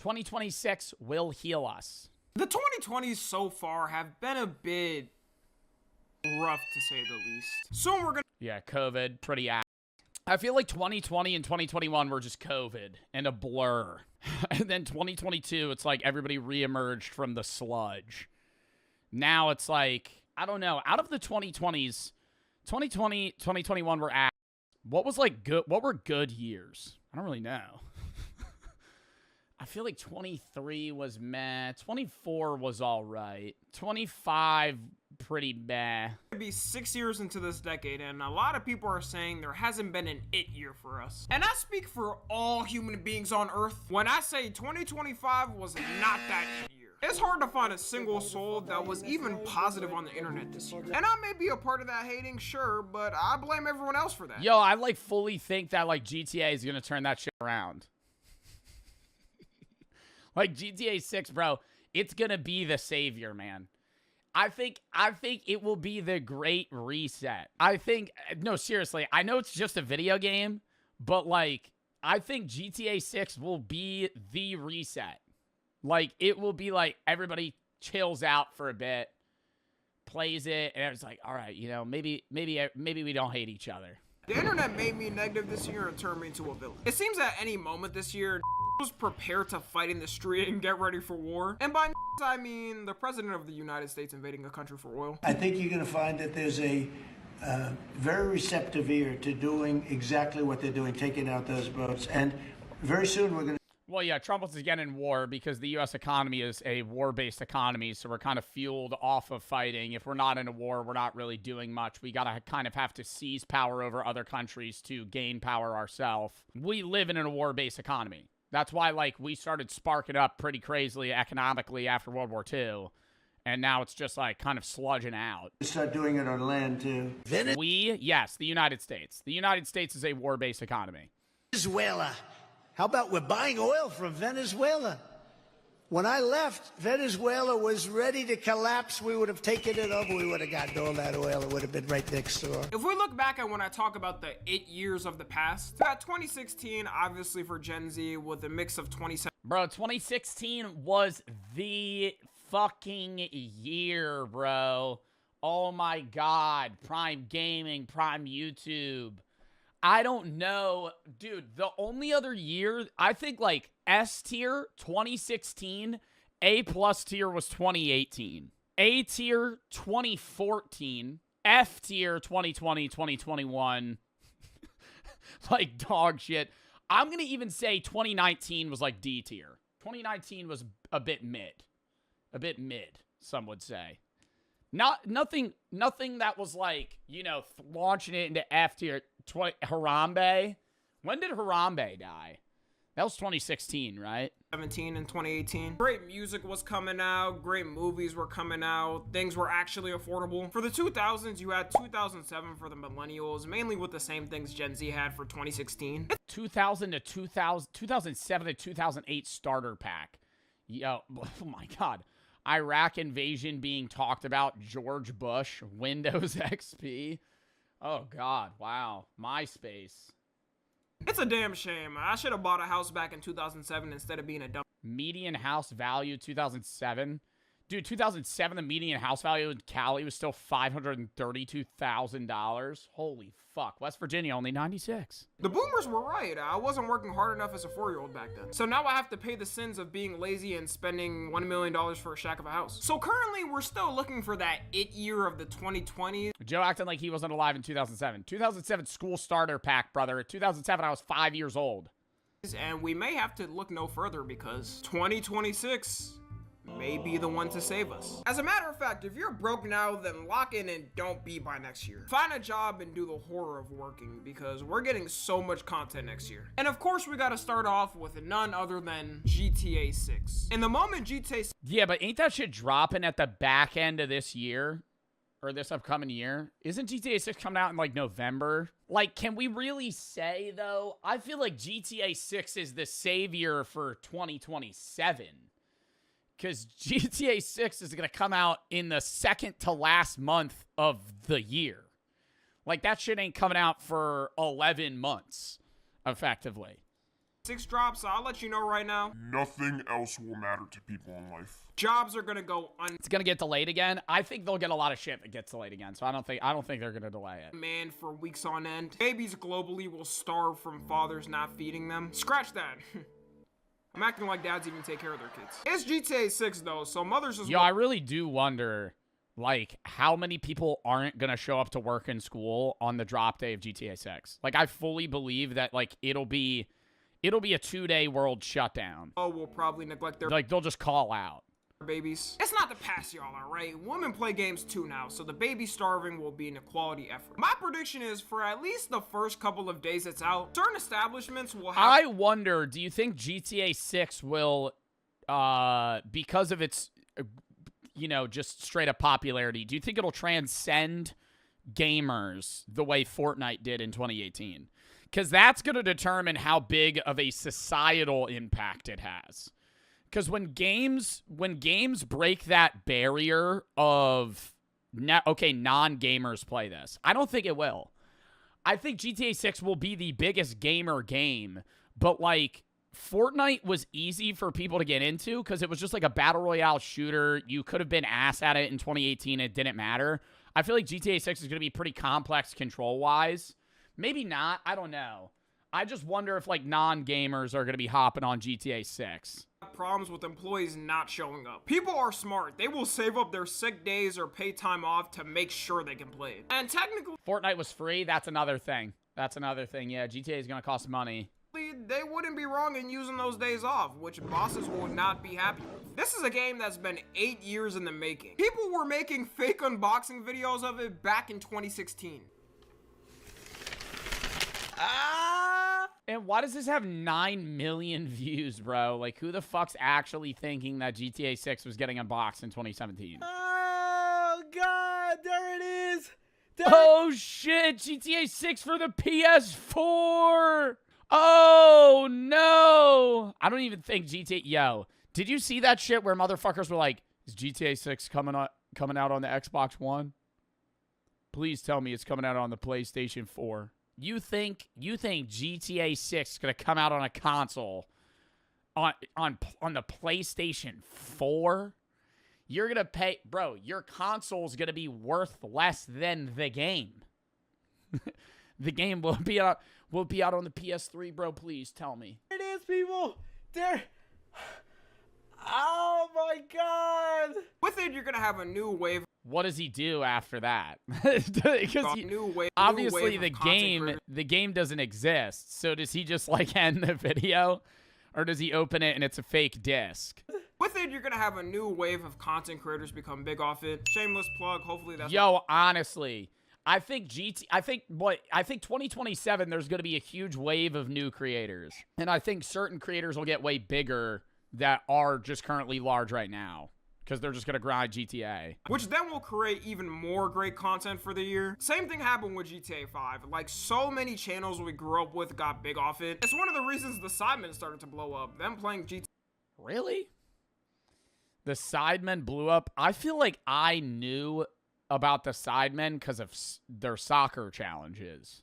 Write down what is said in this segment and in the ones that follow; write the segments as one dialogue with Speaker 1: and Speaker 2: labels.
Speaker 1: 2026 will heal us.
Speaker 2: The 2020s so far have been a bit rough, to say the least. Soon we're gonna...
Speaker 1: Yeah, COVID, pretty ass. I feel like 2020 and 2021 were just COVID and a blur. And then 2022, it's like everybody reemerged from the sludge. Now it's like, I don't know, out of the 2020s, 2020, 2021 were ass. What was like good? What were good years? I don't really know. I feel like 23 was meh. 24 was all right. 25, pretty meh.
Speaker 2: It'll be 6 years into this decade, and a lot of people are saying there hasn't been an it year for us. And I speak for all human beings on Earth when I say 2025 was not that it year. It's hard to find a single soul that was even positive on the internet this year. And I may be a part of that hating, sure, but I blame everyone else for that.
Speaker 1: Yo, I like fully think that like GTA is gonna turn that shit around. Like GTA 6, bro, it's gonna be the savior, man. I think it will be the great reset. I think, no, seriously, I know it's just a video game, but like, I think GTA 6 will be the reset. Like, it will be like everybody chills out for a bit, plays it, and it's like, all right, you know, maybe we don't hate each other.
Speaker 2: The internet made me negative this year and turned me into a villain. It seems at any moment this year, was prepared to fight in the street and get ready for war. And by I mean the president of the United States invading a country for oil.
Speaker 3: I think you're going to find that there's a very receptive ear to doing exactly what they're doing, taking out those boats. And very soon we're going to...
Speaker 1: Well, yeah, Trump wants to get in war because the U.S. economy is a war-based economy, so we're kind of fueled off of fighting. If we're not in a war, we're not really doing much. We gotta kind of have to seize power over other countries to gain power ourselves. We live in a war-based economy. That's why, like, we started sparking up pretty crazily economically after World War II, and now it's just, like, kind of sludging out.
Speaker 3: Start doing it on land, too.
Speaker 1: Yes, the United States. The United States is a war-based economy.
Speaker 4: Venezuela. How about we're buying oil from Venezuela? When I left, Venezuela was ready to collapse. We would have taken it over. We would have gotten all that oil. It would have been right next door.
Speaker 2: If we look back at when I talk about the 8 years of the past, we got 2016, obviously for Gen Z, with a mix of 2017.
Speaker 1: Bro, 2016 was the fucking year, bro. Oh my God. Prime Gaming, Prime YouTube. I don't know. Dude, the only other year, I think like S tier, 2016. A plus tier was 2018. A tier, 2014. F tier, 2020, 2021. Like dog shit. I'm going to even say 2019 was like D tier. 2019 was a bit mid. A bit mid, some would say. Nothing that was like, you know, launching it into F tier. Harambe. When did Harambe die? That was 2016, right?
Speaker 2: 17 and 2018. Great music was coming out. Great movies were coming out. Things were actually affordable. For the 2000s, you had 2007 for the millennials, mainly with the same things Gen Z had for 2016. 2007 to 2008 starter pack. Yo, oh my God. Iraq invasion being talked about. George Bush. Windows XP. Oh, God. Wow. MySpace. It's a damn shame. I should have bought a house back in 2007 instead of being a dumb.
Speaker 1: Median house value 2007. Dude, 2007, the median house value in Cali was still $532,000. Holy fuck. West Virginia, only 96.
Speaker 2: The boomers were right. I wasn't working hard enough as a 4-year-old back then. So now I have to pay the sins of being lazy and spending $1 million for a shack of a house. So currently, we're still looking for that it year of the 2020s.
Speaker 1: Joe acting like he wasn't alive in 2007. 2007 school starter pack, brother. 2007, I was 5 years old.
Speaker 2: And we may have to look no further because 2026 may be the one to save us. As a matter of fact, if you're broke now, then lock in and don't be by next year. Find a job and do the horror of working because we're getting so much content next year. And of course, we gotta start off with none other than GTA 6. In the moment GTA 6...
Speaker 1: Yeah, but ain't that shit dropping at the back end of this year? Or this upcoming year? Isn't GTA 6 coming out in like November? Like, can we really say though? I feel like GTA 6 is the savior for 2027. Because GTA 6 is going to come out in the second to last month of the year. Like, that shit ain't coming out for 11 months, effectively.
Speaker 2: 6 drops, I'll let you know right now.
Speaker 5: Nothing else will matter to people in life.
Speaker 2: Jobs are gonna go
Speaker 1: It's gonna get delayed again. I think they'll get a lot of shit if it gets delayed again. So I don't think they're gonna delay it.
Speaker 2: unmanned for weeks on end. Babies globally will starve from fathers not feeding them. Scratch that. I'm acting like dads even take care of their kids. It's GTA 6 though, so mothers as
Speaker 1: Yo, I really do wonder, like, how many people aren't gonna show up to work and school on the drop day of GTA 6. Like, I fully believe that, like, it'll be a 2-day world shutdown.
Speaker 2: will probably neglect their
Speaker 1: Like, they'll just call out.
Speaker 2: babies. It's not to pass y'all, alright? Women play games too now, so the baby starving will be an equality effort. My prediction is for at least the first couple of days it's out, certain establishments will have—
Speaker 1: I wonder, do you think GTA 6 will, because of its, you know, just straight up popularity, do you think it'll transcend gamers the way Fortnite did in 2018? Because that's going to determine how big of a societal impact it has. Because when games break that barrier of, okay, non-gamers play this, I don't think it will. I think GTA 6 will be the biggest gamer game, but, like, Fortnite was easy for people to get into because it was just like a battle royale shooter. You could have been ass at it in 2018. It didn't matter. I feel like GTA 6 is going to be pretty complex control-wise. Maybe not. I don't know. I just wonder if, like, non-gamers are going to be hopping on GTA 6.
Speaker 2: problems with employees not showing up. People are smart. They will save up their sick days or pay time off to make sure they can play it. And technically,
Speaker 1: Fortnite was free. That's another thing. Yeah, GTA is going to cost money.
Speaker 2: they wouldn't be wrong in using those days off, which bosses will not be happy with. This is a game that's been 8 years in the making. People were making fake unboxing videos of it back in 2016.
Speaker 1: And why does this have 9 million views, bro? Like, who the fuck's actually thinking that GTA 6 was getting unboxed in 2017?
Speaker 6: Oh, God, there it is.
Speaker 1: Oh, shit, GTA 6 for the PS4. Oh, no. I don't even think GTA... Yo, did you see that shit where motherfuckers were like, is GTA 6 coming out on the Xbox One? Please tell me it's coming out on the PlayStation 4. You think GTA 6 is gonna come out on a console on the PlayStation 4? You're gonna pay, bro. Your console's gonna be worth less than the game. The game will be out on the PS3, bro. Please tell me.
Speaker 6: There it is, people. There. Oh my God.
Speaker 2: With it, you're gonna have a new wave.
Speaker 1: What does he do after that? Because obviously the game doesn't exist. So does he just like end the video, or does he open it and it's a fake disc?
Speaker 2: With it, you're gonna have a new wave of content creators become big off it. Shameless plug. Hopefully that's.
Speaker 1: Yo, honestly, I think 2027 there's gonna be a huge wave of new creators, and I think certain creators will get way bigger that are just currently large right now. Because they're just going to grind GTA.
Speaker 2: Which then will create even more great content for the year. Same thing happened with GTA 5. Like, so many channels we grew up with got big off it. It's one of the reasons the Sidemen started to blow up. Them playing GTA.
Speaker 1: Really? The Sidemen blew up? I feel like I knew about the Sidemen because of their soccer challenges.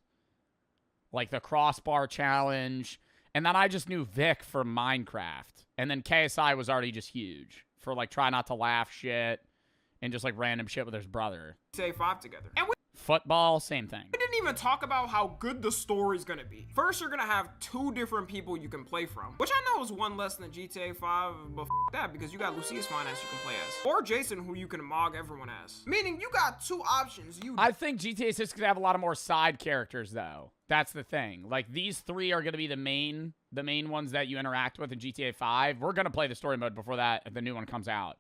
Speaker 1: Like the crossbar challenge. And then I just knew Vic from Minecraft. And then KSI was already just huge. For, like, try not to laugh shit and just, like, random shit with his brother.
Speaker 2: GTA 5 together. And
Speaker 1: Football, same thing.
Speaker 2: we didn't even talk about how good the story's gonna be. First, you're gonna have 2 different people you can play from. Which I know is one less than GTA 5, but that, because you got Lucius Finance you can play as. Or Jason, who you can mog everyone as. Meaning, you got 2 options.
Speaker 1: I think GTA 6 could have a lot of more side characters, though. That's the thing. Like, these 3 are going to be the main ones that you interact with in GTA 5. We're going to play the story mode before the new one comes out.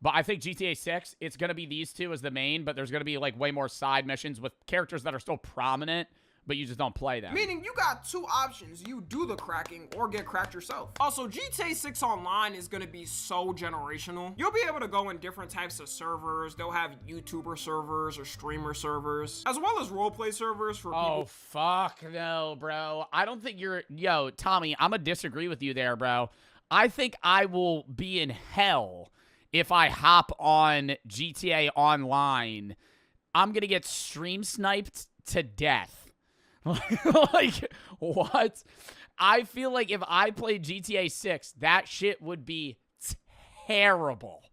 Speaker 1: But I think GTA 6, it's going to be these 2 as the main, but there's going to be, like, way more side missions with characters that are still prominent, but you just don't play them.
Speaker 2: Meaning, you got 2 options. You do the cracking or get cracked yourself. Also, GTA 6 Online is going to be so generational. You'll be able to go in different types of servers. They'll have YouTuber servers or streamer servers, as well as roleplay servers for people.
Speaker 1: Oh, fuck no, bro. I don't think you're... Yo, Tommy, I'm going to disagree with you there, bro. I think I will be in hell if I hop on GTA Online. I'm going to get stream sniped to death. Like, what? I feel like if I played GTA 6, that shit would be terrible.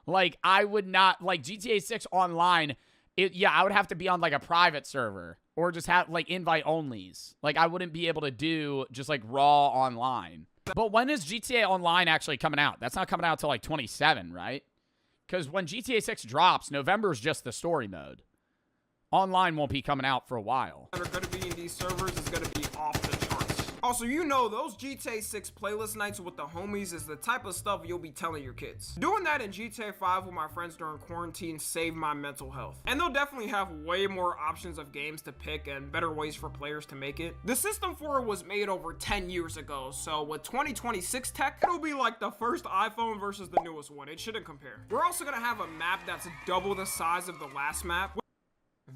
Speaker 1: Like, I would not, like, GTA 6 online, I would have to be on, like, a private server or just have, like, invite-onlys. Like, I wouldn't be able to do just, like, raw online. But when is GTA Online actually coming out? That's not coming out till, like, 27, right? Because when GTA 6 drops, November is just the story mode. Online won't be coming out for a while.
Speaker 2: That are going to be in these servers is going to be off the charts. Also, you know, those GTA 6 playlist nights with the homies is the type of stuff you'll be telling your kids. Doing that in GTA 5 with my friends during quarantine saved my mental health. And they'll definitely have way more options of games to pick and better ways for players to make it. The system for it was made over 10 years ago, so with 2026 tech, it'll be like the first iPhone versus the newest one. It shouldn't compare. We're also going to have a map that's double the size of the last map.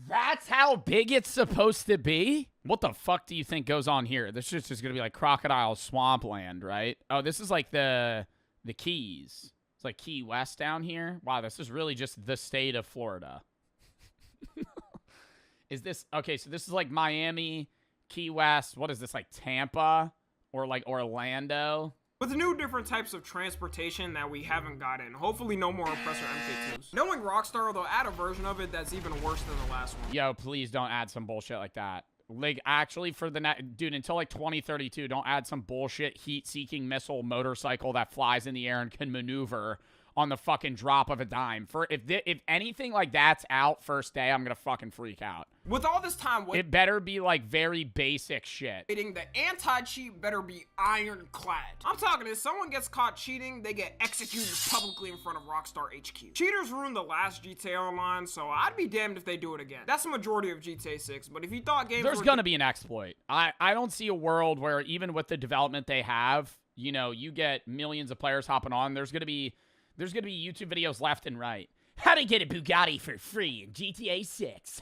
Speaker 1: That's how big it's supposed to be? What the fuck do you think goes on here? This is just going to be like Crocodile Swampland, right? Oh, this is like the Keys. It's like Key West down here. Wow, this is really just the state of Florida. Is this... Okay, so this is like Miami, Key West. What is this, like Tampa? Or like Orlando?
Speaker 2: With new different types of transportation that we haven't gotten. Hopefully no more Oppressor MK2s. Knowing Rockstar, they'll add a version of it that's even worse than the last one.
Speaker 1: Yo, please don't add some bullshit like that. Like, actually, for the dude, until like 2032, don't add some bullshit heat-seeking missile motorcycle that flies in the air and can maneuver on the fucking drop of a dime. If anything like that's out first day, I'm gonna fucking freak out.
Speaker 2: With all this time,
Speaker 1: it better be like very basic shit.
Speaker 2: The anti-cheat better be ironclad. I'm talking, if someone gets caught cheating, they get executed publicly in front of Rockstar HQ. Cheaters ruined the last GTA Online, so I'd be damned if they do it again. That's the majority of GTA 6, but if you thought games
Speaker 1: There's gonna be an exploit. I don't see a world where even with the development they have, you know, you get millions of players hopping on. There's gonna be YouTube videos left and right. How to get a Bugatti for free in GTA 6.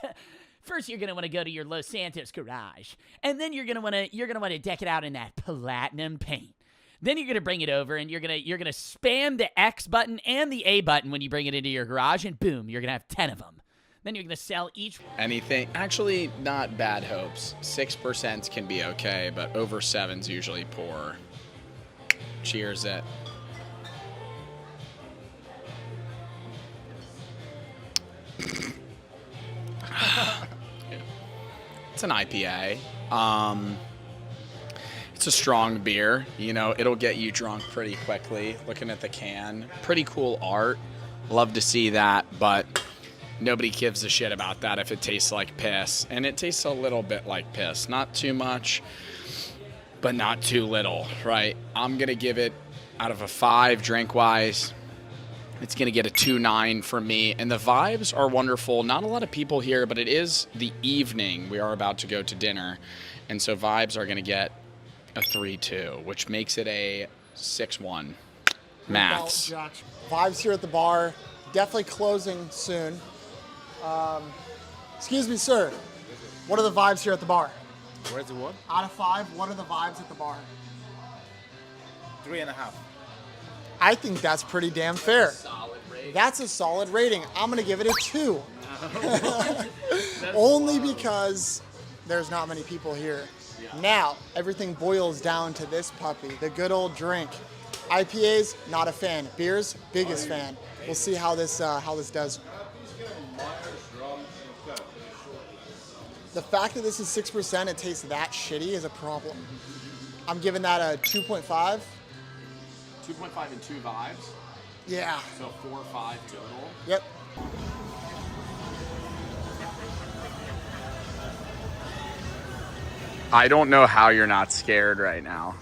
Speaker 1: First, you're gonna want to go to your Los Santos garage, and then you're gonna want to deck it out in that platinum paint. Then you're gonna bring it over, and you're gonna spam the X button and the A button when you bring it into your garage, and boom, you're gonna have 10 of them. Then you're gonna sell each.
Speaker 7: Anything? Actually, not bad hopes. 6% can be okay, but over 7's usually poor. Cheers it. It's an IPA. It's a strong beer. You know, it'll get you drunk pretty quickly. Looking at the can, pretty cool art. Love to see that, but nobody gives a shit about that if it tastes like piss. And it tastes a little bit like piss. Not too much, but not too little, right? I'm gonna give it, out of a 5 drink-wise, it's going to get a 2.9 from me. And the vibes are wonderful. Not a lot of people here, but it is the evening. We are about to go to dinner. And so vibes are going to get a 3.2, which makes it a 6.1. Maths.
Speaker 8: Vibes here at the bar. Definitely closing soon. Excuse me, sir. What are the vibes here at the bar?
Speaker 9: Where's the what?
Speaker 8: Out of 5, what are the vibes at the bar?
Speaker 9: 3.5.
Speaker 8: I think that's pretty damn fair. That's a solid rating. I'm going to give it a 2. Only because there's not many people here. Yeah. Now, everything boils down to this puppy, the good old drink. IPAs, not a fan. Beers, biggest fan. We'll see how this does. The fact that this is 6%, it tastes that shitty is a problem. I'm giving that a 2.5.
Speaker 7: 2.5 and 2 vibes?
Speaker 8: Yeah.
Speaker 7: So 4.5 total?
Speaker 8: Yep.
Speaker 7: I don't know how you're not scared right now.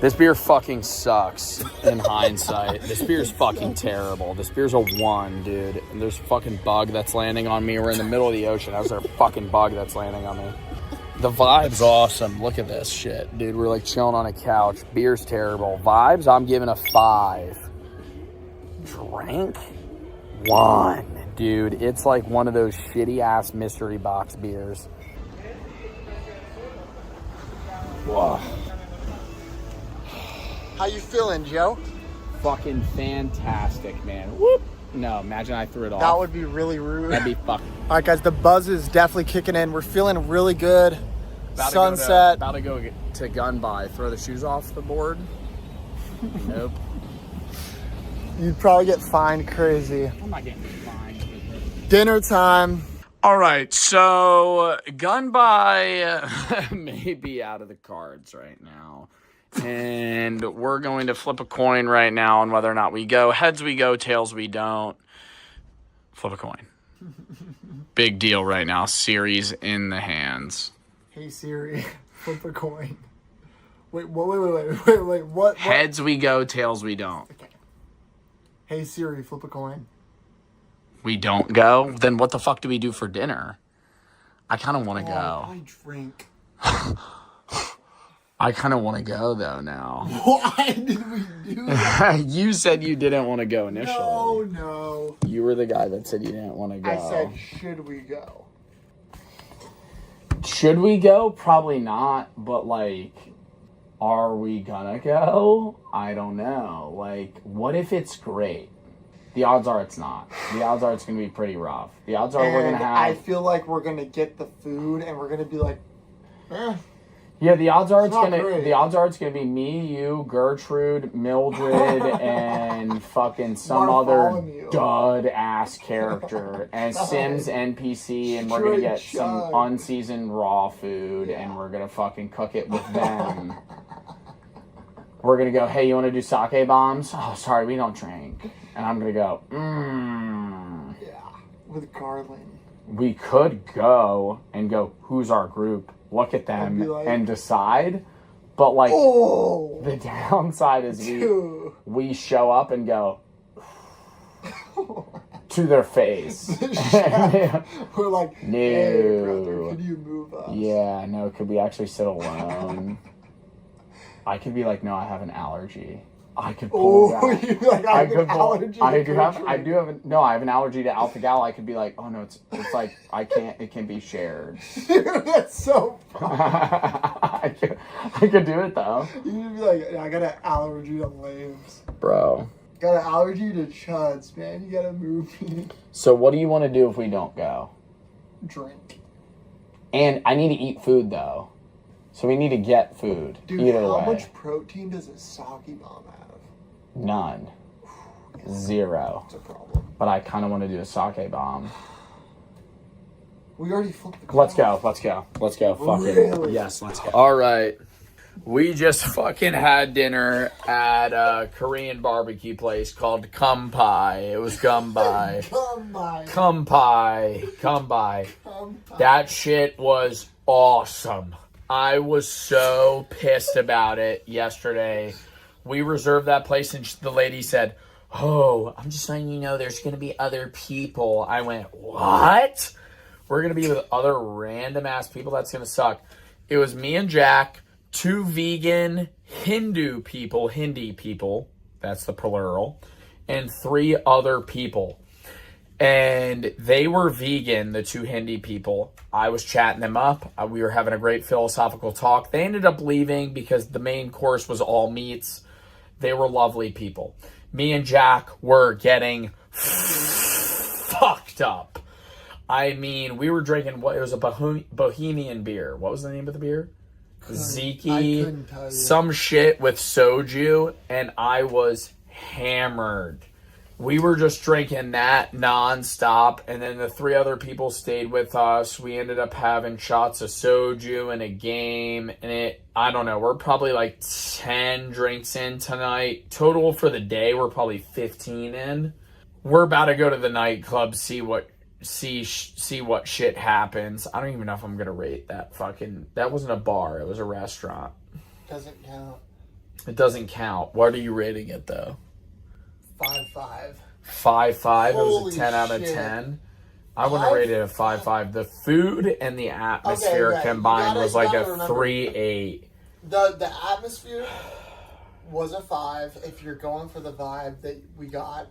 Speaker 7: This beer fucking sucks in hindsight. This beer's fucking terrible. This beer's a 1, dude. And there's a fucking bug that's landing on me. We're in the middle of the ocean. How's there a fucking bug that's landing on me? The vibe's awesome. Look at this shit, dude. We're like chilling on a couch. Beer's terrible. Vibes, I'm giving a 5. Drink? 1. Dude, it's like one of those shitty ass mystery box beers. Whoa.
Speaker 8: How you feeling, Joe?
Speaker 7: Fucking fantastic, man. Whoop. No, imagine I threw it off.
Speaker 8: That would be really rude.
Speaker 7: That'd be fucking.
Speaker 8: All right, guys, the buzz is definitely kicking in. We're feeling really good. Sunset.
Speaker 7: About to go to gun by. Throw the shoes off the board. Nope.
Speaker 8: You'd probably get fined crazy.
Speaker 7: I'm not getting fined.
Speaker 8: Dinner time.
Speaker 7: All right, so gun by may be out of the cards right now. And we're going to flip a coin right now on whether or not we go. Heads we go, tails we don't. Flip a coin. Big deal right now. Series in the hands.
Speaker 8: Hey Siri, flip a coin. Wait, what?
Speaker 7: Heads we go, tails we don't.
Speaker 8: Okay. Hey Siri, flip a coin.
Speaker 7: We don't go? Then what the fuck do we do for dinner? I kind of want to go.
Speaker 8: I drink.
Speaker 7: I kind of want to go, though, now.
Speaker 8: Why did we do that?
Speaker 7: You said you didn't want to go initially.
Speaker 8: No.
Speaker 7: You were the guy that said you didn't want to go.
Speaker 8: I said, should we go?
Speaker 7: Should we go? Probably not, but, like, are we gonna go? I don't know. Like, what if it's great? The odds are it's not. The odds are it's gonna be pretty rough. The odds are we're gonna have...
Speaker 8: I feel like we're gonna get the food and we're gonna be like,
Speaker 7: Yeah, the odds are it's
Speaker 8: not
Speaker 7: gonna
Speaker 8: great.
Speaker 7: the odds are it's gonna be me, you, Gertrude, Mildred, and fucking some other
Speaker 8: Bartholomew.
Speaker 7: dud ass character, and Sims NPC, and we're gonna get
Speaker 8: Straight
Speaker 7: some
Speaker 8: chug.
Speaker 7: unseasoned raw food, and we're gonna fucking cook it with them. We're gonna go, hey, you wanna do sake bombs? Oh, sorry, we don't drink. And I'm gonna go,
Speaker 8: yeah, with Garland.
Speaker 7: we could go and go, who's our group? Look at them
Speaker 8: be like,
Speaker 7: and decide. But, like,
Speaker 8: Oh,
Speaker 7: the downside is
Speaker 8: dude.
Speaker 7: we show up and go to their face.
Speaker 8: We're like,
Speaker 7: No.
Speaker 8: hey, brother, could you move us?
Speaker 7: Yeah, no, could we actually sit alone? I could be like, no, I have an allergy. I could pull
Speaker 8: Oh,
Speaker 7: that.
Speaker 8: you'd be like, I have an allergy to
Speaker 7: I do have
Speaker 8: Gertrude.
Speaker 7: no, I have an allergy to alpha gal. I could be like, oh no, it's like I can't. It can be shared.
Speaker 8: Dude, that's so funny.
Speaker 7: I could do it though,
Speaker 8: You'd be like, I got an allergy to lambs.
Speaker 7: bro.
Speaker 8: Got an allergy to chuds, man. You gotta move me.
Speaker 7: So what do you want to do if we don't go?
Speaker 8: Drink.
Speaker 7: And I need to eat food though, so we need to get food.
Speaker 8: Dude,
Speaker 7: either
Speaker 8: how
Speaker 7: way.
Speaker 8: much protein does a sake bomb have?
Speaker 7: None. Zero.
Speaker 8: That's a problem.
Speaker 7: But I kind of want to do a sake bomb.
Speaker 8: We already flipped the
Speaker 7: Let's
Speaker 8: coin.
Speaker 7: go. Let's go. Let's go. Fuck it.
Speaker 8: Really?
Speaker 7: Yes, let's go. All right. We just fucking had dinner at a Korean barbecue place called Kumpai. It was Gumbai.
Speaker 8: Come by.
Speaker 7: Kumpai. Kumbai. That shit was awesome. I was so pissed about it yesterday. We reserved that place and the lady said, oh, I'm just letting you know there's going to be other people. I went, what? We're going to be with other random ass people? That's going to suck. It was me and Jack, two vegan Hindi people, that's the plural, and three other people. And they were vegan, the two Hindi people. I was chatting them up. We were having a great philosophical talk. They ended up leaving because the main course was all meats. They were lovely people. Me and Jack were getting fucked up. I mean, we were drinking it was a Bohemian beer. What was the name of the beer? Ziki. Some shit with soju, and I was hammered. We were just drinking that nonstop, and then the three other people stayed with us. We ended up having shots of soju and a game, and I don't know, we're probably like 10 drinks in tonight. Total for the day, we're probably 15 in. We're about to go to the nightclub, see what shit happens. I don't even know if I'm gonna rate that that wasn't a bar, it was a restaurant.
Speaker 8: Doesn't count.
Speaker 7: It doesn't count. What are you rating it though?
Speaker 8: 5-5.
Speaker 7: 5-5. It was
Speaker 8: Holy
Speaker 7: a 10 out of
Speaker 8: shit.
Speaker 7: 10. I wouldn't rate it a 5-5. The food and the atmosphere
Speaker 8: Okay,
Speaker 7: combined was like a
Speaker 8: remember.
Speaker 7: 3-8.
Speaker 8: The atmosphere was a 5 if you're going for the vibe that we got.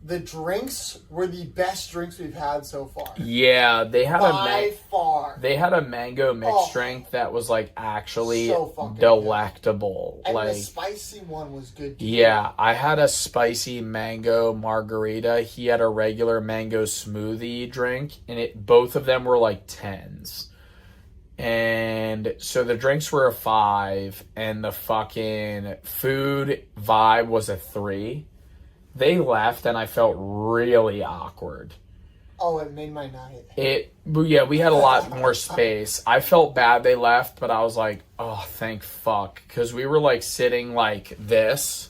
Speaker 8: The drinks were the best drinks we've had so far.
Speaker 7: Yeah, they had
Speaker 8: By far.
Speaker 7: they had a mango mixed
Speaker 8: Oh.
Speaker 7: drink that was like actually
Speaker 8: So fucking
Speaker 7: delectable.
Speaker 8: And
Speaker 7: like
Speaker 8: the spicy one was good too.
Speaker 7: yeah, I had a spicy mango margarita. He had a regular mango smoothie drink, and both of them were like 10s. And so the drinks were a 5 and the fucking food vibe was a 3. They left and I felt really awkward.
Speaker 8: Oh, it made my night.
Speaker 7: Yeah, we had a lot more space. I felt bad they left, but I was like, oh, thank fuck. Because we were like sitting like this,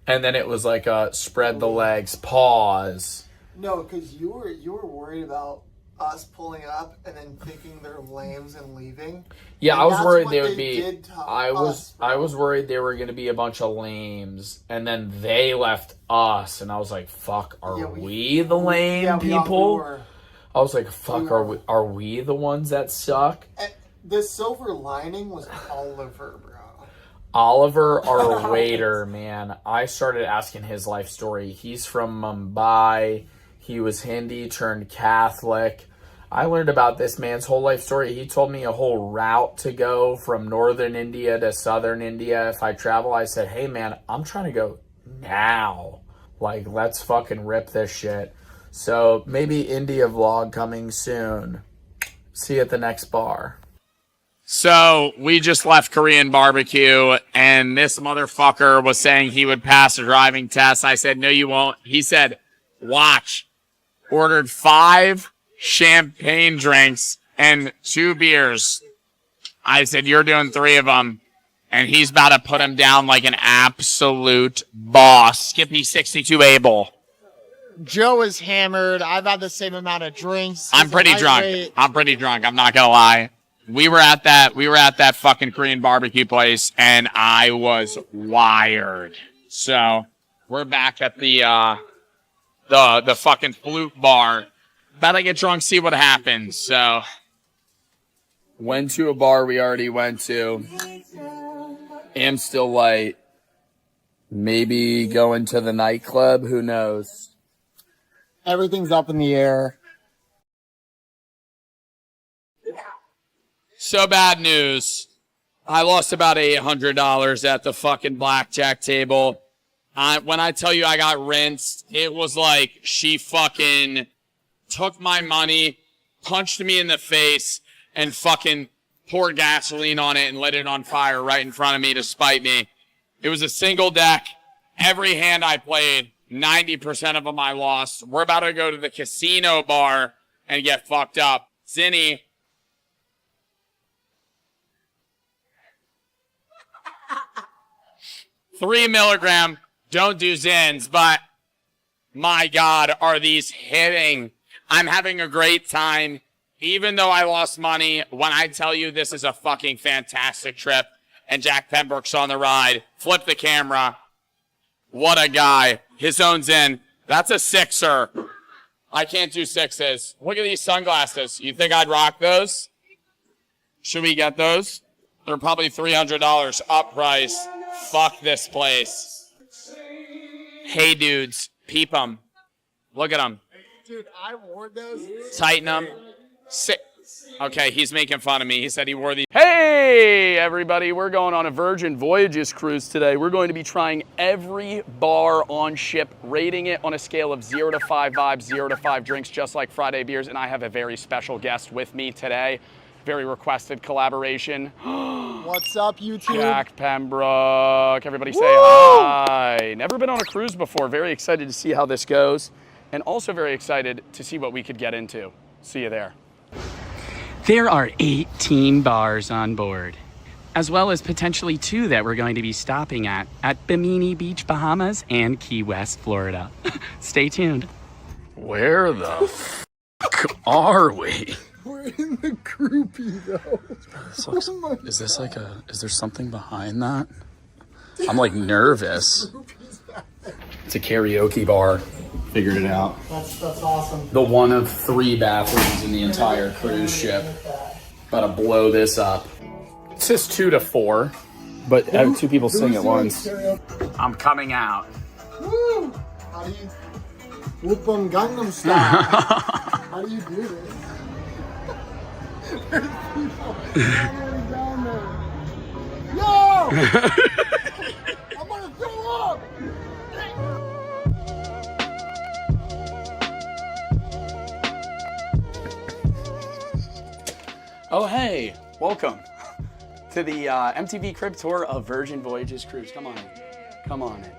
Speaker 7: and then it was like a spread the legs, pause.
Speaker 8: No, because you were worried about us pulling up and then thinking they're lames and leaving.
Speaker 7: Yeah,
Speaker 8: and
Speaker 7: I was worried they would
Speaker 8: did
Speaker 7: be.
Speaker 8: to
Speaker 7: I was worried they were going to be a bunch of lames, and then they left us, and I was like, "Fuck, are we the lame people?" I was like, "Fuck, are we the ones that suck?"
Speaker 8: And the silver lining was Oliver, bro.
Speaker 7: Oliver, our waiter, man. I started asking his life story. He's from Mumbai. He was Hindi, turned Catholic. I learned about this man's whole life story. He told me a whole route to go from northern India to southern India. If I travel, I said, hey, man, I'm trying to go now. Like, let's fucking rip this shit. So maybe India vlog coming soon. See you at the next bar. So we just left Korean barbecue, and this motherfucker was saying he would pass a driving test. I said, no, you won't. He said, watch. Ordered 5 champagne drinks and 2 beers. I said, you're doing 3 of them. And he's about to put him down like an absolute boss. Skippy 62 Abel.
Speaker 8: Joe is hammered. I've had the same amount of drinks.
Speaker 7: I'm pretty drunk. I'm not gonna lie. We were at that fucking Korean barbecue place, and I was wired. So we're back at the fucking flute bar. About to get drunk, see what happens. So went to a bar we already went to. Am still light. Maybe going to the nightclub. Who knows?
Speaker 8: Everything's up in the air.
Speaker 7: So bad news. I lost about $800 at the fucking blackjack table. When I tell you I got rinsed, it was like she fucking took my money, punched me in the face, and fucking poured gasoline on it and lit it on fire right in front of me to spite me. It was a single deck. Every hand I played, 90% of them I lost. We're about to go to the casino bar and get fucked up. Zinni. $3 milligram. Don't do Zins, but my God, are these hitting? I'm having a great time. Even though I lost money, when I tell you this is a fucking fantastic trip, and Jack Pembroke's on the ride, flip the camera. What a guy. His own Zin. That's a 6er. I can't do 6s. Look at these sunglasses. You think I'd rock those? Should we get those? They're probably $300 up price. Fuck this place. Hey, dudes. Peep them. Look at them.
Speaker 8: Dude, I wore those.
Speaker 7: Tighten them. Okay, he's making fun of me. He said he wore these. Hey, everybody. We're going on a Virgin Voyages cruise today. We're going to be trying every bar on ship, rating it on a scale of 0 to 5 vibes, 0 to 5 drinks, just like Friday Beers. And I have a very special guest with me today. Very requested collaboration.
Speaker 8: What's up, YouTube?
Speaker 7: Jack Pembroke. Everybody say hi. Never been on a cruise before. Very excited to see how this goes. And also very excited to see what we could get into. See you there.
Speaker 9: There are 18 bars on board, as well as potentially 2 that we're going to be stopping at Bimini Beach, Bahamas and Key West, Florida. Stay tuned.
Speaker 7: Where the fuck are we?
Speaker 8: We're in the groupie, though.
Speaker 7: Is there something behind that? I'm like nervous. It's a karaoke bar. Figured it out.
Speaker 8: That's awesome.
Speaker 7: The one of 3 bathrooms in the entire cruise ship. About to blow this up. It says 2 to 4, but have 2 people sing at once. I'm coming out.
Speaker 8: Woo! How do you whoop 'em Gangnam Style? How do you do this? There's people already down there. Yo! I'm gonna throw up!
Speaker 7: Oh, hey.
Speaker 9: welcome to the MTV Crib Tour of Virgin Voyages Cruise. Come on in. Come on in.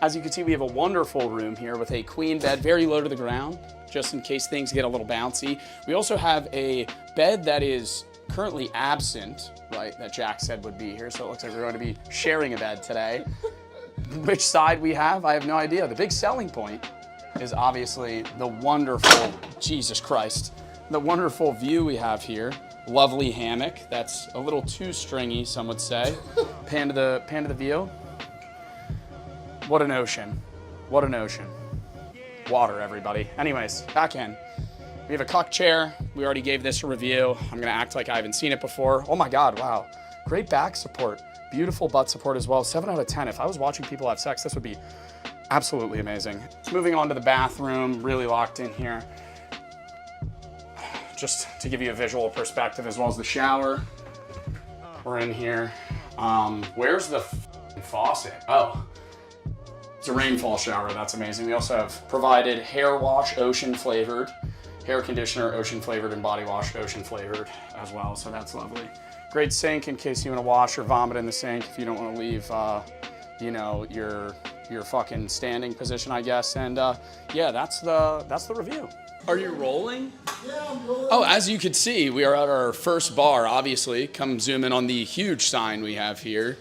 Speaker 9: As you can see, we have a wonderful room here with a queen bed very low to the ground, just in case things get a little bouncy. We also have a bed that is currently absent, right, that Jack said would be here, so it looks like we're going to be sharing a bed today. Which side we have, I have no idea. The big selling point is obviously the wonderful, Jesus Christ, the wonderful view we have here. Lovely hammock that's a little too stringy, some would say. Pan to the view. What an ocean. What an ocean. Water, everybody. Anyways, back in. We have a cuck chair. We already gave this a review. I'm gonna act like I haven't seen it before. Oh my God, wow. Great back support. Beautiful butt support as well. 7 out of 10. If I was watching people have sex, this would be absolutely amazing. Moving on to the bathroom, really locked in here. Just to give you a visual perspective, as well as the shower. We're in here. Where's the faucet? Oh, it's a rainfall shower. That's amazing. We also have provided hair wash, ocean flavored, hair conditioner, ocean flavored, and body wash, ocean flavored as well. So that's lovely. Great sink in case you want to wash or vomit in the sink if you don't want to leave, you know, your fucking standing position, I guess. And yeah, that's the review. Are you rolling?
Speaker 8: Yeah, I'm rolling.
Speaker 9: Oh, as you can see, we are at our first bar, obviously. Come zoom in on the huge sign we have here.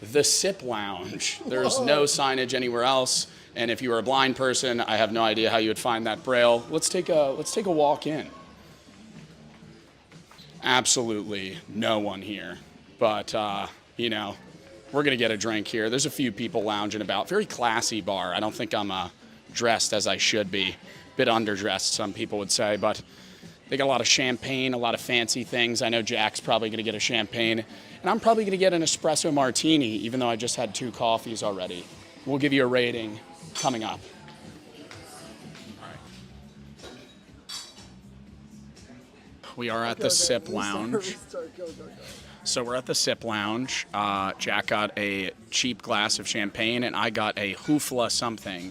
Speaker 9: The Sip Lounge. There's no signage anywhere else. And if you were a blind person, I have no idea how you would find that braille. Let's take a walk in. Absolutely no one here. But, you know, we're going to get a drink here. There's a few people lounging about. Very classy bar. I don't think I'm dressed as I should be. Bit underdressed, some people would say, but they got a lot of champagne, a lot of fancy things. I know Jack's probably gonna get a champagne, and I'm probably gonna get an espresso martini, even though I just had 2 coffees already. We'll give you a rating coming up. All right. We are at the Sip Lounge. So we're at the Sip Lounge. Jack got a cheap glass of champagne, and I got a hoofla something.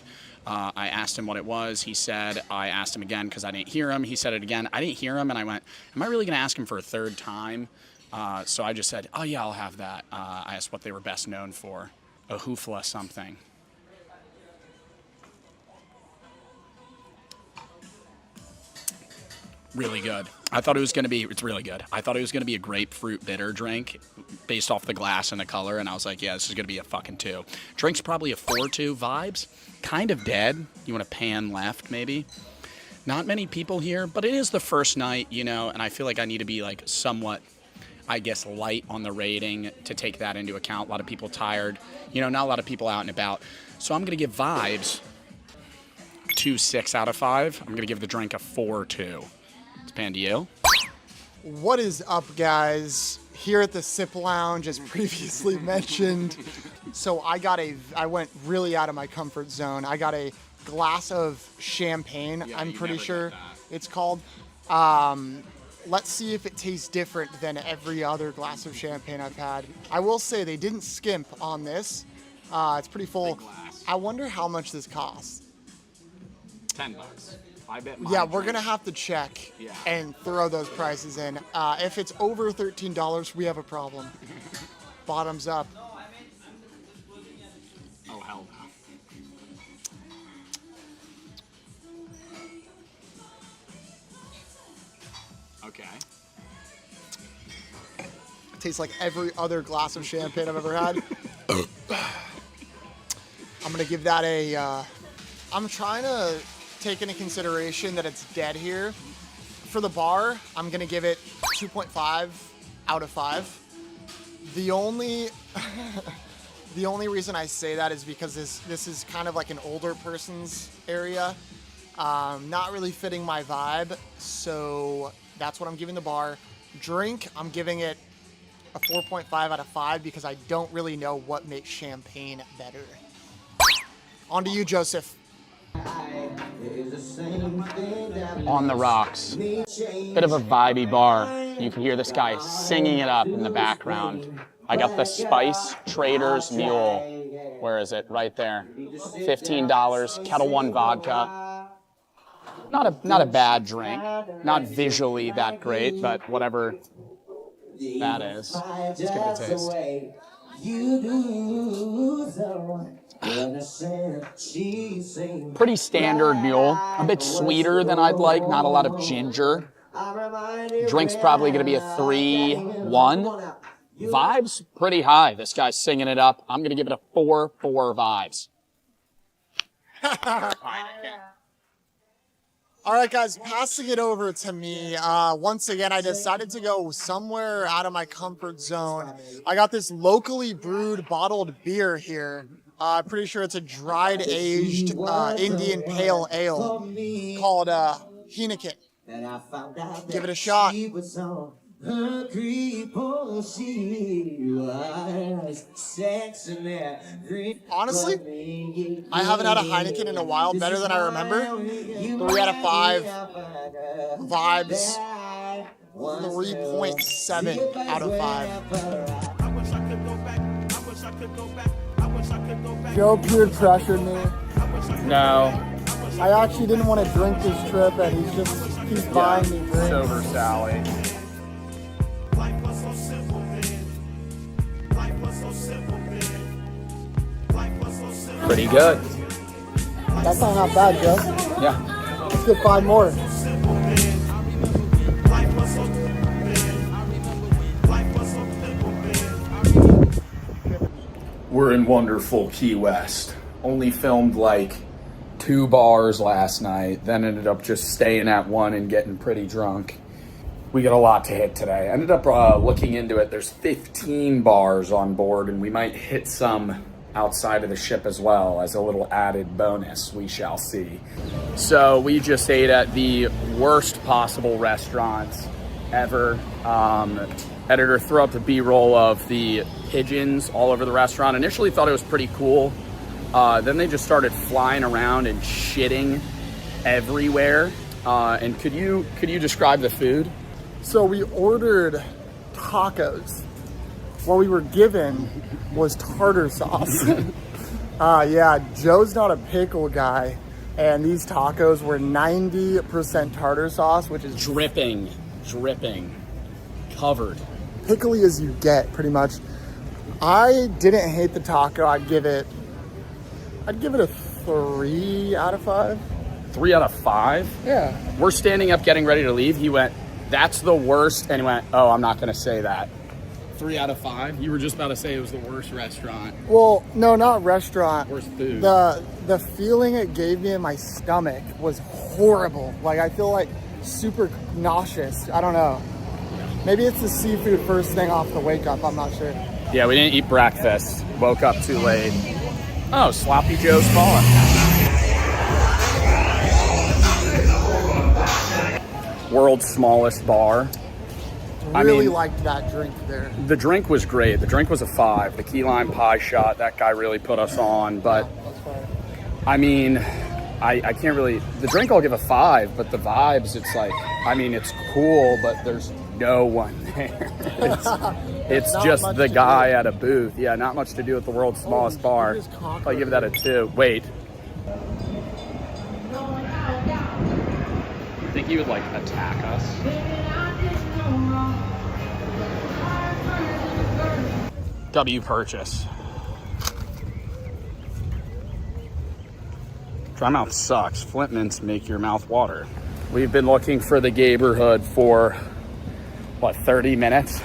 Speaker 9: I asked him what it was. He said, I asked him again because I didn't hear him. He said it again. I didn't hear him, and I went, am I really going to ask him for a 3rd time? So I just said, oh, yeah, I'll have that. I asked what they were best known for. A hoofla something. Really good. I thought it was going to be, it's really good. I thought it was going to be a grapefruit bitter drink based off the glass and the color, and I was like, yeah, this is going to be a fucking 2. Drink's probably a 4-2 vibes. Kind of dead. You want to pan left, maybe? Not many people here, but it is the first night, you know, and I feel like I need to be, like, somewhat, I guess, light on the rating to take that into account. A lot of people tired. You know, not a lot of people out and about. So I'm going to give vibes 2.6 out of 5. I'm going to give the drink a 4.2. It's pan to you.
Speaker 8: What is up, guys? Here at the Sip Lounge, as previously mentioned. So I went really out of my comfort zone. I got a glass of champagne,
Speaker 9: Yeah,
Speaker 8: I'm
Speaker 9: you
Speaker 8: pretty
Speaker 9: never
Speaker 8: sure
Speaker 9: get that.
Speaker 8: it's called. Let's see if it tastes different than every other glass of champagne I've had. I will say they didn't skimp on this. It's pretty full.
Speaker 9: Big glass.
Speaker 8: I wonder how much this costs.
Speaker 9: $10. I bet.
Speaker 8: Yeah, we're gonna have to check
Speaker 9: Yeah.
Speaker 8: and throw those prices in. If it's over $13, we have a problem. Bottoms up.
Speaker 9: Oh, hell no. Okay.
Speaker 8: It tastes like every other glass of champagne I've ever had. I'm gonna give that a. I'm trying to take into consideration that it's dead here. For the bar, I'm gonna give it 2.5 out of 5. The only reason I say that is because this is kind of like an older person's area, not really fitting my vibe. So that's what I'm giving the bar. Drink, I'm giving it a 4.5 out of 5 because I don't really know what makes champagne better. On to you, Joseph.
Speaker 9: On the rocks. Bit of a vibey bar. You can hear this guy singing it up in the background. I got the Spice Traders Mule. Where is it? Right there. $15. Kettle One vodka. Not a bad drink. Not visually that great, but whatever
Speaker 7: that is. Let's give it a taste. Pretty standard mule. A bit sweeter than I'd like. Not a lot of ginger. Drink's probably going to be a 3-1. Vibes pretty high. This guy's singing it up. I'm going to give it a 4 vibes.
Speaker 8: All right, guys, passing it over to me. Once again, I decided to go somewhere out of my comfort zone. I got this locally brewed bottled beer here. I'm pretty sure it's a dried aged Indian pale ale called Heineken. Give it a shot. Honestly, I haven't had a Heineken in a while. Better than I remember. 3 out of 5 vibes. 3.7 out of 5. Joe peer pressured me.
Speaker 7: No.
Speaker 8: I actually didn't want to drink this trip, and he's buying me drinks.
Speaker 7: Sober Sally. Pretty good.
Speaker 8: That's not half bad, Joe.
Speaker 7: Yeah.
Speaker 8: Let's get 5 more.
Speaker 7: We're in wonderful Key West. Only filmed like 2 bars last night, then ended up just staying at one and getting pretty drunk. We got a lot to hit today. Ended up looking into it. There's 15 bars on board, and we might hit some outside of the ship as well as a little added bonus. We shall see. So we just ate at the worst possible restaurants ever. Editor, throw up the B-roll of the pigeons all over the restaurant. Initially thought it was pretty cool. Then they just started flying around and shitting everywhere. And could you describe the food?
Speaker 8: So we ordered tacos. What we were given was tartar sauce. Yeah, Joe's not a pickle guy, and these tacos were 90% tartar sauce, which is
Speaker 7: Dripping, covered.
Speaker 8: pickly as you get, pretty much. I didn't hate the taco. I'd give it a 3 out of 5.
Speaker 7: 3 out of 5?
Speaker 8: Yeah.
Speaker 7: We're standing up getting ready to leave. He went, "That's the worst," and he went, "Oh, I'm not gonna say that." 3 out of 5? You were just about to say it was the worst restaurant.
Speaker 8: Well, no, not restaurant.
Speaker 7: Worst food.
Speaker 8: The feeling it gave me in my stomach was horrible. Like, I feel like super nauseous. I don't know. Maybe it's the seafood first thing off the wake up. I'm not sure.
Speaker 7: Yeah, we didn't eat breakfast. Woke up too late. Oh, Sloppy Joe's falling. World's smallest bar.
Speaker 8: Really liked that drink there.
Speaker 7: The drink was great. The drink was a 5. The key lime pie shot, that guy really put us on. But,
Speaker 8: That's fine.
Speaker 7: I mean, I can't really... The drink I'll give a 5, but the vibes, it's like... I mean, it's cool, but there's no one there. It's just the guy at a booth. Yeah, not much to do at the world's smallest bar. I'll give that a 2. Wait. I think he would, like, attack us. W purchase. Dry mouth sucks. Flint mints make your mouth water. We've been looking for the neighborhood for, what, 30 minutes?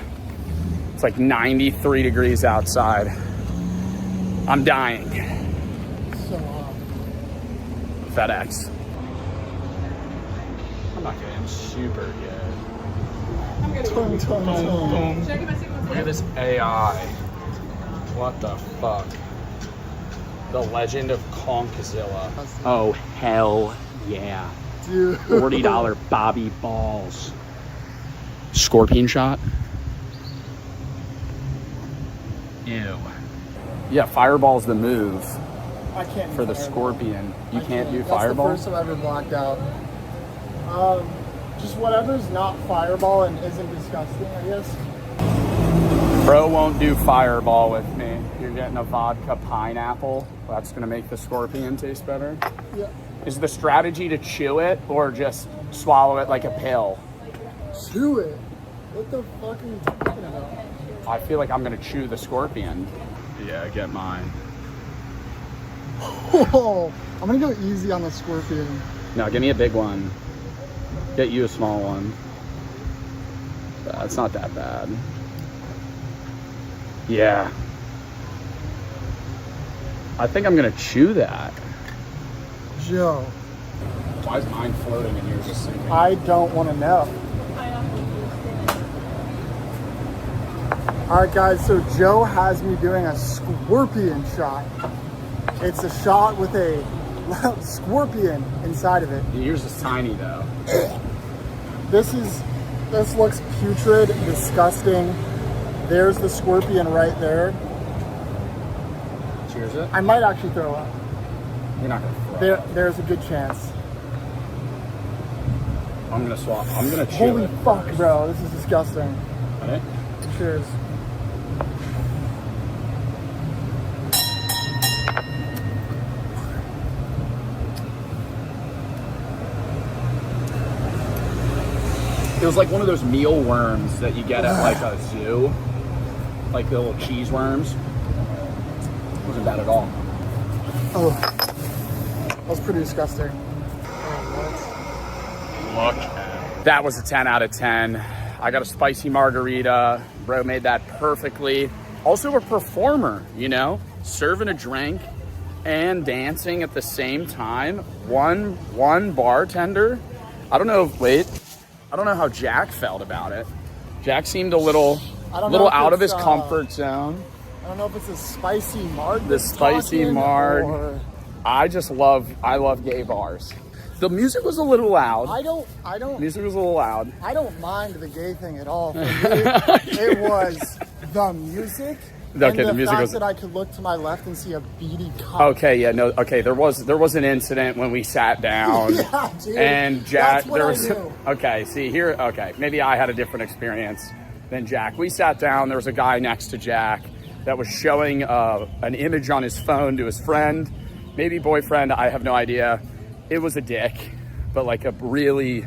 Speaker 7: It's like 93 degrees outside. I'm dying.
Speaker 8: So hot.
Speaker 7: FedEx. I'm not getting super good. Look at this AI. What the fuck? The Legend of Conkzilla. Oh, hell yeah.
Speaker 8: Dude.
Speaker 7: $40 Bobby Balls. Scorpion shot? Ew. Yeah, Fireball's the move
Speaker 8: I can't do
Speaker 7: for the
Speaker 8: Fireball.
Speaker 7: Scorpion. You
Speaker 8: I
Speaker 7: can't do
Speaker 8: That's
Speaker 7: Fireball?
Speaker 8: the first I've ever blacked out. Just whatever's not Fireball and isn't disgusting, I guess.
Speaker 7: Bro won't do Fireball with me. You're getting a vodka pineapple. That's gonna make the Scorpion taste better.
Speaker 8: Yeah.
Speaker 7: Is the strategy to chew it or just swallow it like a pill?
Speaker 8: Chew it. What the fuck are you talking about?
Speaker 7: I feel like I'm gonna chew the scorpion. Yeah, get mine.
Speaker 8: Oh, I'm gonna go easy on the scorpion.
Speaker 7: No, give me a big one. Get you a small one. It's not that bad. Yeah. I think I'm gonna chew that.
Speaker 8: Joe.
Speaker 7: Why is mine floating and yours just sinking?
Speaker 8: I don't want to know. All right, guys, so Joe has me doing a scorpion shot. It's a shot with a scorpion inside of it.
Speaker 7: Yours is tiny though.
Speaker 8: This looks putrid, disgusting. There's the scorpion right there.
Speaker 7: Cheers it.
Speaker 8: I might actually throw up.
Speaker 7: You're not gonna throw up.
Speaker 8: There's a good chance.
Speaker 7: I'm gonna swap. I'm gonna chew
Speaker 8: Holy
Speaker 7: it.
Speaker 8: fuck, bro, this is disgusting.
Speaker 7: Right?
Speaker 8: Cheers.
Speaker 7: It was like one of those mealworms that you get at like a zoo. Like the little cheese worms. It wasn't bad at all.
Speaker 8: Oh, that was pretty disgusting.
Speaker 7: Look. That was a 10 out of 10. I got a spicy margarita. Bro made that perfectly. Also a performer, you know? Serving a drink and dancing at the same time. One bartender. I don't know how Jack felt about it. Jack seemed a little out of his comfort zone.
Speaker 8: I don't know if it's a spicy marg.
Speaker 7: The spicy marg. I love gay bars. The music was a little loud. Music was a little loud.
Speaker 8: I don't mind the gay thing at all. For me, it was the music.
Speaker 7: Okay,
Speaker 8: and
Speaker 7: the music
Speaker 8: fact
Speaker 7: was
Speaker 8: that I could look to my left and see a beady cop.
Speaker 7: Okay, yeah, no, okay. There was an incident when we sat down.
Speaker 8: Yeah, dude.
Speaker 7: And Jack,
Speaker 8: That's what
Speaker 7: there
Speaker 8: I
Speaker 7: was.
Speaker 8: knew.
Speaker 7: Okay, see here. Okay, maybe I had a different experience than Jack. We sat down. There was a guy next to Jack that was showing an image on his phone to his friend, maybe boyfriend. I have no idea. It was a dick, but like a really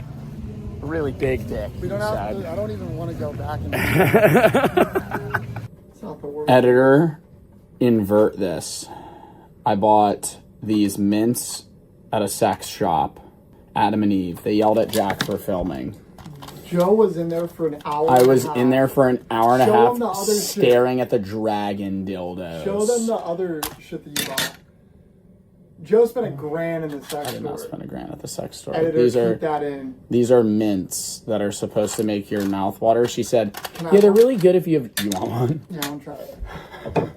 Speaker 7: big dick.
Speaker 8: We don't have to, I don't even want to go back and it's not the word.
Speaker 7: Editor, invert this. I bought these mints at a sex shop, Adam and Eve. They yelled at Jack for filming.
Speaker 8: Joe was in there for an hour.
Speaker 7: I was in there for an hour and a
Speaker 8: Show them the
Speaker 7: half
Speaker 8: other
Speaker 7: staring at the dragon dildos.
Speaker 8: Show them the other shit that you bought. Joe spent $1,000 in the sex store.
Speaker 7: I did not spend $1,000 at the sex store.
Speaker 8: Editor, keep that in.
Speaker 7: These are mints that are supposed to make your mouth water. She said,
Speaker 8: Can I
Speaker 7: yeah, they're
Speaker 8: have
Speaker 7: really good if you have... You want one?
Speaker 8: Yeah, I'm trying.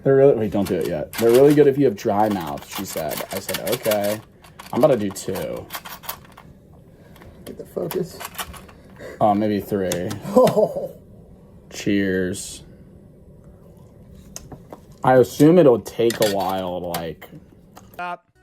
Speaker 7: They're really... Wait, don't do it yet. They're really good if you have dry mouth, she said. I said, okay. I'm about to do 2.
Speaker 8: Get the focus.
Speaker 7: Oh, maybe 3.
Speaker 8: Oh.
Speaker 7: Cheers. I assume it'll take a while to like...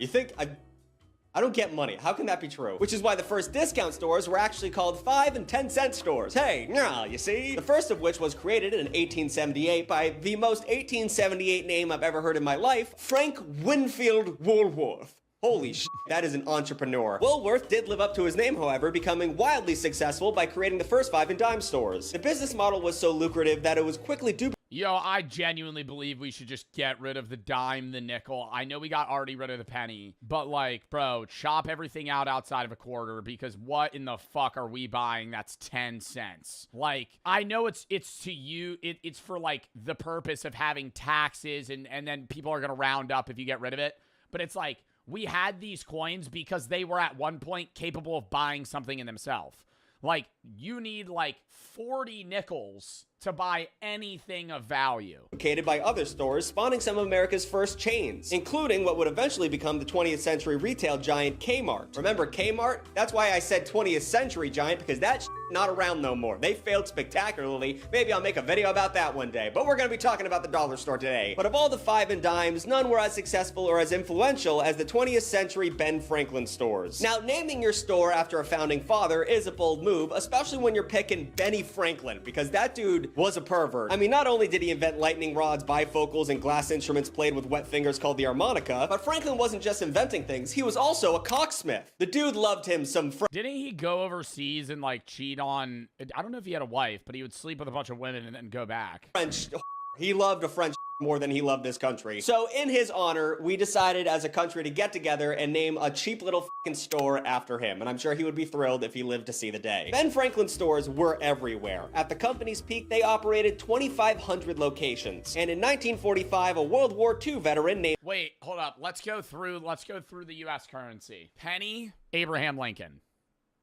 Speaker 10: You think I don't get money. How can that be true? Which is why the first discount stores were actually called 5 and 10 cent stores. Hey, nah, you see? The first of which was created in 1878 by the most 1878 name I've ever heard in my life, Frank Winfield Woolworth. Holy shit, that is an entrepreneur. Woolworth did live up to his name, however, becoming wildly successful by creating the first 5 and dime stores. The business model was so lucrative that it was quickly duplicated.
Speaker 1: Yo, I genuinely believe we should just get rid of the dime, the nickel. I know we got already rid of the penny, but like, bro, chop everything out outside of a quarter, because what in the fuck are we buying that's 10 cents? Like, I know it's to you, it's for like the purpose of having taxes and then people are gonna round up if you get rid of it, but it's like, we had these coins because they were at one point capable of buying something in themselves. Like, you need like 40 nickels to buy anything of value.
Speaker 10: By other stores, spawning some of America's first chains, including what would eventually become the 20th century retail giant Kmart. Remember Kmart? That's why I said 20th century giant, because that's not around no more. They failed spectacularly. Maybe I'll make a video about that one day, but we're gonna be talking about the dollar store today. But of all the 5 and dimes, none were as successful or as influential as the 20th century Ben Franklin stores. Now, naming your store after a founding father is a bold move, especially when you're picking Benny Franklin, because that dude was a pervert. I mean, not only did he invent lightning rods, bifocals, and glass instruments played with wet fingers called the harmonica, but Franklin wasn't just inventing things, he was also a cocksmith. The dude loved him some
Speaker 1: Didn't he go overseas and like cheat on, I don't know if he had a wife, but he would sleep with a bunch of women and then go back.
Speaker 10: French. He loved a French more than he loved this country. So in his honor, we decided as a country to get together and name a cheap little fucking store after him. And I'm sure he would be thrilled if he lived to see the day. Ben Franklin stores were everywhere. At the company's peak, they operated 2,500 locations. And in 1945, a World War II veteran named...
Speaker 1: Wait, hold up. Let's go through the U.S. currency. Penny, Abraham Lincoln.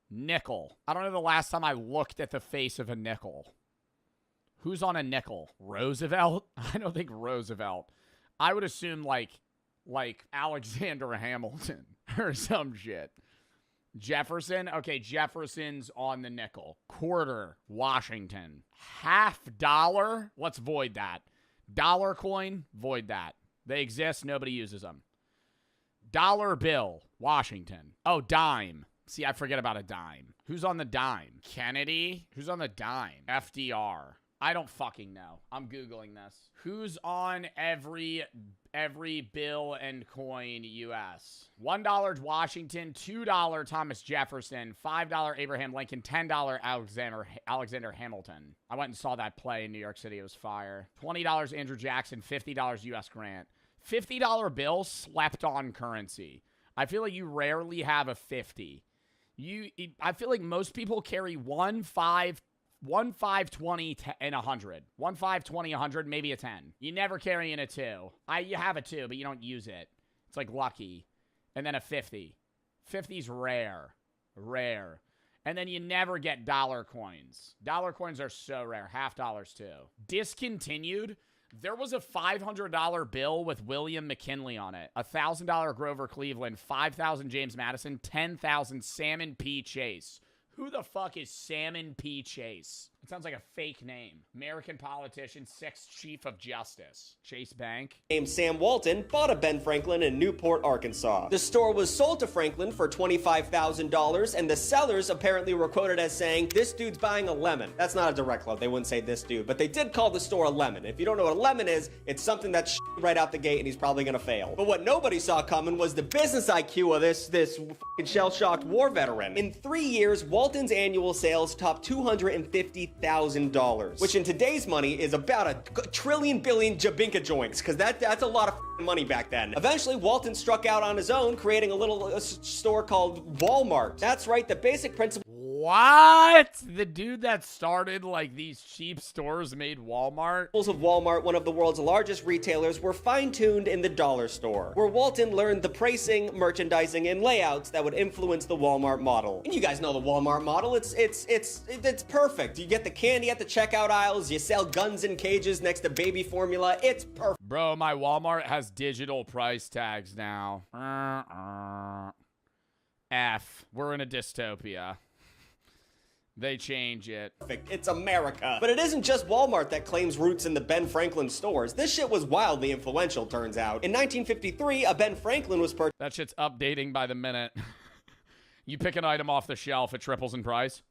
Speaker 1: Nickel. I don't know the last time I looked at the face of a nickel. Who's on a nickel? Roosevelt? I don't think Roosevelt. I would assume like Alexander Hamilton or some shit. Jefferson? Okay, Jefferson's on the nickel. Quarter, Washington. $50? Let's void that. Dollar coin? Void that. They exist, nobody uses them. Dollar bill, Washington. Oh, dime. See, I forget about a dime. Who's on the dime? Kennedy? Who's on the dime? FDR. I don't fucking know. I'm Googling this. Who's on every bill and coin U.S.? $1 Washington, $2 Thomas Jefferson, $5 Abraham Lincoln, $10 Alexander Hamilton. I went and saw that play in New York City. It was fire. $20 Andrew Jackson, $50 U.S. Grant. $50 bill slept on currency. I feel like you rarely have a 50. I feel like most people carry 1, 5, 20, and 100. 1, 5, 20, 100, maybe a 10. You never carry in a 2. You have a 2, but you don't use it. It's like lucky. And then a 50. 50's rare. Rare. And then you never get dollar coins. Dollar coins are so rare. $50 too. Discontinued. There was a $500 bill with William McKinley on it. $1,000 Grover Cleveland. 5,000 James Madison. 10,000 Salmon P. Chase. Who the fuck is Salmon P. Chase? It sounds like a fake name. American politician, 6th Chief of Justice. Chase Bank.
Speaker 10: Named Sam Walton bought a Ben Franklin in Newport, Arkansas. The store was sold to Franklin for $25,000, and the sellers apparently were quoted as saying, "This dude's buying a lemon." That's not a direct quote. They wouldn't say this dude, but they did call the store a lemon. If you don't know what a lemon is, it's something that's right out the gate, and he's probably gonna fail. But what nobody saw coming was the business IQ of this fucking shell-shocked war veteran. In 3 years, Walton's annual sales topped $250,000, which in today's money is about a trillion billion jabinka joints, because that's a lot of money back then. Eventually, Walton struck out on his own, creating a little store called Walmart. That's right, the basic principle.
Speaker 1: What? The dude that started like these cheap stores made Walmart?
Speaker 10: Of Walmart, one of the world's largest retailers, were fine-tuned in the dollar store, where Walton learned the pricing, merchandising, and layouts that would influence the Walmart model. And you guys know the Walmart model. It's perfect. You get the candy at the checkout aisles. You sell guns in cages next to baby formula. It's perfect.
Speaker 1: Bro, my Walmart has digital price tags now. F. We're in a dystopia. They change it.
Speaker 10: It's America. But it isn't just Walmart that claims roots in the Ben Franklin stores. This shit was wildly influential, turns out. In 1953, a Ben Franklin was purchased.
Speaker 1: That shit's updating by the minute. You pick an item off the shelf, it triples in price.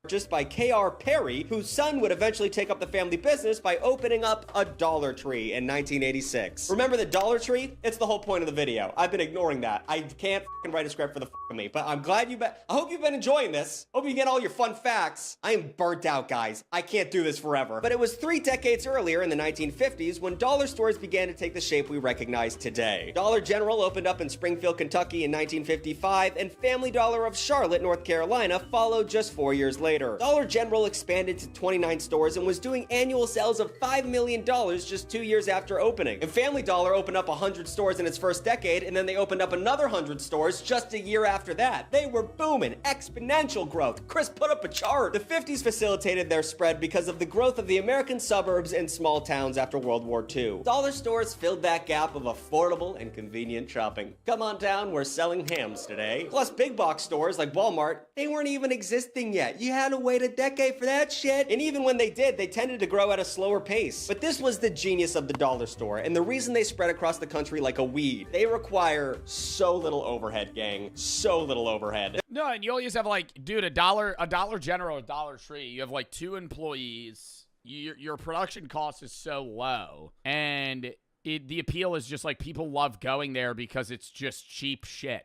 Speaker 10: Purchased by K.R. Perry, whose son would eventually take up the family business by opening up a Dollar Tree in 1986. Remember the Dollar Tree? It's the whole point of the video. I've been ignoring that. I can't write a script for the of me, but I'm glad I hope you've been enjoying this. Hope you get all your fun facts. I am burnt out, guys. I can't do this forever. But it was 3 decades earlier in the 1950s when dollar stores began to take the shape we recognize today. Dollar General opened up in Springfield, Kentucky in 1955, and Family Dollar of Charlotte, North Carolina followed just 4 years later. Dollar General expanded to 29 stores and was doing annual sales of $5 million just 2 years after opening. And Family Dollar opened up 100 stores in its first decade, and then they opened up another 100 stores just a year after that. They were booming, exponential growth. Chris put up a chart. The 50s facilitated their spread because of the growth of the American suburbs and small towns after World War II. Dollar stores filled that gap of affordable and convenient shopping. Come on down, we're selling hams today. Plus, big box stores like Walmart, they weren't even existing yet. You had to wait a decade for that shit. And even when they did, they tended to grow at a slower pace. But this was the genius of the dollar store, and the reason they spread across the country like a weed. They require so little overhead, gang. So little overhead.
Speaker 1: No, and you always have like, dude, a Dollar General, a Dollar Tree. You have like 2 employees. Your production cost is so low, and the appeal is just like people love going there because it's just cheap shit.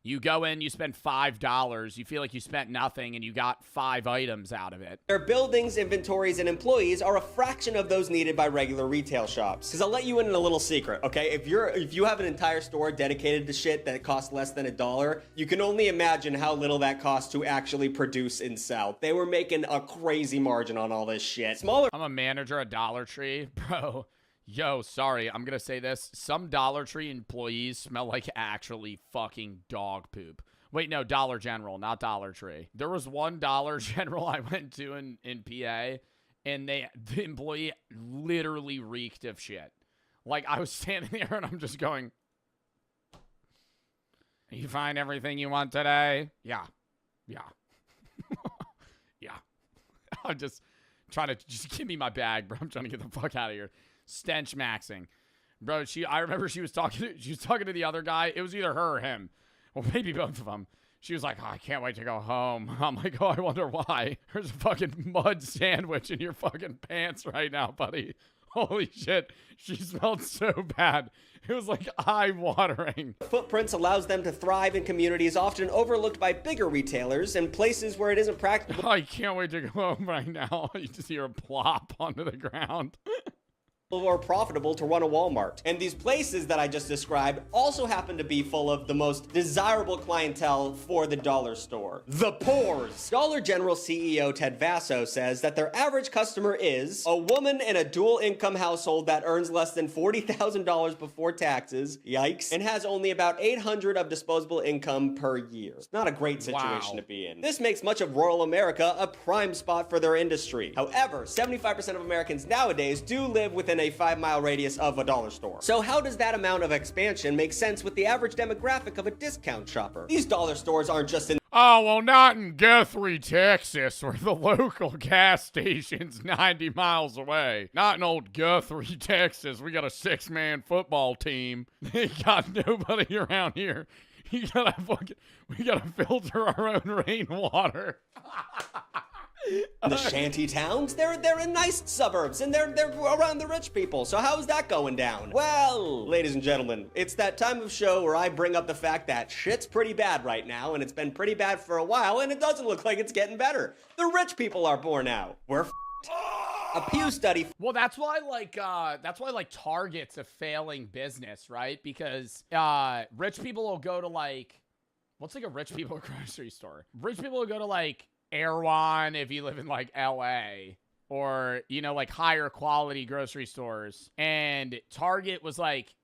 Speaker 1: You go in, you spend $5, you feel like you spent nothing, and you got 5 items out of it.
Speaker 10: Their buildings, inventories, and employees are a fraction of those needed by regular retail shops. Because I'll let you in on a little secret, okay? If you have an entire store dedicated to shit that costs less than $1, you can only imagine how little that costs to actually produce and sell. They were making a crazy margin on all this shit. Smaller.
Speaker 1: I'm a manager at Dollar Tree, bro. Yo, sorry, I'm gonna say this. Some Dollar Tree employees smell like actually fucking dog poop. Wait, no, Dollar General, not Dollar Tree. There was one Dollar General I went to in PA, and the employee literally reeked of shit. Like, I was standing there, and I'm just going, you find everything you want today? Yeah. Yeah. Yeah. I'm just trying to just give me my bag, bro. I'm trying to get the fuck out of here. Stench maxing, bro. I remember she was talking to the other guy. It was either her or him, well, maybe both of them. She was like, oh, I can't wait to go home. I'm like, oh, I wonder why. There's a fucking mud sandwich in your fucking pants right now, buddy. Holy shit, she smelled so bad. It was like eye-watering.
Speaker 10: Footprints allows them to thrive in communities often overlooked by bigger retailers and places where it isn't practical.
Speaker 1: I can't wait to go home right now. You just hear a plop onto the ground.
Speaker 10: Or profitable to run a Walmart. And these places that I just described also happen to be full of the most desirable clientele for the dollar store. The poors. Dollar General CEO Ted Vasso says that their average customer is a woman in a dual income household that earns less than $40,000 before taxes, yikes, and has only about $800 of disposable income per year. It's not a great situation to be in. This makes much of rural America a prime spot for their industry. However, 75% of Americans nowadays do live within a 5-mile radius of a dollar store. So how does that amount of expansion make sense with the average demographic of a discount shopper? These dollar stores aren't just in
Speaker 1: Oh, well, not in Guthrie, Texas, where the local gas station's 90 miles away. Not in old Guthrie, Texas. We got a 6-man football team. They got nobody around here. We gotta filter our own rainwater.
Speaker 10: the shanty towns. They're in nice suburbs, and they're around the rich people. So how's that going down? Well, ladies and gentlemen, it's that time of show where I bring up the fact that shit's pretty bad right now, and it's been pretty bad for a while, and it doesn't look like it's getting better. The rich people are poor now. We're f***ed. A Pew study.
Speaker 1: Well, that's why Target's a failing business, right? Because rich people will go to what's like a rich people grocery store? Rich people will go to Erewhon if you live in LA, or higher quality grocery stores, and Target was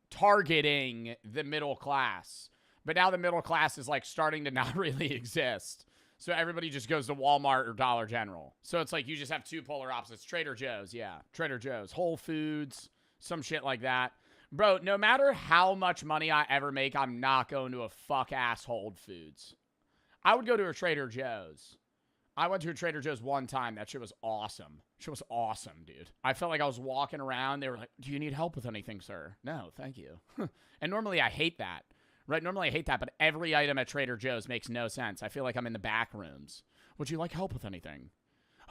Speaker 1: targeting the middle class, but now the middle class is starting to not really exist, so everybody just goes to Walmart or Dollar General. So it's you just have two polar opposites. Trader Joe's, Whole Foods, some shit like that. Bro, no matter how much money I ever make, I'm not going to a fuck-ass Whole Foods. I would go to a Trader Joe's. I went to a Trader Joe's one time. That shit was awesome. Shit was awesome, dude. I felt like I was walking around. They were like, do you need help with anything, sir? No, thank you. And normally I hate that, right? Normally I hate that, but every item at Trader Joe's makes no sense. I feel like I'm in the back rooms. Would you like help with anything?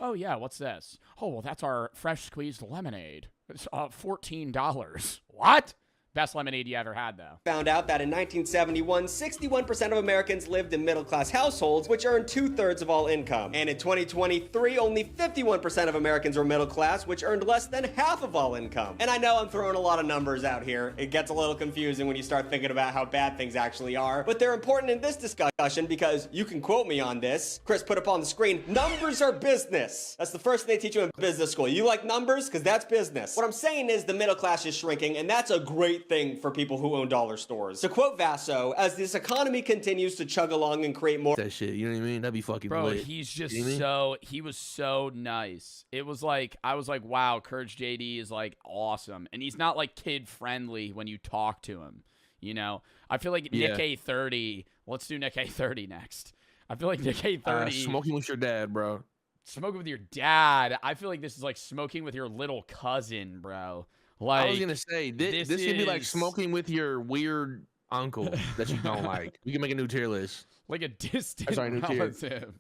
Speaker 1: Oh, yeah, what's this? Oh, well, that's our fresh squeezed lemonade. It's $14. What? Best lemonade you ever had, though.
Speaker 10: Found out that in 1971, 61% of Americans lived in middle-class households, which earned 2/3 of all income. And in 2023, only 51% of Americans were middle class, which earned less than half of all income. And I know I'm throwing a lot of numbers out here. It gets a little confusing when you start thinking about how bad things actually are, but they're important in this discussion because you can quote me on this. Chris put up on the screen, numbers are business. That's the first thing they teach you in business school. You like numbers? Because that's business. What I'm saying is the middle class is shrinking, and that's a great thing for people who own dollar stores. To quote Vasso, as this economy continues to chug along and create more
Speaker 11: that shit, you know what I mean? That'd be fucking
Speaker 1: bro,
Speaker 11: lit.
Speaker 1: he's just
Speaker 11: you know
Speaker 1: he was so nice. It was I was like, wow, Courage JD is awesome. And he's not kid friendly when you talk to him. I feel like Nick A30, let's do Nick A30 next. I feel like Nick A30
Speaker 11: smoking with your dad, bro.
Speaker 1: Smoking with your dad. I feel like this is like smoking with your little cousin, bro.
Speaker 11: I was gonna say this could be like smoking with your weird uncle that you don't like. We can make a new tier list,
Speaker 1: like a distant
Speaker 11: new
Speaker 1: relative.
Speaker 11: Tier.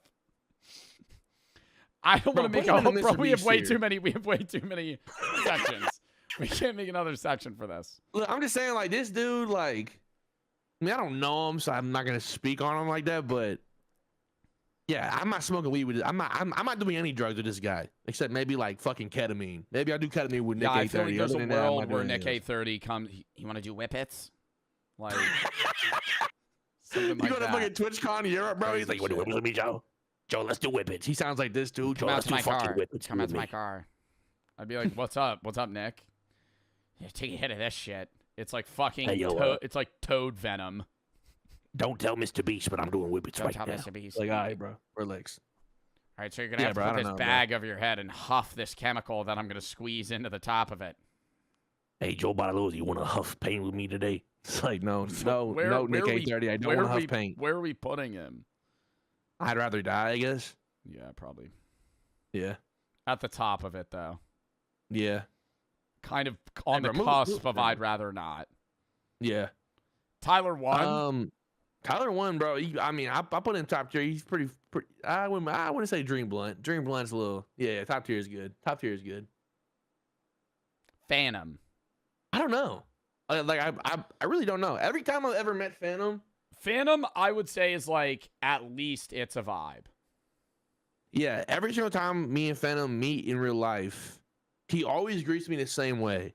Speaker 1: I don't want to make a whole. Bro, we have way
Speaker 11: tier.
Speaker 1: too many. We have way too many sections. We can't make another section for this.
Speaker 11: Look, I'm just saying, this dude, I mean, I don't know him, so I'm not gonna speak on him like that. But yeah, I'm not smoking weed with. I'm not doing any drugs with this guy, except maybe like fucking ketamine. Maybe I do ketamine with Nick
Speaker 1: Yeah, I
Speaker 11: 830.
Speaker 1: feel like there's
Speaker 11: Other
Speaker 1: a
Speaker 11: than that, I'm
Speaker 1: world
Speaker 11: not
Speaker 1: where
Speaker 11: doing
Speaker 1: Nick
Speaker 11: anything else.
Speaker 1: 830 comes. You want to do whippets? Like something
Speaker 11: You
Speaker 1: like
Speaker 11: go to
Speaker 1: that.
Speaker 11: fucking TwitchCon in Europe, bro. He's
Speaker 1: Crazy
Speaker 11: like, "What do whippets with me, Joe? Joe, let's do whippets." He sounds like this dude. Joe,
Speaker 1: Come out
Speaker 11: let's
Speaker 1: to
Speaker 11: do
Speaker 1: my
Speaker 11: fucking
Speaker 1: car.
Speaker 11: whippets.
Speaker 1: Come out
Speaker 11: with
Speaker 1: to my
Speaker 11: me.
Speaker 1: car. I'd be like, "What's up? What's up, Nick? Yeah, take a hit of this shit. It's like fucking.
Speaker 11: Hey, yo,
Speaker 1: it's like toad venom.
Speaker 11: Don't tell Mr. Beast, but I'm doing whippets
Speaker 1: Don't
Speaker 11: right
Speaker 1: tell
Speaker 11: now.
Speaker 1: Mr. Beast.
Speaker 11: Like, all right, bro, relax.
Speaker 1: All right, so you're gonna
Speaker 11: Yeah,
Speaker 1: have to
Speaker 11: bro, I
Speaker 1: put
Speaker 11: don't
Speaker 1: this
Speaker 11: know, bro.
Speaker 1: bag over your head and huff this chemical that I'm gonna squeeze into the top of it.
Speaker 11: Hey, Joe Bartolozzi, you want to huff paint with me today? It's like, no, Nick
Speaker 1: where are we-
Speaker 11: 830. I don't
Speaker 1: where
Speaker 11: want to
Speaker 1: are
Speaker 11: huff
Speaker 1: we-
Speaker 11: paint.
Speaker 1: Where are we putting him?
Speaker 11: I'd rather die, I guess.
Speaker 1: Yeah, probably
Speaker 11: Yeah,
Speaker 1: at the top of it though.
Speaker 11: yeah,
Speaker 1: Kind of on
Speaker 11: Hey,
Speaker 1: the
Speaker 11: bro,
Speaker 1: cusp
Speaker 11: move.
Speaker 1: of I'd rather not.
Speaker 11: yeah.
Speaker 1: Tyler won.
Speaker 11: Tyler won, bro. I mean, I put him top tier. He's pretty. I wouldn't say Dream Blunt. Dream Blunt's a little. Yeah, top tier is good. Top tier is good.
Speaker 1: Phantom.
Speaker 11: I don't know. I really don't know. Every time I've ever met
Speaker 1: Phantom, I would say is like at least it's a vibe.
Speaker 11: yeah, every single time me and Phantom meet in real life, he always greets me the same way.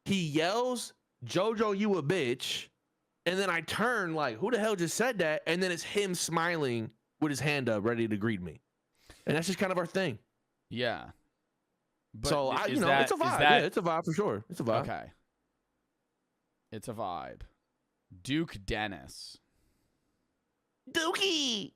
Speaker 11: He yells, "Jojo, you a bitch," and then I turn like, "Who the hell just said that?" And then it's him smiling with his hand up, ready to greet me, and that's just kind of our thing.
Speaker 1: Yeah. But
Speaker 11: So
Speaker 1: is
Speaker 11: it's a vibe. Yeah, it's a vibe for sure. It's a vibe.
Speaker 1: Okay. It's a vibe. Duke Dennis.
Speaker 11: Dookie.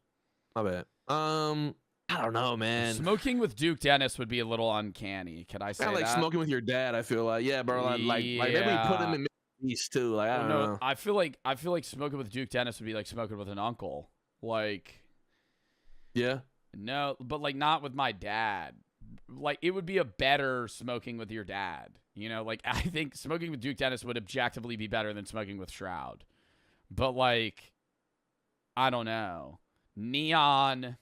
Speaker 11: My bad. I don't know, man.
Speaker 1: Smoking with Duke Dennis would be a little uncanny. Could I say
Speaker 11: Kind of like
Speaker 1: that?
Speaker 11: smoking with your dad. I feel like, yeah, bro. Like maybe put him in Middle East too. Like I don't know.
Speaker 1: I feel like smoking with Duke Dennis would be like smoking with an uncle. Like,
Speaker 11: yeah.
Speaker 1: no, but like not with my dad. Like it would be a better smoking with your dad. You know, like I think smoking with Duke Dennis would objectively be better than smoking with Shroud. But like, I don't know. Neon.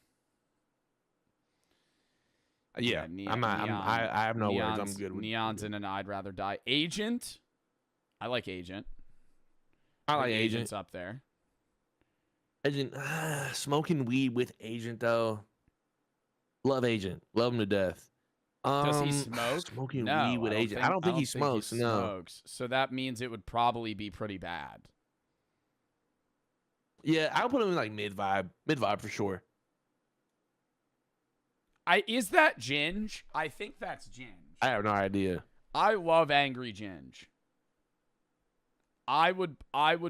Speaker 11: Yeah,
Speaker 1: Neon,
Speaker 11: I have no words. I'm
Speaker 1: Neon's-
Speaker 11: good with
Speaker 1: Neon's in an I'd rather die. Agent. I like Agent.
Speaker 11: I like
Speaker 1: Agent's
Speaker 11: Agent.
Speaker 1: up there.
Speaker 11: Agent. Smoking weed with Agent though. Love Agent. Love him to death.
Speaker 1: Does he smoke?
Speaker 11: Smoking
Speaker 1: No,
Speaker 11: weed with Agent. I don't think he smokes. No.
Speaker 1: Smokes. So that means it would probably be pretty bad.
Speaker 11: Yeah, I'll put him in like mid vibe for sure.
Speaker 1: Is that Ginge? I think that's Ginge.
Speaker 11: I have no idea.
Speaker 1: I love Angry Ginge. I would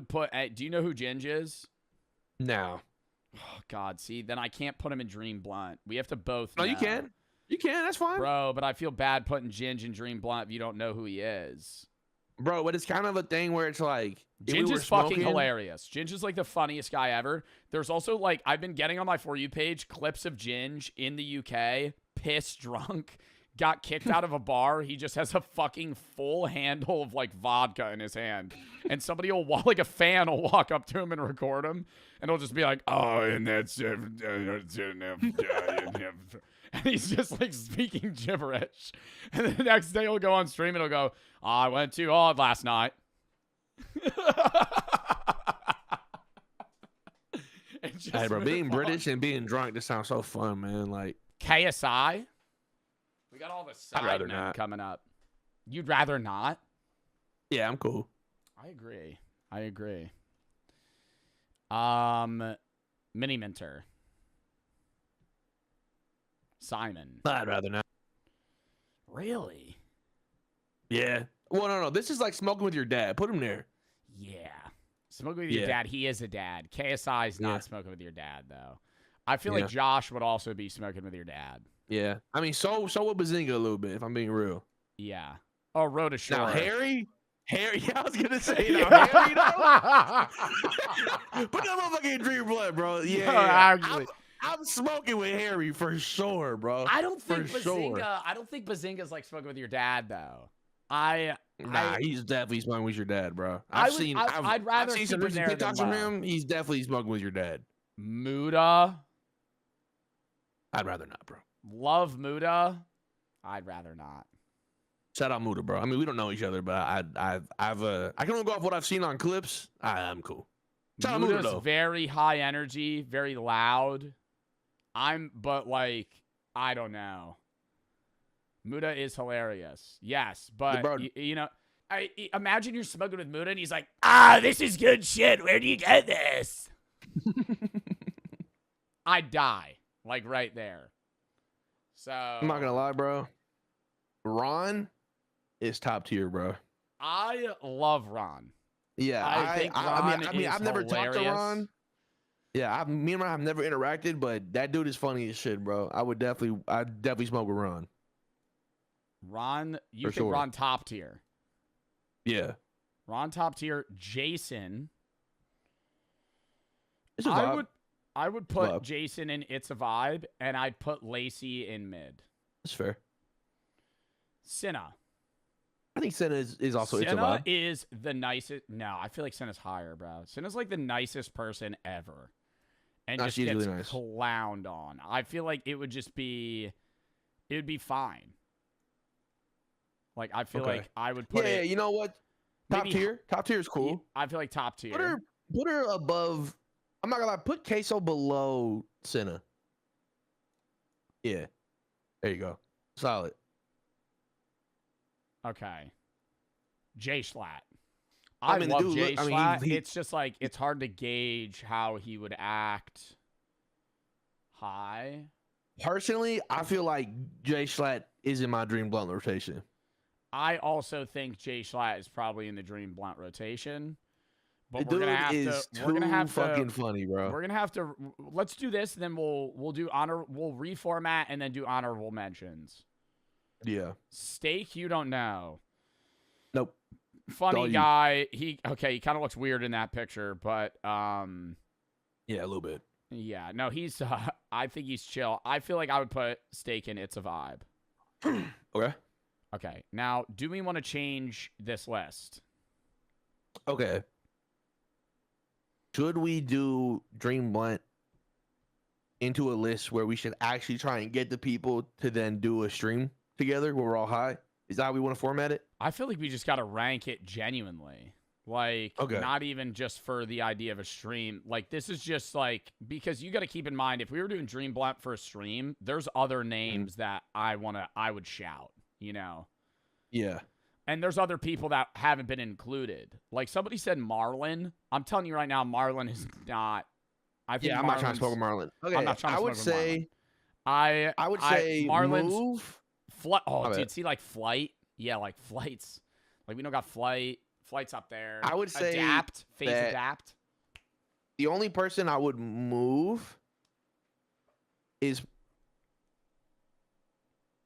Speaker 1: put. Do you know who Ginge is?
Speaker 11: No.
Speaker 1: Oh God, see, then I can't put him in Dream Blunt. We have to both.
Speaker 11: No,
Speaker 1: know.
Speaker 11: you can. You can. That's fine,
Speaker 1: bro. But I feel bad putting Ginge in Dream Blunt if you don't know who he is.
Speaker 11: Bro, but it's kind of a thing where it's like
Speaker 1: Ginge is fucking hilarious. Ginge is like the funniest guy ever. There's also like I've been getting on my For You page clips of Ginge in the UK, pissed drunk, got kicked out of a bar. He just has a fucking full handle of like vodka in his hand, and somebody will like a fan will walk up to him and record him, and he'll just be like, "Oh, and that's and he's just like speaking gibberish. And the next day he'll go on stream and he'll go, I went too hard last night.
Speaker 11: Hey, bro, being British and being drunk just sounds so fun, man. Like
Speaker 1: KSI. We got all the
Speaker 11: I'd rather
Speaker 1: side men
Speaker 11: not.
Speaker 1: coming up. You'd rather not?
Speaker 11: Yeah, I'm cool.
Speaker 1: I agree. Mini Minter. Simon.
Speaker 11: I'd rather not.
Speaker 1: Really?
Speaker 11: Yeah. Well, no. This is like smoking with your dad. Put him there.
Speaker 1: Yeah. Smoking with your dad. He is a dad. KSI is not smoking with your dad, though. I feel like Josh would also be smoking with your dad.
Speaker 11: Yeah. I mean, so would Bazinga a little bit, if I'm being real.
Speaker 1: Yeah. Oh, Road Ashore.
Speaker 11: Now, Harry, yeah, I was going to say, now, Harry, though. Put that motherfucker in Dream Blood, bro. Yeah.
Speaker 1: No, actually.
Speaker 11: I'm smoking with Harry for sure, bro.
Speaker 1: I don't think
Speaker 11: for
Speaker 1: Bazinga.
Speaker 11: sure.
Speaker 1: I don't think Bazinga's like smoking with your dad though.
Speaker 11: He's definitely smoking with your dad, bro.
Speaker 1: I'd
Speaker 11: I've
Speaker 1: rather
Speaker 11: seen
Speaker 1: keep
Speaker 11: some
Speaker 1: him
Speaker 11: recent
Speaker 1: there than
Speaker 11: TikToks from
Speaker 1: low.
Speaker 11: him. He's definitely smoking with your dad.
Speaker 1: Muda.
Speaker 11: I'd rather not, bro.
Speaker 1: Love Muda. I'd rather not.
Speaker 11: Shout out Muda, bro. I mean, we don't know each other, but I can only go off what I've seen on clips. I'm cool. Shout out Muda,
Speaker 1: Muda's
Speaker 11: though.
Speaker 1: very high energy, very loud. But like, I don't know. Muda is hilarious. Yes, but
Speaker 11: bro.
Speaker 1: you know, I imagine you're smoking with Muda and he's like, this is good shit. Where do you get this? I'd die, like right there. So
Speaker 11: I'm not gonna lie, bro. Ron is top tier, bro.
Speaker 1: I love Ron.
Speaker 11: Yeah,
Speaker 1: I think Ron
Speaker 11: I mean,
Speaker 1: is
Speaker 11: I've never talked to
Speaker 1: hilarious.
Speaker 11: Ron. Yeah, me and Ron have never interacted, but that dude is funny as shit, bro. I'd definitely smoke with Ron.
Speaker 1: Ron, you
Speaker 11: For
Speaker 1: think
Speaker 11: sure.
Speaker 1: Ron top tier?
Speaker 11: Yeah,
Speaker 1: Ron top tier. Jason.
Speaker 11: it's a vibe.
Speaker 1: I would put
Speaker 11: Vibe.
Speaker 1: Jason in It's a Vibe, and I'd put Lacey in mid.
Speaker 11: That's fair.
Speaker 1: Cinna.
Speaker 11: I think Senna is also it's a
Speaker 1: Cinna
Speaker 11: vibe.
Speaker 1: is the nicest. No, I feel like Cinna's higher, bro. Cinna's like the nicest person ever. And
Speaker 11: No,
Speaker 1: just
Speaker 11: she's
Speaker 1: gets
Speaker 11: really nice.
Speaker 1: clowned on. I feel like it would be fine. Like, I feel
Speaker 11: Okay.
Speaker 1: like I would put
Speaker 11: Yeah,
Speaker 1: it.
Speaker 11: you know what? Top
Speaker 1: maybe-
Speaker 11: tier. Top tier is cool.
Speaker 1: I feel like top tier.
Speaker 11: Put her above. I'm not gonna lie. Put Queso below Senna. Yeah, there you go. Solid.
Speaker 1: Okay. J Schlatt.
Speaker 11: I
Speaker 1: I
Speaker 11: mean, the
Speaker 1: love
Speaker 11: dude
Speaker 1: J
Speaker 11: look- I mean,
Speaker 1: Schlatt.
Speaker 11: he-
Speaker 1: It's just like, it's hard to gauge how he would act high.
Speaker 11: Personally, I feel like Jay Schlatt is in my dream blunt rotation.
Speaker 1: I also think J Schlatt is probably in the Dream Blunt rotation. But
Speaker 11: The
Speaker 1: we're gonna
Speaker 11: dude
Speaker 1: have
Speaker 11: is
Speaker 1: to. We're gonna
Speaker 11: too
Speaker 1: have
Speaker 11: fucking
Speaker 1: to.
Speaker 11: funny, bro.
Speaker 1: We're gonna have to. Let's do this, and then we'll do honor. We'll reformat and then do honorable mentions.
Speaker 11: Yeah.
Speaker 1: Steak, you don't know.
Speaker 11: Nope.
Speaker 1: Funny
Speaker 11: All you.
Speaker 1: guy. He kind of looks weird in that picture, but
Speaker 11: Yeah, a little bit.
Speaker 1: yeah, no, he's. I think he's chill. I feel like I would put Steak in It's a Vibe.
Speaker 11: Okay.
Speaker 1: Okay, now do we want to change this list?
Speaker 11: Okay. Should we do Dream Blunt into a list where we should actually try and get the people to then do a stream together where we're all high? Is that how we want to format it?
Speaker 1: I feel like we just got to rank it genuinely. Like,
Speaker 11: Okay.
Speaker 1: not even just for the idea of a stream. Like, this is just like, because you got to keep in mind, if we were doing Dream Blunt for a stream, there's other names that I would shout, you know?
Speaker 11: Yeah.
Speaker 1: And there's other people that haven't been included. Like, somebody said Marlon. I'm telling you right now, Marlon is not. I think
Speaker 11: Yeah, I'm not trying
Speaker 1: Marlon's-
Speaker 11: to smoke with Marlon. Okay,
Speaker 1: I'm not trying to
Speaker 11: I would
Speaker 1: smoke with
Speaker 11: say
Speaker 1: Marlon.
Speaker 11: I would say
Speaker 1: Marlon's
Speaker 11: move.
Speaker 1: Oh,
Speaker 11: My
Speaker 1: dude,
Speaker 11: bad.
Speaker 1: see, like, flight? Yeah, like, flights. Like, we don't got flight. Flight's up there.
Speaker 11: I would say
Speaker 1: adapt. Phase
Speaker 11: that-
Speaker 1: adapt.
Speaker 11: The only person I would move is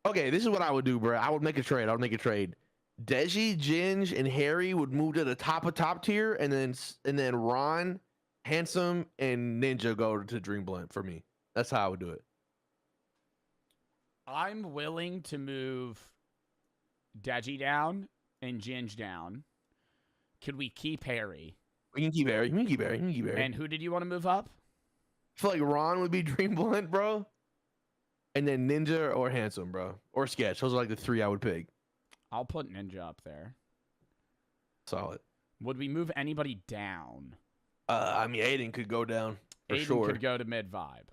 Speaker 11: okay. This is what I would do, bro. I would make a trade. I would make a trade. Deji, Ginge, and Harry would move to the top tier, and then Ron, Handsome, and Ninja go to Dream Blunt for me. That's how I would do it.
Speaker 1: I'm willing to move Deji down and Ginge down. Could we keep Harry?
Speaker 11: We can keep Harry. We can keep Harry. We can keep Harry.
Speaker 1: And who did you want to move up?
Speaker 11: I feel like Ron would be Dream Blunt, bro. And then Ninja or Handsome, bro. Or Sketch. Those are like the three I would pick.
Speaker 1: I'll put Ninja up there.
Speaker 11: Solid.
Speaker 1: Would we move anybody down?
Speaker 11: I mean, Aiden could go down for
Speaker 1: Aiden
Speaker 11: sure.
Speaker 1: could go to mid vibe.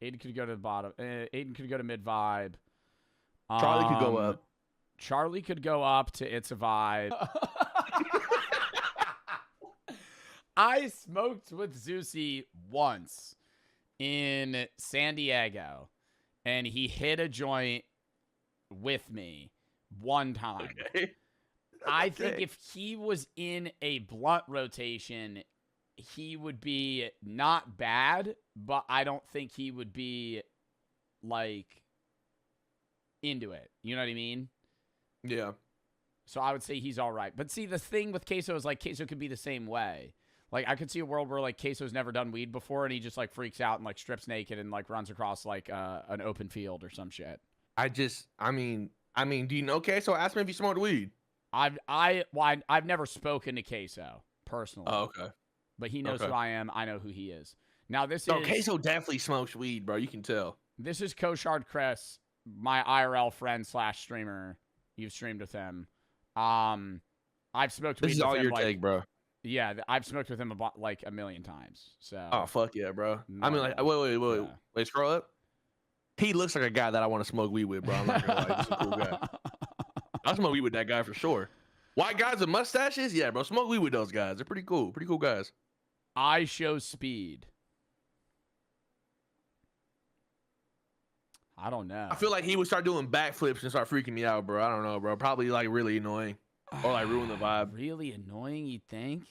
Speaker 1: Aiden could go to the bottom. Aiden could go to mid vibe.
Speaker 11: Charlie could go up.
Speaker 1: Charlie could go up to It's a Vibe. I smoked with Zeusy once in San Diego, and he hit a joint with me one time.
Speaker 11: Okay.
Speaker 1: I think if he was in a blunt rotation, he would be not bad, but I don't think he would be like into it. You know what I mean?
Speaker 11: Yeah.
Speaker 1: So I would say he's all right. But see, the thing with Queso is like Queso could be the same way. Like I could see a world where like Queso's never done weed before and he just like freaks out and like strips naked and like runs across like an open field or some shit.
Speaker 11: I mean, do you know Queso? Ask me if you smoked weed.
Speaker 1: I've never spoken to Queso personally.
Speaker 11: Oh, okay.
Speaker 1: But he knows
Speaker 11: Okay.
Speaker 1: who I am. I know who he is. Now this
Speaker 11: No,
Speaker 1: is
Speaker 11: Queso definitely smokes weed, bro. You can tell.
Speaker 1: This is Koshard Chris, my IRL friend / streamer. You've streamed with him. I've smoked
Speaker 11: This
Speaker 1: weed
Speaker 11: is
Speaker 1: with
Speaker 11: all
Speaker 1: him,
Speaker 11: your
Speaker 1: like,
Speaker 11: take, bro.
Speaker 1: Yeah, I've smoked with him about like a million times. So.
Speaker 11: Oh fuck yeah, bro. I mean, like,
Speaker 1: normal.
Speaker 11: wait,
Speaker 1: Yeah.
Speaker 11: scroll up. He looks like a guy that I want to smoke weed with, bro. I'm not gonna lie, he's a cool guy. I'll smoke weed with that guy for sure. White guys with mustaches, yeah, bro. Smoke weed with those guys. They're pretty cool guys.
Speaker 1: I show speed. I don't know.
Speaker 11: I feel like he would start doing backflips and start freaking me out, bro. I don't know, bro. Probably like really annoying or like ruin the vibe.
Speaker 1: Really annoying, you think?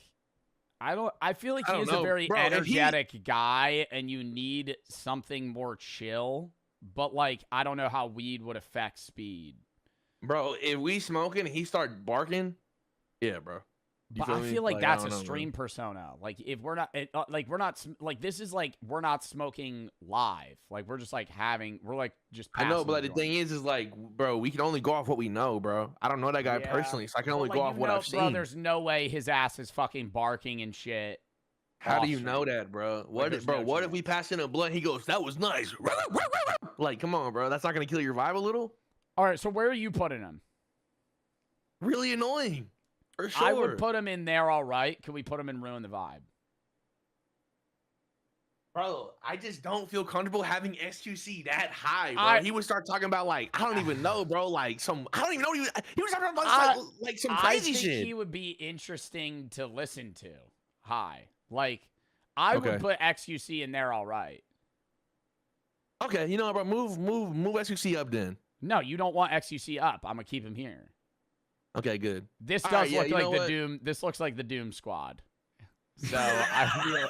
Speaker 1: I feel like
Speaker 11: I
Speaker 1: he
Speaker 11: don't
Speaker 1: is
Speaker 11: know.
Speaker 1: a very
Speaker 11: Bro, if
Speaker 1: energetic guy and you need something more chill. But like, I don't know how weed would affect speed.
Speaker 11: Bro, if we smoking and he start barking, yeah, bro. You
Speaker 1: But I
Speaker 11: me?
Speaker 1: feel like
Speaker 11: I
Speaker 1: that's a
Speaker 11: don't know,
Speaker 1: stream persona. Like if we're not, this is like we're not smoking live. Like we're just like we're like just.
Speaker 11: I know, but like,
Speaker 1: passing
Speaker 11: the thing is like, bro, we can only go off what we know, bro. I don't know that guy
Speaker 1: Yeah.
Speaker 11: personally, so I can
Speaker 1: But,
Speaker 11: only
Speaker 1: like,
Speaker 11: go off what I've
Speaker 1: bro,
Speaker 11: seen.
Speaker 1: there's no way his ass is fucking barking and shit.
Speaker 11: How do
Speaker 1: off
Speaker 11: you know
Speaker 1: stream.
Speaker 11: that, bro? What
Speaker 1: there's
Speaker 11: if, bro?
Speaker 1: no
Speaker 11: What if we pass in a blunt? He goes, "That was nice." Like, come on, bro. That's not gonna kill your vibe a little.
Speaker 1: All right, so where are you putting him?
Speaker 11: Really annoying, for sure.
Speaker 1: I would put him in there. All right, can we put him in ruin the vibe?
Speaker 11: Bro, I just don't feel comfortable having SQC that high, bro. He would start talking about like, I don't even know, bro. Like I don't even know. He was talking about like some crazy
Speaker 1: I think
Speaker 11: shit.
Speaker 1: he would be interesting to listen to. High, like I would
Speaker 11: Okay.
Speaker 1: put XQC in there. All right.
Speaker 11: Okay, you know what, bro? Move SQC up then.
Speaker 1: No, you don't want XQC up. I'm gonna keep him here.
Speaker 11: Okay, good.
Speaker 1: This
Speaker 11: All
Speaker 1: does
Speaker 11: right, yeah,
Speaker 1: look
Speaker 11: you
Speaker 1: like
Speaker 11: know
Speaker 1: the
Speaker 11: what?
Speaker 1: Doom. This looks like the Doom Squad. So I feel.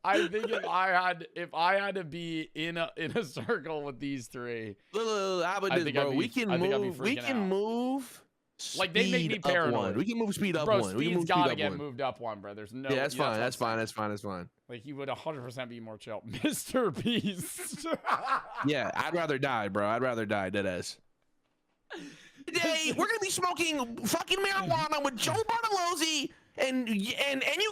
Speaker 1: I think if I had to be in a circle with these three,
Speaker 11: Look, how about
Speaker 1: I
Speaker 11: this,
Speaker 1: think
Speaker 11: bro?
Speaker 1: I'd be-
Speaker 11: We can
Speaker 1: I think I'd be
Speaker 11: move. We
Speaker 1: freaking
Speaker 11: can
Speaker 1: out.
Speaker 11: move.
Speaker 1: Like, they make me
Speaker 11: speed up
Speaker 1: paranoid.
Speaker 11: one. We can move speed up
Speaker 1: bro,
Speaker 11: one. We can
Speaker 1: speed's
Speaker 11: move speed
Speaker 1: gotta
Speaker 11: up
Speaker 1: get
Speaker 11: one.
Speaker 1: moved up one, bro. There's no.
Speaker 11: Yeah, that's fine.
Speaker 1: what
Speaker 11: That's
Speaker 1: I'm
Speaker 11: fine.
Speaker 1: saying.
Speaker 11: That's fine. That's fine.
Speaker 1: Like he would 100% be more chill, Mr. Beast.
Speaker 11: Yeah, I'd rather die, bro. I'd rather die. Deadass. Today we're gonna be smoking fucking marijuana with Joe Bartolozzi, and you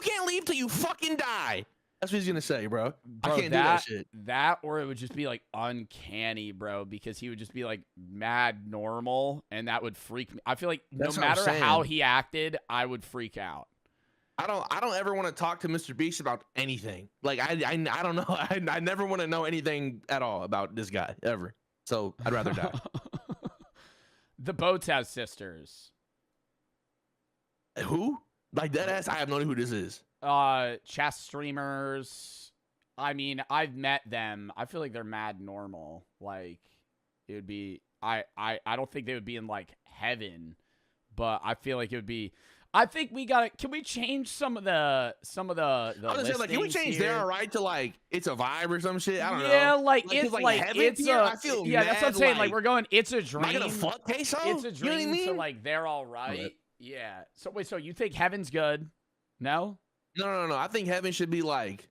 Speaker 11: can't leave till you fucking die. That's what he's gonna say, bro. I can't do that shit.
Speaker 1: That or it would just be like uncanny, bro, because he would just be like mad normal, and that would freak me. I feel like
Speaker 11: That's
Speaker 1: no
Speaker 11: what I'm
Speaker 1: matter how
Speaker 11: saying.
Speaker 1: he acted, I would freak out.
Speaker 11: I don't ever want to talk to Mr. Beast about anything. Like I don't know. I never want to know anything at all about this guy ever. So I'd rather die.
Speaker 1: The Boats has sisters.
Speaker 11: Who? Like deadass? I have no idea who this is.
Speaker 1: Chess streamers. I mean, I've met them. I feel like they're mad normal. Like it would be. I don't think they would be in like heaven, but I feel like it would be. I think we got to. Can we change some of the
Speaker 11: I was gonna say, like, can we change
Speaker 1: there?
Speaker 11: there all right to like it's a vibe or some shit? I don't know.
Speaker 1: Yeah, like
Speaker 11: 'cause,
Speaker 1: it's like
Speaker 11: heaven
Speaker 1: it's
Speaker 11: here,
Speaker 1: a.
Speaker 11: I feel
Speaker 1: Yeah, that's what I'm
Speaker 11: mad,
Speaker 1: saying. Like we're going. It's a dream.
Speaker 11: Am I gonna fuck queso?
Speaker 1: It's a
Speaker 11: You know what I
Speaker 1: dream to
Speaker 11: mean?
Speaker 1: like they're all right. Yeah. So wait. So you think heaven's good? No.
Speaker 11: No. I think heaven should be like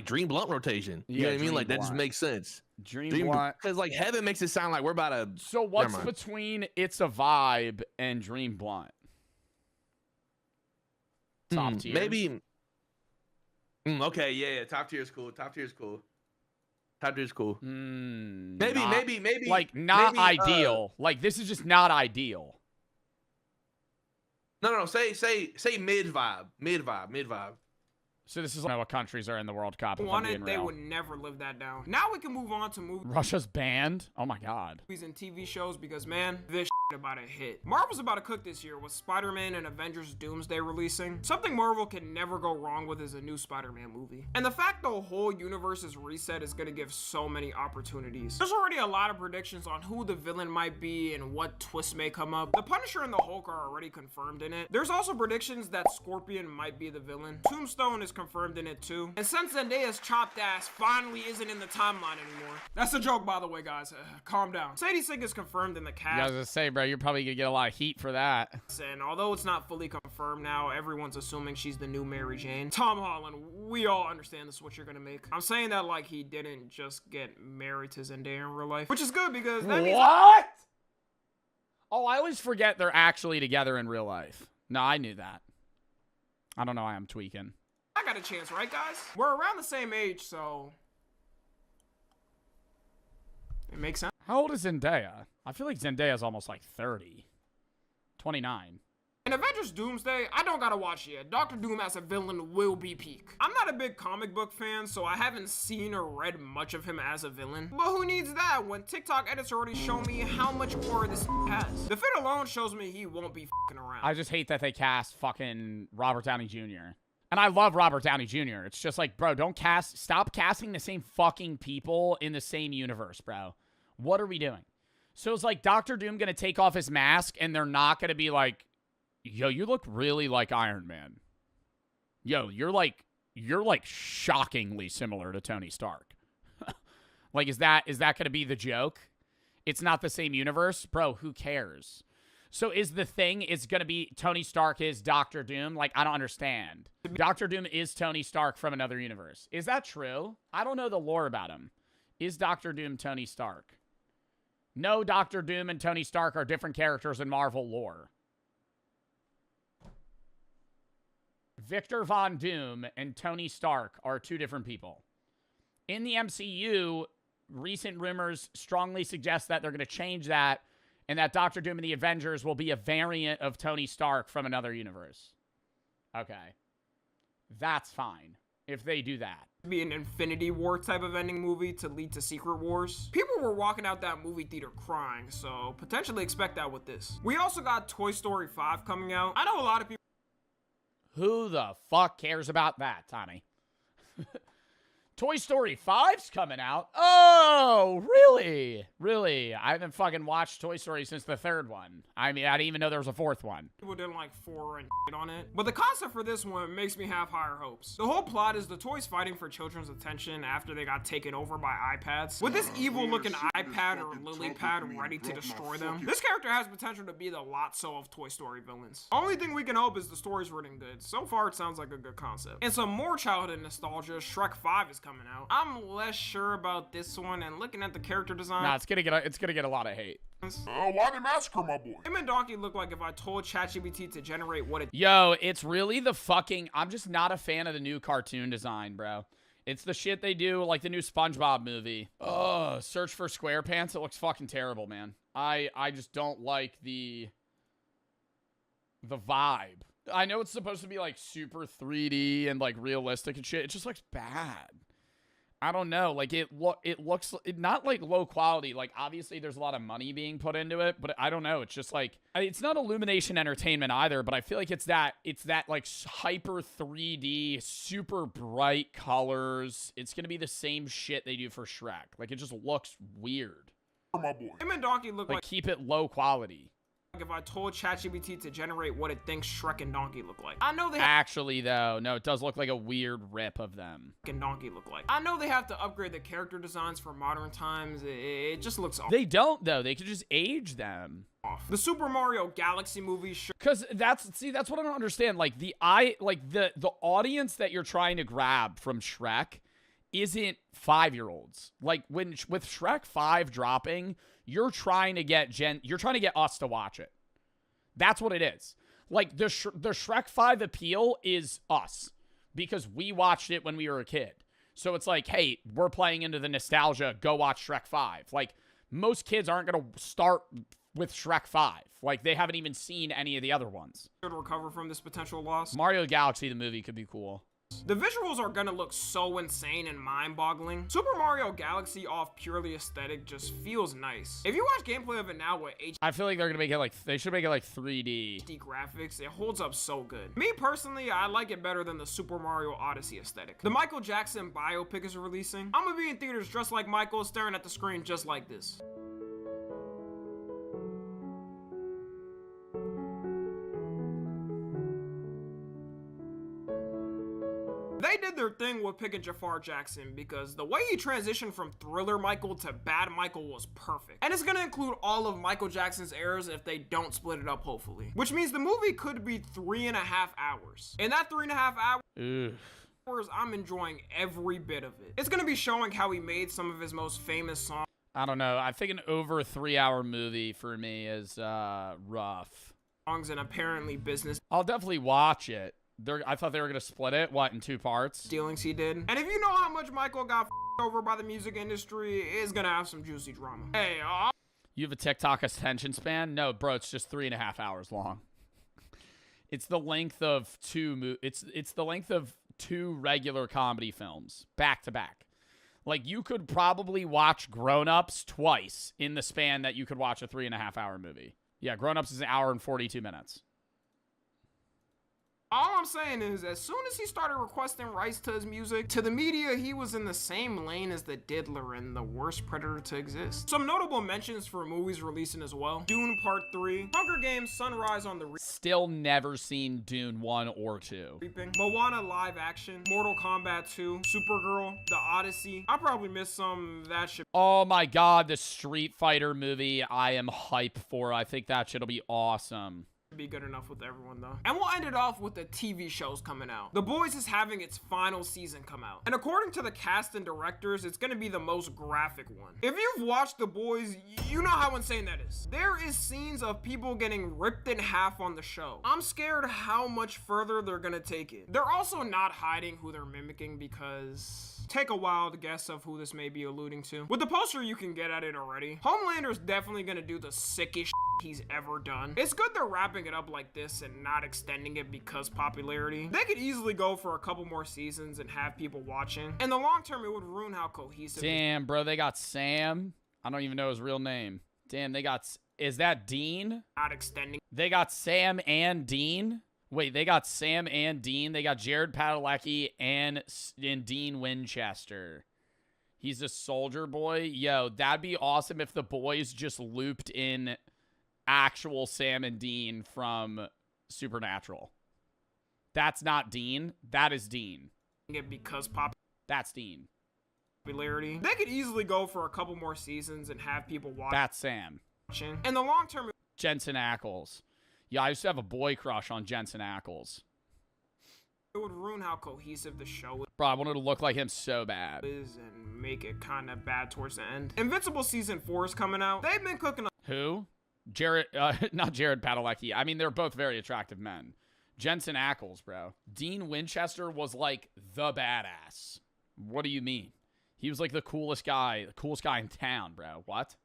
Speaker 11: dream blunt rotation. You know what I mean?
Speaker 1: Dream
Speaker 11: Like that just
Speaker 1: Blunt.
Speaker 11: makes sense.
Speaker 1: Dream Blunt.
Speaker 11: Because like heaven makes it sound like we're about to.
Speaker 1: So what's
Speaker 11: mind.
Speaker 1: between It's a Vibe and Dream Blunt? Top tier.
Speaker 11: Maybe. Okay, yeah. Top tier is cool. Top tier is cool. Top tier is cool. Maybe.
Speaker 1: Like not
Speaker 11: maybe,
Speaker 1: ideal. Like this is just not ideal.
Speaker 11: No. Say mid vibe.
Speaker 1: So this is like what countries are in the World Cup. If I'm
Speaker 2: Wanted,
Speaker 1: being
Speaker 2: they
Speaker 1: real.
Speaker 2: would never live that down. Now we can move on to movies
Speaker 1: Russia's banned. Oh my god.
Speaker 2: and TV shows because, man, this about to hit. Marvel's about to cook this year with Spider-Man and Avengers Doomsday releasing. Something Marvel can never go wrong with is a new Spider-Man movie. And the fact the whole universe is reset is gonna give so many opportunities. There's already a lot of predictions on who the villain might be and what twists may come up. The Punisher and the Hulk are already confirmed in it. There's also predictions that Scorpion might be the villain. Tombstone is confirmed in it too. And since Zendaya's chopped ass finally isn't in the timeline anymore. That's a joke, by the way, guys. Calm down. Sadie Sink is confirmed in the cast.
Speaker 1: Yeah, I was gonna say, bro, you're probably gonna get a lot of heat for that.
Speaker 2: And although it's not fully confirmed now, everyone's assuming she's the new Mary Jane. Tom Holland, we all understand this is what you're gonna make. I'm saying that like he didn't just get married to Zendaya in real life, which is good because that means
Speaker 1: What? Oh, I always forget they're actually together in real life. No, I knew that. I don't know why I'm tweaking.
Speaker 2: I got a chance, right, guys? We're around the same age, so it makes sense.
Speaker 1: How old is Zendaya? I feel like Zendaya's almost like 30. 29.
Speaker 2: In Avengers Doomsday, I don't gotta watch it yet. Dr. Doom as a villain will be peak. I'm not a big comic book fan, so I haven't seen or read much of him as a villain. But who needs that when TikTok edits already show me how much more this has? The fit alone shows me he won't be fucking around.
Speaker 1: I just hate that they cast fucking Robert Downey Jr. And I love Robert Downey Jr. It's just like, bro, stop casting the same fucking people in the same universe, bro. What are we doing? So it's like Dr. Doom gonna take off his mask and they're not gonna be like, yo, you look really like Iron Man. Yo, you're like shockingly similar to Tony Stark. Like, is that gonna be the joke? It's not the same universe? Bro, who cares? So is the thing is gonna be Tony Stark is Dr. Doom? Like, I don't understand. Dr. Doom is Tony Stark from another universe. Is that true? I don't know the lore about him. Is Dr. Doom Tony Stark? No, Dr. Doom and Tony Stark are different characters in Marvel lore. Victor Von Doom and Tony Stark are two different people. In the MCU, recent rumors strongly suggest that they're going to change that and that Dr. Doom and the Avengers will be a variant of Tony Stark from another universe. Okay. That's fine if they do that.
Speaker 2: Be an Infinity War type of ending movie to lead to Secret Wars. People were walking out that movie theater crying, so potentially expect that with this. We also got Toy Story 5 coming out. I know a lot of people.
Speaker 1: Who the fuck cares about that, Tommy? Toy Story 5's coming out? Oh, really? Really? I haven't fucking watched Toy Story since the third one. I mean, I didn't even know there was a fourth one.
Speaker 2: People didn't like 4 and shit on it. But the concept for this one makes me have higher hopes. The whole plot is the toys fighting for children's attention after they got taken over by iPads. With this evil-looking iPad or lily pad ready to destroy them, this character has potential to be the Lotso of Toy Story villains. Only thing we can hope is the story's written good. So far, it sounds like a good concept. And some more childhood nostalgia, Shrek 5 is coming out. I'm less sure about this one, and looking at the character design,
Speaker 1: Nah, it's gonna get a lot of hate.
Speaker 5: Why they massacre my boy?
Speaker 2: Him and Donkey look like if I told ChatGPT to generate what it.
Speaker 1: Yo, it's really the fucking. I'm just not a fan of the new cartoon design, bro. It's the shit they do, like the new SpongeBob movie. Oh, Search for SquarePants. It looks fucking terrible, man. I just don't like the vibe. I know it's supposed to be like super 3D and like realistic and shit. It just looks bad. I don't know. Like it looks not like low quality. Like obviously there's a lot of money being put into it, but I don't know. It's just like it's not Illumination Entertainment either, but I feel like it's that like hyper 3D, super bright colors. It's going to be the same shit they do for Shrek. Like it just looks weird.
Speaker 5: My boy.
Speaker 2: Him and Donkey look like
Speaker 1: keep it low quality.
Speaker 2: If I told ChatGPT to generate what it thinks Shrek and Donkey look like. I know they
Speaker 1: actually though, no, it does look like a weird rip of them.
Speaker 2: And Donkey look like. I know they have to upgrade the character designs for modern times. It just looks off.
Speaker 1: They don't though. They could just age them.
Speaker 2: The Super Mario Galaxy movie.
Speaker 1: Because that's what I don't understand. Like the audience that you're trying to grab from Shrek isn't 5-year-olds. Like with Shrek 5 dropping, you're trying to get us to watch it. That's what it is. Like the Shrek 5 appeal is us because we watched it when we were a kid. So it's like, hey, we're playing into the nostalgia. Go watch Shrek 5. Like most kids aren't going to start with Shrek 5. Like they haven't even seen any of the other ones.
Speaker 2: To recover from this potential loss.
Speaker 1: Mario Galaxy, the movie, could be cool.
Speaker 2: The visuals are gonna look so insane and mind-boggling. Super Mario Galaxy off purely aesthetic just feels nice. If you watch gameplay of it now with
Speaker 1: I feel like they're gonna make it like, they should make it like 3D
Speaker 2: graphics, it holds up so good. Me personally, I like it better than the Super Mario Odyssey aesthetic. The Michael Jackson biopic is releasing. I'm gonna be in theaters dressed like Michael, staring at the screen just like this. They did their thing with picking Jafar Jackson because the way he transitioned from Thriller Michael to Bad Michael was perfect. And it's gonna include all of Michael Jackson's eras if they don't split it up, hopefully. Which means the movie could be 3.5 hours. In that 3.5 hours, I'm enjoying every bit of it. It's gonna be showing how he made some of his most famous songs.
Speaker 1: I don't know. I think an over 3-hour movie for me is rough.
Speaker 2: Songs and apparently business.
Speaker 1: I'll definitely watch it. I thought they were going to split it, in 2 parts?
Speaker 2: Dealings he did. And if you know how much Michael got over by the music industry, it's going to have some juicy drama. Hey,
Speaker 1: you have a TikTok attention span? No, bro, it's just 3.5 hours long. It's the length of it's the length of 2 regular comedy films back to back. Like, you could probably watch Grown Ups twice in the span that you could watch a 3.5-hour movie. Yeah, Grown Ups is an hour and 42 minutes.
Speaker 2: All I'm saying is, as soon as he started requesting rights to his music, to the media, he was in the same lane as the Diddler and the worst predator to exist. Some notable mentions for movies releasing as well: Dune Part 3, Hunger Games Sunrise on the
Speaker 1: Still never seen Dune 1 or 2.
Speaker 2: Reaping, Moana live action, Mortal Kombat 2, Supergirl, The Odyssey. I probably missed some. That shit.
Speaker 1: Oh my god, the Street Fighter movie I am hype for. I think that shit'll be awesome.
Speaker 2: Be good enough with everyone though. And we'll end it off with the TV shows coming out. The Boys is having its final season come out, and according to the cast and directors, it's gonna be the most graphic one. If you've watched The Boys, you know how insane that is. There is scenes of people getting ripped in half on the show. I'm scared how much further they're gonna take it. They're also not hiding who they're mimicking, because take a wild guess of who this may be alluding to. With the poster, you can get at it already. Homelander's definitely gonna do the sickest he's ever done. It's good they're wrapping it up like this and not extending it because popularity. They could easily go for a couple more seasons and have people watching. In the long term, it would ruin how cohesive.
Speaker 1: Damn, bro, they got Sam. I don't even know his real name. Damn, they got... Is that Dean?
Speaker 2: Not extending.
Speaker 1: They got Sam and Dean? Wait, they got Sam and Dean. They got Jared Padalecki and Dean Winchester. He's a soldier boy. Yo, that'd be awesome if the Boys just looped in actual Sam and Dean from Supernatural. That's not Dean. That is Dean.
Speaker 2: Because
Speaker 1: That's Dean.
Speaker 2: Popularity. They could easily go for a couple more seasons and have people watch.
Speaker 1: That's Sam.
Speaker 2: In the long term,
Speaker 1: Jensen Ackles. Yeah, I used to have a boy crush on Jensen Ackles.
Speaker 2: It would ruin how cohesive the show
Speaker 1: Bro, I wanted to look like him so bad.
Speaker 2: is and make it kind of bad towards the end. Invincible Season 4 is coming out. They've been cooking up.
Speaker 1: Who? Jared, not Jared Padalecki. I mean, they're both very attractive men. Jensen Ackles, bro. Dean Winchester was like the badass. What do you mean? He was like the coolest guy in town, bro. What?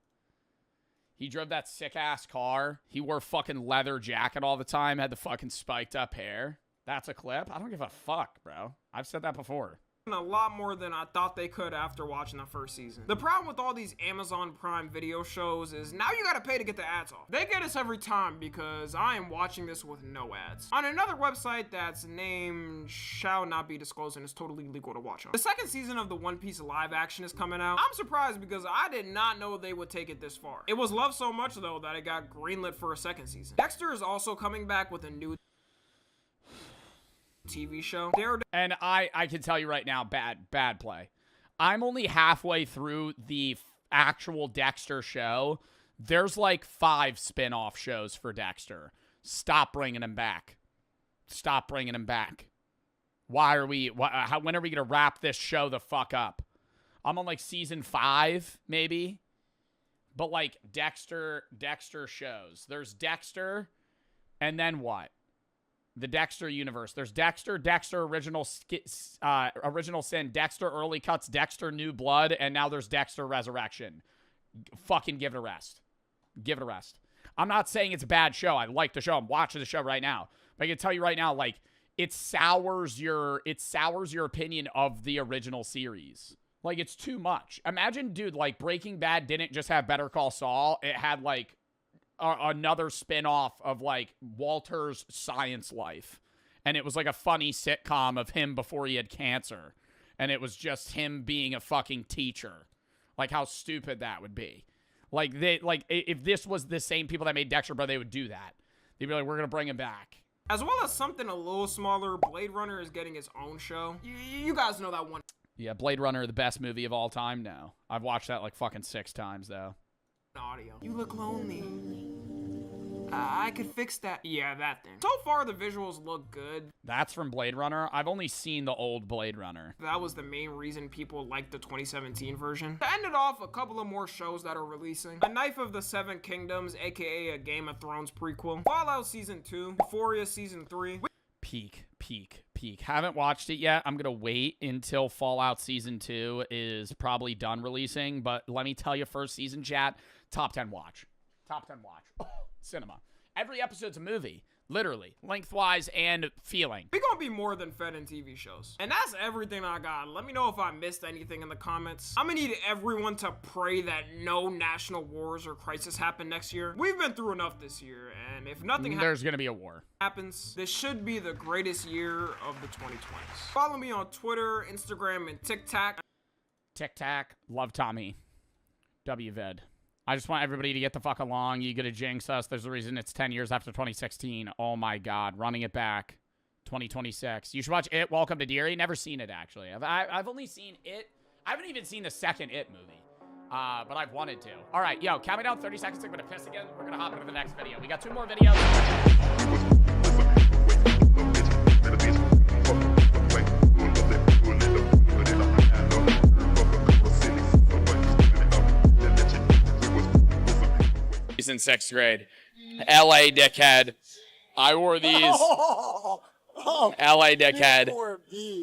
Speaker 1: He drove that sick-ass car. He wore fucking leather jacket all the time, had the fucking spiked up hair. That's a clip? I don't give a fuck, bro. I've said that before.
Speaker 2: A lot more than I thought they could after watching the first season. The problem with all these Amazon Prime Video shows is now you gotta pay to get the ads off. They get us every time because I am watching this with no ads. On another website that's named shall not be disclosed and is totally legal to watch on. The second season of the One Piece live action is coming out. I'm surprised because I did not know they would take it this far. It was loved so much though that it got greenlit for a second season. Dexter is also coming back with a new TV show.
Speaker 1: And I can tell you right now, bad play. I'm only halfway through the actual Dexter show. There's like 5 spin-off shows for Dexter. Stop bringing him back. Stop bringing him back. When are we going to wrap this show the fuck up? I'm on like season 5, maybe. But like Dexter shows. There's Dexter, and then what? The Dexter universe. There's Dexter Original Sin, Dexter Early Cuts, Dexter New Blood, and now there's Dexter Resurrection. Fucking give it a rest. Give it a rest. I'm not saying it's a bad show. I like the show. I'm watching the show right now. But I can tell you right now, like, it sours your opinion of the original series. Like, it's too much. Imagine, dude, like, Breaking Bad didn't just have Better Call Saul. It had, like, another spin-off of like Walter's science life, and it was like a funny sitcom of him before he had cancer, and it was just him being a fucking teacher. Like, how stupid that would be. Like, if this was the same people that made Dexter, bro, they would do that. They'd be like, we're gonna bring him back.
Speaker 2: As well as something a little smaller, Blade Runner is getting its own show. You guys know that one.
Speaker 1: Yeah, Blade Runner, the best movie of all time now. I've watched that like fucking 6 times though.
Speaker 2: Audio. You look lonely. I could fix that. Yeah, that thing. So far, the visuals look good.
Speaker 1: That's from Blade Runner? I've only seen the old Blade Runner.
Speaker 2: That was the main reason people liked the 2017 version. To end it off, a couple of more shows that are releasing. A Knife of the Seven Kingdoms, aka a Game of Thrones prequel. Fallout Season 2. Euphoria Season 3.
Speaker 1: Peak. Haven't watched it yet. I'm going to wait until Fallout Season 2 is probably done releasing. But let me tell you, first season chat, top 10 watch. Top 10 watch. Oh, cinema. Every episode's a movie. Literally, lengthwise and feeling.
Speaker 2: We gonna be more than fed in TV shows. And that's everything I got. Let me know if I missed anything in the comments. I'm gonna need everyone to pray that no national wars or crisis happen next year. We've been through enough this year, and if nothing
Speaker 1: There's gonna be a war.
Speaker 2: happens, this should be the greatest year of the 2020s. Follow me on Twitter, Instagram, and TikTok.
Speaker 1: Tic-tac. Love Tommy. WVed. I just want everybody to get the fuck along. You gonna jinx us. There's a reason it's 10 years after 2016. Oh my God. Running it back. 2026. You should watch It, Welcome to Deary. Never seen it, actually. I've only seen It. I haven't even seen the second It movie. But I've wanted to. All right, yo, count me down 30 seconds. I'm gonna piss again. We're gonna hop into the next video. We got 2 more videos. In 6th grade. LA dickhead. I wore these. LA dickhead.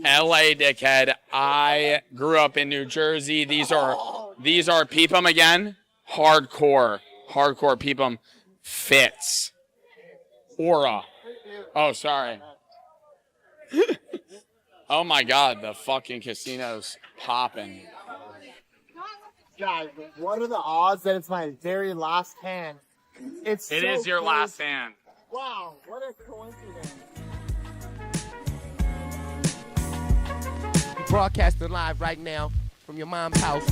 Speaker 1: LA dickhead. I grew up in New Jersey. These are peep 'em again. Hardcore peep 'em. Fits. Aura. Oh, sorry. Oh my God, the fucking casino's popping.
Speaker 8: Guys, what are the odds that it's my very last hand? It is
Speaker 1: your last hand.
Speaker 8: Wow, what a coincidence.
Speaker 12: Broadcasting live right now from your mom's house.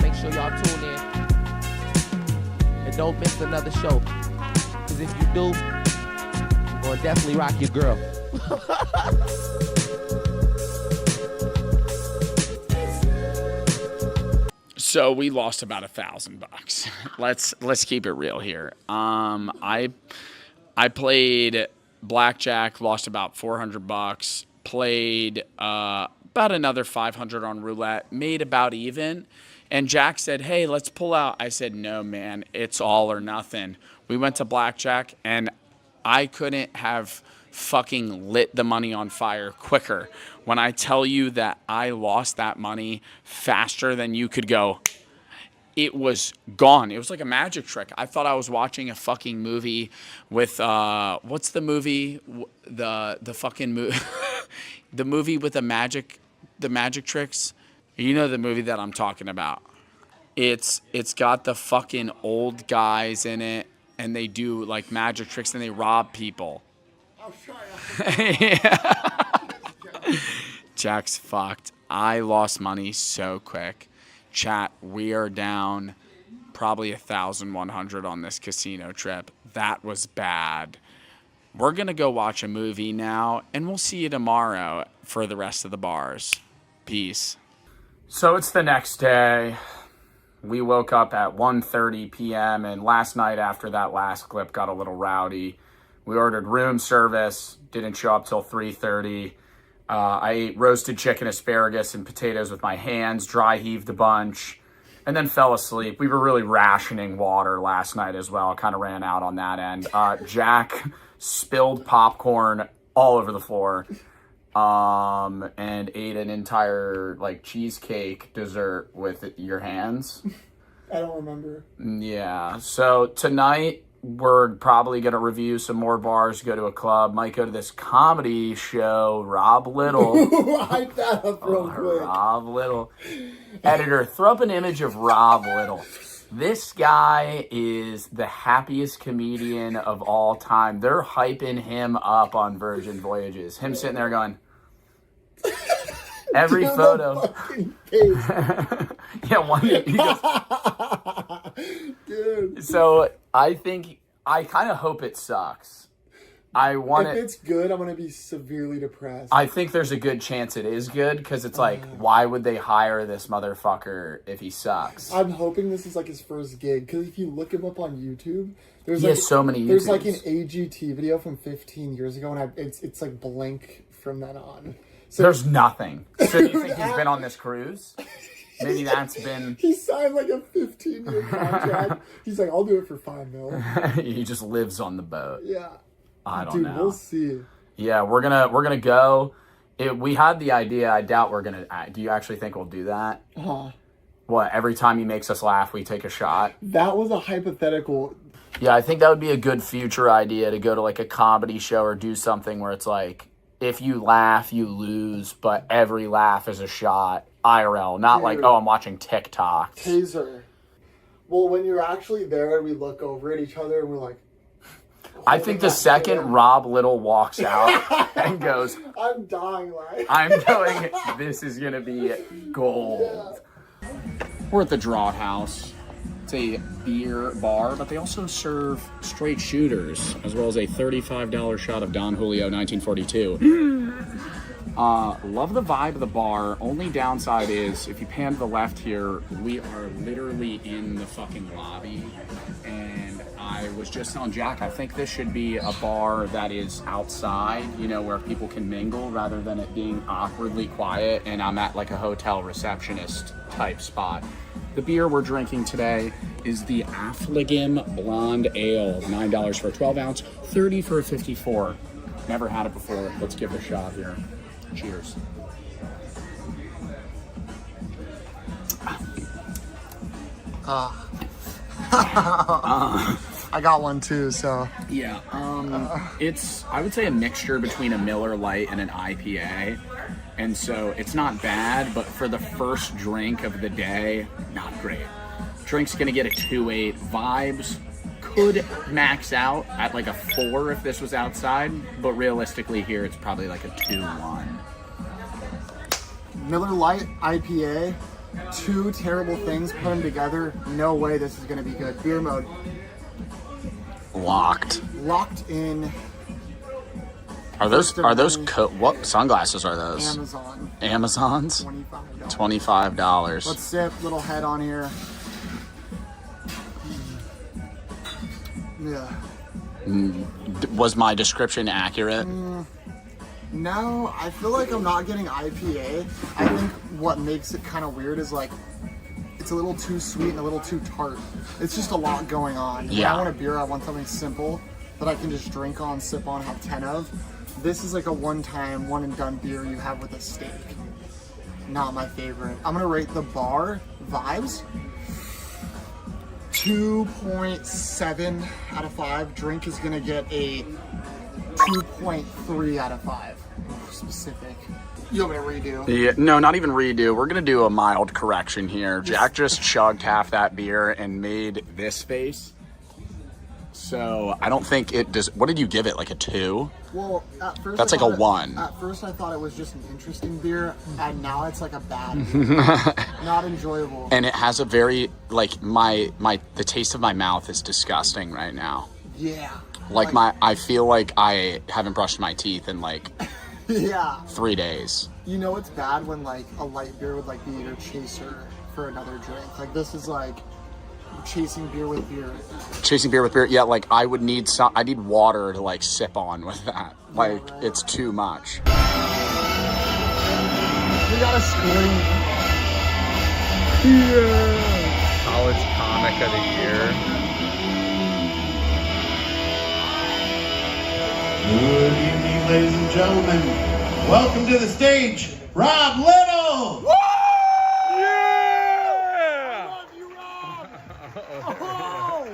Speaker 12: Make sure y'all tune in and don't miss another show. Because if you do, I'm gonna definitely rock your girl.
Speaker 7: So we lost about $1,000. Let's keep it real here. I played blackjack, lost about $400. Played about another 500 on roulette, made about even. And Jack said, "Hey, let's pull out." I said, "No, man, it's all or nothing." We went to blackjack, and I couldn't have fucking lit the money on fire quicker. When I tell you that I lost that money faster than you could go, it was gone. It was like a magic trick. I thought I was watching a fucking movie with what's the movie? The fucking movie, the movie with the magic tricks. You know the movie that I'm talking about. It's got the fucking old guys in it, and they do like magic tricks and they rob people.
Speaker 8: Oh, sorry.
Speaker 7: Yeah. Jack's fucked. I lost money so quick. Chat, we are down probably 1,100 on this casino trip. That was bad. We're going to go watch a movie now, and we'll see you tomorrow for the rest of the bars. Peace. So it's the next day. We woke up at 1:30 p.m., and last night after that last clip got a little rowdy. We ordered room service, didn't show up till 3:30. I ate roasted chicken, asparagus, and potatoes with my hands, dry heaved a bunch, and then fell asleep. We were really rationing water last night as well. Kind of ran out on that end. Jack spilled popcorn all over the floor and ate an entire like cheesecake dessert with your hands.
Speaker 8: I don't remember.
Speaker 7: Yeah. So tonight, we're probably going to review some more bars, go to a club, might go to this comedy show, Rob Little.
Speaker 8: Hype that up real quick.
Speaker 7: Rob Little. Editor, throw up an image of Rob Little. This guy is the happiest comedian of all time. They're hyping him up on Virgin Voyages. Him sitting there going, every photo. Yeah, one he goes,
Speaker 8: dude.
Speaker 7: So I kind of hope it sucks.
Speaker 8: If it's good, I'm gonna be severely depressed.
Speaker 7: I think there's a good chance it is good because it's like, why would they hire this motherfucker if he sucks?
Speaker 8: I'm hoping this is like his first gig because if you look him up on YouTube,
Speaker 7: He has so many
Speaker 8: There's
Speaker 7: YouTubes.
Speaker 8: like an AGT video from 15 years ago, and it's like blank from then on. So
Speaker 7: there's nothing. So do you think he's been on this cruise? Maybe that's been...
Speaker 8: He signed like a 15-year contract. He's like, I'll do it for $5 million.
Speaker 7: He just lives on the boat.
Speaker 8: Yeah.
Speaker 7: I don't know.
Speaker 8: Dude, we'll see.
Speaker 7: Yeah, we're gonna go, We had the idea. I doubt we're gonna. Do you actually think we'll do that? What? Every time he makes us laugh, we take a shot.
Speaker 8: That was a hypothetical.
Speaker 7: Yeah, I think that would be a good future idea to go to like a comedy show or do something where it's like, if you laugh, you lose, but every laugh is a shot. IRL, not like, oh, I'm watching TikTok.
Speaker 8: Taser. Well, when you're actually there, we look over at each other and we're like.
Speaker 7: I think the second Rob Little walks out and goes,
Speaker 8: I'm dying laughing.
Speaker 7: I'm going, this is going to be gold. Yeah. We're at the Draught House. It's a beer bar, but they also serve straight shooters, as well as a $35 shot of Don Julio 1942. Love the vibe of the bar. Only downside is, if you pan to the left here, we are literally in the fucking lobby. And I was just telling Jack, I think this should be a bar that is outside, you know, where people can mingle rather than it being awkwardly quiet. And I'm at like a hotel receptionist type spot. The beer we're drinking today is the Affligem Blonde Ale, $9 for a 12 ounce, $30 for a 54. Never had it before. Let's give it a shot here. Cheers.
Speaker 8: I got one too, so.
Speaker 7: Yeah, it's, I would say, a mixture between a Miller Lite and an IPA. And so it's not bad, but for the first drink of the day, not great. Drink's gonna get a 2.8. Vibes could max out at like a 4 if this was outside, but realistically here it's probably like a 2.1.
Speaker 8: Miller Lite IPA, 2 terrible things, put them together. No way this is gonna be good. Beer mode.
Speaker 7: Locked.
Speaker 8: Locked in.
Speaker 7: Are those what sunglasses are those?
Speaker 8: Amazon.
Speaker 7: Amazons? $25.
Speaker 8: Let's sip, little head on here. Yeah.
Speaker 7: Was my description accurate?
Speaker 8: No, I feel like I'm not getting IPA. I think what makes it kind of weird is like, it's a little too sweet and a little too tart. It's just a lot going on.
Speaker 7: Yeah.
Speaker 8: When I want a beer, I want something simple that I can just drink on, sip on, have 10 of. This is like a one-time, one-and-done beer you have with a steak. Not my favorite. I'm gonna rate the bar vibes 2.7 out of 5. Drink is gonna get a 2.3 out of 5. Specific. You want me to redo?
Speaker 7: Yeah, no, not even redo. We're gonna do a mild correction here. Jack just chugged half that beer and made this face. So I don't think it does. What did you give it? Like a 2?
Speaker 8: Well, at first
Speaker 7: that's like a 1.
Speaker 8: At first I thought it was just an interesting beer, and now it's like a bad not enjoyable.
Speaker 7: And it has a very, like, the taste of my mouth is disgusting right now.
Speaker 8: Yeah.
Speaker 7: Like I feel like I haven't brushed my teeth in like
Speaker 8: yeah
Speaker 7: 3 days.
Speaker 8: You know it's bad when like a light beer would like be your chaser for another drink. Like this is like chasing beer with beer. Chasing beer with beer,
Speaker 7: yeah. Like I need water to like sip on with that. Like right. It's too much.
Speaker 8: We got a screen.
Speaker 7: Yeah. College comic of the year.
Speaker 3: Good evening, ladies and gentlemen. Welcome to the stage, Rob Little.
Speaker 6: Woo! Yeah! I love you, Rob. Oh!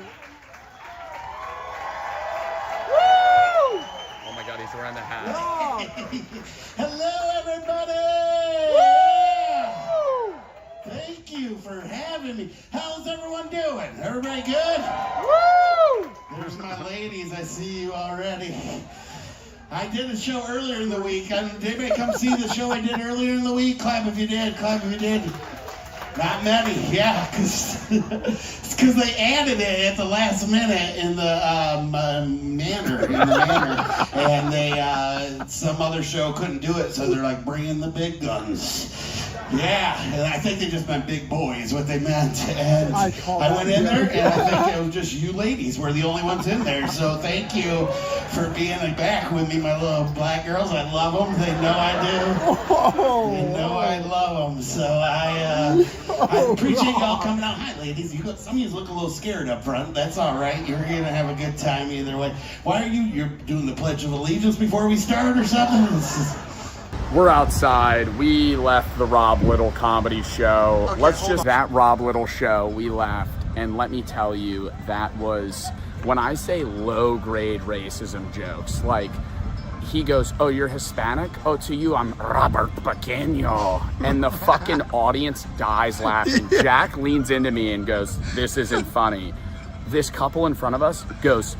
Speaker 6: Woo!
Speaker 7: Oh my God, he's wearing the hat.
Speaker 3: Hello, everybody.
Speaker 6: Woo!
Speaker 3: Thank you for having me. How's everyone doing? Everybody good?
Speaker 6: Woo!
Speaker 3: There's my ladies. I see you already. I did a show earlier in the week. Did anybody come see the show I did earlier in the week? Clap if you did. Clap if you did. Not many, yeah, it's because they added it at the last minute in the manor, and they some other show couldn't do it, so they're like bringing the big guns. Yeah, and I think they just meant big boys, what they meant. And I went in there, and I think it was just you ladies were the only ones in there. So thank you for being back with me, my little black girls. I love them. They know I do. They know I love them. So I appreciate y'all coming out. Hi, ladies. Some of you look a little scared up front. That's all right. You're gonna have a good time either way. Why are you're doing the Pledge of Allegiance before we start or something?
Speaker 7: We're outside. We left the Rob Little comedy show.
Speaker 8: Okay,
Speaker 7: That Rob Little show, we left. And let me tell you, that was, when I say low grade racism jokes, like, he goes, oh, you're Hispanic? Oh, to you, I'm Robert Pequeño. And the fucking audience dies laughing. Yeah. Jack leans into me and goes, this isn't funny. This couple in front of us goes,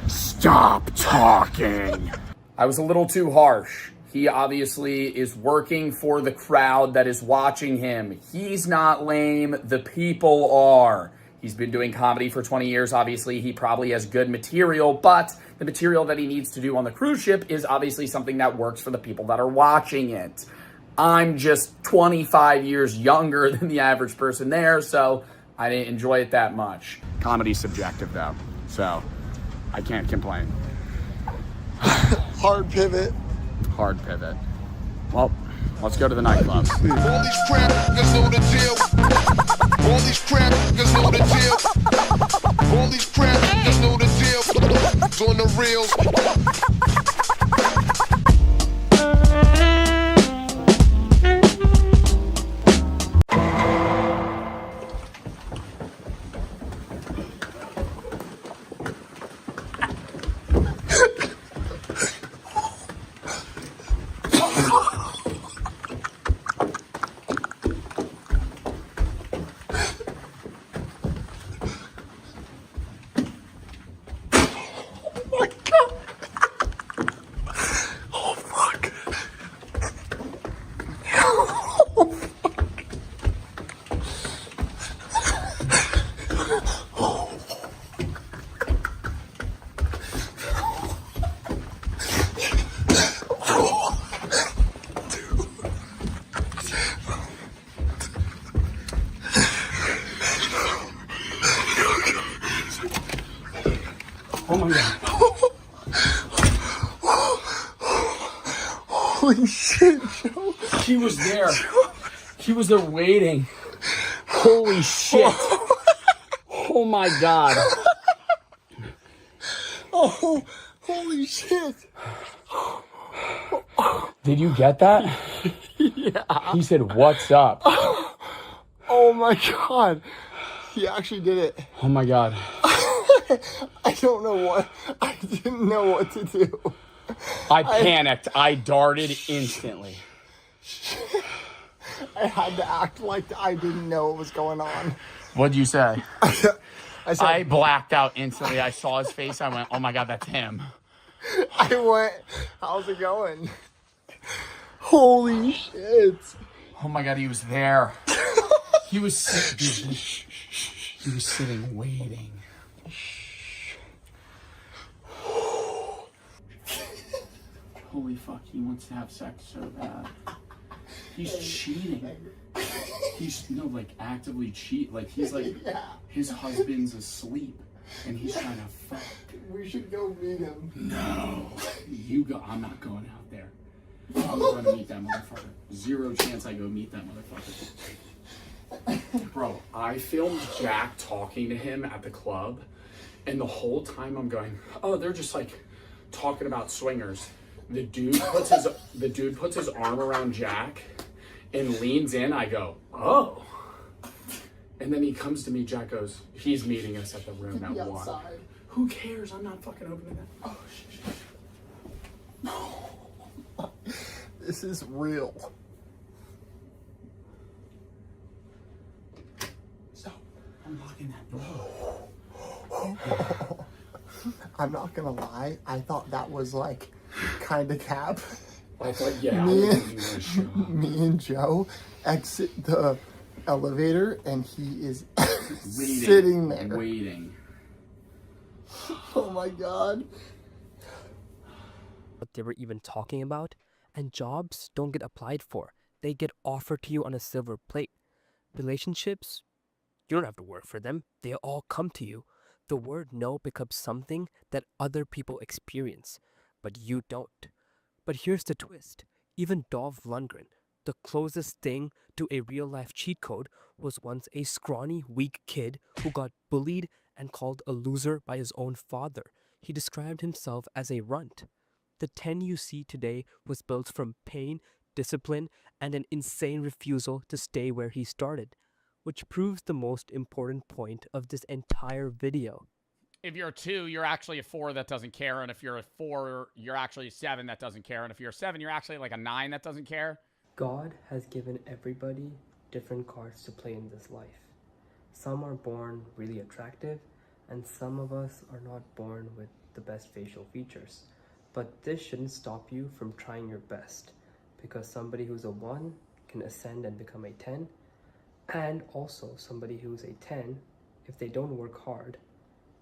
Speaker 7: stop talking. I was a little too harsh. He obviously is working for the crowd that is watching him. He's not lame, the people are. He's been doing comedy for 20 years. Obviously, he probably has good material, but the material that he needs to do on the cruise ship is obviously something that works for the people that are watching it. I'm just 25 years younger than the average person there, so I didn't enjoy it that much. Comedy's subjective, though, so I can't complain.
Speaker 8: Hard pivot.
Speaker 7: Hard pivot. Well, let's go to the nightclub.
Speaker 5: All these crap niggas know the deal. All these crap niggas know the deal. All these crap niggas know the deal. It's on the real.
Speaker 7: Oh my God.
Speaker 8: Holy shit, Joe.
Speaker 7: He was there. He was there waiting. Holy shit. Oh my God.
Speaker 8: Oh, holy shit.
Speaker 7: Did you get that?
Speaker 8: Yeah.
Speaker 7: He said, what's up?
Speaker 8: Oh my God. He actually did it.
Speaker 7: Oh my God.
Speaker 8: I don't know what. I didn't know what to do.
Speaker 7: I panicked. I darted instantly.
Speaker 8: I had to act like I didn't know what was going on.
Speaker 7: What'd you say?
Speaker 8: I said,
Speaker 7: I blacked out instantly. I saw his face. I went, oh my God, that's him.
Speaker 8: I went, how's it going? Holy shit.
Speaker 7: Oh my God, he was there. He was sitting waiting. Holy fuck, he wants to have sex so bad. He's cheating. He's, actively cheat. Like, he's like, his husband's asleep, and he's trying to fuck.
Speaker 8: We should go meet him.
Speaker 7: No. You go. I'm not going out there. I'm going to meet that motherfucker. Zero chance I go meet that motherfucker. Bro, I filmed Jack talking to him at the club, and the whole time I'm going, oh, they're just like talking about swingers. The dude puts his arm around Jack and leans in. I go, oh. And then he comes to me. Jack goes, he's meeting us at the room at 1. Who cares? I'm not fucking opening that. Oh, shit.
Speaker 8: No. This is real.
Speaker 7: So, I'm locking that door.
Speaker 8: I'm not gonna lie. I thought that was like kind of cap.
Speaker 7: I thought, yeah.
Speaker 8: Me and Joe exit the elevator, and he is sitting there
Speaker 7: waiting.
Speaker 8: Oh my God.
Speaker 13: What they were even talking about, and jobs don't get applied for. They get offered to you on a silver plate. Relationships, you don't have to work for them. They all come to you. The word no becomes something that other people experience, but you don't. But here's the twist. Even Dolph Lundgren, the closest thing to a real-life cheat code, was once a scrawny, weak kid who got bullied and called a loser by his own father. He described himself as a runt. The 10 you see today was built from pain, discipline, and an insane refusal to stay where he started, which proves the most important point of this entire video.
Speaker 1: If you're a 2, you're actually a 4 that doesn't care. And if you're a 4, you're actually a 7 that doesn't care. And if you're a 7, you're actually like a 9 that doesn't care.
Speaker 13: God has given everybody different cards to play in this life. Some are born really attractive, and some of us are not born with the best facial features. But this shouldn't stop you from trying your best, because somebody who's a 1 can ascend and become a 10, and also somebody who's a 10, if they don't work hard,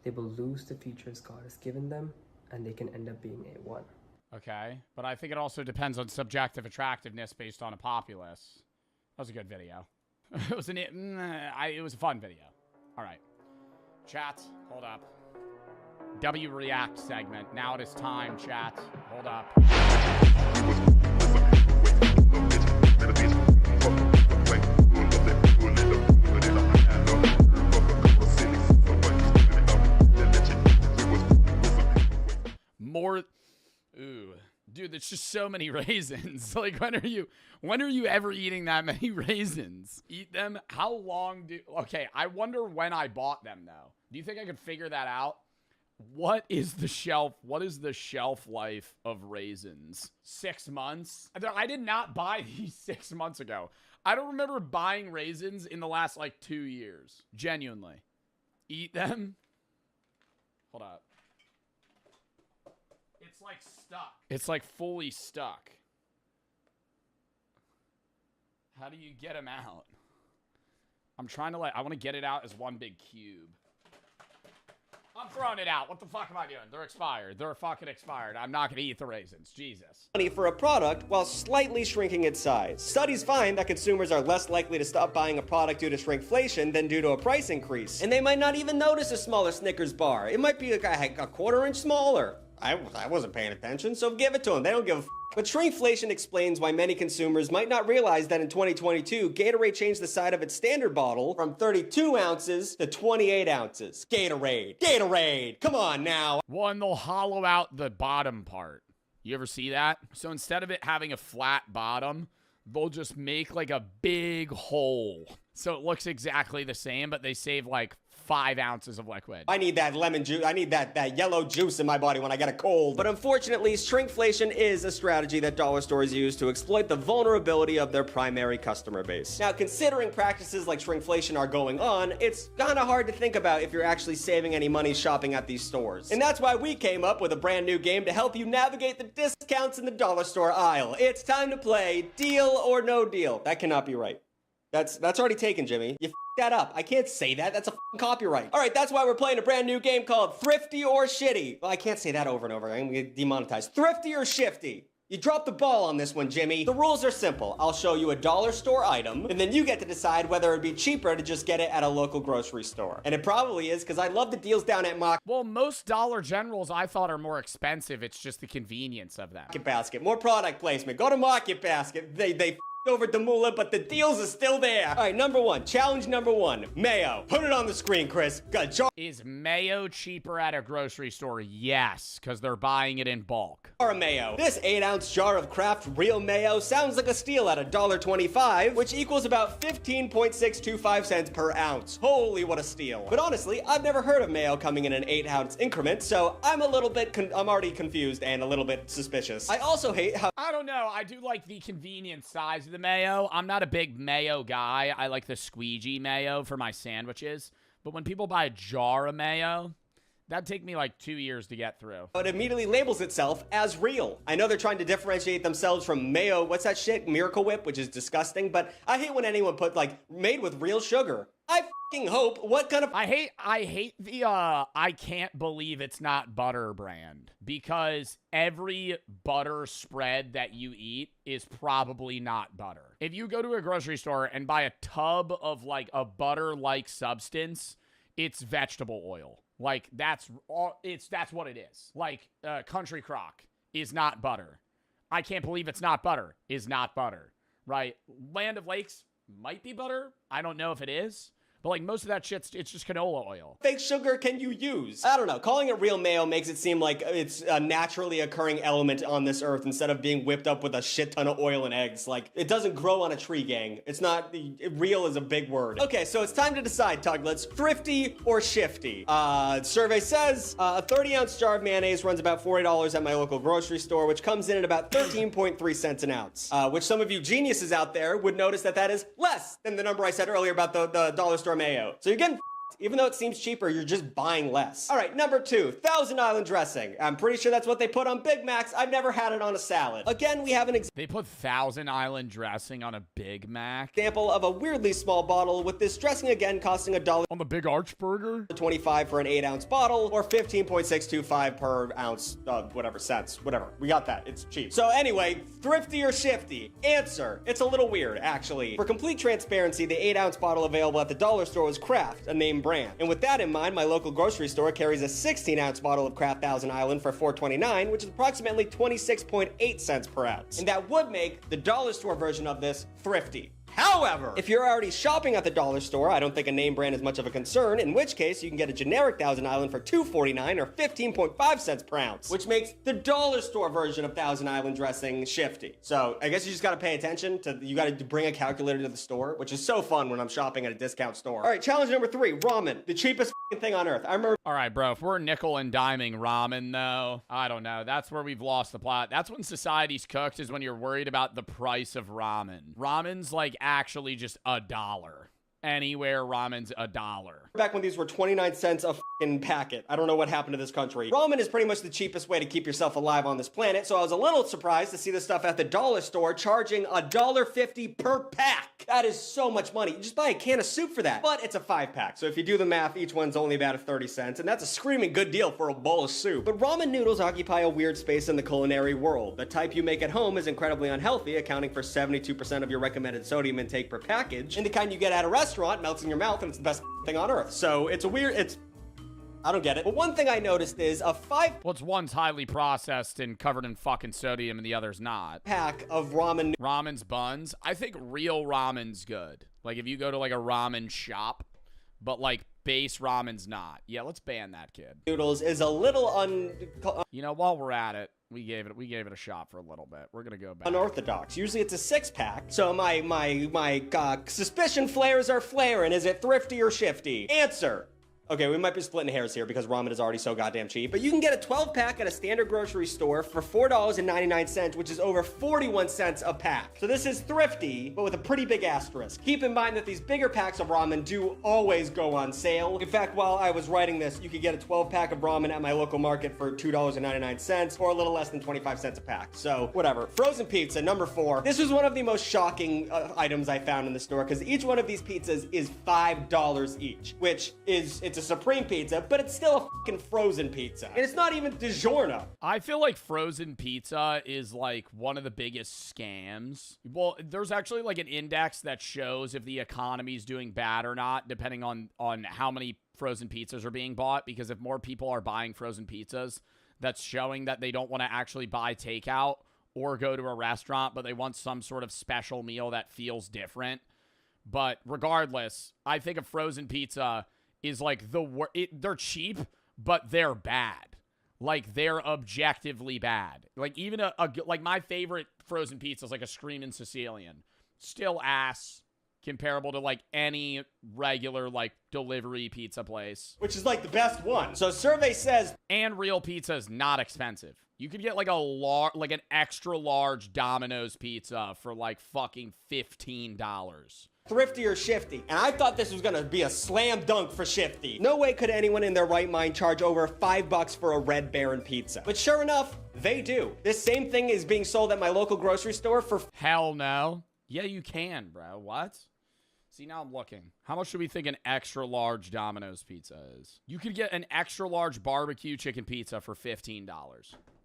Speaker 13: they will lose the features God has given them, and they can end up being a 1.
Speaker 1: Okay, but I think it also depends on subjective attractiveness based on a populace. That was a good video. It was it was a fun video. All right, chat, hold up. W React segment. Now it is time, chat. Hold up. More. Ooh, dude, there's just so many raisins. Like, when are you ever eating that many raisins? Eat them? How long do? Okay, I wonder when I bought them though. Do you think I could figure that out? What is the shelf life of raisins? 6 months? I did not buy these 6 months ago. I don't remember buying raisins in the last like 2 years. Genuinely. Eat them? Hold up. It's like stuck. It's like fully stuck. How do you get them out? I'm trying to I want to get it out as one big cube. I'm throwing it out. What the fuck am I doing? They're expired. They're fucking expired. I'm not going to eat the raisins. Jesus.
Speaker 10: Money for a product while slightly shrinking its size. Studies find that consumers are less likely to stop buying a product due to shrinkflation than due to a price increase. And they might not even notice a smaller Snickers bar. It might be like a quarter-inch smaller. I wasn't paying attention, so give it to them. They don't give a f. But shrinkflation explains why many consumers might not realize that in 2022, Gatorade changed the size of its standard bottle from 32 ounces to 28 ounces. Gatorade, come on now.
Speaker 1: One, they'll hollow out the bottom part. You ever see that? So instead of it having a flat bottom, they'll just make like a big hole. So it looks exactly the same, but they save like 5 ounces of liquid.
Speaker 10: I need that lemon juice. I need that yellow juice in my body when I get a cold. But unfortunately, shrinkflation is a strategy that dollar stores use to exploit the vulnerability of their primary customer base. Now, considering practices like shrinkflation are going on, it's kind of hard to think about if you're actually saving any money shopping at these stores. And that's why we came up with a brand new game to help you navigate the discounts in the dollar store aisle. It's time to play Deal or No Deal. That cannot be right. That's already taken, Jimmy. You f***ed that up. I can't say that. That's a f***ing copyright. All right, that's why we're playing a brand new game called Thrifty or Shitty. Well, I can't say that over and over. I'm gonna get demonetized. Thrifty or Shifty. You dropped the ball on this one, Jimmy. The rules are simple. I'll show you a dollar store item, and then you get to decide whether it'd be cheaper to just get it at a local grocery store. And it probably is, because I love the deals down at Market
Speaker 1: Well, most Dollar Generals I thought are more expensive. It's just the convenience of them.
Speaker 10: Basket. More product placement. Go to Market Basket. They f***ed over Demula, but the deals are still there. All right, number one. Challenge number one. Mayo. Put it on the screen, Chris. Got a jar.
Speaker 1: Is mayo cheaper at a grocery store? Yes, because they're buying it in bulk.
Speaker 10: Of mayo. This 8-ounce jar of Kraft Real Mayo sounds like a steal at $1.25, which equals about 15.625 cents per ounce. Holy, what a steal. But honestly, I've never heard of mayo coming in an 8-ounce increment, so I'm already confused and a little bit suspicious. I also hate how
Speaker 1: I don't know. I do like the convenient size of the mayo. I'm not a big mayo guy. I like the squeegee mayo for my sandwiches. But when people buy a jar of mayo, that'd take me like 2 years to get through.
Speaker 10: it immediately labels itself as real. I know they're trying to differentiate themselves from mayo, what's that shit? Miracle Whip, which is disgusting, but I hate when anyone put like made with real sugar. I fucking hope what kind of
Speaker 1: I hate the I can't believe it's not butter brand, because every butter spread that you eat is probably not butter. If you go to a grocery store and buy a tub of like a butter-like substance, it's vegetable oil. Like that's what it is. Like Country Crock is not butter. I can't believe it's not butter is not butter, right? Land of Lakes might be butter. I don't know if it is, But like most of that shit's it's just canola oil.
Speaker 10: Fake sugar can you use? I don't know. Calling it real mayo makes it seem like it's a naturally occurring element on this earth instead of being whipped up with a shit ton of oil and eggs. Like, it doesn't grow on a tree, gang. It's not, real is a big word. Okay, so it's time to decide, Tuglets. Thrifty or shifty? Survey says a 30-ounce jar of mayonnaise runs about $40 at my local grocery store, which comes in at about 13.3 cents an ounce. Which some of you geniuses out there would notice that is less than the number I said earlier about the dollar store mayo. So you're getting even though it seems cheaper, you're just buying less. All right, number 2, Thousand Island dressing. I'm pretty sure that's what they put on Big Macs. I've never had it on a salad. Again, we have an
Speaker 1: They put Thousand Island dressing on a Big Mac?
Speaker 10: example of a weirdly small bottle, with this dressing again costing $1.
Speaker 1: On the Big Arch Burger?
Speaker 10: 25 for an 8-ounce bottle, or 15.625 per ounce, whatever cents, whatever. We got that. It's cheap. So anyway, thrifty or shifty? Answer: it's a little weird, actually. For complete transparency, the 8-ounce bottle available at the dollar store was Kraft, a name brand. And with that in mind, my local grocery store carries a 16-ounce bottle of Kraft Thousand Island for $4.29, which is approximately 26.8 cents per ounce. And that would make the dollar store version of this thrifty. However, if you're already shopping at the dollar store, I don't think a name brand is much of a concern, in which case you can get a generic Thousand Island for $2.49 or 15.5 cents per ounce, which makes the dollar store version of Thousand Island dressing shifty. So I guess you just gotta pay attention to, you gotta bring a calculator to the store, which is so fun when I'm shopping at a discount store. All right, challenge number 3, ramen, the cheapest thing on earth. I remember.
Speaker 1: All right, bro, if we're nickel and diming ramen, though, I don't know. That's where we've lost the plot. That's when society's cooked, is when you're worried about the price of ramen. Ramen's like actually just $1. Anywhere, ramen's $1.
Speaker 10: Back when these were 29 cents a fucking packet. I don't know what happened to this country. Ramen is pretty much the cheapest way to keep yourself alive on this planet, so I was a little surprised to see this stuff at the dollar store charging $1.50 per pack. That is so much money. You just buy a can of soup for that. But it's a 5-pack, so if you do the math, each one's only about 30 cents, and that's a screaming good deal for a bowl of soup. But ramen noodles occupy a weird space in the culinary world. The type you make at home is incredibly unhealthy, accounting for 72% of your recommended sodium intake per package, and the kind you get at a restaurant melts in your mouth and it's the best thing on earth. So it's a weird, I don't get it. But one thing I noticed is a 5
Speaker 1: Well, it's one's highly processed and covered in fucking sodium and the other's not.
Speaker 10: pack of ramen.
Speaker 1: Ramen's buns. I think real ramen's good. Like if you go to like a ramen shop, but like base ramen's not. Yeah, let's ban that kid.
Speaker 10: Noodles is a little
Speaker 1: You know, while we're at it, we gave it a shot for a little bit. We're gonna go back.
Speaker 10: unorthodox. Usually it's a 6-pack. So my suspicion flares are flaring. Is it thrifty or shifty? Answer: okay, we might be splitting hairs here because ramen is already so goddamn cheap, but you can get a 12-pack at a standard grocery store for $4.99, which is over 41 cents a pack. So this is thrifty, but with a pretty big asterisk. Keep in mind that these bigger packs of ramen do always go on sale. In fact, while I was writing this, you could get a 12-pack of ramen at my local market for $2.99, or a little less than 25 cents a pack. So whatever. Frozen pizza, number 4. This was one of the most shocking items I found in the store, because each one of these pizzas is $5 each, which is, it's a supreme pizza, but it's still a fucking frozen pizza. And it's not even DiGiorno.
Speaker 1: I feel like frozen pizza is like one of the biggest scams. Well, there's actually like an index that shows if the economy's doing bad or not, depending on how many frozen pizzas are being bought. Because if more people are buying frozen pizzas, that's showing that they don't want to actually buy takeout or go to a restaurant, but they want some sort of special meal that feels different. But regardless, I think a frozen pizza is like they're cheap, but they're bad. Like they're objectively bad. Like even like my favorite frozen pizza is like a Screamin' Sicilian. Still ass comparable to like any regular like delivery pizza place.
Speaker 10: Which is like the best one. So survey says,
Speaker 1: and real pizza is not expensive. You could get like an extra large Domino's pizza for like fucking $15.
Speaker 10: thrifty or shifty? And I thought this was gonna be a slam dunk for shifty. No way could anyone in their right mind charge over $5 for a Red Baron pizza. But sure enough, they do. This same thing is being sold at my local grocery store for
Speaker 1: hell no. Yeah, you can, bro. What? See, now I'm looking. How much do we think an extra large Domino's pizza is? You could get an extra large barbecue chicken pizza for $15.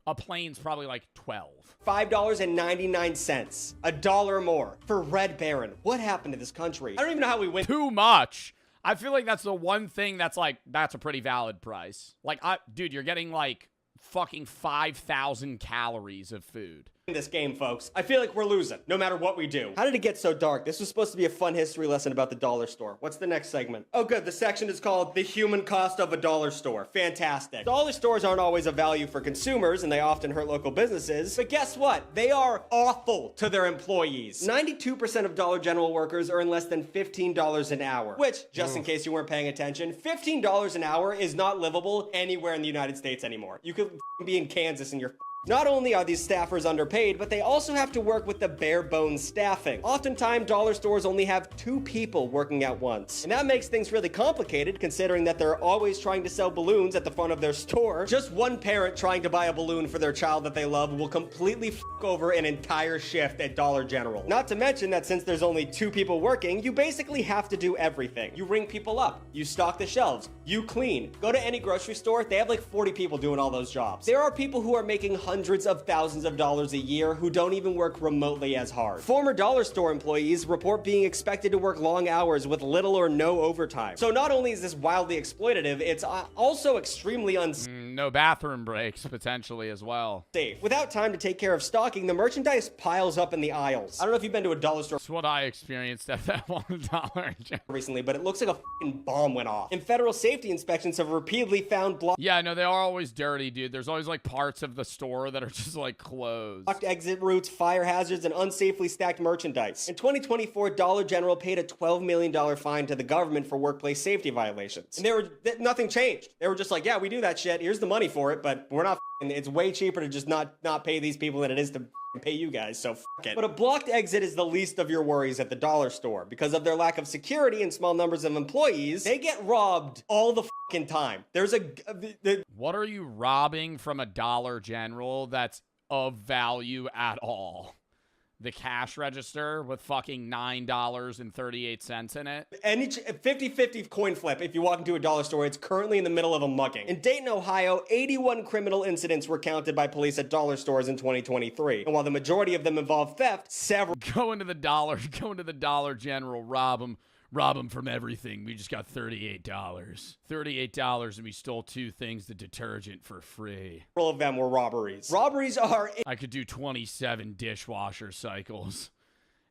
Speaker 1: A plane's probably like $12.
Speaker 10: $5.99. $1 more for Red Baron. What happened to this country? I don't even know how we went.
Speaker 1: Too much. I feel like that's the one thing that's like, that's a pretty valid price. Like, dude, you're getting like fucking 5,000 calories of food
Speaker 10: this game, folks. I feel like we're losing, no matter what we do. How did it get so dark? This was supposed to be a fun history lesson about the dollar store. What's the next segment? Oh, good. The section is called The Human Cost of a Dollar Store. Fantastic. Dollar stores aren't always a value for consumers, and they often hurt local businesses. But guess what? They are awful to their employees. 92% of Dollar General workers earn less than $15 an hour, which, just in case you weren't paying attention, $15 an hour is not livable anywhere in the United States anymore. You could be in Kansas and you're not only are these staffers underpaid, but they also have to work with the bare bones staffing. Oftentimes, dollar stores only have 2 people working at once. And that makes things really complicated considering that they're always trying to sell balloons at the front of their store. Just one parent trying to buy a balloon for their child that they love will completely f over an entire shift at Dollar General. Not to mention that since there's only 2 people working, you basically have to do everything. You ring people up, you stock the shelves, you clean. Go to any grocery store, they have like 40 people doing all those jobs. There are people who are making hundreds of thousands of dollars a year who don't even work remotely as hard. Former dollar store employees report being expected to work long hours with little or no overtime. So not only is this wildly exploitative, it's also extremely unsafe.
Speaker 1: No bathroom breaks, potentially, as well.
Speaker 10: Without time to take care of stocking, the merchandise piles up in the aisles. I don't know if you've been to a dollar store.
Speaker 1: That's what I experienced at that $1
Speaker 10: recently, but it looks like a fucking bomb went off. And federal safety inspections have repeatedly found
Speaker 1: Yeah, no, they are always dirty, dude. There's always like parts of the store that are just like closed.
Speaker 10: Blocked exit routes, fire hazards, and unsafely stacked merchandise. In 2024, Dollar General paid a $12 million fine to the government for workplace safety violations. And nothing changed. They were just like, yeah, we do that shit. Here's the money for it, but we're not it's way cheaper to just not pay these people than it is to pay you guys, so fuck it. But a blocked exit is the least of your worries at the dollar store. Because of their lack of security and small numbers of employees, they get robbed all the fucking time. There's
Speaker 1: What are you robbing from a Dollar General that's of value at all? The cash register with fucking $9.38 in it.
Speaker 10: Any 50-50 coin flip. If you walk into a dollar store, it's currently in the middle of a mugging. In Dayton, Ohio, 81 criminal incidents were counted by police at dollar stores in 2023. And while the majority of them involved theft, several
Speaker 1: go into the Dollar General, rob them from everything. We just got $38. $38 and we stole 2 things, the detergent for free.
Speaker 10: Several of them were robberies. Robberies are...
Speaker 1: I could do 27 dishwasher cycles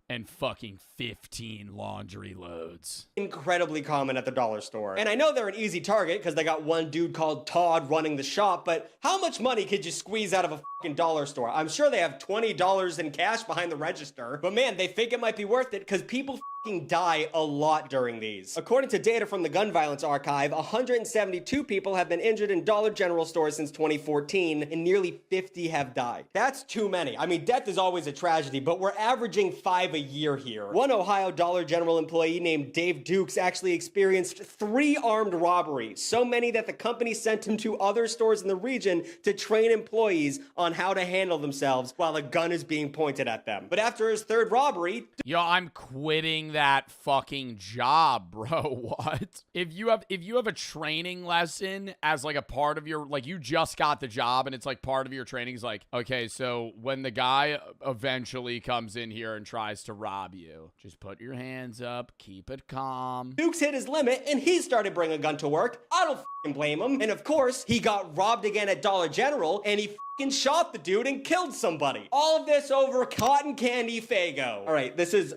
Speaker 1: and fucking 15 laundry loads.
Speaker 10: Incredibly common at the dollar store. And I know they're an easy target because they got one dude called Todd running the shop, but how much money could you squeeze out of a fucking dollar store? I'm sure they have $20 in cash behind the register, but man, they think it might be worth it because people die a lot during these. According to data from the Gun Violence Archive, 172 people have been injured in Dollar General stores since 2014, and nearly 50 have died. That's too many. I mean, death is always a tragedy, but we're averaging 5 a year here. One Ohio Dollar General employee named Dave Dukes actually experienced 3 armed robberies, so many that the company sent him to other stores in the region to train employees on how to handle themselves while a gun is being pointed at them. But after his 3rd robbery...
Speaker 1: Yo, I'm quitting that fucking job, bro. What? If you have a training lesson as like a part of your, like, you just got the job and it's like part of your training is like, okay, so when the guy eventually comes in here and tries to rob you, just put your hands up, keep it calm.
Speaker 10: Dukes hit his limit and he started bringing a gun to work. I don't fucking blame him. And of course, he got robbed again at Dollar General and he fucking shot the dude and killed somebody. All of this over cotton candy Faygo. All right, this is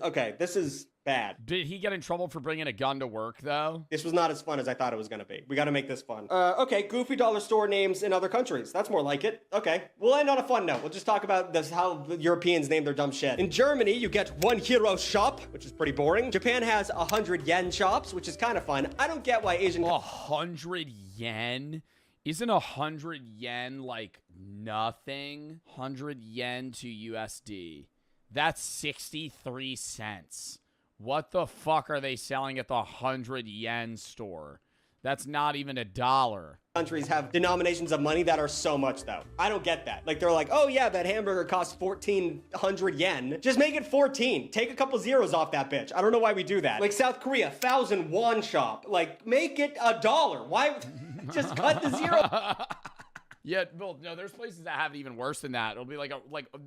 Speaker 10: bad.
Speaker 1: Did he get in trouble for bringing a gun to work, though?
Speaker 10: This was not as fun as I thought it was going to be. We got to make this fun. Okay, goofy dollar store names in other countries. That's more like it. Okay, we'll end on a fun note. We'll just talk about how the Europeans name their dumb shit. In Germany, you get 1 hero shop, which is pretty boring. Japan has 100 yen shops, which is kind of fun. I don't get why Asian...
Speaker 1: 100 yen? Isn't 100 yen like nothing? 100 yen to USD. That's 63 cents. What the fuck are they selling at the 100 yen store? That's not even $1.
Speaker 10: Countries have denominations of money that are so much, though. I don't get that. Like, they're like, oh yeah, that hamburger costs 1,400 yen. Just make it 14. Take a couple zeros off that bitch. I don't know why we do that. Like South Korea, 1,000 won shop. Like, make it $1. Why? Just cut the zero.
Speaker 1: Yeah, well, no, there's places that have it even worse than that. It'll be like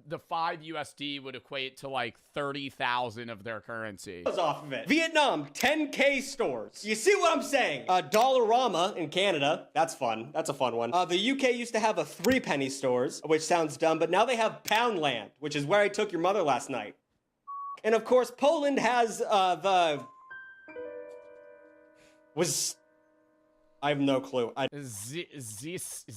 Speaker 1: the 5 USD would equate to like 30,000 of their currency.
Speaker 10: Off of it. Vietnam, 10K stores. You see what I'm saying? Dollarama in Canada. That's fun. That's a fun one. The UK used to have a 3-penny stores, which sounds dumb, but now they have Poundland, which is where I took your mother last night. And of course, Poland has I have no clue.
Speaker 1: Zisco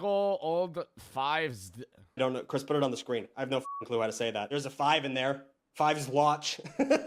Speaker 1: old fives.
Speaker 10: I don't know. Chris, put it on the screen. I have no clue how to say that. There's a 5 in there. Five's watch.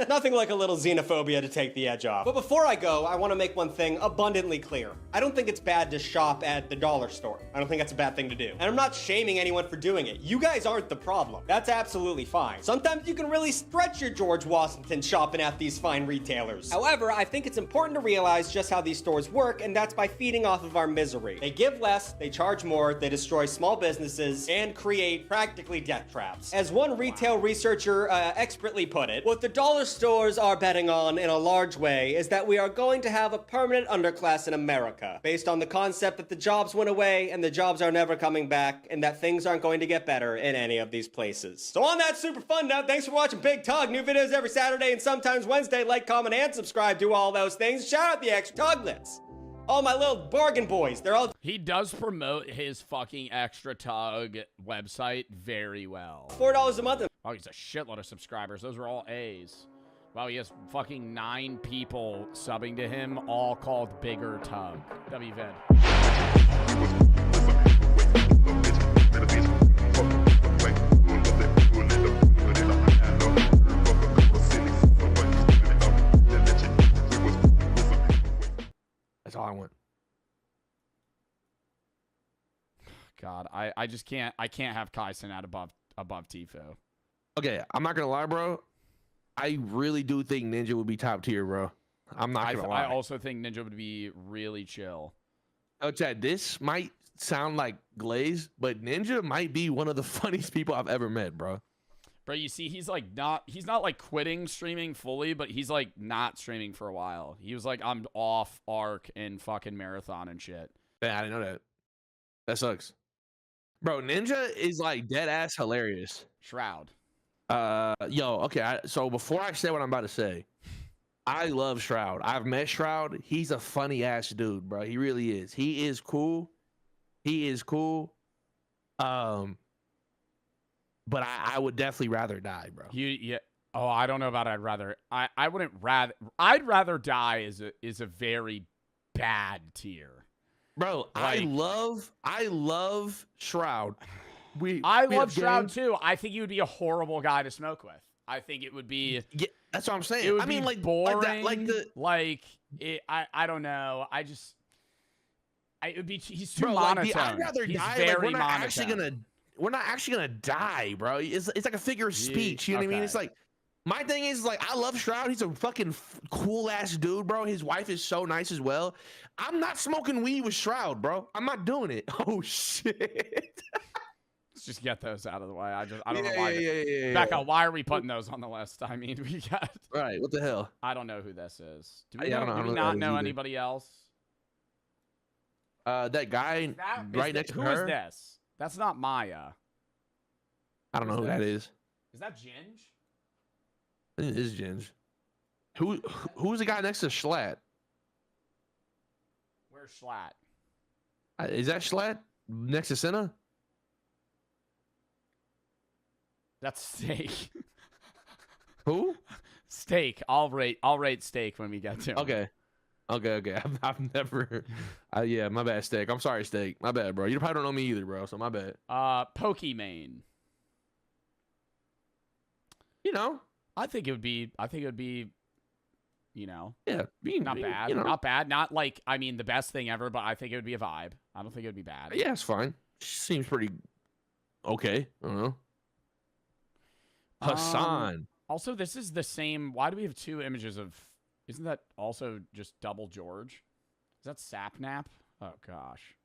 Speaker 10: Nothing like a little xenophobia to take the edge off. But before I go, I want to make one thing abundantly clear. I don't think it's bad to shop at the dollar store. I don't think that's a bad thing to do. And I'm not shaming anyone for doing it. You guys aren't the problem. That's absolutely fine. Sometimes you can really stretch your George Washington shopping at these fine retailers. However, I think it's important to realize just how these stores work, and that's by feeding off of our misery. They give less, they charge more, they destroy small businesses, and create practically death traps. As one retail researcher expertly put it, what the dollar stores are betting on in a large way is that we are going to have a permanent underclass in America, based on the concept that the jobs went away and the jobs are never coming back, and that things aren't going to get better in any of these places. So on that super fun note, thanks for watching Big Tug. New videos every Saturday and sometimes Wednesday. Like, comment, and subscribe. Do all those things. Shout out the extra Tuglets. All my little bargain boys. They're all...
Speaker 1: He does promote his fucking Extra Tug website very well.
Speaker 10: $4 a month.
Speaker 1: Oh, he's a shitload of subscribers. Those are all A's. Wow, he has fucking 9 people subbing to him, all called Bigger Tug. WVid.
Speaker 11: That's all I want.
Speaker 1: God, I just can't. I can't have Kaisen at above Tfue.
Speaker 11: Okay, I'm not gonna lie, bro. I really do think Ninja would be top tier, bro. I'm not gonna lie.
Speaker 1: I also think Ninja would be really chill.
Speaker 11: Oh, Chad, this might sound like Glaze, but Ninja might be one of the funniest people I've ever met, bro.
Speaker 1: Bro, you see, he's not like quitting streaming fully, but he's like not streaming for a while. He was like, I'm off Arc and fucking Marathon and shit.
Speaker 11: Man, I didn't know that. That sucks. Bro, Ninja is like dead ass hilarious.
Speaker 1: Shroud.
Speaker 11: Yo, okay. So before I say what I'm about to say, I love Shroud. I've met Shroud. He's a funny ass dude, bro. He really is. He is cool. He is cool. But I would definitely rather die, bro.
Speaker 1: Yeah. Oh, I don't know about I'd wouldn't rather. I'd rather die is a very bad tier.
Speaker 11: Bro, like, I love Shroud.
Speaker 1: I love Shroud too. I think he would be a horrible guy to smoke with. I think it would be.
Speaker 11: Yeah, that's what I'm saying.
Speaker 1: It would
Speaker 11: I mean,
Speaker 1: be
Speaker 11: like
Speaker 1: boring.
Speaker 11: I
Speaker 1: don't know. It would be. He's too
Speaker 11: bro,
Speaker 1: monotone.
Speaker 11: I'd rather
Speaker 1: he's
Speaker 11: die.
Speaker 1: Very
Speaker 11: monotone. We're not actually gonna die, bro. It's like a figure of speech. You know what I mean? It's like, my thing is, like, I love Shroud. He's a fucking cool ass dude, bro. His wife is so nice as well. I'm not smoking weed with Shroud, bro. I'm not doing it. Oh shit.
Speaker 1: Let's just get those out of the way. I don't know why.
Speaker 11: Yeah.
Speaker 1: Becca, why are we putting those on the list? I mean, we got.
Speaker 11: Right. What the hell?
Speaker 1: I don't know who this is. Do we,
Speaker 11: do
Speaker 1: we not know anybody else?
Speaker 11: That guy right next to her.
Speaker 1: Who is this? That's not Maya.
Speaker 11: I don't know who that is.
Speaker 1: Is that Ginge?
Speaker 11: It is Ginge. Who's the guy next to Schlatt?
Speaker 1: Where's Schlatt?
Speaker 11: Is that Schlatt next to Senna?
Speaker 1: That's Steak.
Speaker 11: Who?
Speaker 1: Steak. I'll rate Steak when we get to him.
Speaker 11: Okay. I've never. Yeah, my bad, Steak. I'm sorry, Steak. My bad, bro. You probably don't know me either, bro. So my bad.
Speaker 1: Pokimane.
Speaker 11: You know,
Speaker 1: I think it would be. You know.
Speaker 11: Yeah.
Speaker 1: Not bad. You know. Not bad. Not like, I mean, the best thing ever, but I think it would be a vibe. I don't think it would be bad.
Speaker 11: Yeah, it's fine. Seems pretty okay. I don't know. Hassan.
Speaker 1: Also, this is the same. Why do we have 2 images of? Isn't that also just double George? Is that Sapnap? Oh gosh.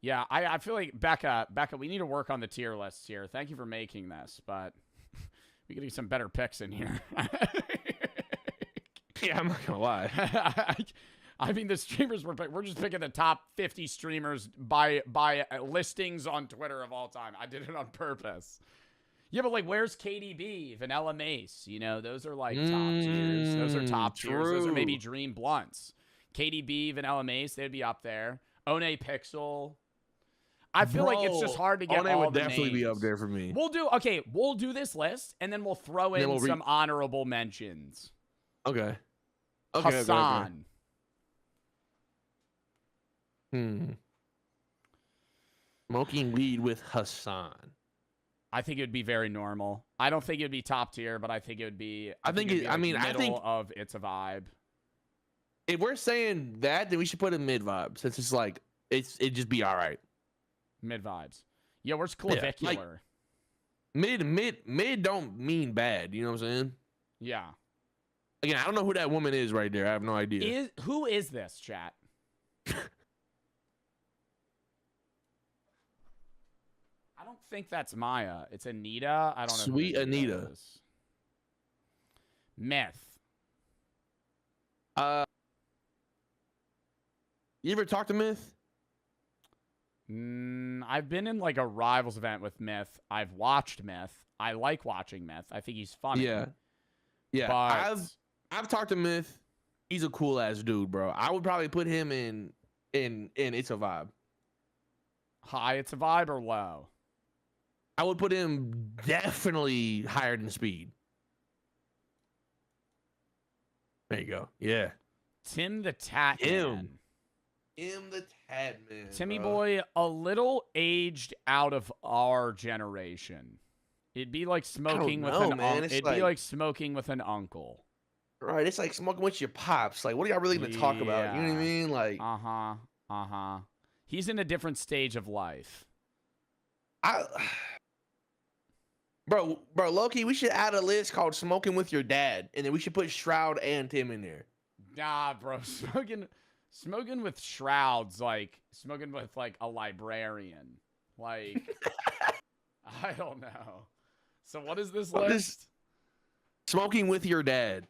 Speaker 1: Yeah, I feel like Becca, we need to work on the tier lists here. Thank you for making this, but we could do some better picks in here.
Speaker 11: Yeah, I'm not gonna lie.
Speaker 1: I mean, the streamers we're just picking the top 50 streamers by listings on Twitter of all time. I did it on purpose. Yeah, but like, where's KDB, Vanilla Mace? You know, those are like top tiers. Those are top tiers. Those are maybe Dream Blunts. KDB, Vanilla Mace, they'd be up there. One Pixel. I feel like it's just hard to get all
Speaker 11: would
Speaker 1: the
Speaker 11: definitely be
Speaker 1: names.
Speaker 11: up there for me.
Speaker 1: We'll do this list, and then we'll throw in some honorable mentions.
Speaker 11: Okay.
Speaker 1: Hassan.
Speaker 11: Smoking weed with Hassan.
Speaker 1: I think it would be very normal. I don't think it would be top tier, but I think it would be.
Speaker 11: I think
Speaker 1: it's a vibe.
Speaker 11: If we're saying that, then we should put a mid vibe, since it's like it just be all right.
Speaker 1: Mid vibes. Yeah, where's clavicular?
Speaker 11: Yeah, like, mid don't mean bad. You know what I'm saying?
Speaker 1: Yeah.
Speaker 11: Again, I don't know who that woman is right there. I have no idea.
Speaker 1: Who is this, chat? I don't think that's Maya. It's Anita. I don't know.
Speaker 11: Sweet Anita.
Speaker 1: Is. Myth.
Speaker 11: You ever talk to Myth?
Speaker 1: I've been in like a Rivals event with Myth. I've watched Myth. I like watching Myth. I think he's funny.
Speaker 11: Yeah.
Speaker 1: But
Speaker 11: I've talked to Myth. He's a cool ass dude, bro. I would probably put him in It's a Vibe.
Speaker 1: High It's a Vibe or low?
Speaker 11: I would put him definitely higher than Speed. There you go. Yeah.
Speaker 1: Tim the Tat Man.
Speaker 11: Tim the Tat Man.
Speaker 1: Timmy boy, a little aged out of our generation. It'd be like smoking with an uncle. It'd be like smoking with an uncle.
Speaker 11: Right, it's like smoking with your pops. Like, what are y'all really gonna talk about? You know what I mean? Like,
Speaker 1: He's in a different stage of life.
Speaker 11: Bro, Loki, we should add a list called "Smoking with Your Dad," and then we should put Shroud and Tim in there.
Speaker 1: Nah, bro, smoking with Shroud's like smoking with like a librarian. Like, I don't know. So what is this list?
Speaker 11: Smoking with your dad.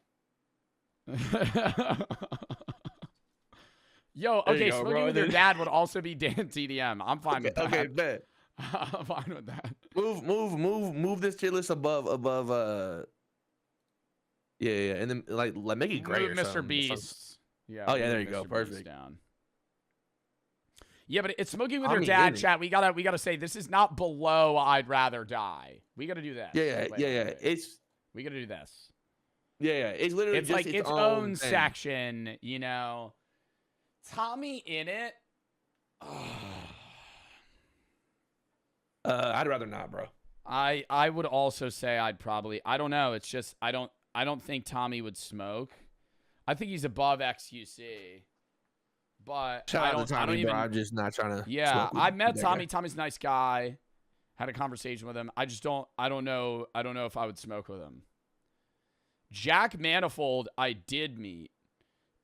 Speaker 1: Yo, okay, smoking with your dad would also be Dan TDM. I'm fine with that.
Speaker 11: Okay, bet.
Speaker 1: I'm fine with that.
Speaker 11: Move this tier list above. Yeah, and then like make it gray.
Speaker 1: Move Mr. Beast. Yeah.
Speaker 11: Oh yeah, there you go. Perfect.
Speaker 1: Down. Yeah, but it's smoking with your dad, chat. We gotta say this is not below I'd rather die. We gotta do that.
Speaker 11: Yeah.
Speaker 1: We gotta do this.
Speaker 11: Yeah. It's literally
Speaker 1: it's
Speaker 11: just
Speaker 1: like its own section, you know. Tommy in it.
Speaker 11: I'd rather not, bro.
Speaker 1: I would also say I don't know. It's just I don't think Tommy would smoke. I think he's above XQC. But I don't even.
Speaker 11: Bro. I'm just not trying to.
Speaker 1: Yeah, I met Tommy. Tommy's a nice guy. Had a conversation with him. I don't know if I would smoke with him. Jack Manifold, I did meet,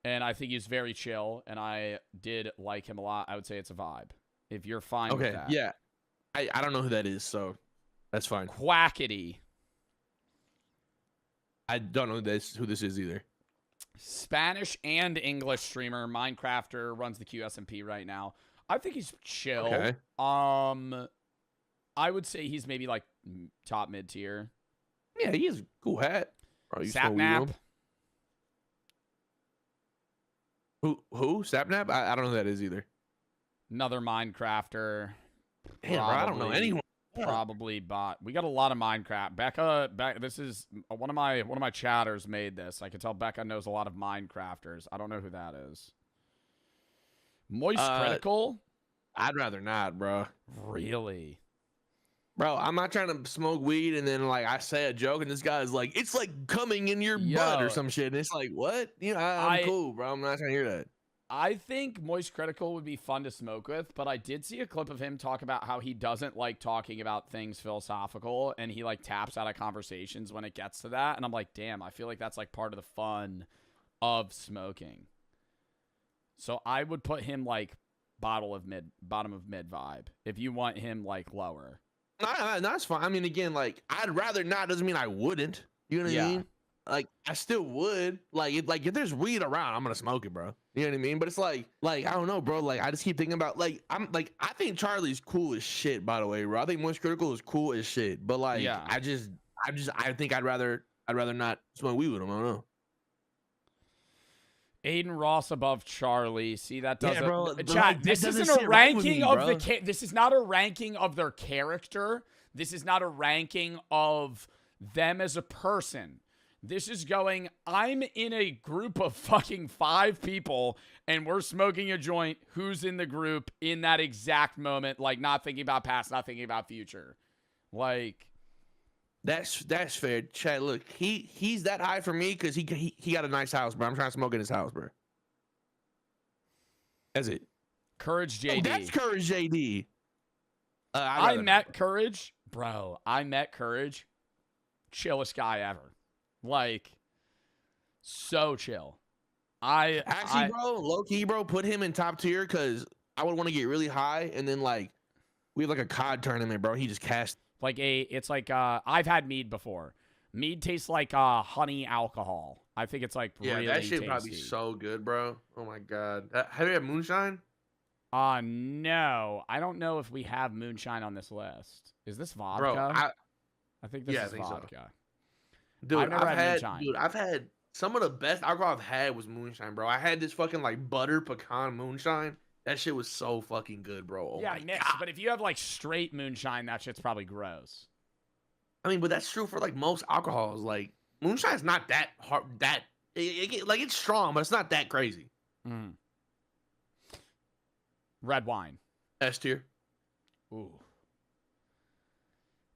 Speaker 1: and I think he's very chill, and I did like him a lot. I would say it's a vibe. If you're fine with that.
Speaker 11: Yeah. I don't know who that is, so that's fine.
Speaker 1: Quackity.
Speaker 11: I don't know who this is either.
Speaker 1: Spanish and English streamer, Minecrafter, runs the QSMP right now. I think he's chill.
Speaker 11: Okay.
Speaker 1: I would say he's maybe like top mid tier.
Speaker 11: Yeah, he has a cool hat.
Speaker 1: Sapnap.
Speaker 11: Who? Sapnap? I don't know who that is either.
Speaker 1: Another Minecrafter.
Speaker 11: Damn, bro, I don't know anyone.
Speaker 1: Probably bot. We got a lot of Minecraft. Becca, this is one of my chatters made this. I can tell Becca knows a lot of Minecrafters. I don't know who that is. Moist Critical?
Speaker 11: I'd rather not, bro.
Speaker 1: Really?
Speaker 11: Bro, I'm not trying to smoke weed and then like I say a joke and this guy's like, it's like coming in your butt or some shit. And it's like, what? You know, I'm cool, bro. I'm not trying to hear that.
Speaker 1: I think Moist Critical would be fun to smoke with, but I did see a clip of him talk about how he doesn't like talking about things philosophical, and he like taps out of conversations when it gets to that. And I'm like, damn, I feel like that's like part of the fun of smoking. So I would put him like bottom of mid vibe if you want him like lower.
Speaker 11: No, that's fine. I mean, again, like I'd rather not doesn't mean I wouldn't. You know what I mean? like I still would. Like if there's weed around, I'm gonna smoke it, bro. You know what I mean? But it's like I don't know, bro. Like I just keep thinking about I think Charlie's cool as shit, by the way, bro. I think Moist Critical is cool as shit. But like
Speaker 1: Yeah.
Speaker 11: I think I'd rather not smoke weed with him. I don't know.
Speaker 1: Aiden Ross above Charlie. See, that doesn't.
Speaker 11: Yeah, bro.
Speaker 1: Chat, this
Speaker 11: doesn't
Speaker 1: isn't a
Speaker 11: sit right with
Speaker 1: ranking
Speaker 11: me,
Speaker 1: of
Speaker 11: bro.
Speaker 1: this is not a ranking of their character. This is not a ranking of them as a person. This is going, I'm in a group of fucking 5 people and we're smoking a joint. Who's in the group in that exact moment? Like, not thinking about past, not thinking about future. Like,
Speaker 11: That's fair. Chad, look, he's that high for me because he got a nice house, bro. I'm trying to smoke in his house, bro. That's it.
Speaker 1: Courage JD.
Speaker 11: Oh, that's Courage JD.
Speaker 1: I met Courage, bro. I met Courage. Chillest guy ever. Like, so chill.
Speaker 11: Actually, bro, low key, bro, put him in top tier because I would want to get really high and then like we have like a COD tournament, bro. He just cast.
Speaker 1: It's like I've had mead before. Mead tastes like honey alcohol. I think it's like really
Speaker 11: that shit
Speaker 1: tasty.
Speaker 11: probably so good, bro. Oh my god. Have you had moonshine?
Speaker 1: No. I don't know if we have moonshine on this list. Is this vodka?
Speaker 11: Bro,
Speaker 1: I think this is vodka.
Speaker 11: So. Dude,
Speaker 1: I've never had moonshine.
Speaker 11: Dude, I've had some of the best alcohol I've had was moonshine, bro. I had this fucking like butter pecan moonshine. That shit was so fucking good, bro. Oh my
Speaker 1: mixed.
Speaker 11: God.
Speaker 1: But if you have like straight moonshine, that shit's probably gross.
Speaker 11: I mean, but that's true for like most alcohols. Like moonshine's not that hard. Like it's strong, but it's not that crazy.
Speaker 1: Mm. Red wine.
Speaker 11: S tier.
Speaker 1: Ooh.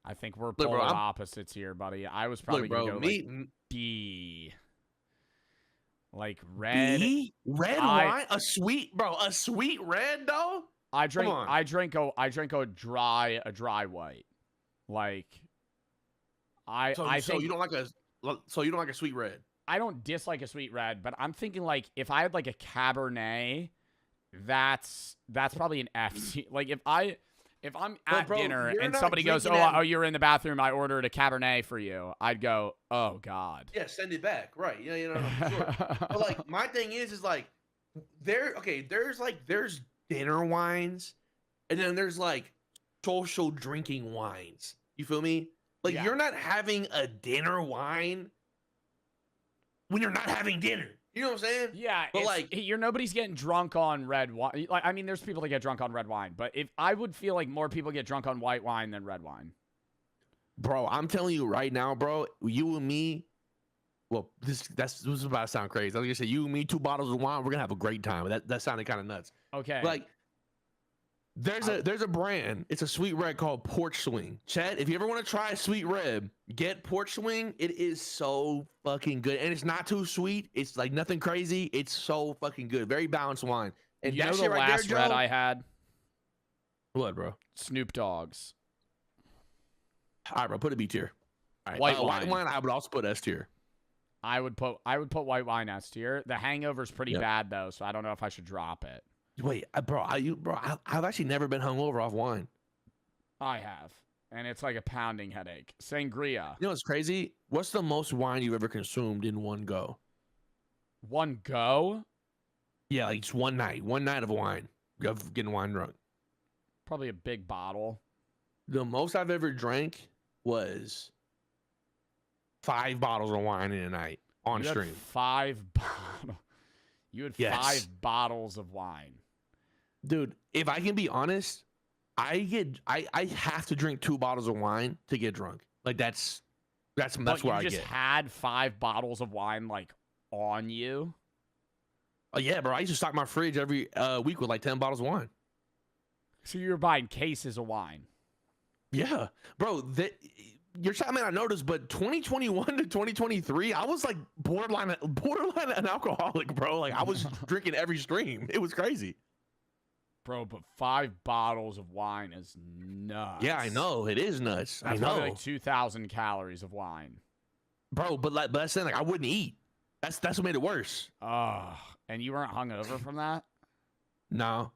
Speaker 1: I think we're polar opposites here, buddy. I was probably gonna go like B. Like red.
Speaker 11: B? Red wine? A sweet red though?
Speaker 1: I drink a dry white. Like I think
Speaker 11: you don't like a sweet red.
Speaker 1: I don't dislike a sweet red, but I'm thinking like if I had like a Cabernet, that's probably an F. Like if I'm at dinner and somebody goes, "Oh, you're in the bathroom. I ordered a Cabernet for you," I'd go, "Oh God."
Speaker 11: Yeah, send it back. Right? Yeah, sure. But like, my thing is like, there's dinner wines, and then there's like social drinking wines. You feel me? Like, you're not having a dinner wine when you're not having dinner. You know what I'm saying?
Speaker 1: Yeah,
Speaker 11: but like
Speaker 1: nobody's getting drunk on red wine. Like, I mean, there's people that get drunk on red wine, but if I would feel like more people get drunk on white wine than red wine.
Speaker 11: Bro, I'm telling you right now, bro. You and me. Well, this is about to sound crazy. I was gonna say you and me, 2 bottles of wine. We're gonna have a great time. That sounded kind of nuts.
Speaker 1: Okay.
Speaker 11: Like there's a brand. It's a sweet red called Porch Swing. Chad, if you ever want to try a sweet red, get Porch Swing. It is so fucking good, and it's not too sweet. It's like nothing crazy. It's so fucking good. Very balanced wine. And
Speaker 1: you
Speaker 11: that
Speaker 1: know
Speaker 11: shit
Speaker 1: the
Speaker 11: right
Speaker 1: last
Speaker 11: there,
Speaker 1: red
Speaker 11: Joe?
Speaker 1: I had?
Speaker 11: What, bro?
Speaker 1: Snoop Dogg's.
Speaker 11: All right, bro. Put a B tier. All right.
Speaker 1: White
Speaker 11: wine. I would also put S tier.
Speaker 1: I would put white wine S tier. The Hangover's pretty bad though, so I don't know if I should drop it.
Speaker 11: Wait, bro, I've actually never been hungover off wine.
Speaker 1: I have, and it's like a pounding headache. Sangria.
Speaker 11: You know what's crazy? What's the most wine you've ever consumed in one go?
Speaker 1: One go?
Speaker 11: Yeah, like just one night of wine. Of getting wine drunk.
Speaker 1: Probably a big bottle.
Speaker 11: The most I've ever drank was 5 bottles of wine in a night on stream.
Speaker 1: Had 5 bottles. You had 5 bottles of wine.
Speaker 11: Dude, if I can be honest, I have to drink 2 bottles of wine to get drunk. Like that's where I get.
Speaker 1: You just had 5 bottles of wine like on you?
Speaker 11: Oh yeah, bro. I used to stock my fridge every week with like 10 bottles of wine.
Speaker 1: So you were buying cases of wine?
Speaker 11: Yeah, bro. Your chat may not notice, but 2021 to 2023, I was like borderline an alcoholic, bro. Like I was drinking every stream. It was crazy.
Speaker 1: Bro, but 5 bottles of wine is nuts.
Speaker 11: Yeah, I know. It is nuts.
Speaker 1: That's
Speaker 11: I know.
Speaker 1: Probably like 2,000 calories of wine.
Speaker 11: Bro, but that's saying like I wouldn't eat. That's what made it worse.
Speaker 1: And you weren't hungover from that?
Speaker 11: No.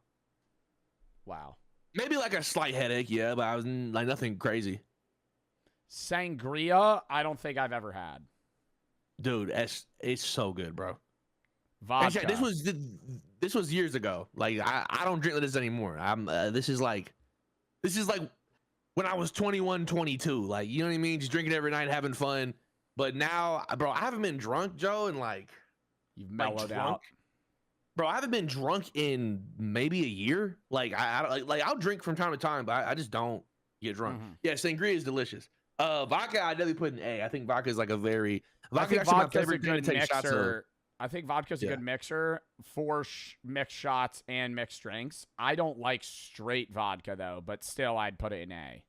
Speaker 1: Wow.
Speaker 11: Maybe like a slight headache, yeah, but I was like nothing crazy.
Speaker 1: Sangria, I don't think I've ever had.
Speaker 11: Dude, it's so good, bro.
Speaker 1: Vodka.
Speaker 11: Actually, this was years ago. Like I don't drink this anymore. This is like when I was 21, 22. Like, you know what I mean? Just drinking every night, having fun. But now, bro, I haven't been drunk, Joe, and like
Speaker 1: you've mellowed out.
Speaker 11: Bro, I haven't been drunk in maybe a year. Like I'll drink from time to time, but I just don't get drunk. Yeah, sangria is delicious. Vodka, I definitely put an A. I think vodka is like vodka actually my favorite thing to take shots of.
Speaker 1: I think vodka's a good mixer for mixed shots and mixed drinks. I don't like straight vodka though, but still I'd put it in A.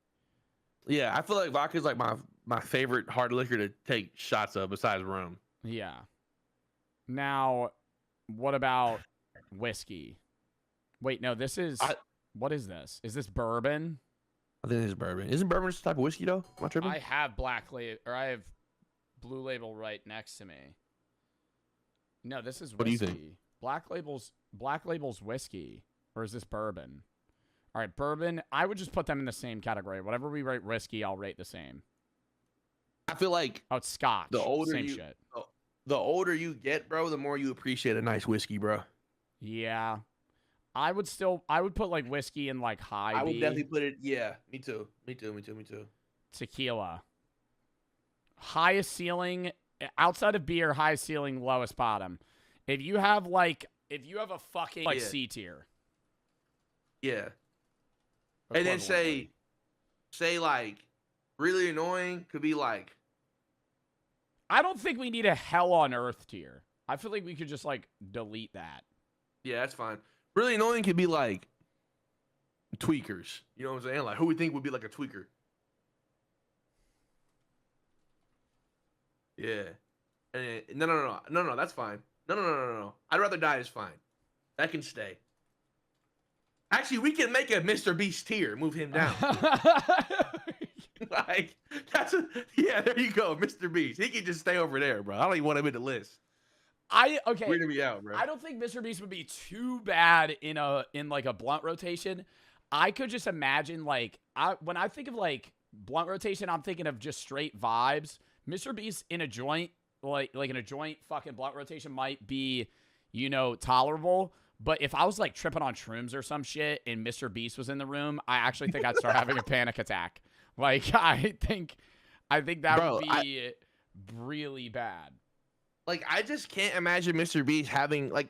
Speaker 11: Yeah, I feel like vodka is like my favorite hard liquor to take shots of besides rum.
Speaker 1: Yeah. Now, what about whiskey? Wait, no, this is what is this? Is this bourbon?
Speaker 11: I think it's bourbon. Isn't bourbon just a type of whiskey though? Am I tripping?
Speaker 1: I have I have Blue Label right next to me. No, this is whiskey.
Speaker 11: What do you think?
Speaker 1: Black Label's whiskey, or is this bourbon? All right, bourbon. I would just put them in the same category. Whatever we rate whiskey, I'll rate the same.
Speaker 11: I feel like
Speaker 1: it's Scotch.
Speaker 11: The older
Speaker 1: same
Speaker 11: you,
Speaker 1: shit.
Speaker 11: The older you get, bro, the more you appreciate a nice whiskey, bro.
Speaker 1: Yeah, I would put like whiskey in like high.
Speaker 11: I would
Speaker 1: B.
Speaker 11: definitely put it. Yeah, me too.
Speaker 1: Tequila. Highest ceiling outside of beer. Highest ceiling, lowest bottom. If you have a fucking like C tier.
Speaker 11: Yeah. And then say like really annoying could be like.
Speaker 1: I don't think we need a hell on earth tier. I feel like we could just like delete that.
Speaker 11: Yeah, that's fine. Really annoying could be like tweakers. You know what I'm saying? Like who we think would be like a tweaker. Yeah. And no, that's fine. No. I'd rather die is fine. That can stay. Actually, we can make a Mr. Beast tier. Move him down. Like there you go, Mr. Beast. He can just stay over there, bro. I don't even want him in the list. Weirding me out, bro.
Speaker 1: I don't think Mr. Beast would be too bad in like a blunt rotation. I could just imagine when I think of like blunt rotation, I'm thinking of just straight vibes. Mr. Beast in a joint, like in a joint fucking blunt rotation might be, tolerable. But if I was like tripping on shrooms or some shit and Mr. Beast was in the room, I actually think I'd start having a panic attack. Like I think that would be really bad.
Speaker 11: Like I just can't imagine Mr. Beast having like,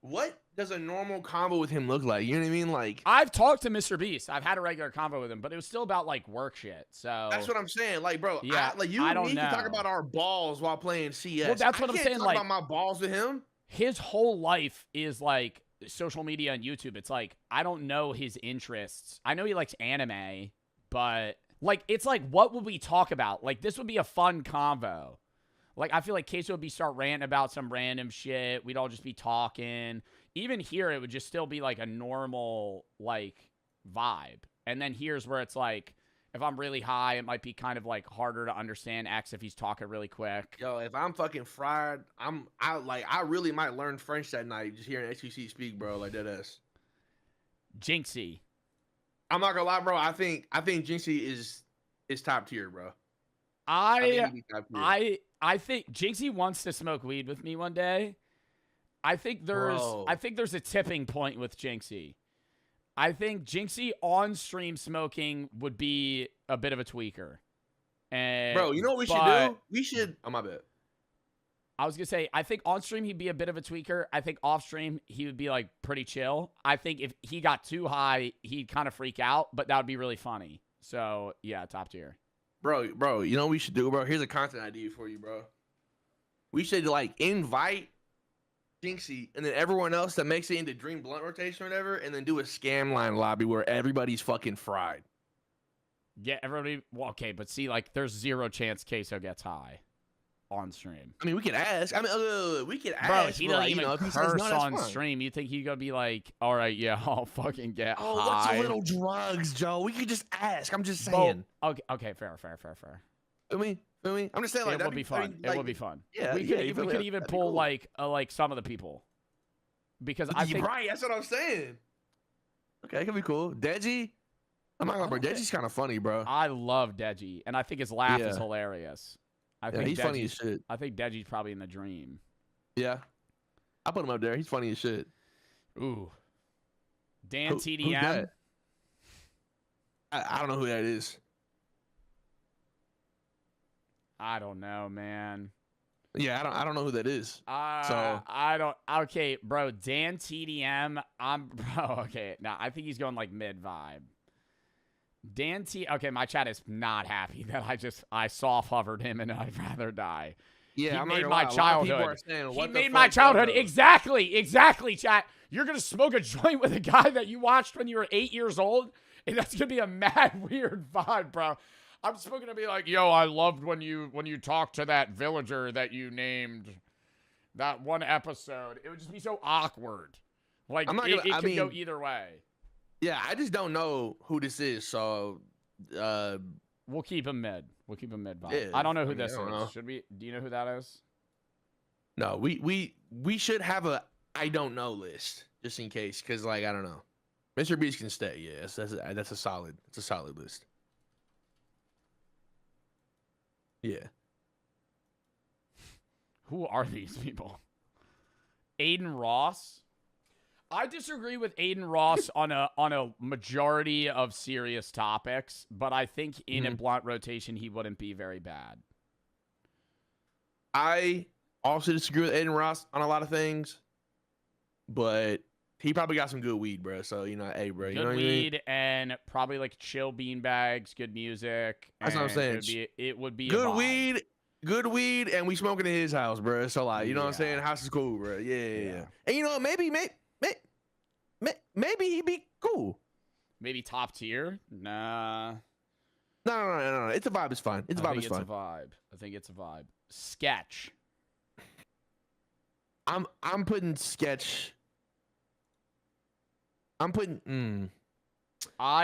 Speaker 11: what does a normal combo with him look like? You know what I mean? Like
Speaker 1: I've talked to Mr. Beast. I've had a regular combo with him, but it was still about like work shit. So
Speaker 11: that's what I'm saying. Like, bro,
Speaker 1: yeah,
Speaker 11: you and me can talk about our balls while playing CS.
Speaker 1: Well, that's what I'm saying.
Speaker 11: Talk
Speaker 1: like
Speaker 11: about my balls with him.
Speaker 1: His whole life is like social media and YouTube. It's like I don't know his interests. I know he likes anime, but like it's like what would we talk about? Like this would be a fun convo. Like I feel like Queso would start ranting about some random shit. We'd all just be talking. Even here, it would just still be like a normal like vibe. And then here's where it's like, if I'm really high, it might be kind of like harder to understand X if he's talking really quick.
Speaker 11: Yo, if I'm fucking fried, I really might learn French that night just hearing HQC speak, bro. Like that ass.
Speaker 1: Jinxie.
Speaker 11: I'm not gonna lie, bro. I think Jinxie is top tier, bro.
Speaker 1: I think Jinxie wants to smoke weed with me one day. I think there's a tipping point with Jinxie. I think Jinxie on stream smoking would be a bit of a tweaker. And
Speaker 11: bro, you know what we should do? We should. Oh my bad.
Speaker 1: I was gonna say, I think on stream he'd be a bit of a tweaker. I think off stream he would be like pretty chill. I think if he got too high, he'd kind of freak out, but that would be really funny. So yeah, top tier.
Speaker 11: Bro, you know what we should do, bro? Here's a content idea for you, bro. We should like invite Jinxie and then everyone else that makes it into Dream Blunt rotation or whatever, and then do a scam line lobby where everybody's fucking fried.
Speaker 1: Yeah, everybody. Well, okay, but see, like, there's zero chance Queso gets high on stream.
Speaker 11: I mean, we could ask. We could ask.
Speaker 1: Bro, he doesn't
Speaker 11: like,
Speaker 1: even curse on stream. You think he'd go be like, all right, yeah, I'll fucking get high.
Speaker 11: What's a little drugs, Joe? We could just ask. I'm just saying.
Speaker 1: Okay, fair.
Speaker 11: Feel me? I'm just saying, like,
Speaker 1: it would be fun. It would be fun.
Speaker 11: Yeah,
Speaker 1: we could even pull cool. like some of the people, because I think
Speaker 11: right. That's what I'm saying. Okay, it could be cool. Deji, I'm not gonna bro. Deji's kind of funny, bro.
Speaker 1: I love Deji, and I think his laugh is hilarious. I
Speaker 11: Yeah,
Speaker 1: think
Speaker 11: he's funny as shit.
Speaker 1: I think Deji's probably in the dream.
Speaker 11: Yeah. I put him up there. He's funny as shit.
Speaker 1: Ooh. Dan
Speaker 11: Who's
Speaker 1: TDM.
Speaker 11: that? I don't know who that is.
Speaker 1: I don't know, man.
Speaker 11: Yeah, I don't know who that is. So
Speaker 1: I don't. Okay, bro. Dan TDM. Okay. Now I think he's going like mid vibe. Okay, my chat is not happy that I soft hovered him and I'd rather die.
Speaker 11: yeah,
Speaker 1: He
Speaker 11: I'm
Speaker 1: made
Speaker 11: not
Speaker 1: my
Speaker 11: gonna lie. A lot of people
Speaker 1: childhood.
Speaker 11: are saying,
Speaker 1: He
Speaker 11: what the
Speaker 1: made my
Speaker 11: fuck,
Speaker 1: childhood.
Speaker 11: Jojo?
Speaker 1: Exactly, chat. You're gonna smoke a joint with a guy that you watched when you were 8 years old, and that's gonna be a mad weird vibe, bro. I'm just gonna be like, yo, I loved when you talked to that villager that you named that one episode. It would just be so awkward. Like it could go either way.
Speaker 11: Yeah, I just don't know who this is, so
Speaker 1: We'll keep him mid. We'll keep him mid vibe.
Speaker 11: Yeah,
Speaker 1: I don't know who
Speaker 11: I
Speaker 1: this is.
Speaker 11: know.
Speaker 1: Should we? Do you know who that is?
Speaker 11: no, we should have a I don't know list just in case, because like I don't know. Mr. Beast can stay. Yes, that's a solid. It's a solid list. Yeah.
Speaker 1: Who are these people? Aiden Ross. I disagree with Aiden Ross on a majority of serious topics, but I think in a blunt rotation he wouldn't be very bad.
Speaker 11: I also disagree with Aiden Ross on a lot of things, but he probably got some good weed, bro. So you know, hey, bro, you know
Speaker 1: Good
Speaker 11: what I mean?
Speaker 1: weed and probably like chill beanbags, good music.
Speaker 11: That's what I'm
Speaker 1: and
Speaker 11: saying.
Speaker 1: It would be a
Speaker 11: Good
Speaker 1: vibe.
Speaker 11: weed, and we smoking in his house, bro. So like, you know what I'm
Speaker 1: Yeah.
Speaker 11: saying? House is cool, bro. Yeah. And you know, maybe he'd be cool.
Speaker 1: Maybe top tier? Nah.
Speaker 11: No. It's a vibe. It's fine. It's a vibe. It's fine.
Speaker 1: I think it's a vibe. Sketch.
Speaker 11: I'm putting Sketch.
Speaker 1: I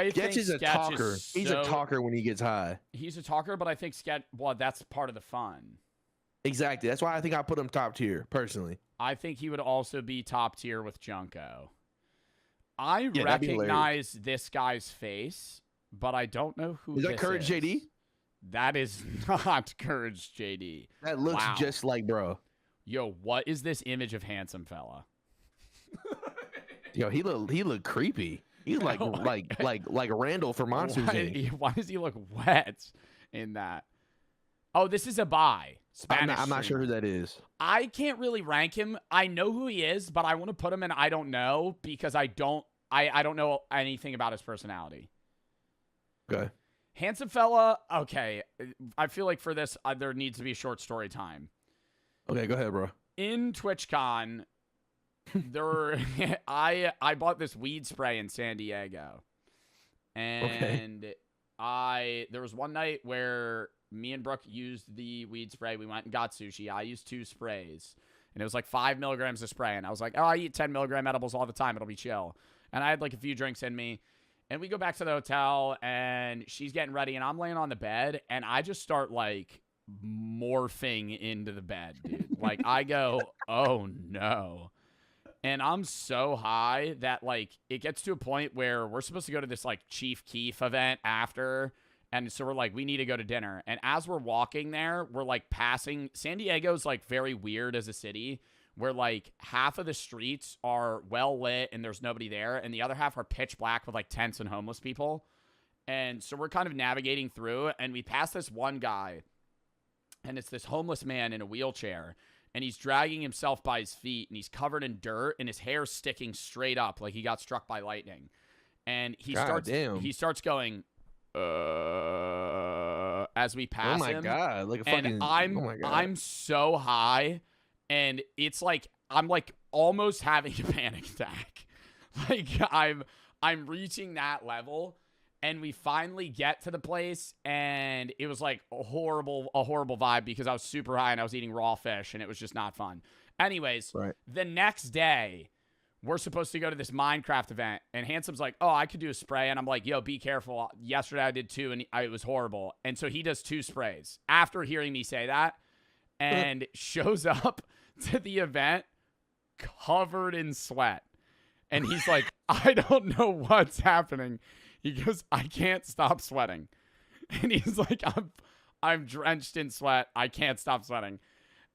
Speaker 11: Sketch
Speaker 1: think
Speaker 11: is a
Speaker 1: Sketch
Speaker 11: talker.
Speaker 1: is
Speaker 11: He's a talker when he gets high.
Speaker 1: He's a talker, but I think Sketch. Well, that's part of the fun.
Speaker 11: Exactly. That's why I think I put him top tier personally.
Speaker 1: I think he would also be top tier with Junko. I
Speaker 11: that'd be
Speaker 1: recognize this guy's face, but I don't know who
Speaker 11: Is that
Speaker 1: this
Speaker 11: Courage
Speaker 1: is.
Speaker 11: JD?
Speaker 1: That is not Courage JD.
Speaker 11: That looks
Speaker 1: Wow.
Speaker 11: just like bro.
Speaker 1: Yo, what is this image of handsome fella?
Speaker 11: Yo, he look creepy. He's like Randall from Monsters Inc.
Speaker 1: Why does he look wet in that? Oh, this is a buy. Spanish.
Speaker 11: I'm not sure who that is.
Speaker 1: I can't really rank him. I know who he is, but I want to put him in I don't know because I don't know anything about his personality.
Speaker 11: Okay.
Speaker 1: Handsome fella. Okay. I feel like for this, there needs to be a short story time.
Speaker 11: Okay, go ahead, bro.
Speaker 1: In TwitchCon, I bought this weed spray in San Diego. And there was one night where me and Brooke used the weed spray. We went and got sushi. I used 2 sprays. And it was like 5 milligrams of spray. And I was like, oh, I eat 10 milligram edibles all the time. It'll be chill. And I had like a few drinks in me. And we go back to the hotel and she's getting ready. And I'm laying on the bed. And I just start like morphing into the bed, dude. Like I go, oh no. And I'm so high that like it gets to a point where we're supposed to go to this like Chief Keef event after. And so we're like, we need to go to dinner. And as we're walking there, we're like passing. San Diego's like very weird as a city where like half of the streets are well lit and there's nobody there. And the other half are pitch black with like tents and homeless people. And so we're kind of navigating through it. And we pass this one guy. And it's this homeless man in a wheelchair. And he's dragging himself by his feet. And he's covered in dirt. And his hair's sticking straight up like he got struck by lightning. And he starts going, as we pass him.
Speaker 11: Oh my god! Like a fucking.
Speaker 1: And I'm so high, and it's like I'm like almost having a panic attack. Like I'm reaching that level, and we finally get to the place, and it was like a horrible vibe because I was super high and I was eating raw fish, and it was just not fun. Anyways, the next day, we're supposed to go to this Minecraft event, and Handsome's like, oh, I could do a spray. And I'm like, yo, be careful. Yesterday I did 2, and it was horrible. And so he does 2 sprays after hearing me say that and shows up to the event covered in sweat. And he's like, I don't know what's happening. He goes, I can't stop sweating. And he's like, I'm drenched in sweat. I can't stop sweating.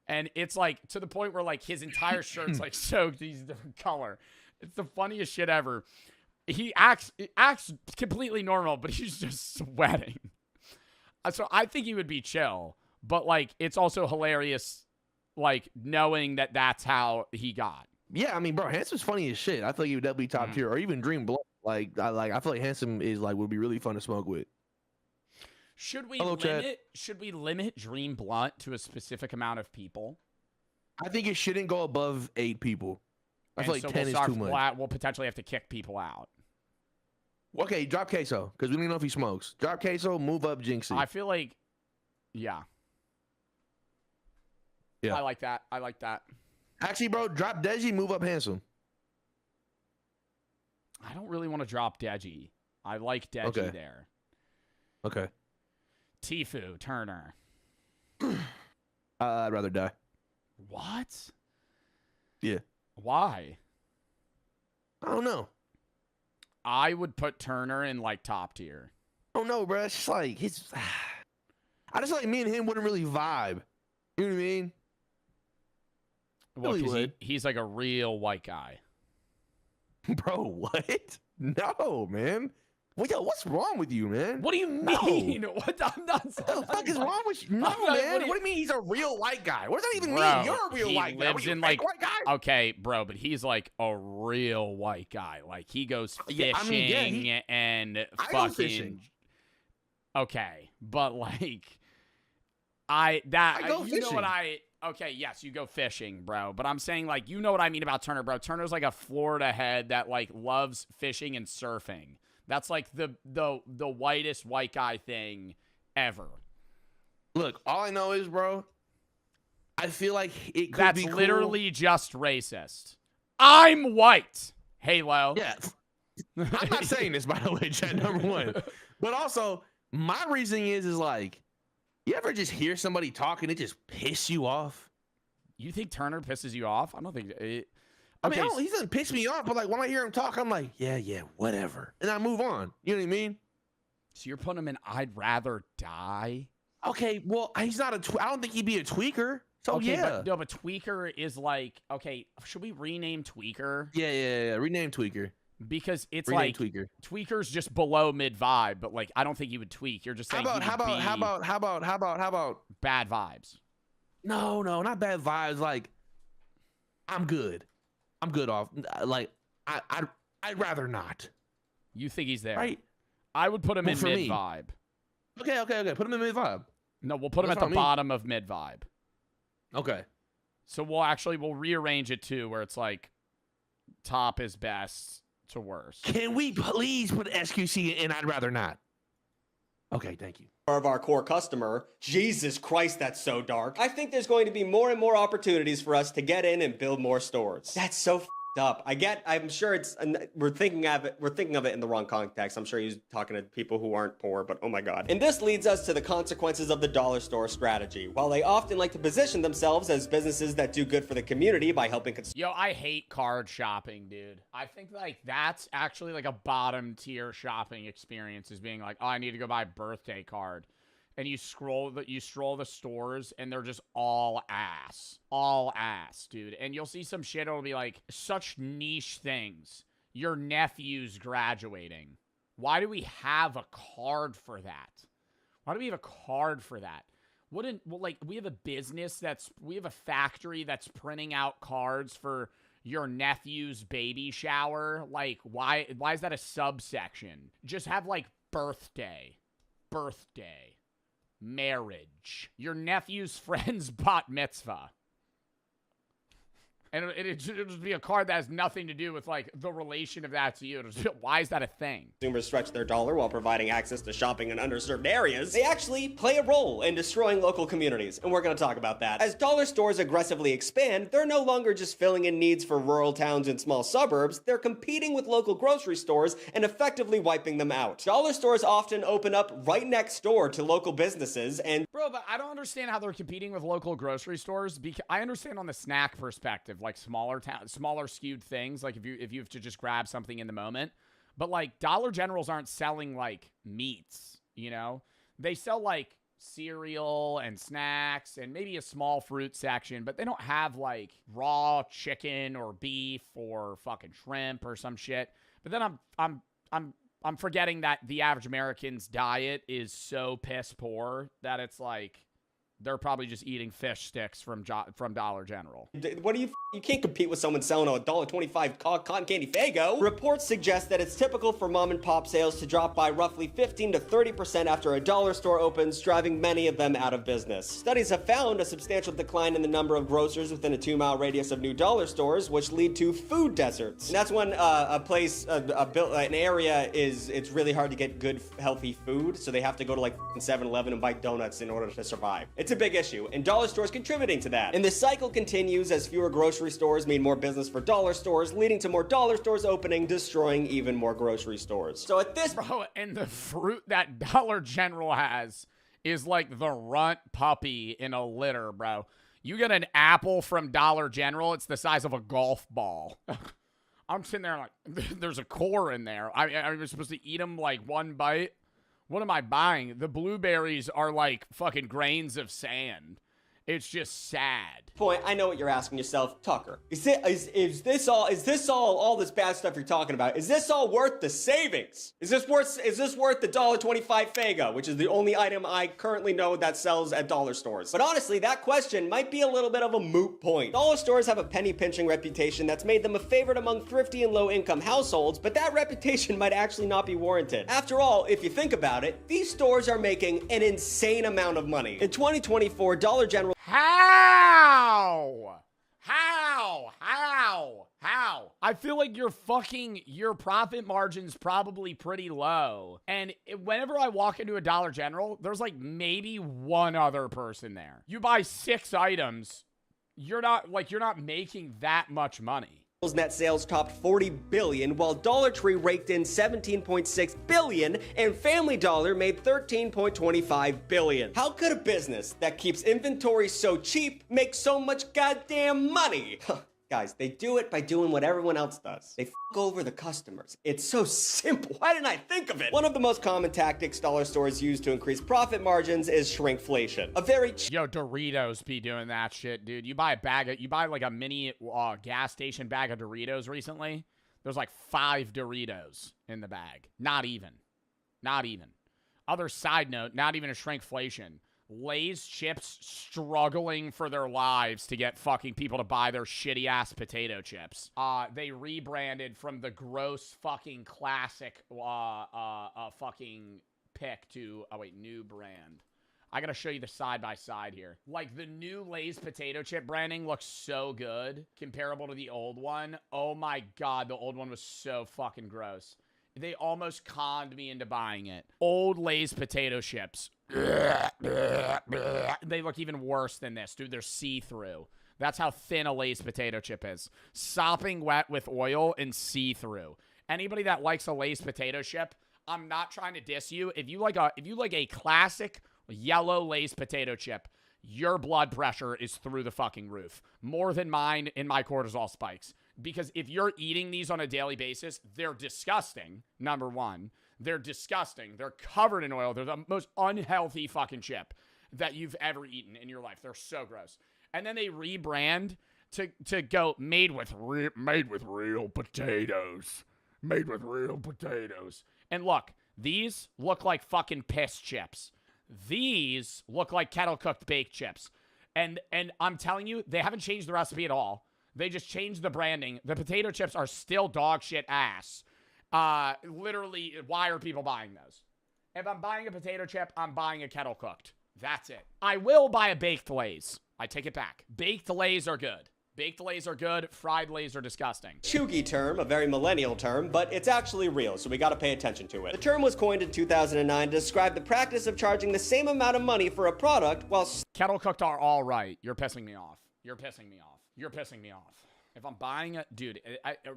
Speaker 1: And it's like to the point where like his entire shirt's like soaked. He's a different color. It's the funniest shit ever. He acts completely normal, but he's just sweating. So I think he would be chill, but like it's also hilarious, like knowing that that's how he got.
Speaker 11: Yeah, I mean, bro, Handsome's funny as shit. I feel like he would definitely be top tier, or even Dream Blunt. I feel like Handsome is like would be really fun to smoke with.
Speaker 1: Should we
Speaker 11: Chat.
Speaker 1: Should we limit Dream Blunt to a specific amount of people?
Speaker 11: I think it shouldn't go above 8 people. I feel like 10 is too much.
Speaker 1: We'll potentially have to kick people out.
Speaker 11: Okay, drop Queso, because we don't even know if he smokes. Drop Queso, move up Jinxie.
Speaker 1: I feel like, yeah. I like that.
Speaker 11: Actually, bro, drop Deji, move up Handsome.
Speaker 1: I don't really want to drop Deji. I like Deji there.
Speaker 11: Okay.
Speaker 1: Tfue, Turner.
Speaker 11: I'd rather die.
Speaker 1: What?
Speaker 11: Yeah.
Speaker 1: Why?
Speaker 11: I don't know.
Speaker 1: I would put Turner in like top tier.
Speaker 11: Oh no, bro. It's just like I just like me and him wouldn't really vibe. You know what I mean?
Speaker 1: Well,
Speaker 11: Really
Speaker 1: because he's like a real white guy.
Speaker 11: Bro, what? No, man. Well, yo, what's wrong with you, man?
Speaker 1: What do you mean?
Speaker 11: No.
Speaker 1: What? I'm not.
Speaker 11: What the fuck is wrong with you? No, man. What do you mean he's a real white guy? What does that even mean? You're a real white guy.
Speaker 1: Lives in like white guy? Okay, bro, but he's like a real white guy. Like he goes fishing and fucking.
Speaker 11: I go fishing.
Speaker 1: Okay, but like I go
Speaker 11: fishing.
Speaker 1: Know what okay, yes, you go fishing, bro. But I'm saying like you know what I mean about Turner, bro. Turner's like a Florida head that like loves fishing and surfing. That's like the whitest white guy thing ever.
Speaker 11: Look, all I know is, bro, I feel like it could
Speaker 1: That's
Speaker 11: be cool.
Speaker 1: literally just racist. I'm white. Halo.
Speaker 11: Yeah. I'm not saying this, by the way, chat number one. But also, my reasoning is like, you ever just hear somebody talk and it just piss you off?
Speaker 1: You think Turner pisses you off? I don't think it.
Speaker 11: I mean, he doesn't piss me off, but like when I hear him talk, I'm like, yeah, whatever. And I move on. You know what I mean?
Speaker 1: So you're putting him in I'd rather die?
Speaker 11: Okay, well, he's not I don't think he'd be a tweaker. So
Speaker 1: okay,
Speaker 11: yeah.
Speaker 1: But Tweaker is like, okay, should we rename Tweaker?
Speaker 11: Yeah. Rename Tweaker.
Speaker 1: Because it's
Speaker 11: rename
Speaker 1: like
Speaker 11: Tweaker.
Speaker 1: Tweaker's just below mid vibe, but like I don't think he would tweak. You're just saying
Speaker 11: how about
Speaker 1: bad vibes?
Speaker 11: No, not bad vibes. Like, I'm good off. Like, I'd rather not.
Speaker 1: You think he's there?
Speaker 11: Right.
Speaker 1: I would put him in mid vibe.
Speaker 11: Okay. Put him in mid vibe.
Speaker 1: No, we'll put him at the bottom of mid vibe.
Speaker 11: Okay.
Speaker 1: So we'll rearrange it too, where it's like top is best to worst.
Speaker 11: Can we please put SQC in I'd rather not? Okay, thank you.
Speaker 10: Of our core customer. Jesus Christ, that's so dark. I think there's going to be more and more opportunities for us to get in and build more stores. That's so f***ed up. I'm sure we're thinking of it in the wrong context. I'm sure he's talking to people who aren't poor, but oh my god. And this leads us to the consequences of the dollar store strategy. While they often like to position themselves as businesses that do good for the community by helping
Speaker 1: Yo, I hate card shopping, dude. I think like that's actually like a bottom tier shopping experience, is being like, oh, I need to go buy a birthday card. And you stroll the stores and they're just all ass, dude. And you'll see some shit. It'll be like such niche things. Your nephew's graduating. Why do we have a card for that? We have a business we have a factory that's printing out cards for your nephew's baby shower. Like, why is that a subsection? Just have like birthday. Marriage. Your nephew's friend's bat mitzvah. And it'll just be a card that has nothing to do with, like, the relation of that to you. Why is that a thing?
Speaker 10: Consumers stretch their dollar while providing access to shopping in underserved areas. They actually play a role in destroying local communities, and we're going to talk about that. As dollar stores aggressively expand, they're no longer just filling in needs for rural towns and small suburbs. They're competing with local grocery stores and effectively wiping them out. Dollar stores often open up right next door to local businesses and...
Speaker 1: Bro, but I don't understand how they're competing with local grocery stores. Because I understand on the snack perspective, like smaller skewed things, like if you have to just grab something in the moment. But like Dollar Generals aren't selling like meats, you know? They sell like cereal and snacks and maybe a small fruit section, but they don't have like raw chicken or beef or fucking shrimp or some shit. But then I'm forgetting that the average American's diet is so piss poor that it's like they're probably just eating fish sticks from Dollar General.
Speaker 10: What do you can't compete with someone selling a $1.25 cotton candy Faygo. Reports suggest that it's typical for mom and pop sales to drop by roughly 15 to 30% after a dollar store opens, driving many of them out of business. Studies have found a substantial decline in the number of grocers within a 2-mile radius of new dollar stores, which lead to food deserts. And that's when an area it's really hard to get good, healthy food, so they have to go to like 7-Eleven and buy donuts in order to survive. It's a big issue, and dollar stores contributing to that. And this cycle continues as fewer grocery stores mean more business for dollar stores, leading to more dollar stores opening, destroying even more grocery stores. So at this...
Speaker 1: Bro, and the fruit that Dollar General has is like the runt puppy in a litter, bro. You get an apple from Dollar General, it's the size of a golf ball. I'm sitting there like, there's a core in there. I'm supposed to eat them like one bite. What am I buying? The blueberries are like fucking grains of sand. It's just sad.
Speaker 10: Point, I know what you're asking yourself, Tucker. Is this all this bad stuff you're talking about? Is this all worth the savings? Is this worth the $1.25 Faygo, which is the only item I currently know that sells at dollar stores? But honestly, that question might be a little bit of a moot point. Dollar stores have a penny pinching reputation that's made them a favorite among thrifty and low income households, but that reputation might actually not be warranted. After all, if you think about it, these stores are making an insane amount of money. In 2024, Dollar General...
Speaker 1: How? I feel like your profit margin's probably pretty low. And whenever I walk into a Dollar General, there's like maybe one other person there. You buy 6 items, you're not making that much money.
Speaker 10: Net sales topped $40 billion, while Dollar Tree raked in $17.6 billion, and Family Dollar made $13.25 billion. How could a business that keeps inventory so cheap make so much goddamn money? Guys, they do it by doing what everyone else does. They fuck over the customers. It's so simple. Why didn't I think of it? One of the most common tactics dollar stores use to increase profit margins is shrinkflation.
Speaker 1: Yo, Doritos be doing that shit, dude. You buy like a mini gas station bag of Doritos recently. There's like 5 Doritos in the bag. Not even. Other side note, not even a shrinkflation. Lay's chips struggling for their lives to get fucking people to buy their shitty-ass potato chips. They rebranded from the gross fucking classic fucking pick to, new brand. I gotta show you the side-by-side here. Like, the new Lay's potato chip branding looks so good, comparable to the old one. Oh my god, the old one was so fucking gross. They almost conned me into buying it. Old Lay's potato chips. They look even worse than this, dude. They're see-through. That's how thin a Lay's potato chip is. Sopping wet with oil and see-through. Anybody that likes a Lay's potato chip, I'm not trying to diss you. If you like a classic yellow Lay's potato chip, your blood pressure is through the fucking roof. More than mine in my cortisol spikes. Because if you're eating these on a daily basis, they're disgusting, number one. They're disgusting. They're covered in oil. They're the most unhealthy fucking chip that you've ever eaten in your life. They're so gross. And then they rebrand to go made with real potatoes. Made with real potatoes. And look, these look like fucking piss chips. These look like kettle-cooked baked chips. And I'm telling you, they haven't changed the recipe at all. They just changed the branding. The potato chips are still dog shit ass. Literally, why are people buying those? If I'm buying a potato chip, I'm buying a kettle cooked. That's it. I will buy a baked Lay's. I take it back. Baked Lay's are good. Baked Lay's are good. Fried Lay's are disgusting.
Speaker 10: Chuggy term, a very millennial term, but it's actually real, so we gotta pay attention to it. The term was coined in 2009 to describe the practice of charging the same amount of money for a product while...
Speaker 1: Kettle cooked are all right. You're pissing me off. If I'm buying a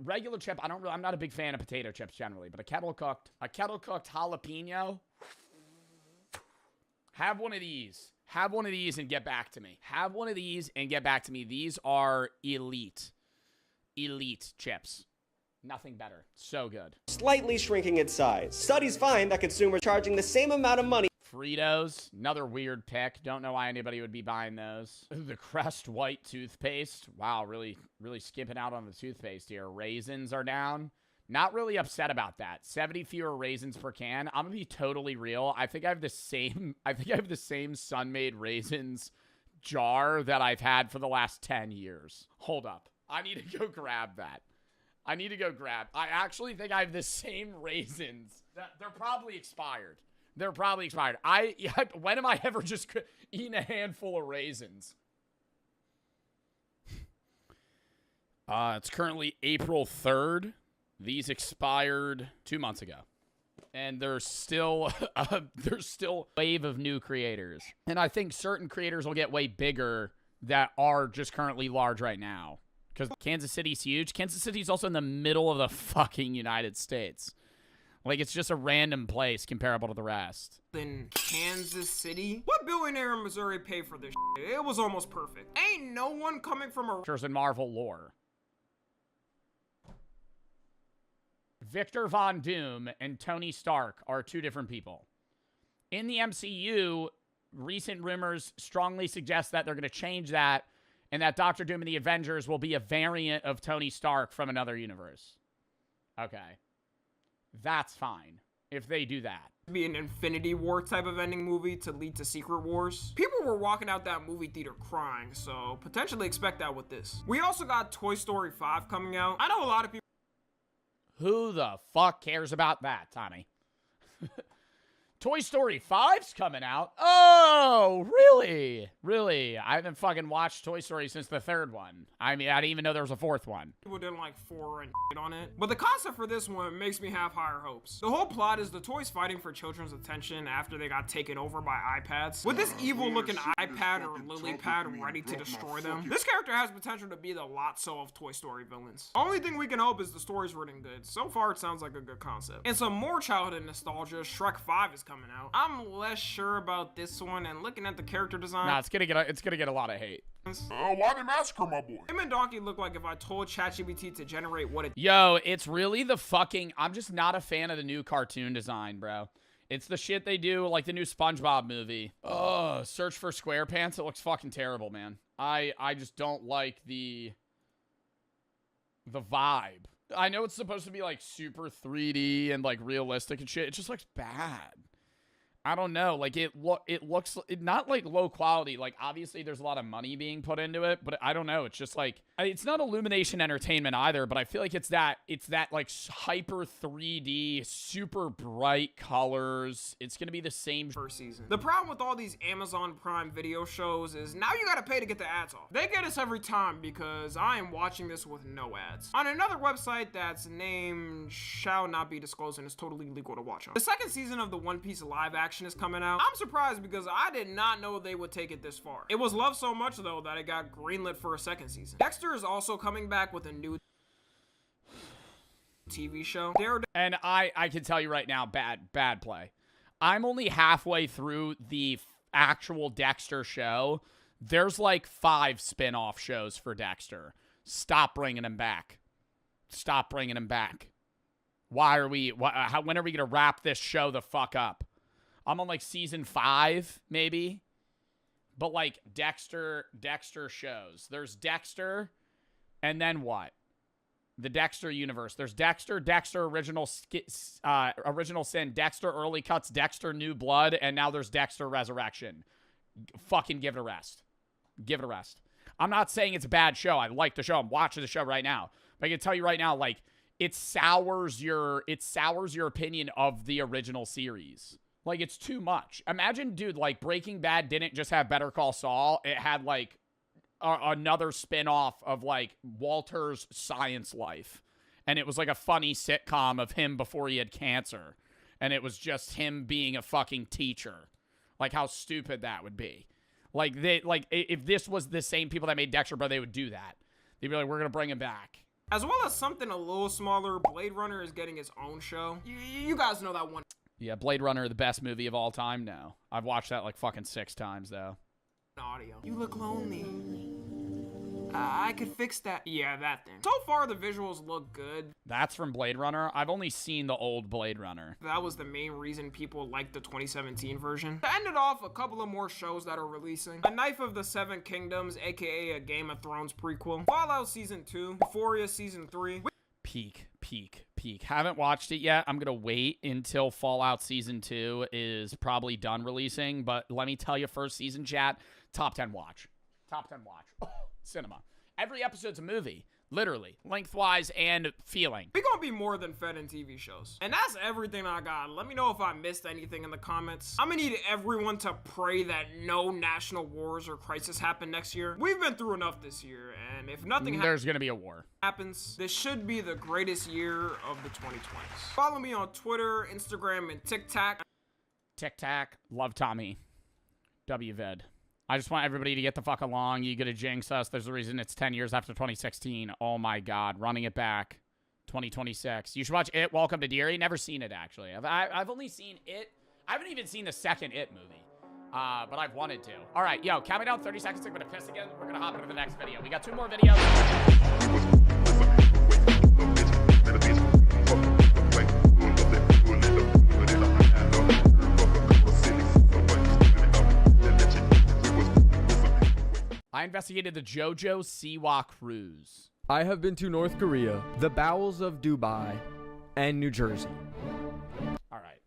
Speaker 1: regular chip, I'm not a big fan of potato chips generally, but a kettle cooked jalapeno. Have one of these and get back to me. These are elite chips. Nothing better. So good.
Speaker 10: Slightly shrinking its size. Studies find that consumers charging the same amount of money
Speaker 1: Fritos, another weird pick. Don't know why anybody would be buying those. The Crest White toothpaste. Wow, really skipping out on the toothpaste here. Raisins are down. Not really upset about that. 70 fewer raisins per can. I'm gonna be totally real. I think I have the same Sun-Maid raisins jar that I've had for the last 10 years. Hold up. I need to go grab that. I actually think I have the same raisins. They're probably expired. When am I ever just eating a handful of raisins? It's currently April 3rd. These expired 2 months ago. And there's still a wave of new creators. And I think certain creators will get way bigger that are just currently large right now. Because Kansas City's huge. Kansas City's also in the middle of the fucking United States. Like, it's just a random place comparable to the rest.
Speaker 2: In Kansas City? What billionaire in Missouri paid for this shit? It was almost perfect. Ain't no one coming from a...
Speaker 1: in Marvel lore. Victor Von Doom and Tony Stark are two different people. In the MCU, recent rumors strongly suggest that they're going to change that and that Doctor Doom and the Avengers will be a variant of Tony Stark from another universe. Okay. That's fine if they do that.
Speaker 2: Be an Infinity War type of ending movie to lead to Secret Wars. People were walking out that movie theater crying, so potentially expect that with this. We also got Toy Story 5 coming out. I know a lot of people...
Speaker 1: Who the fuck cares about that, Tommy? Toy Story 5's coming out? Oh, really? Really? I haven't fucking watched Toy Story since the third one. I mean, I didn't even know there was a fourth one.
Speaker 2: People didn't like 4 and shit on it. But the concept for this one makes me have higher hopes. The whole plot is the toys fighting for children's attention after they got taken over by iPads. With this evil looking iPad or lily pad ready to destroy them, this character has potential to be the Lotso of Toy Story villains. Only thing we can hope is the story's written good. So far, it sounds like a good concept. And some more childhood nostalgia, Shrek 5 is coming out. I'm less sure about this one, and looking at the character design...
Speaker 1: Nah, it's gonna get a lot of hate.
Speaker 5: Why the massacre, my boy?
Speaker 2: Him and Donkey look like if I told ChatGPT to generate what it...
Speaker 1: Yo, it's really the fucking... I'm just not a fan of the new cartoon design, bro. It's the shit they do, like the new SpongeBob movie. Oh, Search for SquarePants. It looks fucking terrible, man. I just don't like the vibe. I know it's supposed to be like super 3D and like realistic and shit. It just looks bad. I don't know, like it looks not like low quality. Like obviously there's a lot of money being put into it, but I don't know. It's just like it's not Illumination Entertainment either, but I feel like it's that like hyper 3D, super bright colors. It's gonna be the same
Speaker 2: first season. The problem with all these Amazon Prime Video shows is now you gotta pay to get the ads off. They get us every time because I am watching this with no ads on another website that's name shall not be disclosed and is totally legal to watch on. The second season of the One Piece live action is coming out. I'm surprised because I did not know they would take it this far. It was loved so much though that it got greenlit for a second season. Dexter is also coming back with a new TV show.
Speaker 1: And I can tell you right now, bad play. I'm only halfway through the actual Dexter show. There's like 5 spin-off shows for Dexter. Stop bringing him back. Stop bringing him back. When are we gonna wrap this show the fuck up? I'm on like season 5, maybe. But like Dexter shows. There's Dexter, and then what? The Dexter universe. There's Dexter Original Sin, Dexter Early Cuts, Dexter New Blood, and now there's Dexter Resurrection. Fucking give it a rest. Give it a rest. I'm not saying it's a bad show. I like the show. I'm watching the show right now. But I can tell you right now, like, it sours your opinion of the original series. Like, it's too much. Imagine, dude, like, Breaking Bad didn't just have Better Call Saul. It had, like, another spin-off of, like, Walter's science life. And it was, like, a funny sitcom of him before he had cancer. And it was just him being a fucking teacher. Like, how stupid that would be. Like, if this was the same people that made Dexter, bro, they would do that. They'd be like, we're going to bring him back.
Speaker 2: As well as something a little smaller, Blade Runner is getting its own show. You guys know that one.
Speaker 1: Yeah, Blade Runner, the best movie of all time? No. I've watched that like fucking 6 times, though.
Speaker 2: Audio. You look lonely. I could fix that. Yeah, that thing. So far, the visuals look good.
Speaker 1: That's from Blade Runner. I've only seen the old Blade Runner.
Speaker 2: That was the main reason people liked the 2017 version. To end it off, a couple of more shows that are releasing. A Knife of the Seven Kingdoms, aka a Game of Thrones prequel. Fallout Season 2. Euphoria Season 3.
Speaker 1: Peak. Haven't watched it yet. I'm going to wait until Fallout Season 2 is probably done releasing. But let me tell you, first season chat, top 10 watch. Top 10 watch. Oh, cinema. Every episode's a movie. Literally. Lengthwise and feeling.
Speaker 2: We gonna be more than fed in TV shows. And that's everything I got. Let me know if I missed anything in the comments. I'm gonna need everyone to pray that no national wars or crisis happen next year. We've been through enough this year, and if nothing
Speaker 1: there's gonna be a war.
Speaker 2: Happens, this should be the greatest year of the 2020s. Follow me on Twitter, Instagram, and TikTok.
Speaker 1: TikTok. Love Tommy. WVed. I just want everybody to get the fuck along. You gotta jinx us. There's a reason it's 10 years after 2016. Oh my God. Running it back. 2026. You should watch It, Welcome to Deary. Never seen it, actually. I've only seen It. I haven't even seen the second It movie. But I've wanted to. All right, yo, count me down 30 seconds. I'm gonna piss again. We're gonna hop into the next video. We got 2 more videos. I investigated the JoJo Siwa cruise.
Speaker 14: I have been to North Korea, the bowels of Dubai, and New Jersey.
Speaker 1: All right.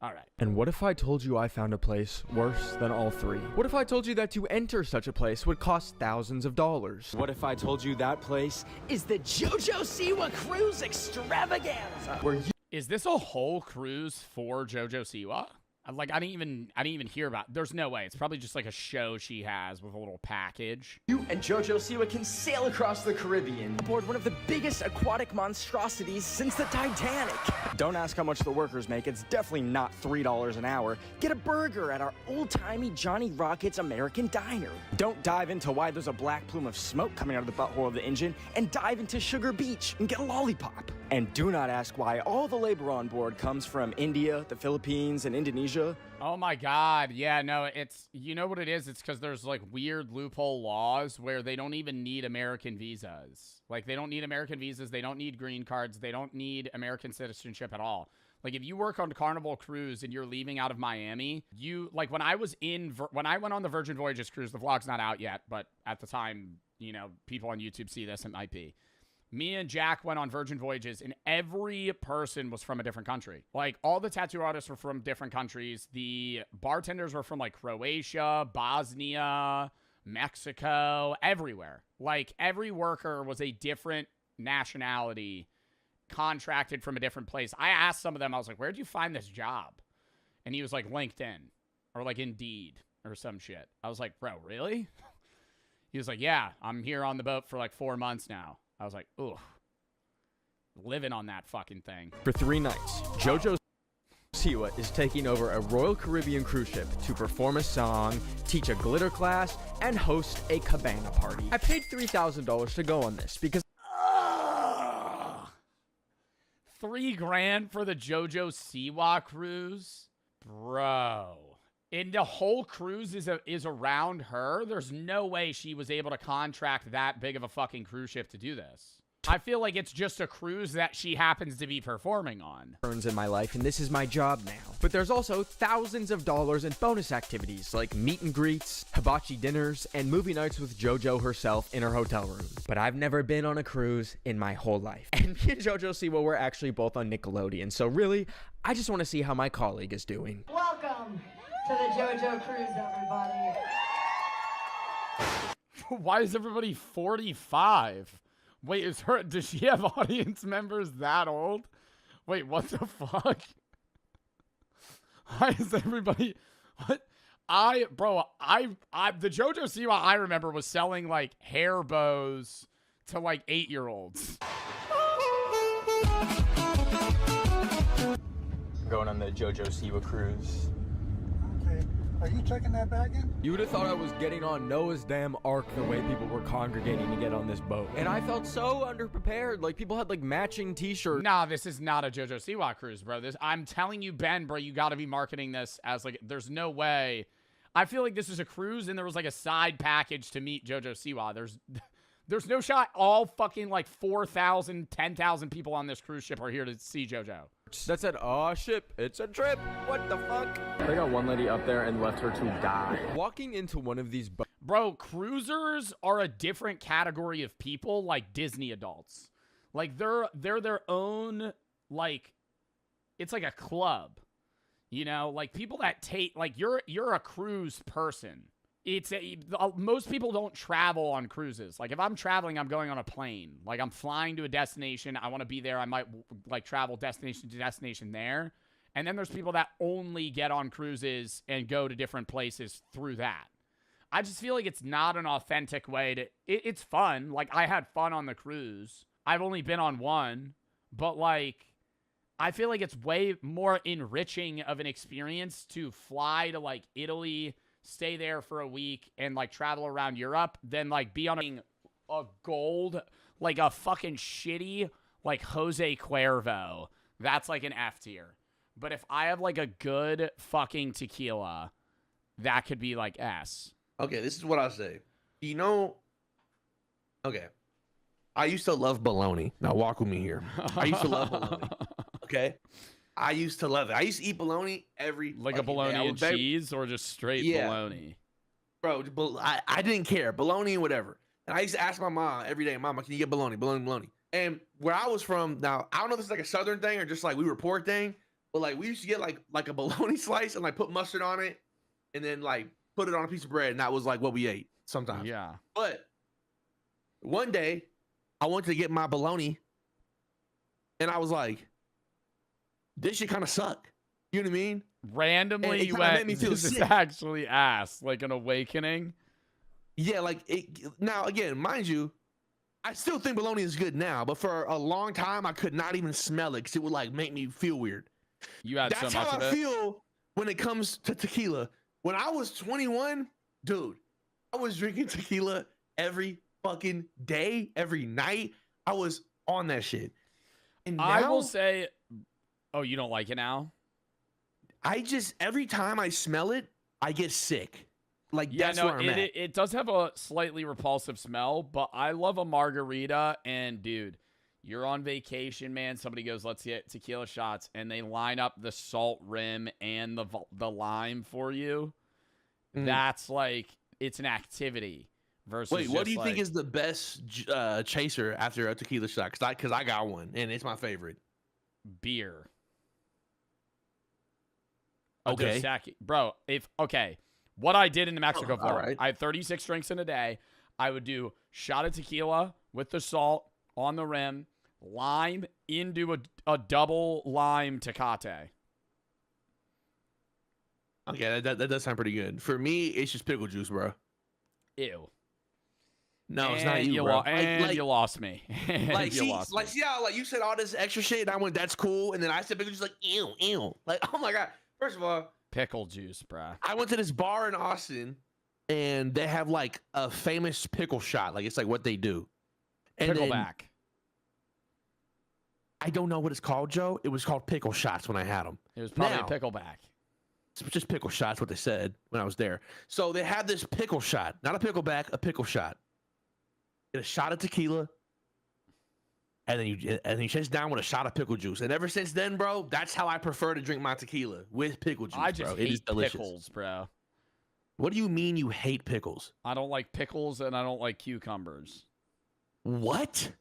Speaker 1: All right.
Speaker 14: And what if I told you I found a place worse than all 3? What if I told you that to enter such a place would cost thousands of dollars? What if I told you that place
Speaker 15: is the JoJo Siwa Cruise Extravaganza?
Speaker 1: Is this a whole cruise for JoJo Siwa? Like, I didn't even hear about it. There's no way. It's probably just like a show she has with a little package.
Speaker 15: You and JoJo Siwa can sail across the Caribbean aboard one of the biggest aquatic monstrosities since the Titanic.
Speaker 14: Don't ask how much the workers make. It's definitely not $3 an hour.
Speaker 15: Get a burger at our old-timey Johnny Rockets American Diner.
Speaker 14: Don't dive into why there's a black plume of smoke coming out of the butthole of the engine,
Speaker 15: and dive into Sugar Beach and get a lollipop.
Speaker 14: And do not ask why all the labor on board comes from India, the Philippines, and Indonesia.
Speaker 1: Oh my God. Yeah, no, it's, you know what it is? It's because there's like weird loophole laws where they don't even need American visas. Like, they don't need American visas. They don't need green cards. They don't need American citizenship at all. Like, if you work on Carnival Cruise and you're leaving out of Miami, like when I went on the Virgin Voyages cruise, the vlog's not out yet, but at the time, you know, people on YouTube see this, it might be. Me and Jack went on Virgin Voyages, and every person was from a different country. Like, all the tattoo artists were from different countries. The bartenders were from, like, Croatia, Bosnia, Mexico, everywhere. Like, every worker was a different nationality, contracted from a different place. I asked some of them, I was like, where'd you find this job? And he was like, LinkedIn, or, like, Indeed, or some shit. I was like, bro, really? He was like, yeah, I'm here on the boat for, like, 4 months now. I was like, ugh. Living on that fucking thing.
Speaker 14: For 3 nights, JoJo Siwa is taking over a Royal Caribbean cruise ship to perform a song, teach a glitter class, and host a cabana party. I paid $3,000 to go on this because...
Speaker 1: $3,000 for the JoJo Siwa cruise? Bro. And the whole cruise is around her? There's no way she was able to contract that big of a fucking cruise ship to do this. I feel like it's just a cruise that she happens to be performing on.
Speaker 14: In my life, and this is my job now. But there's also thousands of dollars in bonus activities like meet and greets, hibachi dinners, and movie nights with JoJo herself in her hotel room. But I've never been on a cruise in my whole life. And me and JoJo Siwa were actually both on Nickelodeon, so really, I just want to see how my colleague is doing.
Speaker 16: Welcome to the JoJo Cruise, everybody.
Speaker 1: Why is everybody 45? Wait, does she have audience members that old? Wait, what the fuck? Why is everybody, what? The JoJo Siwa I remember was selling like hair bows to like 8-year-olds.
Speaker 14: Going on the JoJo Siwa cruise.
Speaker 17: Are you checking that bag in?
Speaker 14: You would have thought I was getting on Noah's damn Ark the way people were congregating to get on this boat. And I felt so underprepared. Like, people had, like, matching t-shirts.
Speaker 1: Nah, this is not a JoJo Siwa cruise, bro. I'm telling you, Ben, bro, you gotta be marketing this as, like, there's no way. I feel like this is a cruise and there was like a side package to meet JoJo Siwa. There's no shot all fucking like 4,000, 10,000 people on this cruise ship are here to see JoJo.
Speaker 14: That said, "Oh, ship, it's a trip." What the fuck? They got one lady up there and left her to die. Walking into one of these
Speaker 1: Bro, cruisers are a different category of people, like Disney adults. Like they're their own, like, it's like a club. You know, like people that take, like you're a cruise person. Most people don't travel on cruises. Like if I'm traveling, I'm going on a plane. Like I'm flying to a destination. I want to be there. I might like travel destination to destination there. And then there's people that only get on cruises and go to different places through that. I just feel like it's not an authentic way to, it's fun. Like I had fun on the cruise. I've only been on one, but like, I feel like it's way more enriching of an experience to fly to like Italy, stay there for a week, and like travel around Europe than like be on a gold, like a fucking shitty like Jose Cuervo. That's like an F tier. But if I have like a good fucking tequila, that could be like S.
Speaker 11: Okay, this is what I say. You know, okay. I used to love bologna. Now walk with me here. I used to love bologna. Okay? I used to love it. I used to eat bologna every
Speaker 1: like a bologna and cheese or just straight bologna.
Speaker 11: Bro, I didn't care. Bologna and whatever. And I used to ask my mom every day, "Mama, can you get bologna? Bologna." And where I was from, now I don't know if it's like a southern thing or just like we were poor thing, but like we used to get like a bologna slice and like put mustard on it and then like put it on a piece of bread, and that was like what we ate sometimes.
Speaker 1: Yeah.
Speaker 11: But one day I went to get my bologna and I was like, this shit kind of suck. You know what I mean?
Speaker 1: Randomly, you went, this is actually ass, like an awakening.
Speaker 11: Yeah, like now again, mind you, I still think bologna is good now, but for a long time I could not even smell it because it would like make me feel weird.
Speaker 1: You had
Speaker 11: That's
Speaker 1: so much
Speaker 11: how
Speaker 1: of
Speaker 11: I
Speaker 1: it.
Speaker 11: feel when it comes to tequila. When I was 21, dude, I was drinking tequila every fucking day, every night. I was on that shit. And now,
Speaker 1: I will say, oh, you don't like it now?
Speaker 11: I just, every time I smell it, I get sick. Like,
Speaker 1: Yeah,
Speaker 11: that's
Speaker 1: no,
Speaker 11: where I'm at.
Speaker 1: it does have a slightly repulsive smell, but I love a margarita. And dude, you're on vacation, man. Somebody goes, "Let's get tequila shots," and they line up the salt rim and the lime for you. That's like, it's an activity. Versus
Speaker 11: Wait, what do you think
Speaker 1: like,
Speaker 11: is the best chaser after a tequila shot? Because I got one, and it's my favorite.
Speaker 1: beer?
Speaker 11: Okay.
Speaker 1: Bro, what I did in the Mexico
Speaker 11: all
Speaker 1: Vlog,
Speaker 11: right.
Speaker 1: I had 36 drinks in a day. I would do shot of tequila with the salt on the rim, lime into a double lime Tecate.
Speaker 11: Okay, that does sound pretty good. For me, it's just pickle juice, bro.
Speaker 1: Ew.
Speaker 11: No, it's not you, bro.
Speaker 1: You lost me.
Speaker 11: Like,
Speaker 1: You lost me.
Speaker 11: see how like you said all this extra shit, and I went, "That's cool," and then I said pickle juice, like, ew. Like, oh my god. First of all,
Speaker 1: Pickle juice, bruh.
Speaker 11: I went to this bar in Austin, and they have like a famous pickle shot. Like, it's like what they do. And
Speaker 1: Pickleback.
Speaker 11: I don't know what it's called, Joe. It was called pickle shots when I had them.
Speaker 1: It was probably
Speaker 11: Now,
Speaker 1: a pickleback.
Speaker 11: It's just pickle shots, what they said when I was there. So they have this pickle shot, not a pickleback, a pickle shot. Get a shot of tequila, and then you chase down with a shot of pickle juice. And ever since then, bro, that's how I prefer to drink my tequila, with pickle juice.
Speaker 1: I just
Speaker 11: bro. It is
Speaker 1: hate
Speaker 11: delicious.
Speaker 1: pickles, bro.
Speaker 11: What do you mean you hate pickles?
Speaker 1: I don't like pickles and I don't like cucumbers.
Speaker 11: What?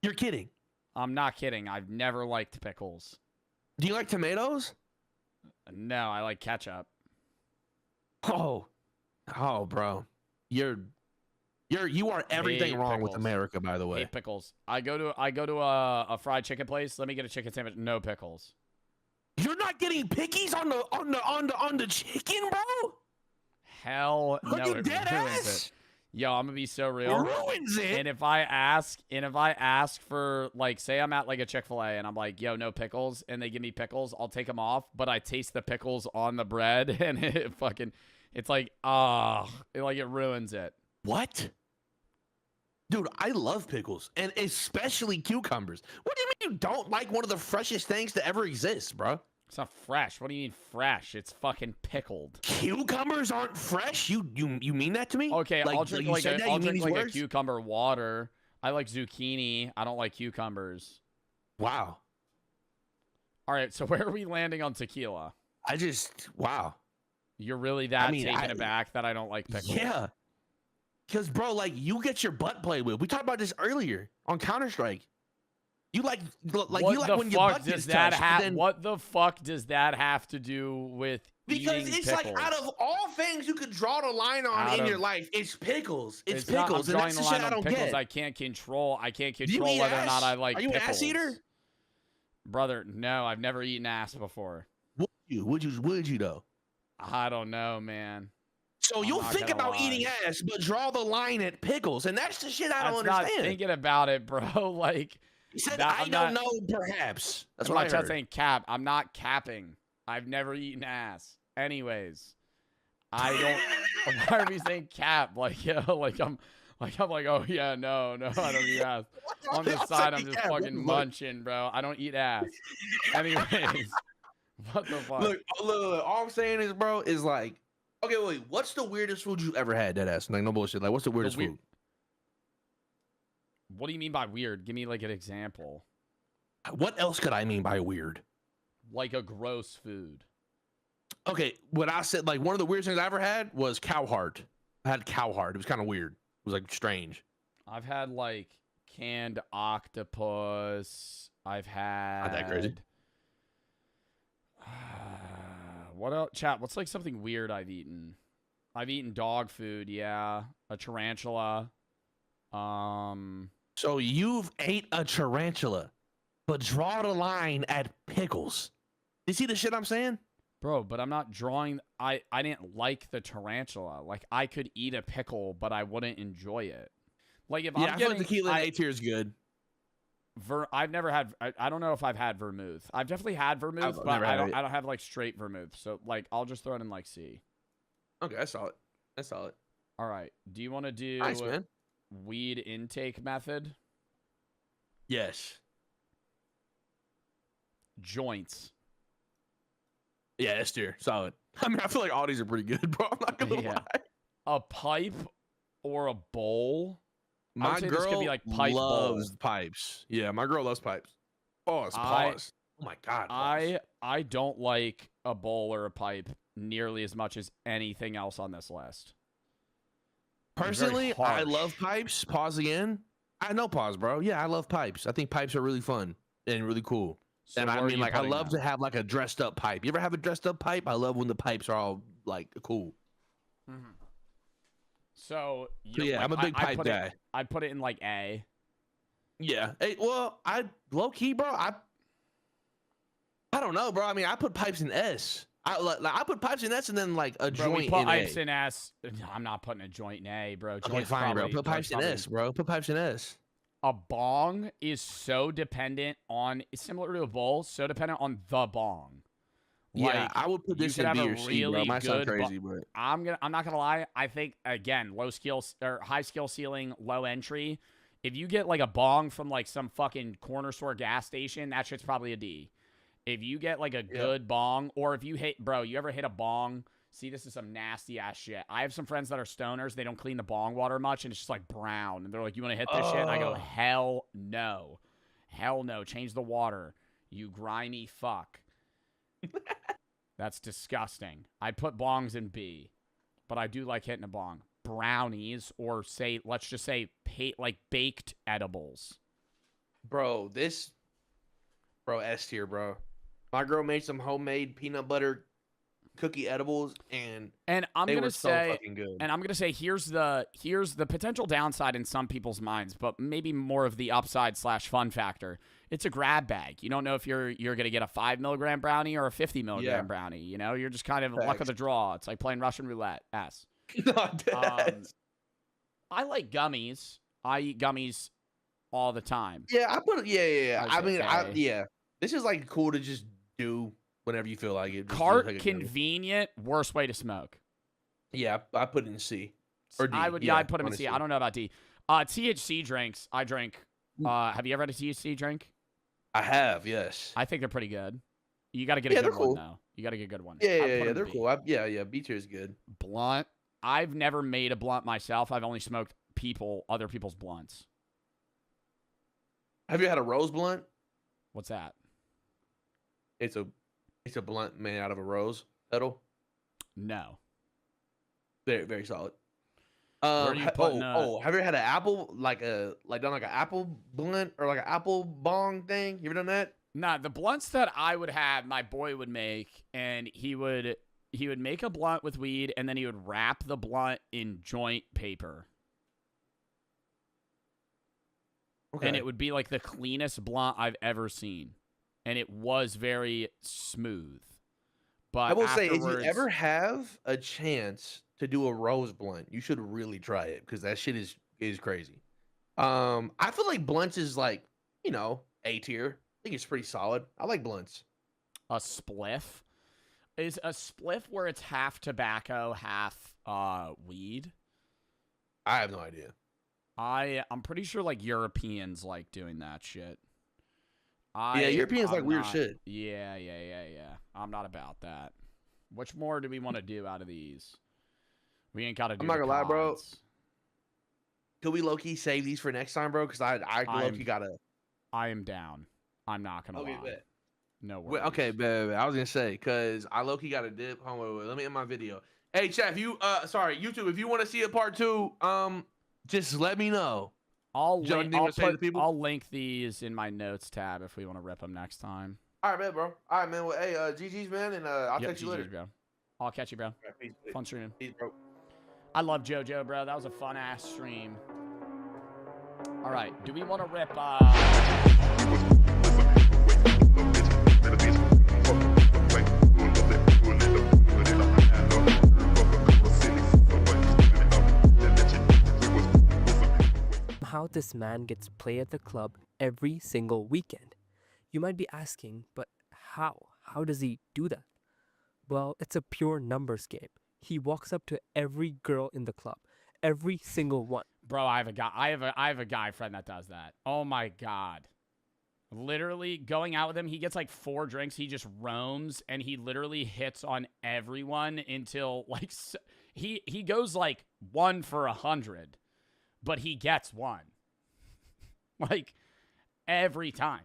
Speaker 11: You're kidding.
Speaker 1: I'm not kidding. I've never liked pickles.
Speaker 11: Do you like tomatoes?
Speaker 1: No, I like ketchup.
Speaker 11: Oh, bro, you are everything
Speaker 1: Hate
Speaker 11: wrong with
Speaker 1: pickles.
Speaker 11: America, by the way.
Speaker 1: Hate pickles. I go to a fried chicken place. Let me get a chicken sandwich. No pickles.
Speaker 11: You're not getting pickies on the chicken, bro.
Speaker 1: Hell
Speaker 11: Are
Speaker 1: no,
Speaker 11: you
Speaker 1: it
Speaker 11: dead
Speaker 1: ruins
Speaker 11: ass?
Speaker 1: it. Yo, I'm gonna be so real.
Speaker 11: It ruins it.
Speaker 1: And if I ask for, like, say I'm at like a Chick-fil-A and I'm like, yo, no pickles, and they give me pickles, I'll take them off, but I taste the pickles on the bread and it's like, it ruins it.
Speaker 11: What? Dude, I love pickles, and especially cucumbers. What do you mean you don't like one of the freshest things to ever exist, bro?
Speaker 1: It's not fresh. What do you mean fresh? It's fucking pickled.
Speaker 11: Cucumbers aren't fresh? You mean that to me?
Speaker 1: Okay,
Speaker 11: like,
Speaker 1: I'll drink
Speaker 11: you
Speaker 1: like
Speaker 11: said
Speaker 1: a,
Speaker 11: that?
Speaker 1: I'll
Speaker 11: You mean
Speaker 1: drink
Speaker 11: these
Speaker 1: like a
Speaker 11: words?
Speaker 1: cucumber water. I like zucchini. I don't like cucumbers.
Speaker 11: Wow.
Speaker 1: All right, so where are we landing on tequila?
Speaker 11: Wow.
Speaker 1: You're really that taken aback that I don't like pickles?
Speaker 11: Yeah. Because, bro, like, you get your butt played with. We talked about this earlier on Counter-Strike. You like
Speaker 1: what
Speaker 11: you like
Speaker 1: the
Speaker 11: when your
Speaker 1: fuck
Speaker 11: butt
Speaker 1: does
Speaker 11: gets
Speaker 1: that
Speaker 11: touched. Then,
Speaker 1: What the fuck does that have to do with
Speaker 11: because
Speaker 1: eating
Speaker 11: it's
Speaker 1: pickles?
Speaker 11: like, out of all things you could draw the line on in your life, it's pickles. It's pickles.
Speaker 1: Not, I'm
Speaker 11: and
Speaker 1: drawing
Speaker 11: that's
Speaker 1: the
Speaker 11: the
Speaker 1: line
Speaker 11: shit I
Speaker 1: on
Speaker 11: don't
Speaker 1: pickles.
Speaker 11: get.
Speaker 1: I can't control
Speaker 11: Do you eat
Speaker 1: whether
Speaker 11: ass?
Speaker 1: or not I like
Speaker 11: Are you
Speaker 1: pickles.
Speaker 11: an ass eater?
Speaker 1: Brother, no, I've never eaten ass before.
Speaker 11: Would you though?
Speaker 1: I don't know, man.
Speaker 11: So you'll think about eating ass, but draw the line at pickles, and that's the shit I don't understand.
Speaker 1: Not thinking about it, bro. Like,
Speaker 11: you said I don't know, perhaps. That's what I heard.
Speaker 1: Saying cap. I'm not capping. I've never eaten ass. Anyways, I don't. Why are we saying cap? Like, yeah, like I'm like, oh yeah, no, I don't eat ass. On the side, I'm just fucking munching, bro. I don't eat ass. Anyways, what the fuck?
Speaker 11: Look, all I'm saying is, bro, is like, okay, wait, what's the weirdest food you ever had, deadass? Like, no bullshit. Like, what's the weirdest food?
Speaker 1: What do you mean by weird? Give me like an example.
Speaker 11: What else could I mean by weird?
Speaker 1: Like a gross food.
Speaker 11: Okay, what I said, like, one of the weirdest things I ever had was cow heart. I had cow heart. It was kind of weird. It was like strange.
Speaker 1: I've had like canned octopus. I've had.
Speaker 11: Not that crazy.
Speaker 1: What else? Chat, what's like something weird I've eaten? I've eaten dog food, yeah. A tarantula.
Speaker 11: So you've ate a tarantula, but draw the line at pickles. You see the shit I'm saying?
Speaker 1: Bro, but I'm not drawing. I didn't like the tarantula. Like, I could eat a pickle, but I wouldn't enjoy it. Like, if I'm
Speaker 11: I feel like tequila A tier is good.
Speaker 1: I've never had. I don't know if I've had vermouth. I've definitely had vermouth, but I don't have like straight vermouth. So like, I'll just throw it in like C.
Speaker 11: Okay, I saw it.
Speaker 1: All right. Do you want to do
Speaker 11: nice, man.
Speaker 1: Weed intake method?
Speaker 11: Yes.
Speaker 1: Joints.
Speaker 11: Yeah, S tier. Solid. I mean, I feel like all these are pretty good, bro. I'm not gonna lie.
Speaker 1: A pipe or a bowl?
Speaker 11: My girl
Speaker 1: this could be like pipe
Speaker 11: loves
Speaker 1: bowl.
Speaker 11: pipes. Yeah, my girl loves pipes. Pause. Oh my god. Pause.
Speaker 1: I don't like a bowl or a pipe nearly as much as anything else on this list.
Speaker 11: Personally, I love pipes. Pause again. I know pause, bro. Yeah, I love pipes. I think pipes are really fun and really cool.
Speaker 1: So
Speaker 11: and I mean, like, I love to have like a dressed up pipe. You ever have a dressed up pipe? I love when the pipes are all like cool.
Speaker 1: Mm-hmm. So
Speaker 11: yeah, I'm a big pipe guy.
Speaker 1: I'd put it in like A.
Speaker 11: Yeah. Hey, well, I low key, bro. I don't know, bro. I mean, I put pipes in S. I put pipes in S and then like a joint
Speaker 1: we put
Speaker 11: in
Speaker 1: pipes
Speaker 11: A.
Speaker 1: in S. I'm not putting a joint in A, bro.
Speaker 11: Okay, fine, bro. Put pipes in S, bro. Put pipes in S.
Speaker 1: A bong is so dependent on, it's similar to a bowl, so dependent on the bong.
Speaker 11: Yeah,
Speaker 1: like,
Speaker 11: I would put this in B or C, bro. Might sound crazy, but
Speaker 1: I'm not gonna lie. I think again, low skill or high skill ceiling, low entry. If you get like a bong from like some fucking corner store gas station, that shit's probably a D. If you get like a good bong, or if you hit, bro, you ever hit a bong? See, this is some nasty ass shit. I have some friends that are stoners. They don't clean the bong water much, and it's just like brown. And they're like, "You want to hit this shit?" And I go, "Hell no, hell no! Change the water, you grimy fuck." That's disgusting. I put bongs in B, but I do like hitting a bong. Brownies, or say, let's just say, like baked edibles.
Speaker 11: Bro, S tier, bro. My girl made some homemade peanut butter cookie edibles, and
Speaker 1: I'm
Speaker 11: they
Speaker 1: gonna
Speaker 11: were
Speaker 1: say,
Speaker 11: so fucking good.
Speaker 1: And I'm gonna say, here's the potential downside in some people's minds, but maybe more of the upside / fun factor. It's a grab bag. You don't know if you're gonna get a 5 milligram brownie or a 50 milligram brownie. You know, you're just kind of luck of the draw. It's like playing Russian roulette. S. I like gummies. I eat gummies all the time.
Speaker 11: Yeah, I put it. Yeah. I mean, this is like cool to just do whenever you feel like it.
Speaker 1: Cart convenient. Worst way to smoke.
Speaker 11: Yeah, I put it in C or D.
Speaker 1: I'd put them in C. I don't know about D. THC drinks. I drink. Have you ever had a THC drink?
Speaker 11: I have. Yes.
Speaker 1: I think they're pretty good. You got to get a good one though. You got to get a good one.
Speaker 11: Yeah,
Speaker 1: I'd
Speaker 11: yeah,
Speaker 1: put
Speaker 11: yeah.
Speaker 1: him
Speaker 11: They're
Speaker 1: B.
Speaker 11: cool. Yeah. B tier is good.
Speaker 1: Blunt. I've never made a blunt myself. I've only smoked other people's blunts.
Speaker 11: Have you had a rose blunt?
Speaker 1: What's that?
Speaker 11: It's a blunt made out of a rose petal.
Speaker 1: No.
Speaker 11: Very, very solid.
Speaker 1: Where do you put
Speaker 11: have you ever had an apple done like an apple blunt or like an apple bong thing? You ever done that?
Speaker 1: Nah, the blunts that I would have, my boy would make, and he would make a blunt with weed, and then he would wrap the blunt in joint paper.
Speaker 11: Okay.
Speaker 1: And it would be like the cleanest blunt I've ever seen. And it was very smooth. But
Speaker 11: I will say, if you
Speaker 1: afterwards-
Speaker 11: ever have a chance to do a rose blunt, you should really try it because that shit is crazy. I feel like blunts is like, A tier. I think it's pretty solid. I like blunts.
Speaker 1: A spliff? Is a spliff where it's half tobacco, half weed?
Speaker 11: I have no idea.
Speaker 1: I'm pretty sure like Europeans like doing that shit.
Speaker 11: Europeans like weird shit.
Speaker 1: Yeah. I'm not about that. Which more do we want to do out of these? We ain't got to do.
Speaker 11: I'm not
Speaker 1: the
Speaker 11: gonna lie, bro.
Speaker 1: cons.
Speaker 11: Could we low-key save these for next time, bro? Because I low-key gotta.
Speaker 1: I am down. I'm not gonna lie.
Speaker 11: Bet.
Speaker 1: No worries.
Speaker 11: Okay, bet. I was gonna say because I low-key got a dip. Hold on, wait, let me end my video. Hey, chat. If you YouTube, if you want to see a part 2, just let me know.
Speaker 1: I'll link these in my notes tab if we want to rip them next time.
Speaker 11: All right, man, bro. All right, man. Well, hey, GG's, man, and I'll text you later.
Speaker 1: GG's, bro. I'll catch you, bro.
Speaker 11: Right, peace.
Speaker 1: Fun streaming.
Speaker 11: Peace, bro.
Speaker 1: I love JoJo, bro. That was a fun ass stream. All right, do we want to rip?
Speaker 13: How this man gets play at the club every single weekend. You might be asking, but how? How does he do that? Well, it's a pure numbers game. He walks up to every girl in the club, every single one.
Speaker 1: Bro, I have a guy. I have a guy friend that does that. Oh my god. Literally going out with him, he gets like 4 drinks. He just roams and he literally hits on everyone until like he goes like 1 for 100, but he gets 1. Like every time.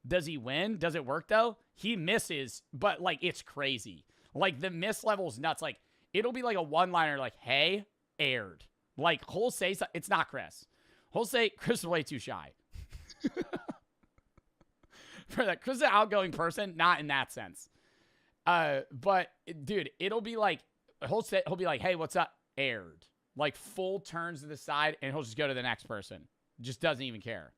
Speaker 1: Does he win? Does it work though? He misses, but like it's crazy. Like the miss level's nuts. Like it'll be like a one-liner like, "Hey, aired." Like he'll say it's not Chris. He'll say Chris is way too shy. For that, Chris is an outgoing person, not in that sense. But dude, it'll be like he'll be like, "Hey, what's up?" Aired. Like full turns to the side, and he'll just go to the next person. Just doesn't even care.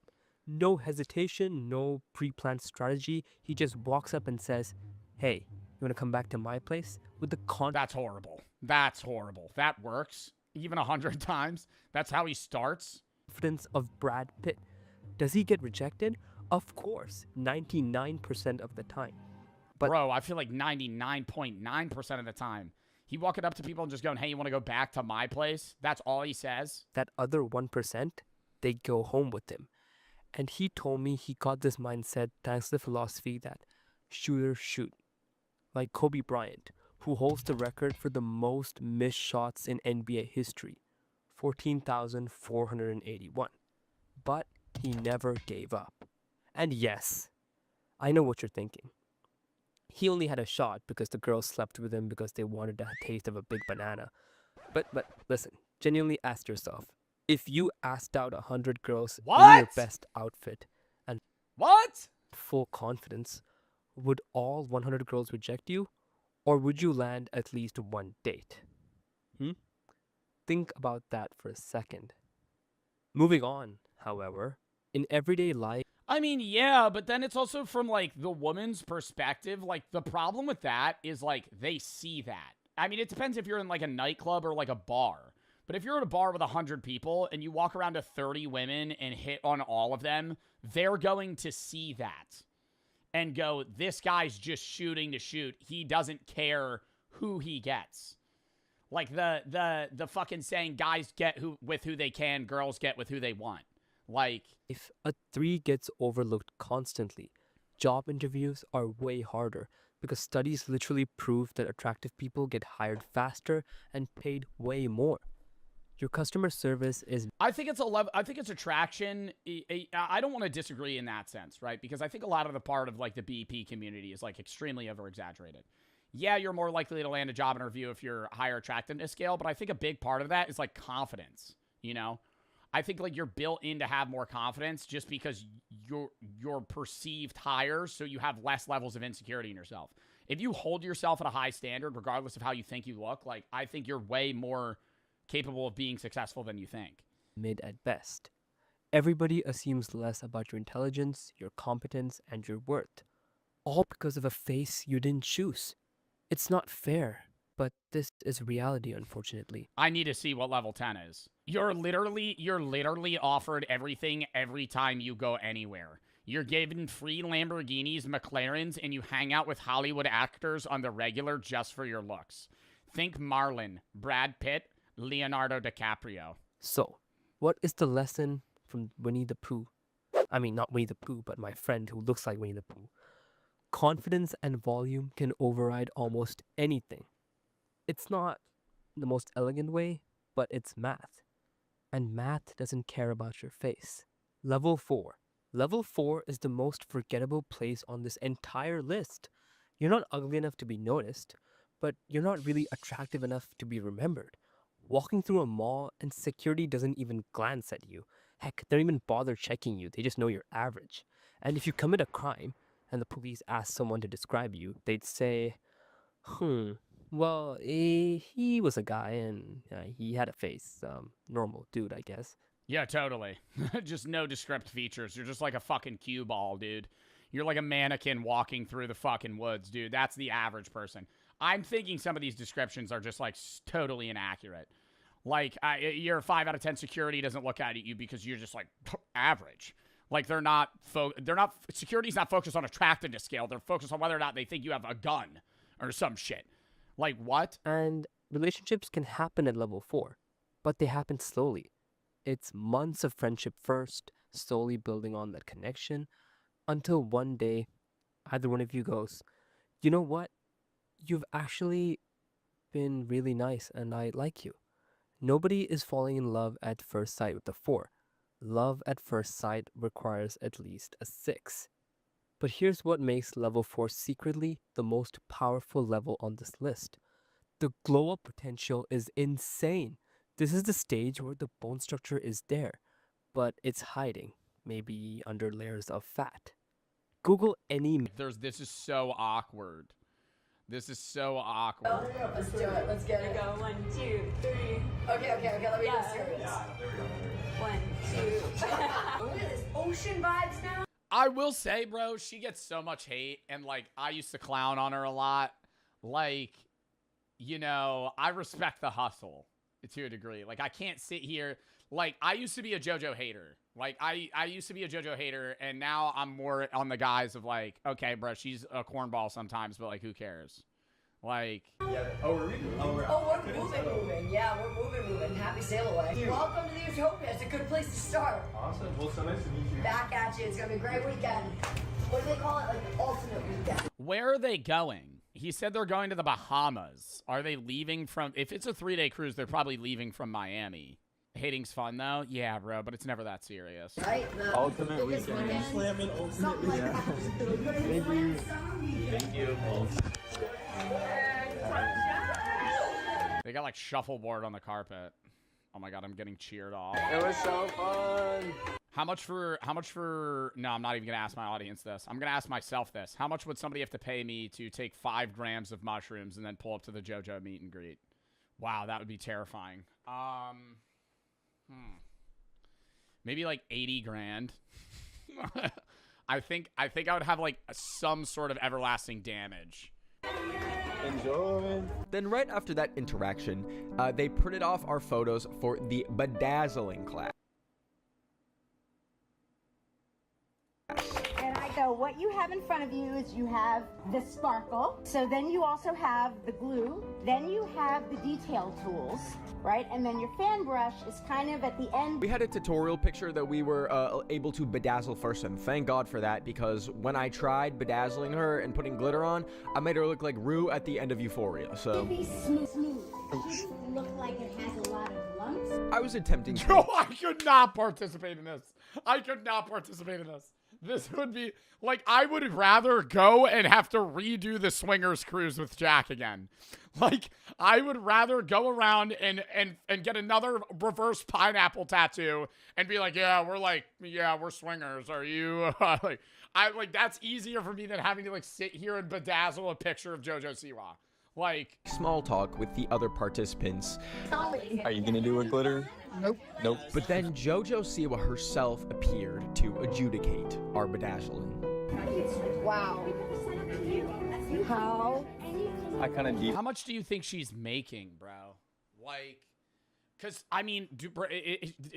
Speaker 13: No hesitation, no pre-planned strategy. He just walks up and says, "Hey, you want to come back to my place?" With the
Speaker 1: That's horrible. That's horrible. That works even 100 times. That's how he starts.
Speaker 13: Confidence of Brad Pitt. Does he get rejected? Of course, 99% of the time. But
Speaker 1: bro, I feel like 99.9% of the time. He walking up to people and just going, "Hey, you want to go back to my place?" That's all he says.
Speaker 13: That other 1%, they go home with him. And he told me he got this mindset thanks to the philosophy that shooter shoot. Like Kobe Bryant, who holds the record for the most missed shots in NBA history, 14,481. But he never gave up. And yes, I know what you're thinking. He only had a shot because the girls slept with him because they wanted a taste of a big banana. But listen, genuinely ask yourself, if you asked out 100 girls in your best outfit and full confidence, would all 100 girls reject you? Or would you land at least one date? Think about that for a second. Moving on, however, in everyday life,
Speaker 1: I mean, yeah, but then it's also from, like, the woman's perspective. Like, the problem with that is, like, they see that. I mean, it depends if you're in, like, a nightclub or, like, a bar. But if you're at a bar with 100 people and you walk around to 30 women and hit on all of them, they're going to see that and go, this guy's just shooting to shoot. He doesn't care who he gets. Like, the fucking saying, guys get with who they can, girls get with who they want. Like,
Speaker 13: if a 3 gets overlooked constantly, Job interviews are way harder because studies literally prove that attractive people get hired faster and paid way more. Your customer service is
Speaker 1: I think it's I think it's attraction. I don't want to disagree in that sense, right? Because I think a lot of the part of like the BP community is like extremely over exaggerated. Yeah, you're more likely to land a job interview if you're higher attractiveness scale, but I think a big part of that is like confidence, you know? I think like you're built in to have more confidence just because you're perceived higher, so you have less levels of insecurity in yourself. If you hold yourself at a high standard, regardless of how you think you look, like I think you're way more capable of being successful than you think.
Speaker 13: mid at best. Everybody assumes less about your intelligence, your competence, and your worth, all because of a face you didn't choose. It's not fair, but this is reality, unfortunately.
Speaker 1: I need to see what level 10 is. You're literally offered everything every time you go anywhere. You're given free Lamborghinis, McLarens, and you hang out with Hollywood actors on the regular just for your looks. Think Marlon, Brad Pitt, Leonardo DiCaprio.
Speaker 13: So, what is the lesson from Winnie the Pooh? I mean, not Winnie the Pooh, but my friend who looks like Winnie the Pooh. Confidence and volume can override almost anything. It's not the most elegant way, but it's math. And math doesn't care about your face. Level 4. Level 4 is the most forgettable place on this entire list. You're not ugly enough to be noticed, but you're not really attractive enough to be remembered. Walking through a mall and security doesn't even glance at you. Heck, they don't even bother checking you. They just know you're average. And if you commit a crime and the police ask someone to describe you, they'd say, well, he was a guy and he had a face. Normal dude, I guess.
Speaker 1: Yeah, totally. Just no descript features. You're just like a fucking cue ball, dude. You're like a mannequin walking through the fucking woods, dude. That's the average person. I'm thinking some of these descriptions are just like totally inaccurate. Like your 5 out of 10 security doesn't look at you because you're just like average. Like security's not focused on attractiveness scale. They're focused on whether or not they think you have a gun or some shit. Like what?
Speaker 13: And relationships can happen at level 4, but they happen slowly. It's months of friendship first, slowly building on that connection, until one day, either one of you goes, you know what? You've actually been really nice and I like you. Nobody is falling in love at first sight with a 4. Love at first sight requires at least a 6. But here's what makes level 4 secretly the most powerful level on this list. The glow up potential is insane. This is the stage where the bone structure is there, but it's hiding, maybe under layers of fat. Google any...
Speaker 1: This is so awkward. This is so awkward.
Speaker 16: Let's do it. Let's get it. Go 1, 2, 3. Okay. Let me get serious. Yeah, there we go. 1, 2. Look at this ocean vibes now.
Speaker 1: I will say, bro, she gets so much hate, and like I used to clown on her a lot. Like, you know, I respect the hustle to a degree. Like, I can't sit here. Like, I used to be a JoJo hater. Like, I used to be a JoJo hater, and now I'm more on the guise of, like, okay, bro, she's a cornball sometimes, but, like, who cares? Like...
Speaker 16: Yeah. Oh, we're moving. Moving. Yeah, we're moving. Happy sail away. Welcome to the Utopia. It's a good place to start.
Speaker 6: Awesome. Well, so nice to meet you.
Speaker 16: Back at you. It's going to be a great weekend. What do they call it? Like, the ultimate weekend.
Speaker 1: Where are they going? He said they're going to the Bahamas. Are they leaving from... If it's a 3-day cruise, they're probably leaving from Miami. Hating's fun, though? Yeah, bro, but it's never that serious.
Speaker 16: Right?
Speaker 6: Ultimate weekend. Slamming ultimate weekend. Thank you. Thank you.
Speaker 1: They got, like, shuffleboard on the carpet. Oh, my God, I'm getting cheered off.
Speaker 6: It was so fun.
Speaker 1: How much for... No, I'm not even going to ask my audience this. I'm going to ask myself this. How much would somebody have to pay me to take 5 grams of mushrooms and then pull up to the JoJo meet and greet? Wow, that would be terrifying. Maybe like 80 grand. I think I would have like some sort of everlasting damage.
Speaker 14: Enjoy. Then right after that interaction, they printed off our photos for the bedazzling class.
Speaker 16: And I
Speaker 18: So what you have in front of you is you have the sparkle. So then you also have the glue. Then you have the detail tools, right? And then your fan brush is kind of at the end.
Speaker 14: We had a tutorial picture that we were able to bedazzle first, and thank God for that, because when I tried bedazzling her and putting glitter on, I made her look like Rue at the end of Euphoria, so...
Speaker 18: Be smooth. Look like it has a lot of lumps.
Speaker 14: I was attempting to...
Speaker 1: Bro, I could not participate in this. I could not participate in this. This would be, like, I would rather go and have to redo the swingers cruise with Jack again. Like, I would rather go around and get another reverse pineapple tattoo and be like, yeah, we're swingers. Are you, that's easier for me than having to, like, sit here and bedazzle a picture of JoJo Siwa. Like,
Speaker 14: small talk with the other participants.
Speaker 6: Are you gonna do a glitter? Nope.
Speaker 14: But then JoJo Siwa herself appeared to adjudicate our bedazzling.
Speaker 18: Wow. How?
Speaker 1: How much do you think she's making, bro? Like, because, I mean,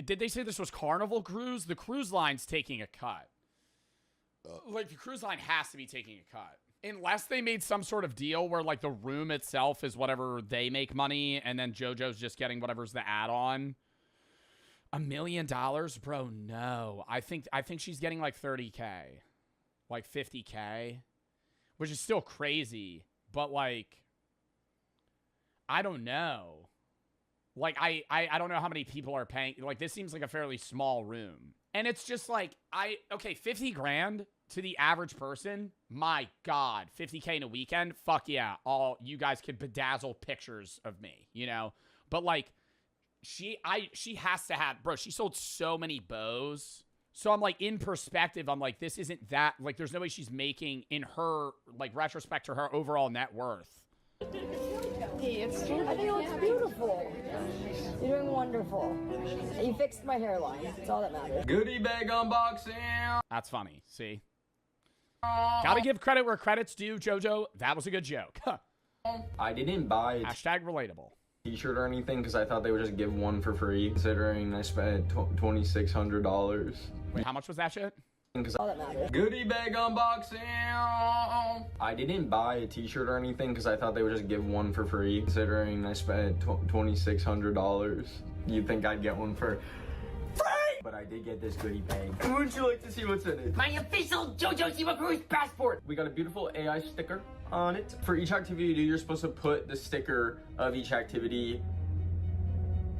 Speaker 1: did they say this was Carnival Cruise? The cruise line's taking a cut. Like, the cruise line has to be taking a cut. Unless they made some sort of deal where, like, the room itself is whatever they make money, and then JoJo's just getting whatever's the add-on. $1 million? Bro, no. I think she's getting, like, 30K. Like, 50K. Which is still crazy. But, like, I don't know. Like, I don't know how many people are paying. Like, this seems like a fairly small room. And it's just, like, okay, 50 grand to the average person, my God, 50K in a weekend, fuck yeah, all you guys could bedazzle pictures of me, you know? But, like, she has to have, bro, she sold so many bows. So I'm like, in perspective, I'm like, this isn't that, like, there's no way she's making in her, like, retrospect to her overall net worth.
Speaker 19: It's beautiful. You're doing wonderful. You fixed my hairline. That's all that matters.
Speaker 6: Goodie bag unboxing.
Speaker 1: That's funny. See? Gotta give credit where credit's due, JoJo. That was a good joke.
Speaker 6: I didn't buy a
Speaker 1: Hashtag relatable.
Speaker 6: t-shirt or anything because I thought they would just give one for free, considering I spent $2,600.
Speaker 1: Wait, how much was that shit?
Speaker 19: All that matters.
Speaker 6: Goodie bag unboxing. I didn't buy a t-shirt or anything because I thought they would just give one for free, considering I spent $2,600. You'd think I'd get one for free, but I did get this goodie bag. Would you like to see what's in it?
Speaker 20: My official JoJo Siwa Cruise passport.
Speaker 6: We got a beautiful AI sticker on it. For each activity you do, you're supposed to put the sticker of each activity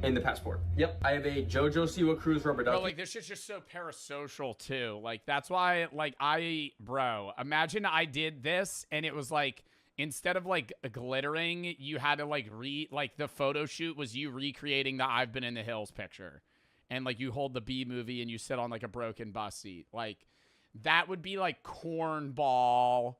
Speaker 6: in the passport. Yep. I have a JoJo Siwa Cruise rubber ducky.
Speaker 1: Bro, like, this shit's just so parasocial, too. Like, that's why, like, bro, imagine I did this, and it was, like, instead of, like, glittering, you had to, like, the photo shoot was you recreating the I've Been in the Hills picture. And, like, you hold the B movie, and you sit on, like, a broken bus seat. Like, that would be, like, cornball.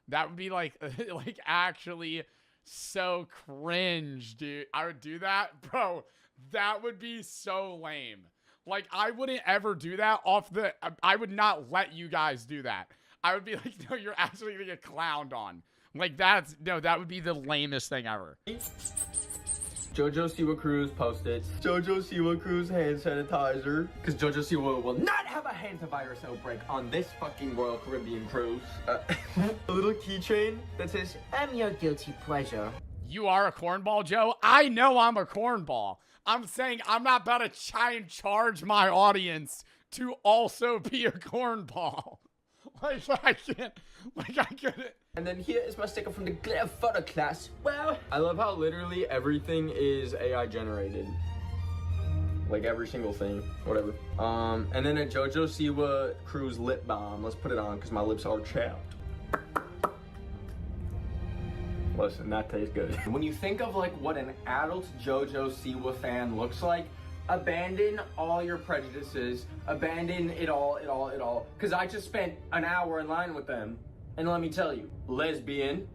Speaker 1: That would be, like, like, actually... so cringe, dude. I would do that, bro. That would be so lame. Like, I wouldn't ever do that I would not let you guys do that. I would be like, no, you're actually gonna get clowned on. Like, that would be the lamest thing ever.
Speaker 6: JoJo Siwa Cruise post-it. JoJo Siwa Cruise hand sanitizer. Because JoJo Siwa will not have a hantavirus outbreak on this fucking Royal Caribbean cruise. A little keychain that says,
Speaker 20: I'm your guilty pleasure.
Speaker 1: You are a cornball, Joe? I know I'm a cornball. I'm saying I'm not about to try and charge my audience to also be a cornball. Like, I couldn't.
Speaker 6: And then here is my sticker from the glitter photo class. Well, I love how literally everything is AI generated. Like every single thing, whatever. And then a JoJo Siwa Cruise lip balm. Let's put it on because my lips are chapped. Listen, that tastes good. When you think of like what an adult JoJo Siwa fan looks like, abandon all your prejudices, abandon it all. Because I just spent an hour in line with them. And let me tell you, lesbian,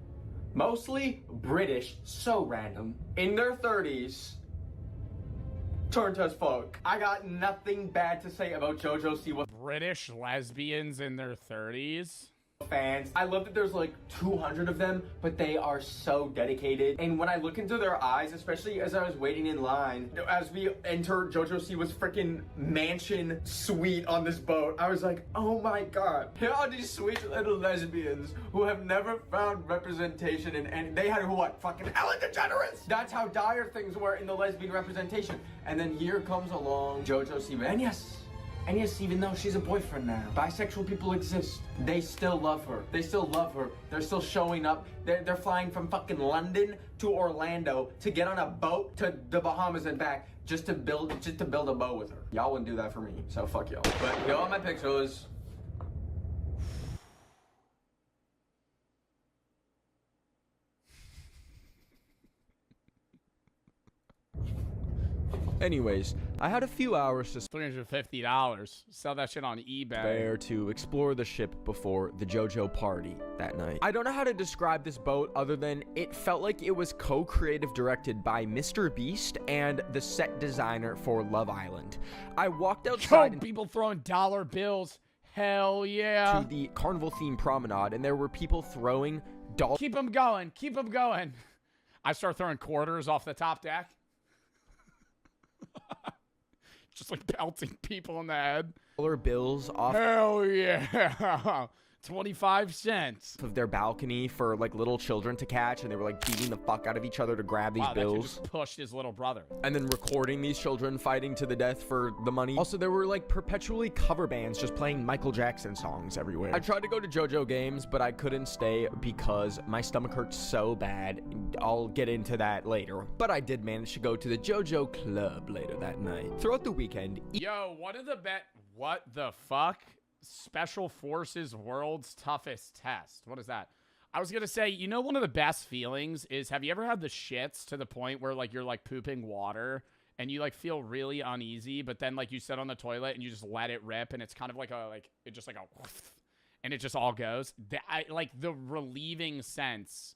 Speaker 6: mostly British, so random, in their 30s, turned as fuck. I got nothing bad to say about JoJo Siwa.
Speaker 1: British lesbians in their 30s?
Speaker 6: fans. I love that there's like 200 of them, but they are so dedicated. And when I look into their eyes, especially as I was waiting in line, as we enter JoJo Siwa's freaking mansion suite on this boat, I was like, oh my god, here are these sweet little lesbians who have never found representation and they had what, fucking Ellen DeGeneres? That's how dire things were in the lesbian representation. And then here comes along JoJo Siwa, and yes, even though she's a boyfriend now, bisexual people exist. They still love her. They still love her. They're still showing up. They're flying from fucking London to Orlando to get on a boat to the Bahamas and back just to build a boat with her. Y'all wouldn't do that for me, so fuck y'all. But here are my pictures.
Speaker 14: Anyways, I had a few hours to
Speaker 1: $350. Sell that shit on eBay.
Speaker 14: spare to explore the ship before the JoJo party that night. I don't know how to describe this boat other than it felt like it was co-creative directed by Mr. Beast and the set designer for Love Island. I walked outside and
Speaker 1: people throwing dollar bills. Hell yeah.
Speaker 14: to the carnival themed promenade, and there were people throwing dollars.
Speaker 1: Keep them going. Keep them going. I start throwing quarters off the top deck. Just like pelting people in the head.
Speaker 14: Dollar bills off.
Speaker 1: Hell yeah. 25 cents.
Speaker 14: Of their balcony for like little children to catch, and they were like beating the fuck out of each other to grab these
Speaker 1: That kid
Speaker 14: bills.
Speaker 1: just pushed his little brother.
Speaker 14: And then recording these children fighting to the death for the money. Also, there were like perpetually cover bands just playing Michael Jackson songs everywhere. I tried to go to JoJo games, but I couldn't stay because my stomach hurt so bad. I'll get into that later. But I did manage to go to the JoJo Club later that night. Throughout the weekend.
Speaker 1: Yo, one of the what the fuck? Special Forces World's Toughest Test. What is that? I was gonna say, you know, one of the best feelings is, have you ever had the shits to the point where like you're like pooping water and you like feel really uneasy, but then like you sit on the toilet and you just let it rip and it's kind of like it just like a and it just all goes. Like the relieving sense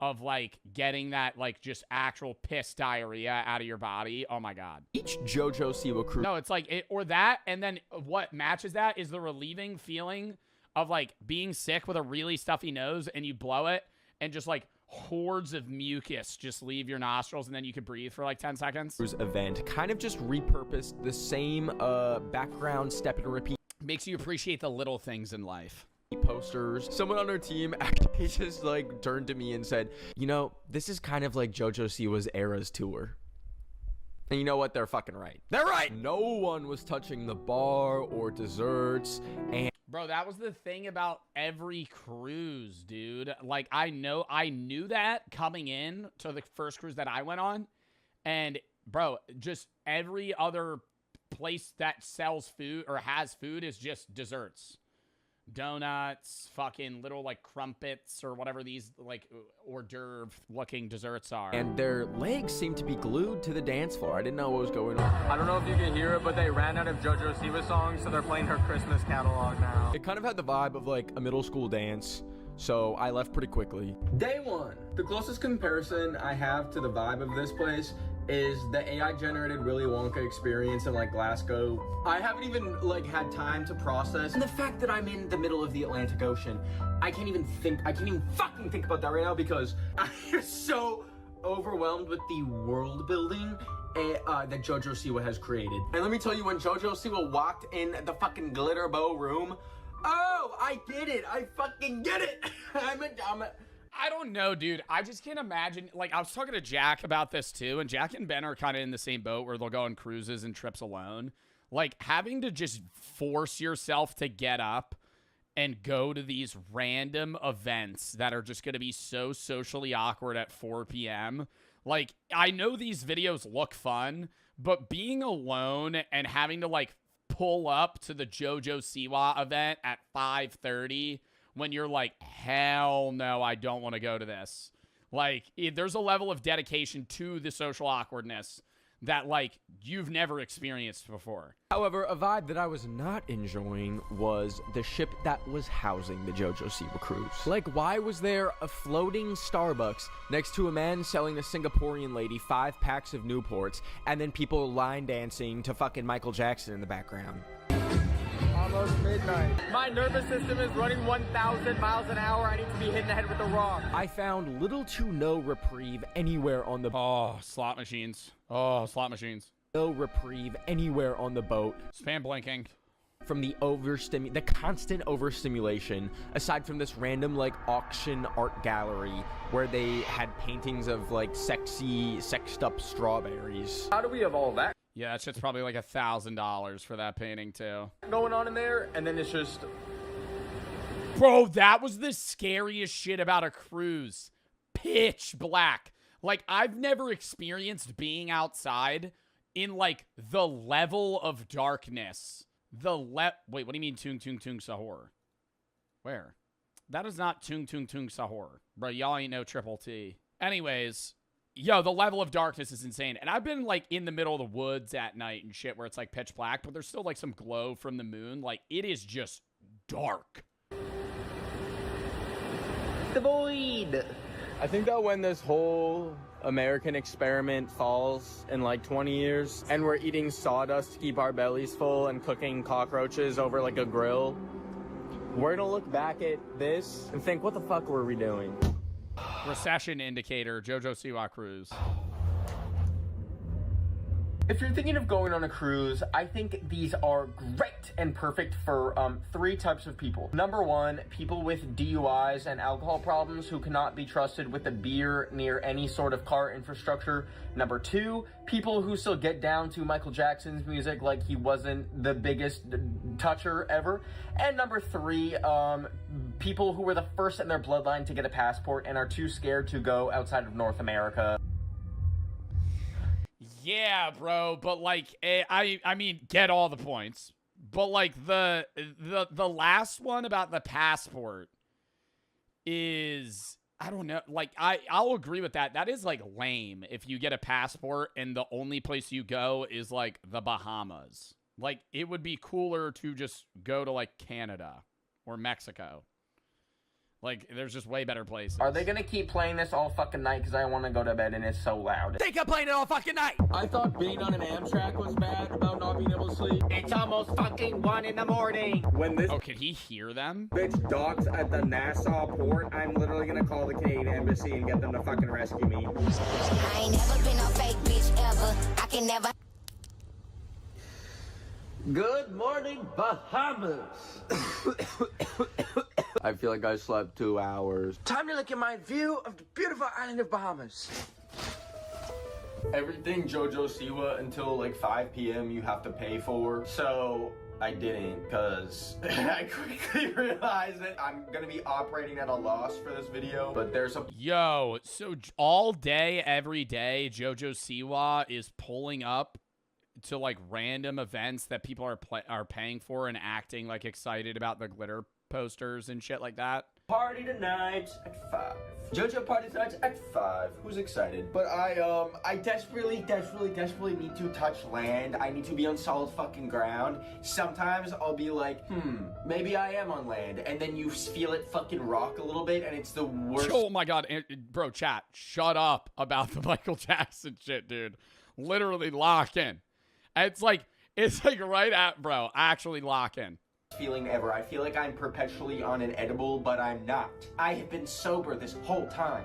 Speaker 1: of like getting that like just actual piss diarrhea out of your body. Oh my god.
Speaker 14: Each JoJo Siwa crew.
Speaker 1: No, it's like it or that, and then what matches that is the relieving feeling of like being sick with a really stuffy nose and you blow it and just like hordes of mucus just leave your nostrils and then you can breathe for like 10 seconds.
Speaker 14: Event kind of just repurposed the same background step and repeat.
Speaker 1: Makes you appreciate the little things in life.
Speaker 14: Posters. Someone on our team actually just like turned to me and said, you know, this is kind of like JoJo Siwa's Eras tour. And you know what? They're fucking right. They're right. No one was touching the bar or desserts. And
Speaker 1: bro, that was the thing about every cruise, dude. Like I knew that coming in to the first cruise that I went on. And bro, just every other place that sells food or has food is just desserts. Donuts, fucking little like crumpets or whatever these like hors d'oeuvre looking desserts are.
Speaker 14: And their legs seemed to be glued to the dance floor. I didn't know what was going on.
Speaker 21: I don't know if you can hear it, but they ran out of JoJo Siwa songs, so they're playing her Christmas catalog now.
Speaker 14: It kind of had the vibe of like a middle school dance, so I left pretty quickly.
Speaker 6: Day one. The closest comparison I have to the vibe of this place is the AI generated Willy Wonka experience in like Glasgow. I haven't even like had time to process and the fact that I'm in the middle of the Atlantic Ocean. I can't even fucking think about that right now because I'm so overwhelmed with the world building that JoJo Siwa has created. And let me tell you, when JoJo Siwa walked in the fucking glitter bow room, oh, I get it. I fucking get it.
Speaker 1: I don't know, dude. I just can't imagine. Like, I was talking to Jack about this too, and Jack and Ben are kind of in the same boat where they'll go on cruises and trips alone. Like, having to just force yourself to get up and go to these random events that are just going to be so socially awkward at 4 p.m. Like, I know these videos look fun, but being alone and having to, like, pull up to the JoJo Siwa event at 5:30 when you're like, hell no, I don't want to go to this. Like, there's a level of dedication to the social awkwardness that, like, you've never experienced before.
Speaker 14: However, a vibe that I was not enjoying was the ship that was housing the JoJo Siwa cruise. Like, why was there a floating Starbucks next to a man selling a Singaporean lady 5 packs of Newports, and then people line dancing to fucking Michael Jackson in the background?
Speaker 21: almost midnight. My nervous system is running 1,000 miles an hour. I need to be hit in the head with a rock.
Speaker 14: I found little to no reprieve anywhere on the
Speaker 1: slot machines. Oh, slot machines.
Speaker 14: No reprieve anywhere on the boat.
Speaker 1: Spam blinking.
Speaker 14: From the constant overstimulation, aside from this random like auction art gallery where they had paintings of like sexy, sexed up strawberries.
Speaker 21: How do we have all that
Speaker 1: Yeah, that shit's probably like $1,000 for that painting too.
Speaker 21: going on in there? And then it's just...
Speaker 1: Bro, that was the scariest shit about a cruise. Pitch black. Like, I've never experienced being outside in like the level of darkness. Wait, what do you mean tung tung tung sahur? Where? That is not tung tung tung sahur. Bro, y'all ain't no triple T. Anyways, yo, the level of darkness is insane. And I've been like in the middle of the woods at night and shit where it's like pitch black, but there's still like some glow from the moon. Like, it is just dark.
Speaker 20: The void.
Speaker 21: I think that when this whole American experiment falls in like 20 years and we're eating sawdust to keep our bellies full and cooking cockroaches over like a grill, we're gonna look back at this and think, what the fuck were we doing?
Speaker 1: Recession indicator, JoJo Siwa cruise.
Speaker 6: If you're thinking of going on a cruise, I think these are great and perfect for 3 types of people. Number 1, people with DUIs and alcohol problems who cannot be trusted with a beer near any sort of car infrastructure. Number 2, people who still get down to Michael Jackson's music like he wasn't the biggest toucher ever. And number 3, people who were the first in their bloodline to get a passport and are too scared to go outside of North America.
Speaker 1: Yeah, bro, but like, I mean, get all the points. But like the last one about the passport is, I don't know, like I'll agree with that. That is like lame if you get a passport and the only place you go is like the Bahamas. Like, it would be cooler to just go to like Canada or Mexico. Like, there's just way better places.
Speaker 6: Are they gonna keep playing this all fucking night? Because I want to go to bed and it's so loud.
Speaker 1: They kept playing it all fucking night!
Speaker 21: I thought being on an Amtrak was bad about not being able to sleep.
Speaker 20: It's almost fucking 1 in the morning.
Speaker 21: When this
Speaker 1: could he hear them?
Speaker 10: Bitch docks at the Nassau port, I'm literally gonna call the Canadian Embassy and get them to fucking rescue me.
Speaker 4: I ain't never been a fake bitch ever. I can never.
Speaker 22: Good morning, Bahamas.
Speaker 21: I feel like I slept 2 hours.
Speaker 22: Time to look at my view of the beautiful island of Bahamas.
Speaker 6: Everything JoJo Siwa until like 5 p.m. you have to pay for. So I didn't, because I quickly realized that I'm gonna be operating at a loss for this video. But there's a
Speaker 1: Yo, so all day, every day, JoJo Siwa is pulling up to like random events that people are paying for and acting like excited about the glitter posters and shit like that.
Speaker 6: party tonight at 5. JoJo party tonight at 5. Who's excited? But I desperately need to touch land. I need to be on solid fucking ground. Sometimes I'll be like, maybe I am on land. And then you feel it fucking rock a little bit and it's the worst.
Speaker 1: Oh my God, bro, chat, shut up about the Michael Jackson shit, dude. Literally lock in. It's like right at, bro, actually lock in.
Speaker 6: Feeling ever. I feel like I'm perpetually on an edible, but I'm not. I have been sober this whole time.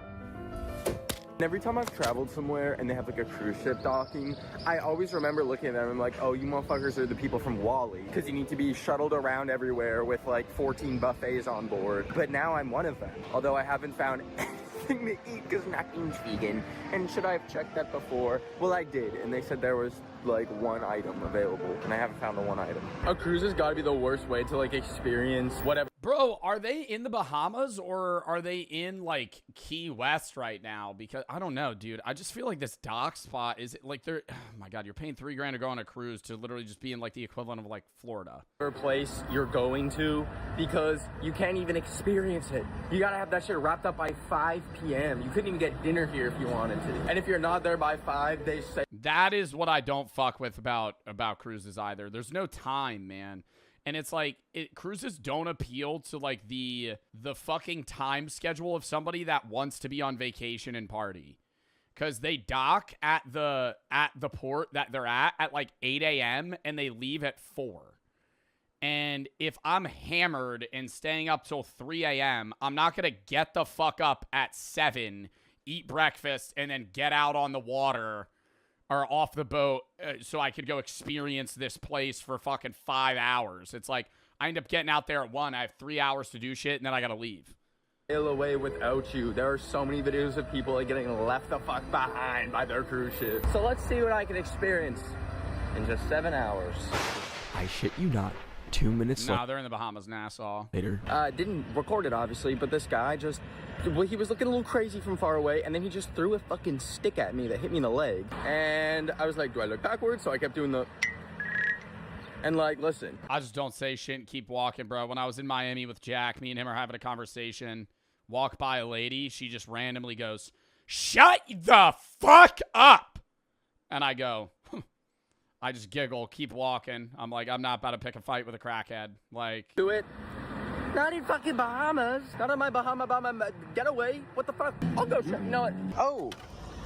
Speaker 21: Every time I've traveled somewhere and they have like a cruise ship docking, I always remember looking at them and like, oh, you motherfuckers are the people from Wall-E. Because you need to be shuttled around everywhere with like 14 buffets on board. But now I'm one of them. Although I haven't found anything to eat because nothing's vegan. And should I have checked that before? Well, I did. And they said there was like 1 item available. And I haven't found the 1 item. A cruise has got to be the worst way to like experience whatever.
Speaker 1: Bro, are they in the Bahamas or are they in like Key West right now? Because I don't know, dude. I just feel like this dock spot is like they're, oh my God, you're paying $3,000 to go on a cruise to literally just be in like the equivalent of like Florida.
Speaker 21: Place you're going to, because you can't even experience it. You gotta have that shit wrapped up by 5 p.m. You couldn't even get dinner here if you wanted to. And if you're not there by 5, they say
Speaker 1: that is what I don't fuck with about cruises either. There's no time, man. And it's like, cruises don't appeal to like the fucking time schedule of somebody that wants to be on vacation and party. Because they dock at the port that they're at like 8 a.m. and they leave at 4. And if I'm hammered and staying up till 3 a.m., I'm not going to get the fuck up at 7, eat breakfast, and then get out on the water or off the boat so I could go experience this place for fucking 5 hours. It's like I end up getting out there at 1. I have 3 hours to do shit, and then I got to leave.
Speaker 21: Sail away without you. There are so many videos of people like getting left the fuck behind by their cruise ship. So let's see what I can experience in just 7 hours.
Speaker 14: I shit you not. 2 minutes
Speaker 1: Nah, they're in the Bahamas, Nassau.
Speaker 14: later.
Speaker 21: Didn't record it, obviously, but this guy just... Well, he was looking a little crazy from far away, and then he just threw a fucking stick at me that hit me in the leg. And I was like, do I look backwards? So I kept doing the... And like, listen.
Speaker 1: I just don't say shit and keep walking, bro. When I was in Miami with Jack, me and him are having a conversation. Walk by a lady. She just randomly goes, "Shut the fuck up." And I go... I just giggle, keep walking. I'm like, I'm not about to pick a fight with a crackhead. Like,
Speaker 21: Do it. Not in fucking Bahamas. Not on my Bahama getaway. What the fuck? I'll go check. You know what? Oh,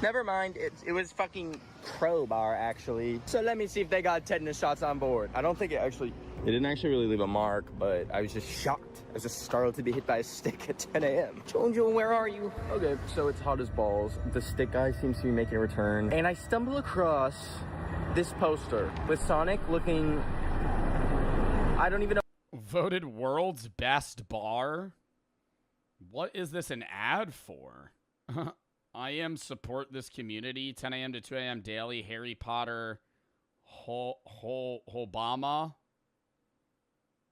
Speaker 21: never mind. It was fucking crowbar, actually. So let me see if they got tetanus shots on board. I don't think it didn't actually really leave a mark, but I was just shocked. I was just startled to be hit by a stick at 10 a.m. Jojo, where are you? Okay, so it's hot as balls. The stick guy seems to be making a return. And I stumble across this poster with Sonic looking, I don't even know.
Speaker 1: voted world's best bar? What is this an ad for? I am support this community, 10 a.m. to 2 a.m. daily, Harry Potter, Obama,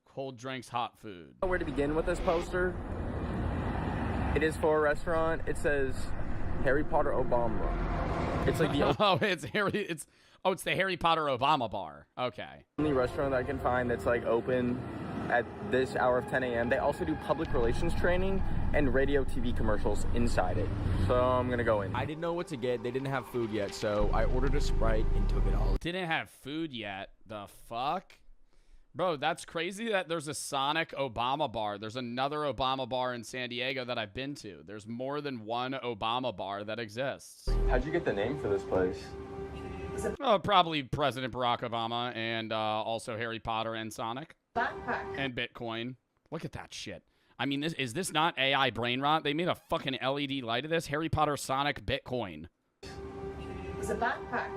Speaker 1: cold drinks, hot food.
Speaker 21: Where to begin with this poster? It is for a restaurant. It says Harry Potter Obama. It's like the
Speaker 1: it's the Harry Potter Obama bar. Okay.
Speaker 21: only restaurant that I can find that's like open at this hour of 10 a.m. They also do public relations training and radio TV commercials inside it. So I'm gonna go in.
Speaker 14: I didn't know what to get. They didn't have food yet, so I ordered a Sprite and took it all.
Speaker 1: Didn't have food yet. The fuck? Bro, that's crazy that there's a Sonic Obama bar. There's another Obama bar in San Diego that I've been to. There's more than one Obama bar that exists.
Speaker 21: How'd you get the name for this place?
Speaker 1: Probably President Barack Obama and also Harry Potter and Sonic.
Speaker 19: Backpack.
Speaker 1: And Bitcoin. Look at that shit. I mean, is this not AI brain rot? They made a fucking LED light of this. Harry Potter, Sonic, Bitcoin.
Speaker 19: It's a backpack.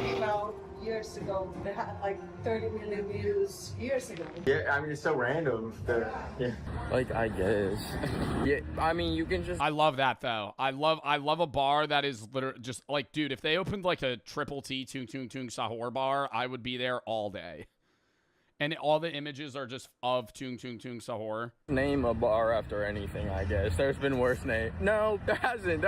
Speaker 19: Came out years ago. They had like 30 million views years ago.
Speaker 21: Yeah, I mean, it's so random. Yeah. Like, I guess. Yeah, I mean, you can just...
Speaker 1: I love that, though. I love a bar that is literally just like, dude, if they opened like a triple T Tung Tung Tung Sahur bar, I would be there all day. And all the images are just of Tung Tung Tung Sahur.
Speaker 21: Name a bar after anything, I guess. There's been worse names. No, there hasn't.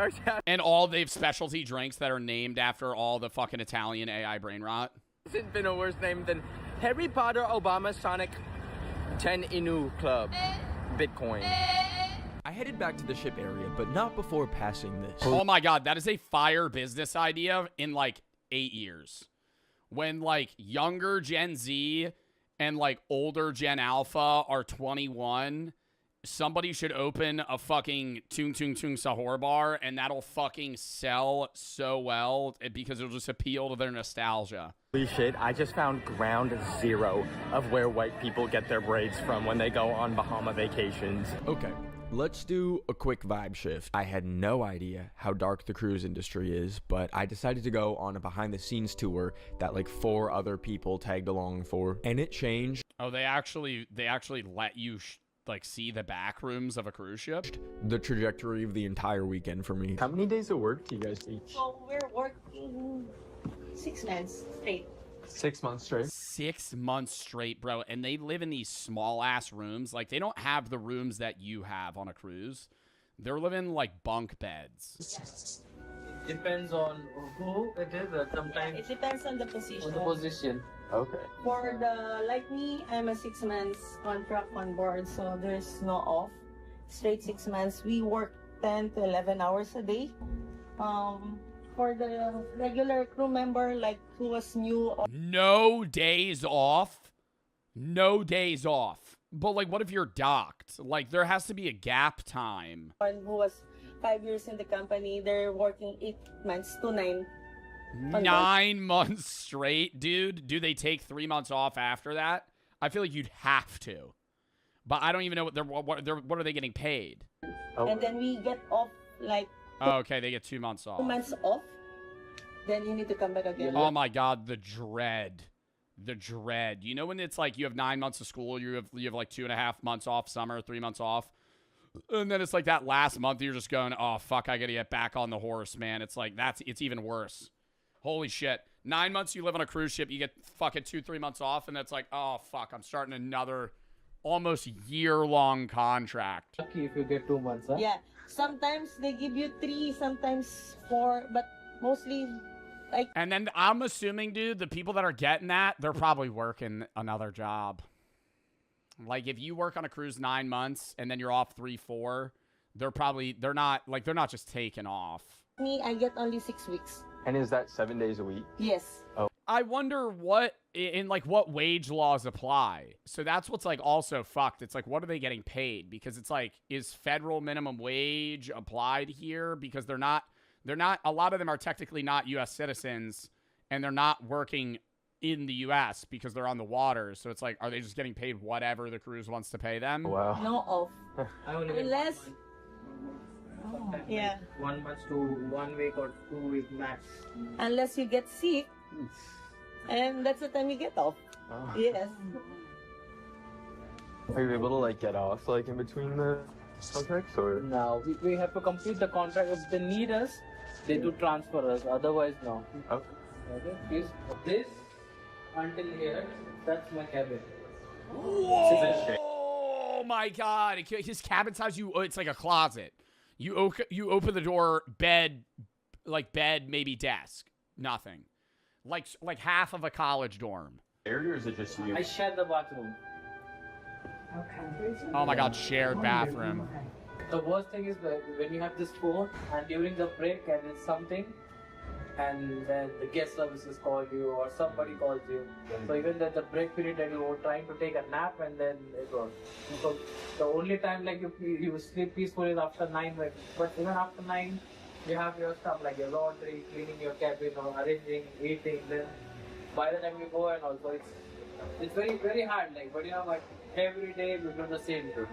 Speaker 1: And all they have specialty drinks that are named after all the fucking Italian AI brain rot.
Speaker 21: Hasn't been a worse name than Harry Potter, Obama, Sonic, 10 Inu Club, Bitcoin.
Speaker 14: I headed back to the ship area, but not before passing this.
Speaker 1: Oh my god, that is a fire business idea in like 8 years. When like younger Gen Z and like older Gen Alpha are 21, somebody should open a fucking Tung Tung Tung Sahur bar, and that'll fucking sell so well because it'll just appeal to their nostalgia.
Speaker 21: Holy shit, I just found ground zero of where white people get their braids from when they go on Bahama vacations.
Speaker 14: Okay, let's do a quick vibe shift. I had no idea how dark the cruise industry is, but I decided to go on a behind-the-scenes tour that like 4 other people tagged along for, and it changed.
Speaker 1: Oh, they actually let you like see the back rooms of a cruise ship?
Speaker 14: The trajectory of the entire weekend for me.
Speaker 21: How many days of work do you guys teach?
Speaker 19: Well, we're working 6 months straight.
Speaker 21: 6 months straight?
Speaker 1: 6 months straight, bro. And they live in these small-ass rooms. Like, they don't have the rooms that you have on a cruise. They're living, like, bunk beds.
Speaker 9: Depends on who it is. Sometimes
Speaker 19: It depends on the position.
Speaker 9: on the position.
Speaker 21: Okay.
Speaker 19: For the, like me, I'm a 6 months contract on board, so there's no off. Straight 6 months. We work 10 to 11 hours a day. For the regular crew member, like who was new.
Speaker 1: No days off? No days off. But, like, what if you're docked? Like, there has to be a gap time.
Speaker 19: One who was 5 years in the company, they're working 8 months to 9.
Speaker 1: 9 months straight, dude? Do they take 3 months off after that? I feel like you'd have to. But I don't even know what are they getting paid?
Speaker 19: And then we get off like
Speaker 1: Oh, okay, they get 2 months off.
Speaker 19: 2 months off. Then you need to come back again.
Speaker 1: Oh my God, the dread. The dread. You know when it's like you have 9 months of school, you have like 2.5 months off summer, 3 months off. And then it's like that last month you're just going, oh fuck, I gotta get back on the horse, man. It's like it's even worse. Holy shit. 9 months you live on a cruise ship, you get fucking 2-3 months off, and that's like, oh fuck, I'm starting another almost year-long contract.
Speaker 9: Lucky if you get 2 months, huh?
Speaker 19: Yeah. Sometimes they give you 3, sometimes 4, but mostly like.
Speaker 1: And then I'm assuming, dude, the people that are getting that, they're probably working another job. Like if you work on a cruise 9 months and then you're off 3-4, they're not just taking off.
Speaker 19: Me, I get only 6 weeks.
Speaker 21: And is that 7 days a week?
Speaker 19: Yes.
Speaker 21: Oh.
Speaker 1: I wonder what wage laws apply. So that's what's like also fucked. It's like, what are they getting paid? Because it's like, is federal minimum wage applied here? Because they're not, a lot of them are technically not U.S. citizens, and they're not working in the U.S. because they're on the waters. So it's like, are they just getting paid whatever the cruise wants to pay them?
Speaker 21: Wow.
Speaker 19: No off. Unless. Yeah.
Speaker 9: 1 month to 1 week or 2 week max.
Speaker 19: Unless you get sick, and that's the time you get off.
Speaker 21: Oh.
Speaker 19: Yes.
Speaker 21: Are you able to like get off like in between the contracts or?
Speaker 9: No, we have to complete the contract. If they need us, they do transfer us. Otherwise, no.
Speaker 21: Okay.
Speaker 9: Okay. Please. This until here, that's my cabin.
Speaker 1: Whoa! Oh my God! His cabin size, it's like a closet. You open the door, bed, maybe desk, nothing, like half of a college dorm.
Speaker 21: Or is it just you?
Speaker 9: I share the bathroom.
Speaker 1: Oh my God, shared bathroom.
Speaker 9: The worst thing is when you have this phone and during the break and it's something, and then the guest services call you or somebody calls you. So even that the break period that you were trying to take a nap and then it was. So the only time like you sleep peacefully is after 9. But even after 9, you have your stuff like your laundry, cleaning your cabin or arranging, eating. Then by the time you go and also it's very very hard. Like but you know like every day we do the same thing.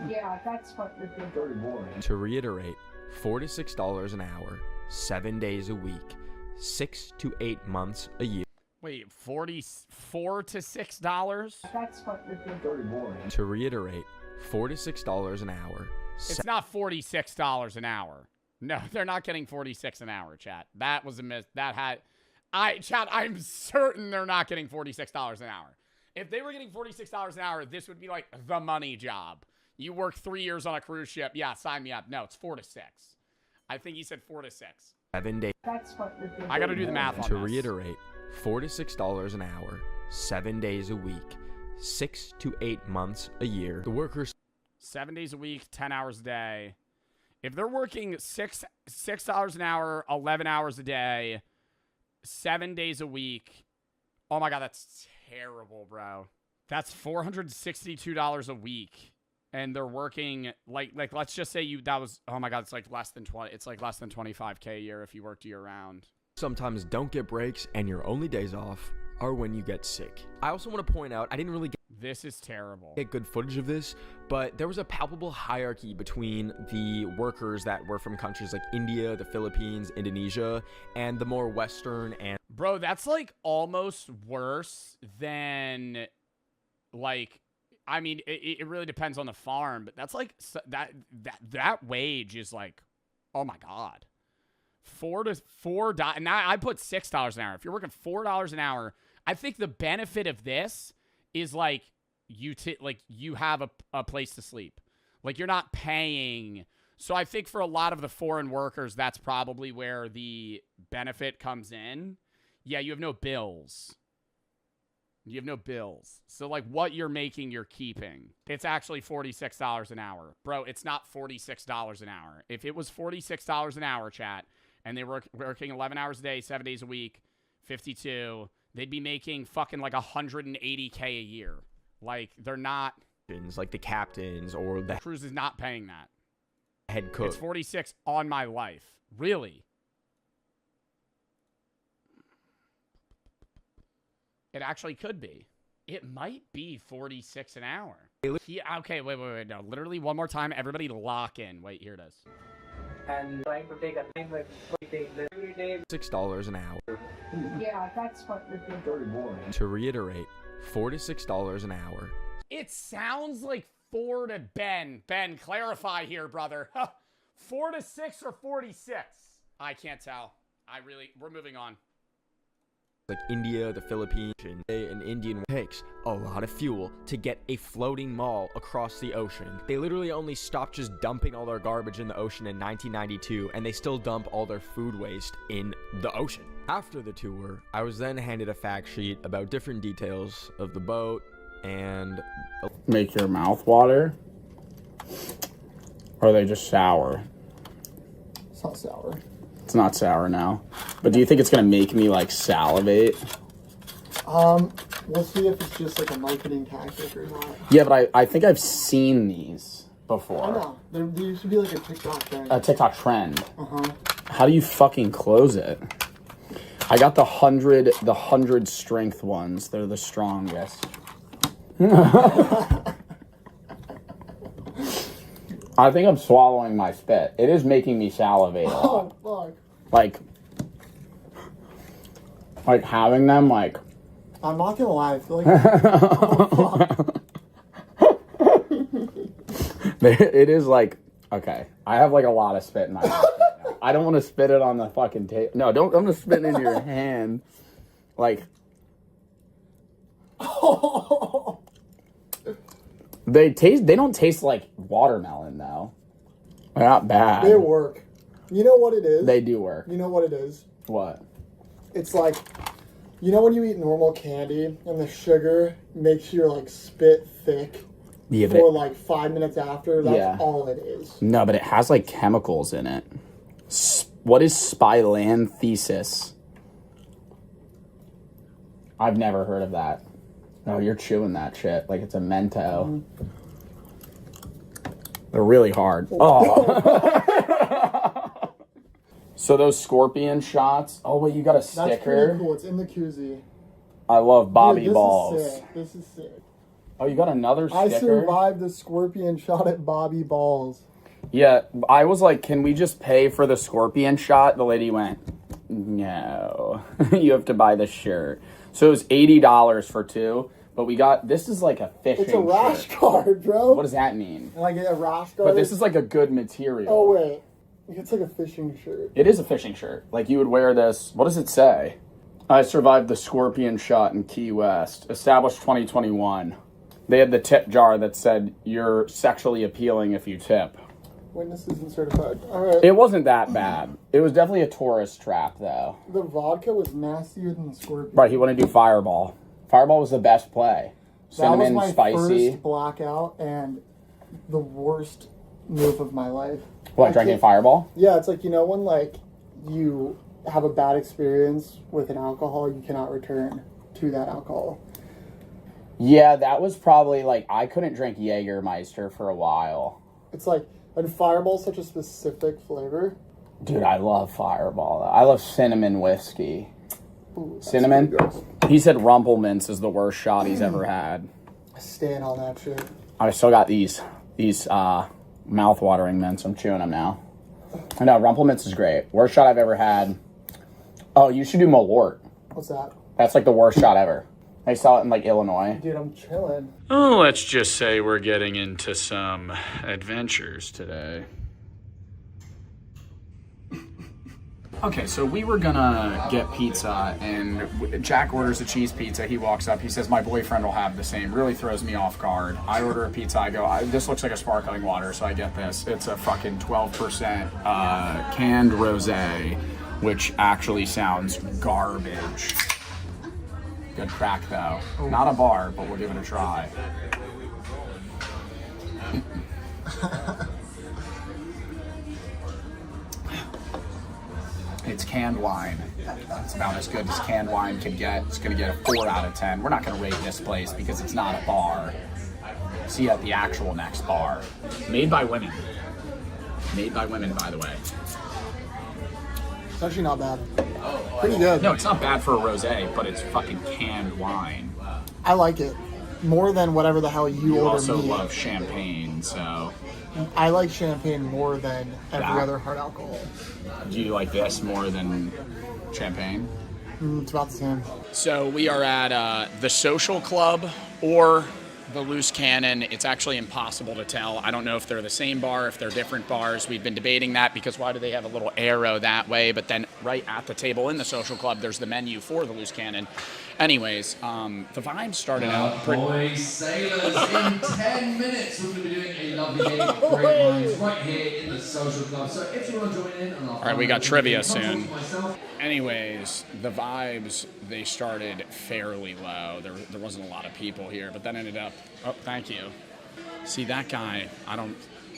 Speaker 16: Yeah, that's what we're doing. Very boring.
Speaker 14: To reiterate, $4 to $6 an hour, 7 days a week, 6 to 8 months a year.
Speaker 1: Wait, $44 to $6?
Speaker 16: That's what we're doing. Very boring.
Speaker 14: To reiterate, $4 to $6 an hour.
Speaker 1: It's not $46 an hour. No, they're not getting 46 an hour, chat. That was a miss. Chat, I'm certain they're not getting $46 an hour. If they were getting $46 an hour, this would be like the money job. You work 3 years on a cruise ship. Yeah, sign me up. No, it's 4 to 6. I think he said 4 to 6.
Speaker 14: 7 days.
Speaker 16: That's what we're doing.
Speaker 1: I got to do the math on
Speaker 14: To
Speaker 1: this.
Speaker 14: reiterate, $4 to $6 an hour, 7 days a week, 6 to 8 months a year. The workers
Speaker 1: 7 days a week, 10 hours a day. If they're working $6 an hour, 11 hours a day, 7 days a week. Oh my God, that's terrible, bro. That's $462 a week. And they're working like let's just say oh my God, it's like less than 25K a year if you worked year round.
Speaker 14: sometimes don't get breaks and your only days off are when you get sick. I also want to point out, I didn't really
Speaker 1: This is terrible.
Speaker 14: get good footage of this, but there was a palpable hierarchy between the workers that were from countries like India, the Philippines, Indonesia, and the more Western and...
Speaker 1: Bro, that's like almost worse than like, I mean, it really depends on the farm, but that's like, that wage is like, oh my God. $4 now I put $6 an hour. If you're working $4 an hour, I think the benefit of this is like you have a place to sleep. Like you're not paying. So I think for a lot of the foreign workers, that's probably where the benefit comes in. Yeah, you have no bills. You have no bills. So like what you're making, you're keeping. It's actually $46 an hour. Bro, it's not $46 an hour. If it was $46 an hour, chat, and they were working 11 hours a day, 7 days a week, 52, they'd be making fucking like $180K a year. Like they're not.
Speaker 14: like the captains or the
Speaker 1: cruise is not paying that.
Speaker 14: Head cook.
Speaker 1: It's 46 on my life. Really? It actually could be. It might be 46 an hour. Okay, wait. No, literally one more time. Everybody lock in. Wait, here it is.
Speaker 9: And trying to take a time like every day.
Speaker 14: $6 an hour.
Speaker 19: Yeah, that's what we're doing.
Speaker 14: To reiterate, $4 to $6 an hour.
Speaker 1: It sounds like 4 to Ben. Ben, clarify here, brother. 4 to 6 or 46? I can't tell. We're moving on.
Speaker 14: Like India, the Philippines, and Indian takes a lot of fuel to get a floating mall across the ocean. They literally only stopped just dumping all their garbage in the ocean in 1992, and they still dump all their food waste in the ocean. After the tour, I was then handed a fact sheet about different details of the boat and...
Speaker 7: Make your mouth water? Or are they just sour?
Speaker 8: It's not sour.
Speaker 7: It's not sour now. But do you think it's going to make me, like, salivate?
Speaker 8: We'll see if it's just like a marketing tactic or not.
Speaker 7: Yeah, but I think I've seen these before.
Speaker 8: I know. There used to be like a TikTok trend.
Speaker 7: A TikTok trend.
Speaker 8: Uh-huh.
Speaker 7: How do you fucking close it? I got the 100 strength ones. They're the strongest. I think I'm swallowing my spit. It is making me salivate a lot.
Speaker 8: Oh, fuck.
Speaker 7: Like having them, like...
Speaker 8: I'm not gonna lie, I feel like...
Speaker 7: It is like... Okay, I have like a lot of spit in my mouth right now. I don't want to spit it on the fucking table. No, don't. I'm gonna spit it into your hand. Like... They don't taste like watermelon, though. They're not bad.
Speaker 8: They work. You know what it is?
Speaker 7: They do work.
Speaker 8: You know what it is?
Speaker 7: What?
Speaker 8: It's like, you know when you eat normal candy and the sugar makes your like spit thick for like 5 minutes after? That's all it is.
Speaker 7: No, but it has like chemicals in it. What is spilanthensis? I've never heard of that. No, you're chewing that shit like it's a Mento. Mm-hmm. They're really hard. Oh. So those scorpion shots. Oh wait, you got a sticker.
Speaker 8: That's pretty cool. It's in the koozie.
Speaker 7: I love Bobby Balls.
Speaker 8: This is sick.
Speaker 7: Oh, you got another sticker?
Speaker 8: I survived the scorpion shot at Bobby Balls.
Speaker 7: Yeah, I was like, can we just pay for the scorpion shot? The lady went, no, you have to buy the shirt. So it was $80 for 2, but we got, this is like a fishing
Speaker 8: It's a rash guard, bro.
Speaker 7: What does that mean?
Speaker 8: Like a rash guard?
Speaker 7: But this is like a good material.
Speaker 8: Oh, wait. It's like a fishing shirt.
Speaker 7: It is a fishing shirt. Like you would wear this. What does it say? I survived the scorpion shot in Key West. Established 2021. They had the tip jar that said, you're sexually appealing if you tip.
Speaker 8: Witness isn't certified. All right.
Speaker 7: It wasn't that bad. It was definitely a tourist trap, though.
Speaker 8: The vodka was nastier than the scorpion.
Speaker 7: Right, he wanted to do Fireball. Fireball was the best play. Cinnamon,
Speaker 8: that was my
Speaker 7: spicy.
Speaker 8: First blackout and the worst move of my life.
Speaker 7: What, drinking Fireball?
Speaker 8: Yeah, it's like, you know when like you have a bad experience with an alcohol, you cannot return to that alcohol.
Speaker 7: Yeah, that was probably like, I couldn't drink Jägermeister for a while.
Speaker 8: It's like, and Fireball's such a specific flavor.
Speaker 7: Dude, I love Fireball. I love cinnamon whiskey.
Speaker 8: Ooh,
Speaker 7: cinnamon? He said Rumplemints is the worst shot he's ever had.
Speaker 8: I stand on that shit.
Speaker 7: I still got these mouth-watering mints. I'm chewing them now. I know, Rumplemints is great. Worst shot I've ever had. Oh, you should do Malort.
Speaker 8: What's that?
Speaker 7: That's like the worst shot ever. I saw it in like Illinois.
Speaker 8: Dude, I'm chilling.
Speaker 7: Oh, let's just say we're getting into some adventures today. Okay, so we were gonna get pizza, and Jack orders a cheese pizza. He walks up, he says, my boyfriend will have the same. Really throws me off guard. I order a pizza, I go, this looks like a sparkling water, so I get this. It's a fucking 12% canned rosé, which actually sounds garbage. Good crack, though. Not a bar, but we'll give it a try. It's canned wine. That's about as good as canned wine can get. It's going to get a 4 out of 10. We're not going to rate this place because it's not a bar. See you at the actual next bar. Made by women. Made by women, by the way.
Speaker 8: It's actually not bad. Pretty good.
Speaker 7: No, it's not bad for a rosé, but it's fucking canned wine.
Speaker 8: I like it more than whatever the hell you order
Speaker 7: also
Speaker 8: me.
Speaker 7: love champagne, so
Speaker 8: I like champagne more than every
Speaker 7: That.
Speaker 8: other hard alcohol.
Speaker 7: do you like this more than champagne?
Speaker 8: It's about the same.
Speaker 7: So we are at the Social Club or the Loose Cannon. It's actually impossible to tell. I don't know if they're the same bar, if they're different bars. We've been debating that because why do they have a little arrow that way? But then right at the table in the Social Club, there's the menu for the Loose Cannon. Anyways, the vibes started out pretty...
Speaker 3: Boys, sailors, in 10 minutes we're going to be doing a lovely game of Great Minds right here in the Social Club. So if you want to join in...
Speaker 7: All right, we got trivia soon. Anyways, the vibes, they started fairly low. There wasn't a lot of people here, but then ended up... Oh, thank you. See, that guy,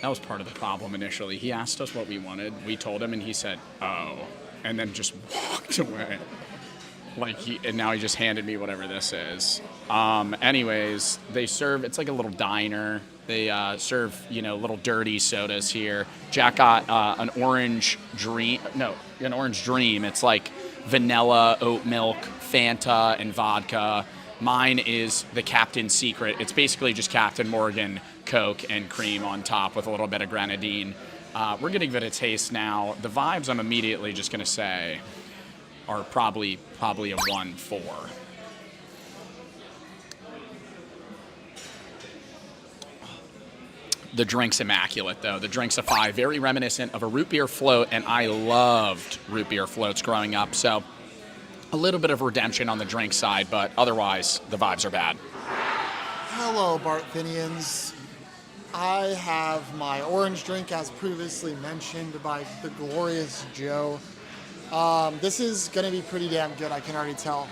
Speaker 7: that was part of the problem initially. He asked us what we wanted. We told him, and he said, oh, and then just walked away. And now he just handed me whatever this is. Anyways, they serve, it's like a little diner. They serve, little dirty sodas here. Jack got an orange dream. It's like vanilla, oat milk, Fanta, and vodka. Mine is the Captain's Secret. It's basically just Captain Morgan, Coke, and cream on top with a little bit of grenadine. We're gonna give it a taste now. The vibes, I'm immediately just gonna say, are probably a 1-4. The drink's immaculate, though. The drink's a 5, very reminiscent of a root beer float, and I loved root beer floats growing up, so a little bit of redemption on the drink side, but otherwise, the vibes are bad.
Speaker 8: Hello, Barthinians. I have my orange drink, as previously mentioned by the glorious Joe. This is going to be pretty damn good, I can already tell.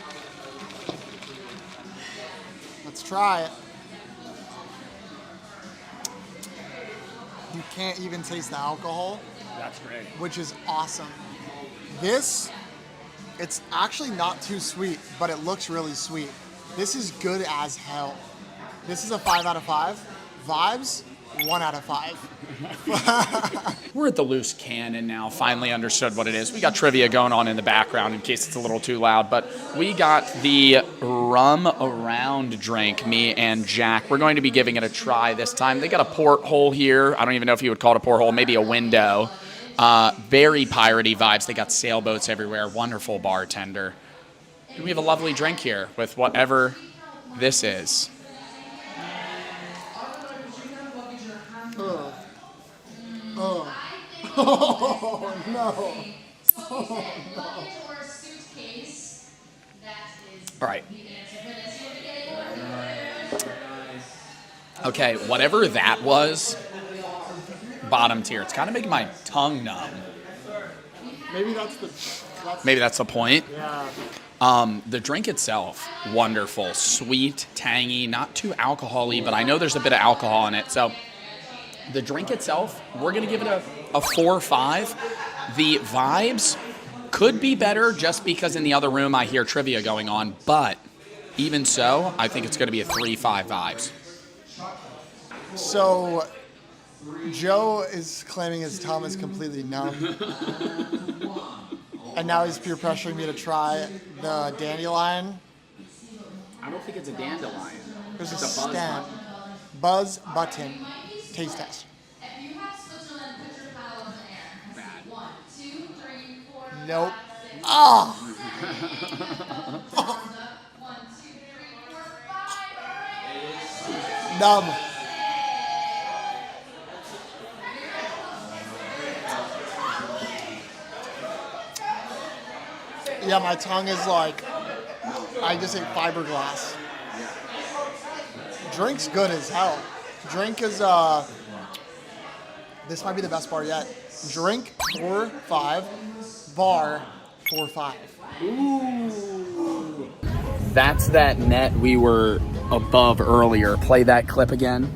Speaker 8: Let's try it. You can't even taste the alcohol.
Speaker 7: That's great.
Speaker 8: Which is awesome. This, it's actually not too sweet, but it looks really sweet. This is good as hell. This is a 5 out of 5. Vibes, 1 out of 5.
Speaker 7: We're at the Loose Cannon now, finally understood what it is. We got trivia going on in the background in case it's a little too loud, but we got the rum around drink, me and Jack. We're going to be giving it a try this time. They got a porthole here. I don't even know if you would call it a porthole, maybe a window. Very piratey vibes. They got sailboats everywhere. Wonderful bartender. And we have a lovely drink here with whatever this is.
Speaker 8: Oh, no. Oh, no.
Speaker 7: All right. Okay, whatever that was, bottom tier. It's kind of making my tongue numb.
Speaker 8: Maybe that's
Speaker 7: the point.
Speaker 8: Yeah.
Speaker 7: The drink itself, wonderful, sweet, tangy, not too alcohol-y, but I know there's a bit of alcohol in it. So the drink itself, we're going to give it a 4-5. The vibes could be better just because in the other room I hear trivia going on, but even so, I think it's going to be a 3-5 vibes.
Speaker 8: So, Joe is claiming his tongue is completely numb. And now he's peer pressuring me to try the dandelion.
Speaker 7: I don't think it's a dandelion.
Speaker 8: There's a stem. Buzz button. Taste test. Nope. Ah! Numb. Yeah, my tongue is like, I just ate fiberglass. Drink's good as hell. Drink is, this might be the best bar yet. Drink, 4-5. Bar, 4-5.
Speaker 7: Ooh. That's that net we were above earlier. Play that clip again.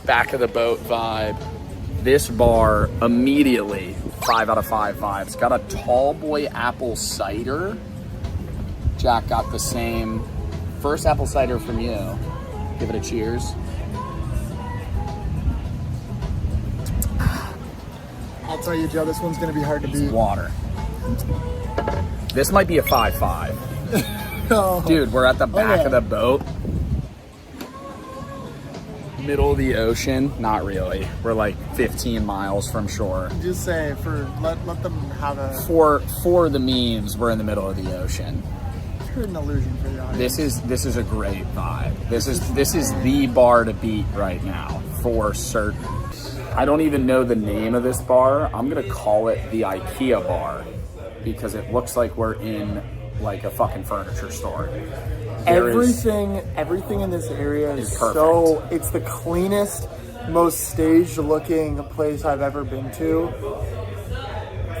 Speaker 7: Back of the boat vibe. This bar immediately 5 out of 5 vibes. Got a tall boy apple cider. Jack got the same. First apple cider from you. Give it a cheers.
Speaker 8: I'll tell you, Joe, this one's going to be hard to beat.
Speaker 7: Water. This might be a 5-5.
Speaker 8: No.
Speaker 7: Dude, we're at the back of the boat. Middle of the ocean. Not really. We're like 15 miles from shore.
Speaker 8: Just say let them have a
Speaker 7: For the memes, we're in the middle of the ocean.
Speaker 8: an illusion for the audience.
Speaker 7: This is a great vibe. This is the bar to beat right now, for certain. I don't even know the name of this bar. I'm gonna call it the IKEA bar because it looks like we're in like a fucking furniture store.
Speaker 8: Everything in this area is so, it's the cleanest, most staged looking place I've ever been to.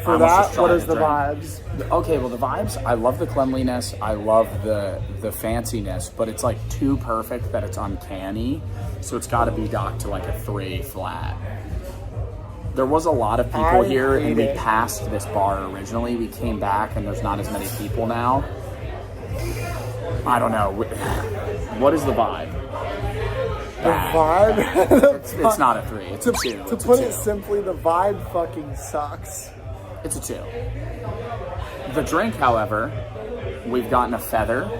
Speaker 8: For that, what is the vibes?
Speaker 7: Okay, well the vibes, I love the cleanliness, I love the fanciness, but it's like too perfect that it's uncanny, so it's gotta be docked to like a 3 flat. There was a lot of people here and we passed this bar originally, we came back and there's not as many people now. I don't know. What is the vibe?
Speaker 8: The vibe?
Speaker 7: It's not a 3, it's a 2.
Speaker 8: To put it simply, the vibe fucking sucks.
Speaker 7: It's a 2. The drink, however, we've gotten a feather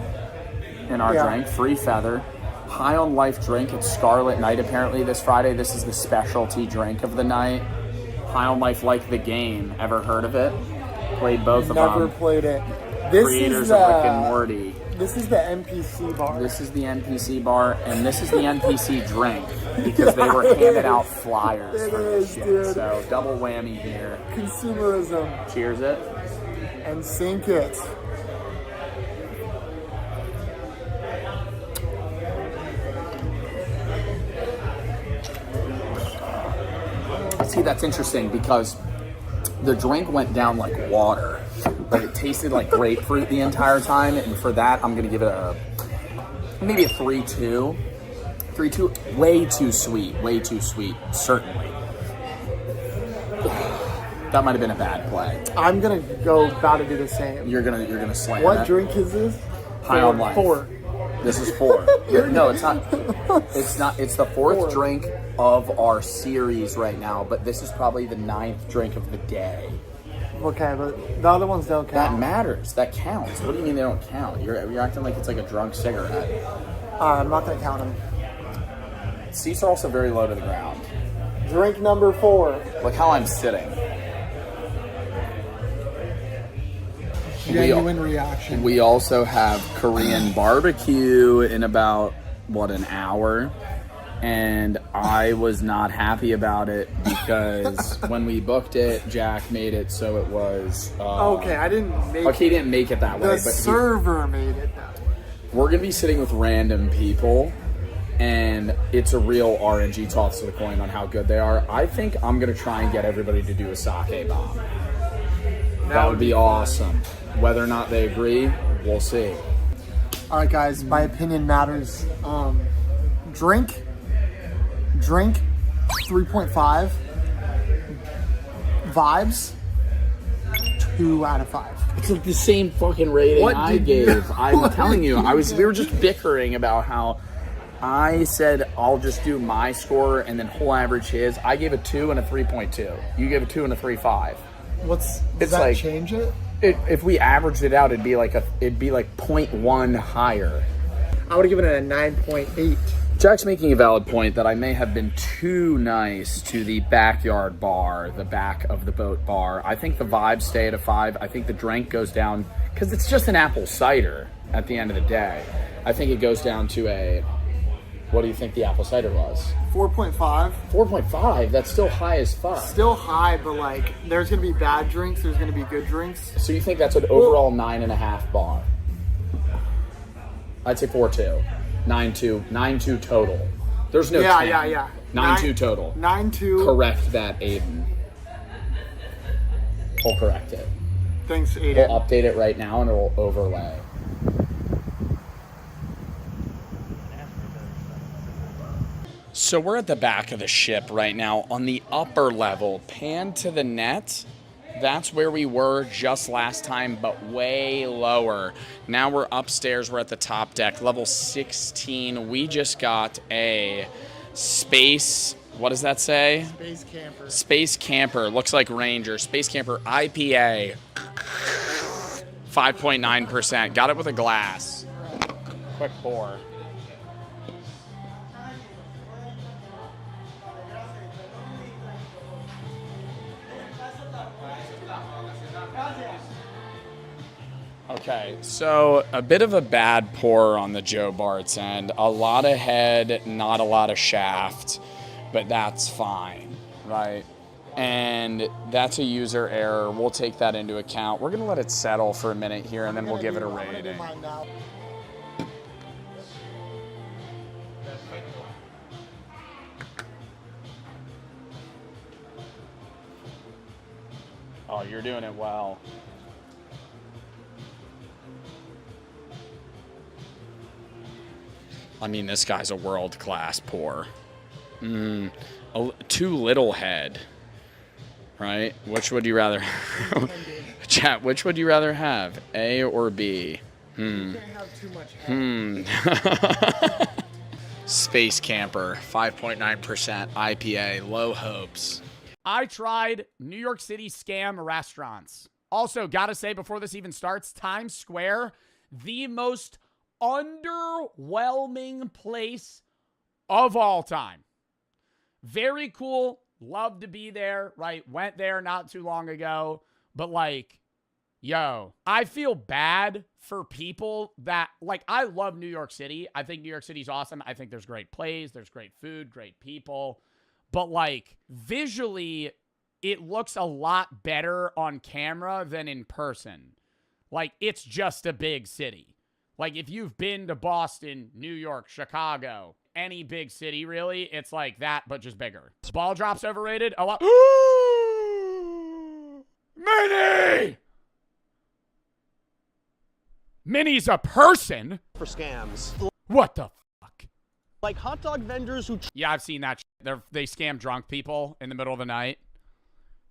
Speaker 7: in our drink, free feather. High on Life drink, it's Scarlet Night apparently this Friday. This is the specialty drink of the night. High on Life like the game. Ever heard of it? Played both of them.
Speaker 8: Never played it. This
Speaker 7: Creators
Speaker 8: is
Speaker 7: of Rick and Morty.
Speaker 8: This is the NPC bar.
Speaker 7: This is the NPC bar, and this is the NPC drink because they were handing out flyers for this shit.
Speaker 8: Dude.
Speaker 7: So double whammy here.
Speaker 8: Consumerism.
Speaker 7: Cheers it.
Speaker 8: And sink it.
Speaker 7: See, that's interesting because the drink went down like water, but it tasted like grapefruit the entire time, and for that, I'm gonna give it maybe a 3-2. 3-2, way too sweet, certainly. That might have been a bad play.
Speaker 8: I'm gonna go about to do the same.
Speaker 7: You're gonna slam
Speaker 8: What
Speaker 7: it.
Speaker 8: drink is this?
Speaker 7: High on Life.
Speaker 8: 4.
Speaker 7: This is 4. No, it's not. It's not. It's the 4th drink of our series right now, but this is probably the 9th drink of the day.
Speaker 8: Okay, but the other ones don't count.
Speaker 7: That matters. That counts. What do you mean they don't count? You're acting like it's like a drunk cigarette.
Speaker 8: I'm not gonna count them.
Speaker 7: Seats are also very low to the ground.
Speaker 8: Drink number 4.
Speaker 7: Look how I'm sitting.
Speaker 8: Genuine reaction.
Speaker 7: We also have Korean barbecue in about, an hour? And I was not happy about it because when we booked it, Jack made it so it was...
Speaker 8: okay, I didn't make
Speaker 7: it. Okay, he didn't make it that way.
Speaker 8: The server made it that way.
Speaker 7: We're going to be sitting with random people, and it's a real RNG toss of the coin on how good they are. I think I'm going to try and get everybody to do a sake bomb. That would be awesome. Whether or not they agree, we'll see.
Speaker 8: All right, guys, my opinion matters. Drink 3.5. Vibes 2 out of 5.
Speaker 7: It's like the same fucking rating I gave. I'm telling you, we were just bickering about how I said I'll just do my score and then whole average his. I gave a 2 and a 3.2. You gave a 2 and a 3.5.
Speaker 8: Does that change it?
Speaker 7: If we averaged it out, it'd be like 0.1 higher.
Speaker 8: I would have given it a 9.8.
Speaker 7: Jack's making a valid point that I may have been too nice to the backyard bar, the back of the boat bar. I think the vibes stay at a 5. I think the drink goes down, because it's just an apple cider at the end of the day. I think it goes down to a, what do you think the apple cider was?
Speaker 8: 4.5.
Speaker 7: 4.5? That's still high as fuck.
Speaker 8: Still high, but like, there's going to be bad drinks, there's going to be good drinks.
Speaker 7: So you think that's an overall 9.5 bar? I'd say 4.2. 9.2 total. There's no 10.
Speaker 8: Yeah.
Speaker 7: 9.2 total.
Speaker 8: 9.2.
Speaker 7: Correct that, Aiden. We'll correct it.
Speaker 8: Thanks, Aiden.
Speaker 7: We'll update it right now and it'll overlay. So we're at the back of the ship right now on the upper level. Pan to the net. That's where we were just last time, but way lower. Now we're upstairs. We're at the top deck, level 16. We just got a space, what does that say?
Speaker 8: Space camper.
Speaker 7: Space camper. Looks like Ranger. Space camper IPA. 5.9%. Got it with a glass. Quick pour. Okay, so a bit of a bad pour on the Joe Bart's end. A lot of head, not a lot of shaft, but that's fine, right? And that's a user error. We'll take that into account. We're gonna let it settle for a minute here, and then we'll give it a rating. Oh, you're doing it well. I mean, this guy's a world-class pour. Too little head, right? Which would you rather have? Chat, which would you rather have, A or B?
Speaker 8: You can't have too much head.
Speaker 7: Space Camper, 5.9% IPA, low hopes.
Speaker 1: I tried New York City scam restaurants. Also, gotta say before this even starts, Times Square, the most underwhelming place of all time. Very cool. Love to be there, right? Went there not too long ago. But like, yo, I feel bad for people that, like, I love New York City. I think New York City's awesome. I think there's great plays, there's great food, great people. But like, visually, it looks a lot better on camera than in person. Like, it's just a big city. Like, if you've been to Boston, New York, Chicago, any big city, really, it's like that, but just bigger. Ball drop's overrated. A lot. Minnie! Minnie's a person?
Speaker 5: For scams.
Speaker 1: What the fuck?
Speaker 5: Like hot dog vendors who...
Speaker 1: Yeah, I've seen that. They scam drunk people in the middle of the night.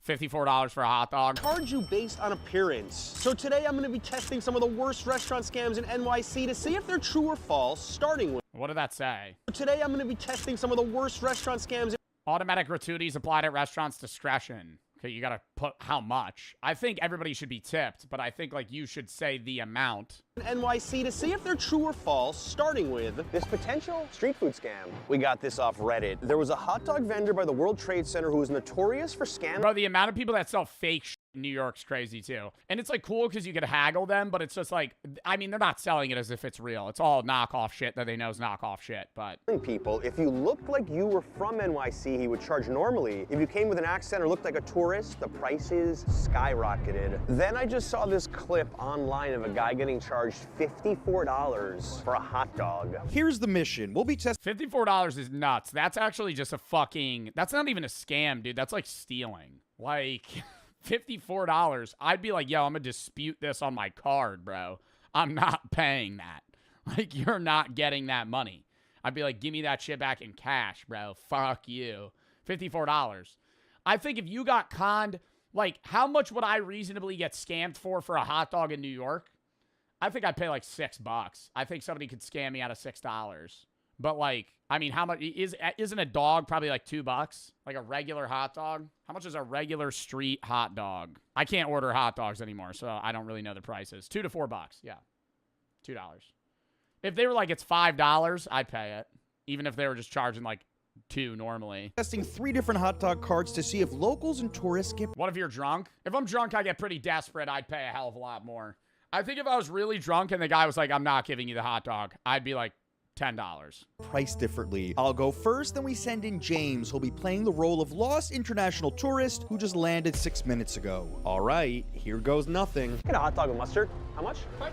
Speaker 1: $54 for a hot dog.
Speaker 5: Charge you based on appearance. So today I'm going to be testing some of the worst restaurant scams in NYC to see if they're true or false, starting with...
Speaker 1: What did that say?
Speaker 5: Today I'm going to be testing some of the worst restaurant scams.
Speaker 1: Automatic gratuities applied at restaurants' discretion. Okay, you gotta put how much. I think everybody should be tipped, but I think like you should say the amount.
Speaker 5: NYC to see if they're true or false, starting with this potential street food scam. We got this off Reddit. There was a hot dog vendor by the World Trade Center who was notorious for scams.
Speaker 1: Bro, the amount of people that sell fake shit in New York's crazy too. And it's like cool because you could haggle them, but it's just like, I mean, they're not selling it as if it's real. It's all knockoff shit that they know is knockoff shit, but.
Speaker 5: People, if you looked like you were from NYC, he would charge normally. If you came with an accent or looked like a tourist, the prices skyrocketed. Then I just saw this clip online of a guy getting charged $54 for a hot dog.
Speaker 12: Here's the mission. We'll be testing.
Speaker 1: $54 is nuts. That's actually just a fucking, that's not even a scam, dude. That's like stealing. Like, $54. I'd be like, yo, I'm gonna dispute this on my card, bro. I'm not paying that. Like, you're not getting that money. I'd be like, give me that shit back in cash, bro. Fuck you. $54. I think if you got conned, like, how much would I reasonably get scammed for a hot dog in New York? I think I'd pay like $6. I think somebody could scam me out of $6. But like, I mean, how much isn't a dog probably like $2? Like a regular hot dog? How much is a regular street hot dog? I can't order hot dogs anymore, so I don't really know the prices. $2 to $4. Yeah. $2. If they were like, it's $5, I'd pay it. Even if they were just charging like $2 normally.
Speaker 12: Testing 3 different hot dog cards to see if locals and tourists get...
Speaker 1: What if you're drunk? If I'm drunk, I get pretty desperate. I'd pay a hell of a lot more. I think if I was really drunk and the guy was like, I'm not giving you the hot dog, I'd be like, $10.
Speaker 12: Priced differently. I'll go first, then we send in James, who'll be playing the role of lost international tourist who just landed 6 minutes ago. All right, here goes nothing.
Speaker 5: Get a hot dog with mustard. How much? $5.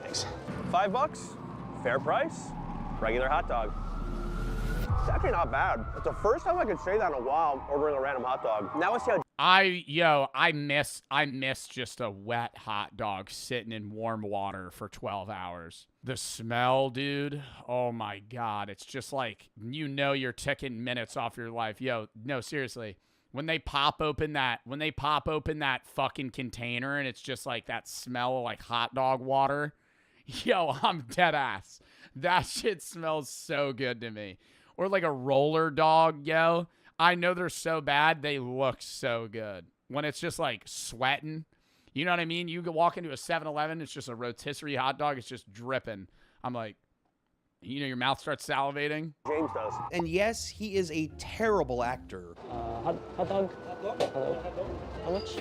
Speaker 5: Thanks. $5? Fair price. Regular hot dog. It's actually not bad. It's the first time I could say that in a while, ordering a random hot dog. Now I see how...
Speaker 1: I miss just a wet hot dog sitting in warm water for 12 hours. The smell, dude. Oh my God. It's just like, you know, you're ticking minutes off your life. Yo, no, seriously. When they pop open that fucking container and it's just like that smell of like hot dog water. Yo, I'm dead ass. That shit smells so good to me. Or like a roller dog, yo. I know they're so bad, they look so good. When it's just like sweating. You know what I mean? You could walk into a 7-Eleven, it's just a rotisserie hot dog, it's just dripping. I'm like, you know, your mouth starts salivating.
Speaker 5: James does. And yes, he is a terrible actor.
Speaker 13: Hot dog. Hello. How much?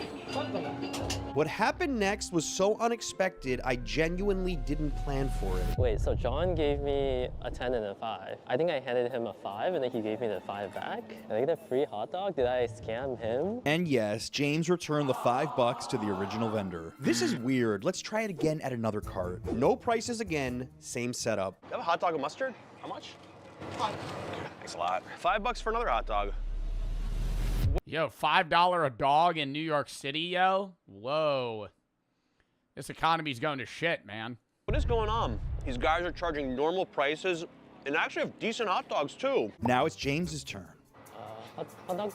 Speaker 5: What happened next was so unexpected, I genuinely didn't plan for it.
Speaker 13: Wait, so John gave me a 10 and a 5. I think I handed him a 5 and then he gave me the 5 back. Did I get a free hot dog? Did I scam him?
Speaker 12: And yes, James returned the $5 to the original vendor. This is weird. Let's try it again at another cart.
Speaker 5: No prices again, same setup. You have a hot dog with mustard? How much? Thanks a lot. $5 for another hot dog.
Speaker 1: Yo, $5 a dog in New York City, yo? Whoa. This economy's going to shit, man.
Speaker 5: What is going on? These guys are charging normal prices and actually have decent hot dogs, too.
Speaker 12: Now it's James's turn.
Speaker 13: Hot dog?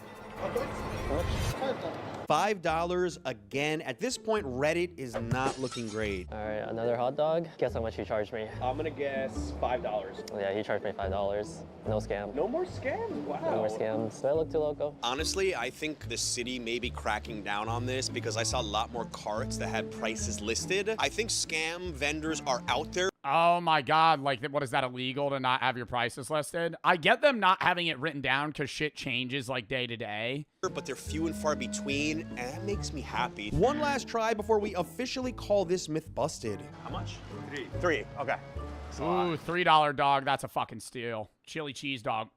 Speaker 5: $5 again. At this point, Reddit is not looking great.
Speaker 13: All right, another hot dog. Guess how much he charged me?
Speaker 5: I'm gonna guess $5.
Speaker 13: Yeah, he charged me $5. No scam.
Speaker 5: No more scams? Wow.
Speaker 13: No more scams. Do I look too loco?
Speaker 5: Honestly, I think the city may be cracking down on this because I saw a lot more carts that had prices listed. I think scam vendors are out there.
Speaker 1: Oh my God, like, what is that, illegal to not have your prices listed? I get them not having it written down because shit changes like day to day.
Speaker 5: But they're few and far between, and that makes me happy. One last try before we officially call this myth busted. How much? Three, okay.
Speaker 1: Ooh, $3 dog, that's a fucking steal. Chili cheese dog.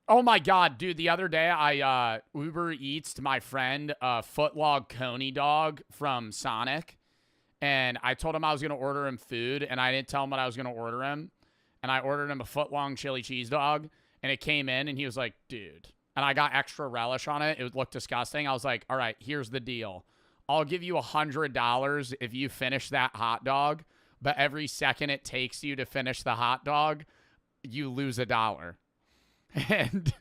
Speaker 1: Oh my God, dude, the other day I Uber Eats to my friend a footlong coney dog from Sonic. And I told him I was going to order him food, and I didn't tell him what I was going to order him. And I ordered him a foot-long chili cheese dog, and it came in, and he was like, dude. And I got extra relish on it. It looked disgusting. I was like, all right, here's the deal. I'll give you $100 if you finish that hot dog, but every second it takes you to finish the hot dog, you lose $1. And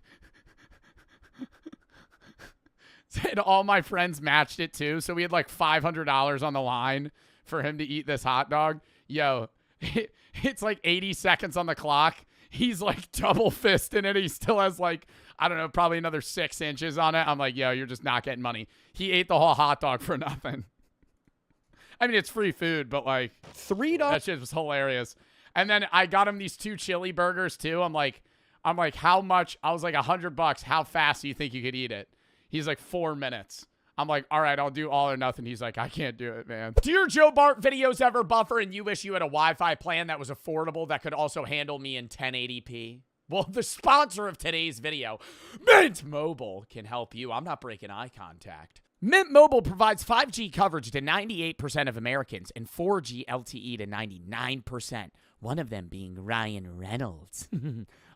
Speaker 1: and all my friends matched it too, so we had like $500 on the line for him to eat this hot dog. Yo, it's like 80 seconds on the clock. He's like double fisting it. He still has like, I don't know, probably another 6 inches on it. I'm like, yo, you're just not getting money. He ate the whole hot dog for nothing. I mean, it's free food, but like
Speaker 5: $3.
Speaker 1: That shit was hilarious. And then I got him these 2 chili burgers too. I'm like, how much? I was like, $100. How fast do you think you could eat it? He's like, 4 minutes. I'm like, all right, I'll do all or nothing. He's like, I can't do it, man. Do your Joe Bart videos ever buffer and you wish you had a Wi-Fi plan that was affordable that could also handle me in 1080p? Well, the sponsor of today's video, Mint Mobile, can help you. I'm not breaking eye contact. Mint Mobile provides 5G coverage to 98% of Americans and 4G LTE to 99%. One of them being Ryan Reynolds.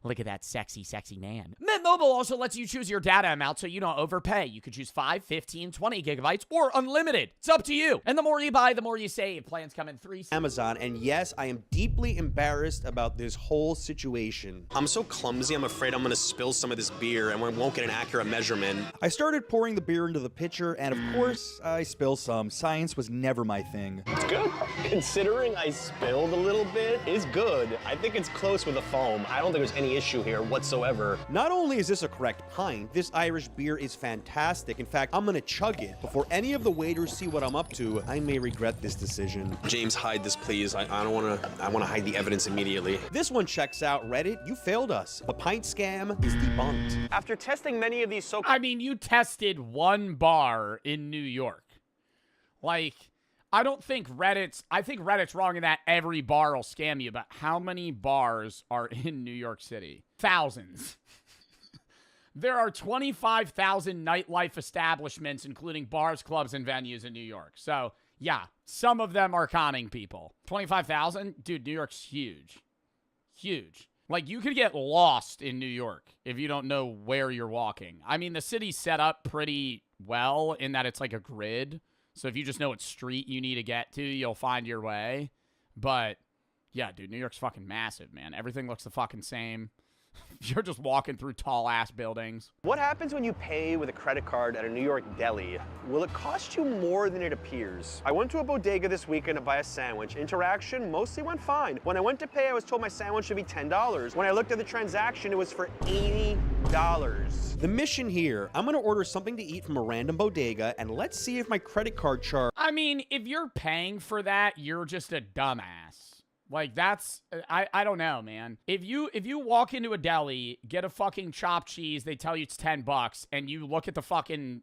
Speaker 1: Look at that sexy, sexy man. Mint Mobile also lets you choose your data amount so you don't overpay. You could choose 5, 15, 20 gigabytes, or unlimited. It's up to you. And the more you buy, the more you save. Plans come in 3.
Speaker 5: Amazon, and yes, I am deeply embarrassed about this whole situation. I'm so clumsy, I'm afraid I'm gonna spill some of this beer and we won't get an accurate measurement.
Speaker 12: I started pouring the beer into the pitcher, and of course, I spilled some. Science was never my thing.
Speaker 5: It's good. Considering I spilled a little bit, it's good. I think it's close with the foam. I don't think there's any issue here whatsoever. Not only is this a correct pint, this Irish beer is fantastic. In fact, I'm gonna chug it. Before any of the waiters see what I'm up to, I may regret this decision. James, hide this, please. I wanna hide the evidence immediately. This one checks out. Reddit, you failed us. The pint scam is debunked. After testing many of these
Speaker 1: I mean, you tested one bar in New York. Like, I think Reddit's wrong in that every bar will scam you, but how many bars are in New York City? Thousands. There are 25,000 nightlife establishments, including bars, clubs, and venues in New York. So, yeah, some of them are conning people. 25,000? Dude, New York's huge. Huge. Like, you could get lost in New York if you don't know where you're walking. I mean, the city's set up pretty well in that it's like a grid. So if you just know what street you need to get to, you'll find your way. But, yeah, dude, New York's fucking massive, man. Everything looks the fucking same. You're just walking through tall-ass buildings.
Speaker 5: What happens when you pay with a credit card at a New York deli? Will it cost you more than it appears? I went to a bodega this weekend to buy a sandwich. Interaction mostly went fine. When I went to pay, I was told my sandwich should be $10. When I looked at the transaction, it was for $80.
Speaker 12: The mission here, I'm gonna order something to eat from a random bodega, and let's see if my credit card charge.
Speaker 1: I mean, if you're paying for that, you're just a dumbass. Like, that's, I don't know, man. If you walk into a deli, get a fucking chopped cheese, they tell you it's $10, and you look at the fucking,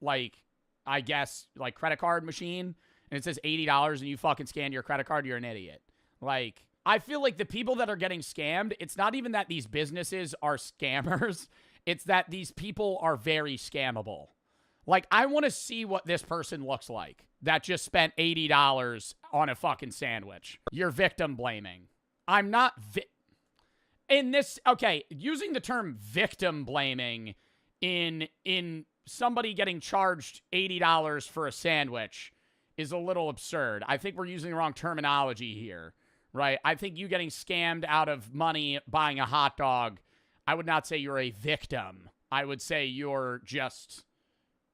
Speaker 1: like, I guess, like, credit card machine, and it says $80, and you fucking scan your credit card, you're an idiot. Like, I feel like the people that are getting scammed, it's not even that these businesses are scammers, it's that these people are very scammable. Like, I want to see what this person looks like that just spent $80 on a fucking sandwich. You're victim blaming. I'm not in this. Okay, using the term victim blaming in somebody getting charged $80 for a sandwich is a little absurd. I think we're using the wrong terminology here, right? I think you getting scammed out of money buying a hot dog, I would not say you're a victim. I would say you're just,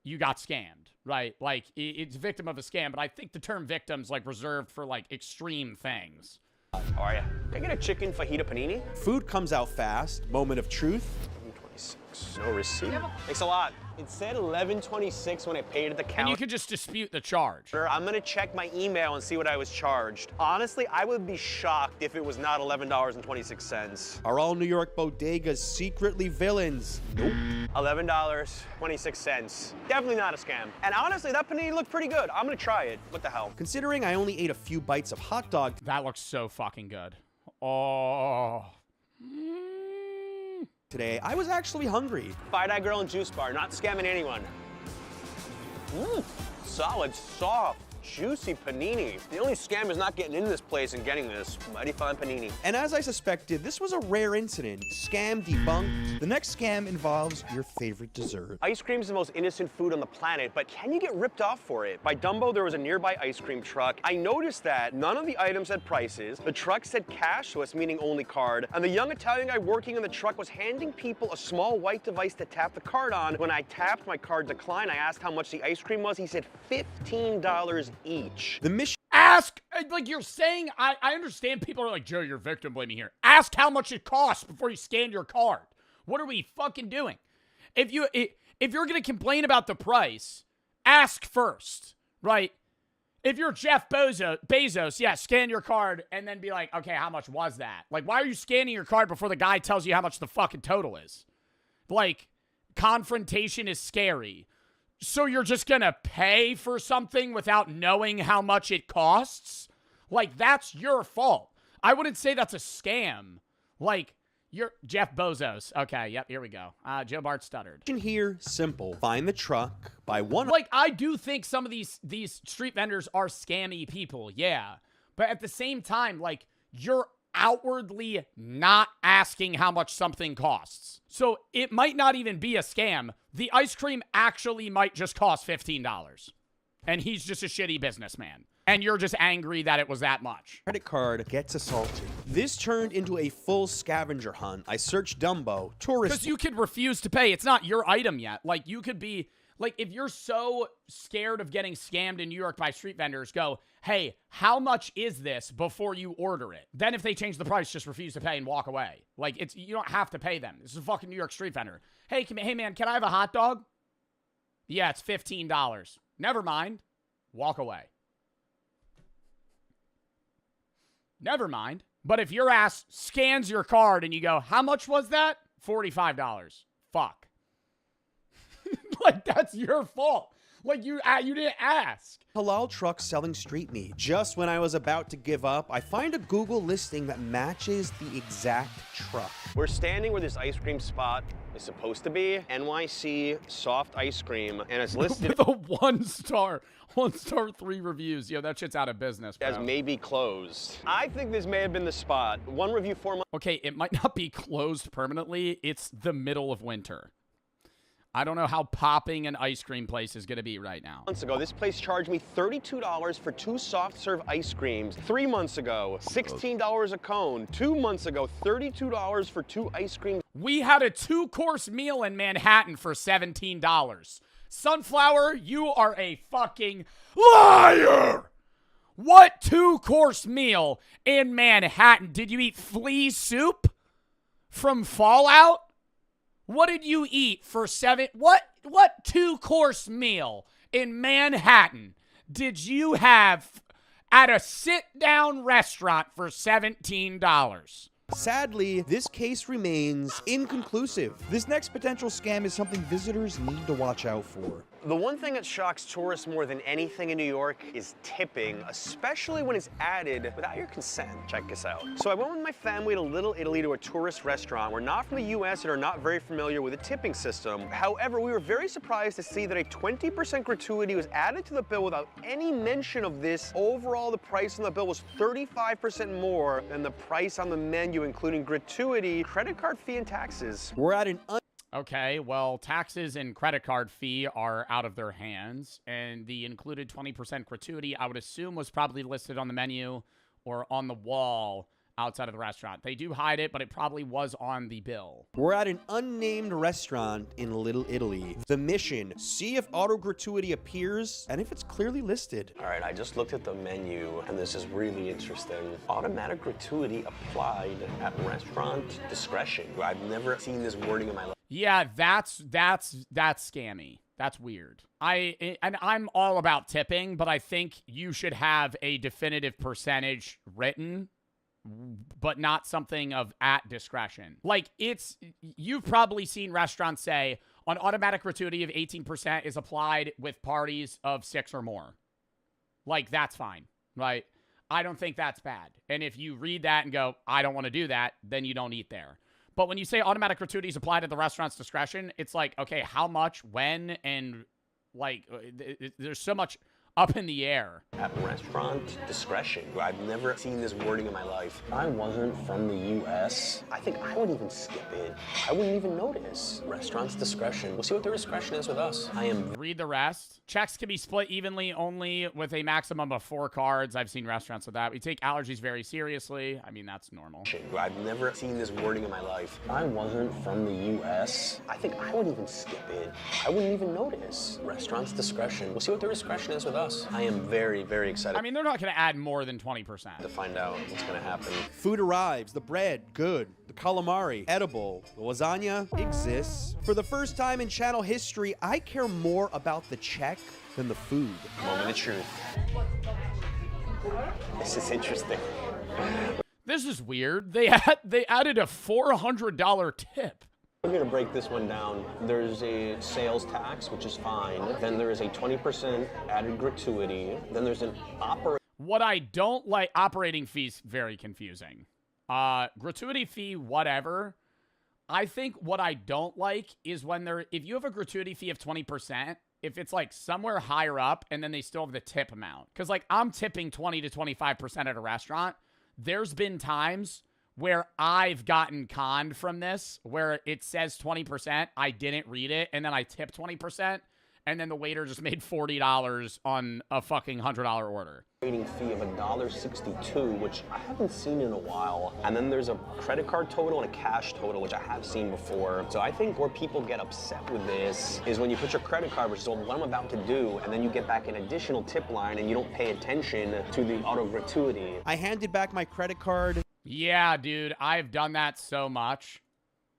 Speaker 1: you got scammed, right? Like, it's victim of a scam, but I think the term victim's, like, reserved for, like, extreme things.
Speaker 5: How are ya? Can I get a chicken fajita panini?
Speaker 12: Food comes out fast. Moment of truth.
Speaker 5: 26. No receipt. Thanks a lot. It said 11:26 when I paid at the counter.
Speaker 1: And you could just dispute the charge.
Speaker 5: I'm gonna check my email and see what I was charged. Honestly, I would be shocked if it was not $11.26.
Speaker 12: Are all New York bodegas secretly villains? Nope.
Speaker 5: $11.26. Definitely not a scam. And honestly, that panini looked pretty good. I'm gonna try it. What the hell?
Speaker 12: Considering I only ate a few bites of hot dog.
Speaker 1: That looks so fucking good. Oh.
Speaker 12: Today, I was actually hungry.
Speaker 5: Five-Eye Girl and Juice Bar, not scamming anyone. Solid, soft, juicy panini. The only scam is not getting into this place and getting this mighty fine panini.
Speaker 12: And as I suspected, this was a rare incident. Scam debunked.
Speaker 2: The next scam involves your favorite dessert.
Speaker 5: Ice cream is the most innocent food on the planet, but can you get ripped off for it? By Dumbo, there was a nearby ice cream truck. I noticed that none of the items had prices. The truck said cashless, meaning only card. And the young Italian guy working in the truck was handing people a small white device to tap the card on. When I tapped, my card declined. I asked how much the ice cream was. He said $15 each.
Speaker 12: The mission.
Speaker 1: Ask, like you're saying, I understand people are like, Joe, you're victim blaming here. Ask how much it costs before you scan your card. What are we fucking doing? If you're going to complain about the price, ask first, right? If you're Jeff Bezos, yeah, scan your card and then be like, okay, how much was that? Like, why are you scanning your card before the guy tells you how much the fucking total is? Like, confrontation is scary. So you're just going to pay for something without knowing how much it costs? Like, that's your fault. I wouldn't say that's a scam. Like, you're Jeff Bezos. Okay, yep, here we go. Joe Bart stuttered.
Speaker 12: Here, simple. Find the truck, buy one.
Speaker 1: Like, I do think some of these street vendors are scammy people, yeah. But at the same time, like, you're outwardly not asking how much something costs. So it might not even be a scam. The ice cream actually might just cost $15. And he's just a shitty businessman. And you're just angry that it was that much.
Speaker 12: Credit card gets assaulted. This turned into a full scavenger hunt. I searched Dumbo, tourist.
Speaker 1: Because you could refuse to pay. It's not your item yet. Like, you could be, like, if you're so scared of getting scammed in New York by street vendors, go, hey, how much is this before you order it? Then if they change the price, just refuse to pay and walk away. Like, you don't have to pay them. This is a fucking New York street vendor. Hey, man, can I have a hot dog? Yeah, it's $15. Never mind. Walk away. Never mind. But if your ass scans your card and you go, how much was that? $45. Fuck. Like, that's your fault. Like, you didn't ask.
Speaker 12: Halal truck selling street meat. Just when I was about to give up, I find a Google listing that matches the exact truck.
Speaker 5: We're standing where this ice cream spot is supposed to be. NYC soft ice cream, and it's listed
Speaker 1: with a 1-star, 3 reviews. Yo, that shit's out of business, bro.
Speaker 5: As maybe closed. I think this may have been the spot. One review 4 months.
Speaker 1: Okay, it might not be closed permanently. It's the middle of winter. I don't know how popping an ice cream place is going to be right now.
Speaker 5: Months ago, this place charged me $32 for 2 soft serve ice creams. 3 months ago, $16 a cone. 2 months ago, $32 for 2 ice creams.
Speaker 1: We had a 2-course meal in Manhattan for $17. Sunflower, you are a fucking liar! What 2-course meal in Manhattan? Did you eat flea soup from Fallout? What did you eat for what 2-course meal in Manhattan did you have at a sit-down restaurant for $17?
Speaker 12: Sadly, this case remains inconclusive. This next potential scam is something visitors need to watch out for.
Speaker 5: The one thing that shocks tourists more than anything in New York is tipping, especially when it's added without your consent. Check this out. So I went with my family to Little Italy to a tourist restaurant. We're not from the US and are not very familiar with the tipping system. However, we were very surprised to see that a 20% gratuity was added to the bill without any mention of this. Overall, the price on the bill was 35% more than the price on the menu, including gratuity, credit card fee, and taxes.
Speaker 12: We're at an
Speaker 1: Okay, well, taxes and credit card fee are out of their hands, and the included 20% gratuity, I would assume, was probably listed on the menu or on the wall outside of the restaurant. They do hide it, but it probably was on the bill.
Speaker 12: We're at an unnamed restaurant in Little Italy. The mission, see if auto gratuity appears and if it's clearly listed.
Speaker 5: All right, I just looked at the menu, and this is really interesting. Automatic gratuity applied at restaurant discretion. I've never seen this wording in my life.
Speaker 1: Yeah, that's scammy. That's weird. I'm all about tipping, but I think you should have a definitive percentage written, but not something of at discretion. Like, you've probably seen restaurants say on automatic gratuity of 18% is applied with parties of 6 or more. Like, that's fine, right? I don't think that's bad. And if you read that and go, I don't want to do that, then you don't eat there. But when you say automatic gratuity is applied at the restaurant's discretion, it's like, okay, how much, when, and like, there's so much up in the air.
Speaker 5: At restaurant discretion. I've never seen this wording in my life. If I wasn't from the US, I think I would even skip it. I wouldn't even notice. Restaurant's discretion. We'll see what their discretion is with us.
Speaker 1: Read the rest. Checks can be split evenly only with a maximum of 4 cards. I've seen restaurants with that. We take allergies very seriously. I mean, that's normal.
Speaker 5: I've never seen this wording in my life. If I wasn't from the US, I think I would even skip it. I wouldn't even notice. Restaurant's discretion. We'll see what their discretion is with us. I am very, very excited.
Speaker 1: I mean, they're not going to add more than 20%.
Speaker 5: To find out what's going to happen.
Speaker 12: Food arrives, the bread, good. The calamari, edible. The lasagna exists. For the first time in channel history, I care more about the check than the food.
Speaker 5: Moment of truth. This is interesting.
Speaker 1: This is weird. They added a $400 tip.
Speaker 5: We're going to break this one down. There's a sales tax, which is fine. Then there is a 20% added gratuity. Then there's an
Speaker 1: What I don't like, operating fees, very confusing. Gratuity fee, whatever. I think what I don't like is when if you have a gratuity fee of 20%, if it's like somewhere higher up and then they still have the tip amount. Because like I'm tipping 20 to 25% at a restaurant. There's been times where I've gotten conned from this, where it says 20%, I didn't read it, and then I tipped 20%, and then the waiter just made $40 on a fucking $100 order.
Speaker 5: Rating fee of $1.62, which I haven't seen in a while. And then there's a credit card total and a cash total, which I have seen before. So I think where people get upset with this is when you put your credit card, which is what I'm about to do, and then you get back an additional tip line and you don't pay attention to the auto gratuity.
Speaker 12: I handed back my credit card.
Speaker 1: Yeah, dude, I've done that so much.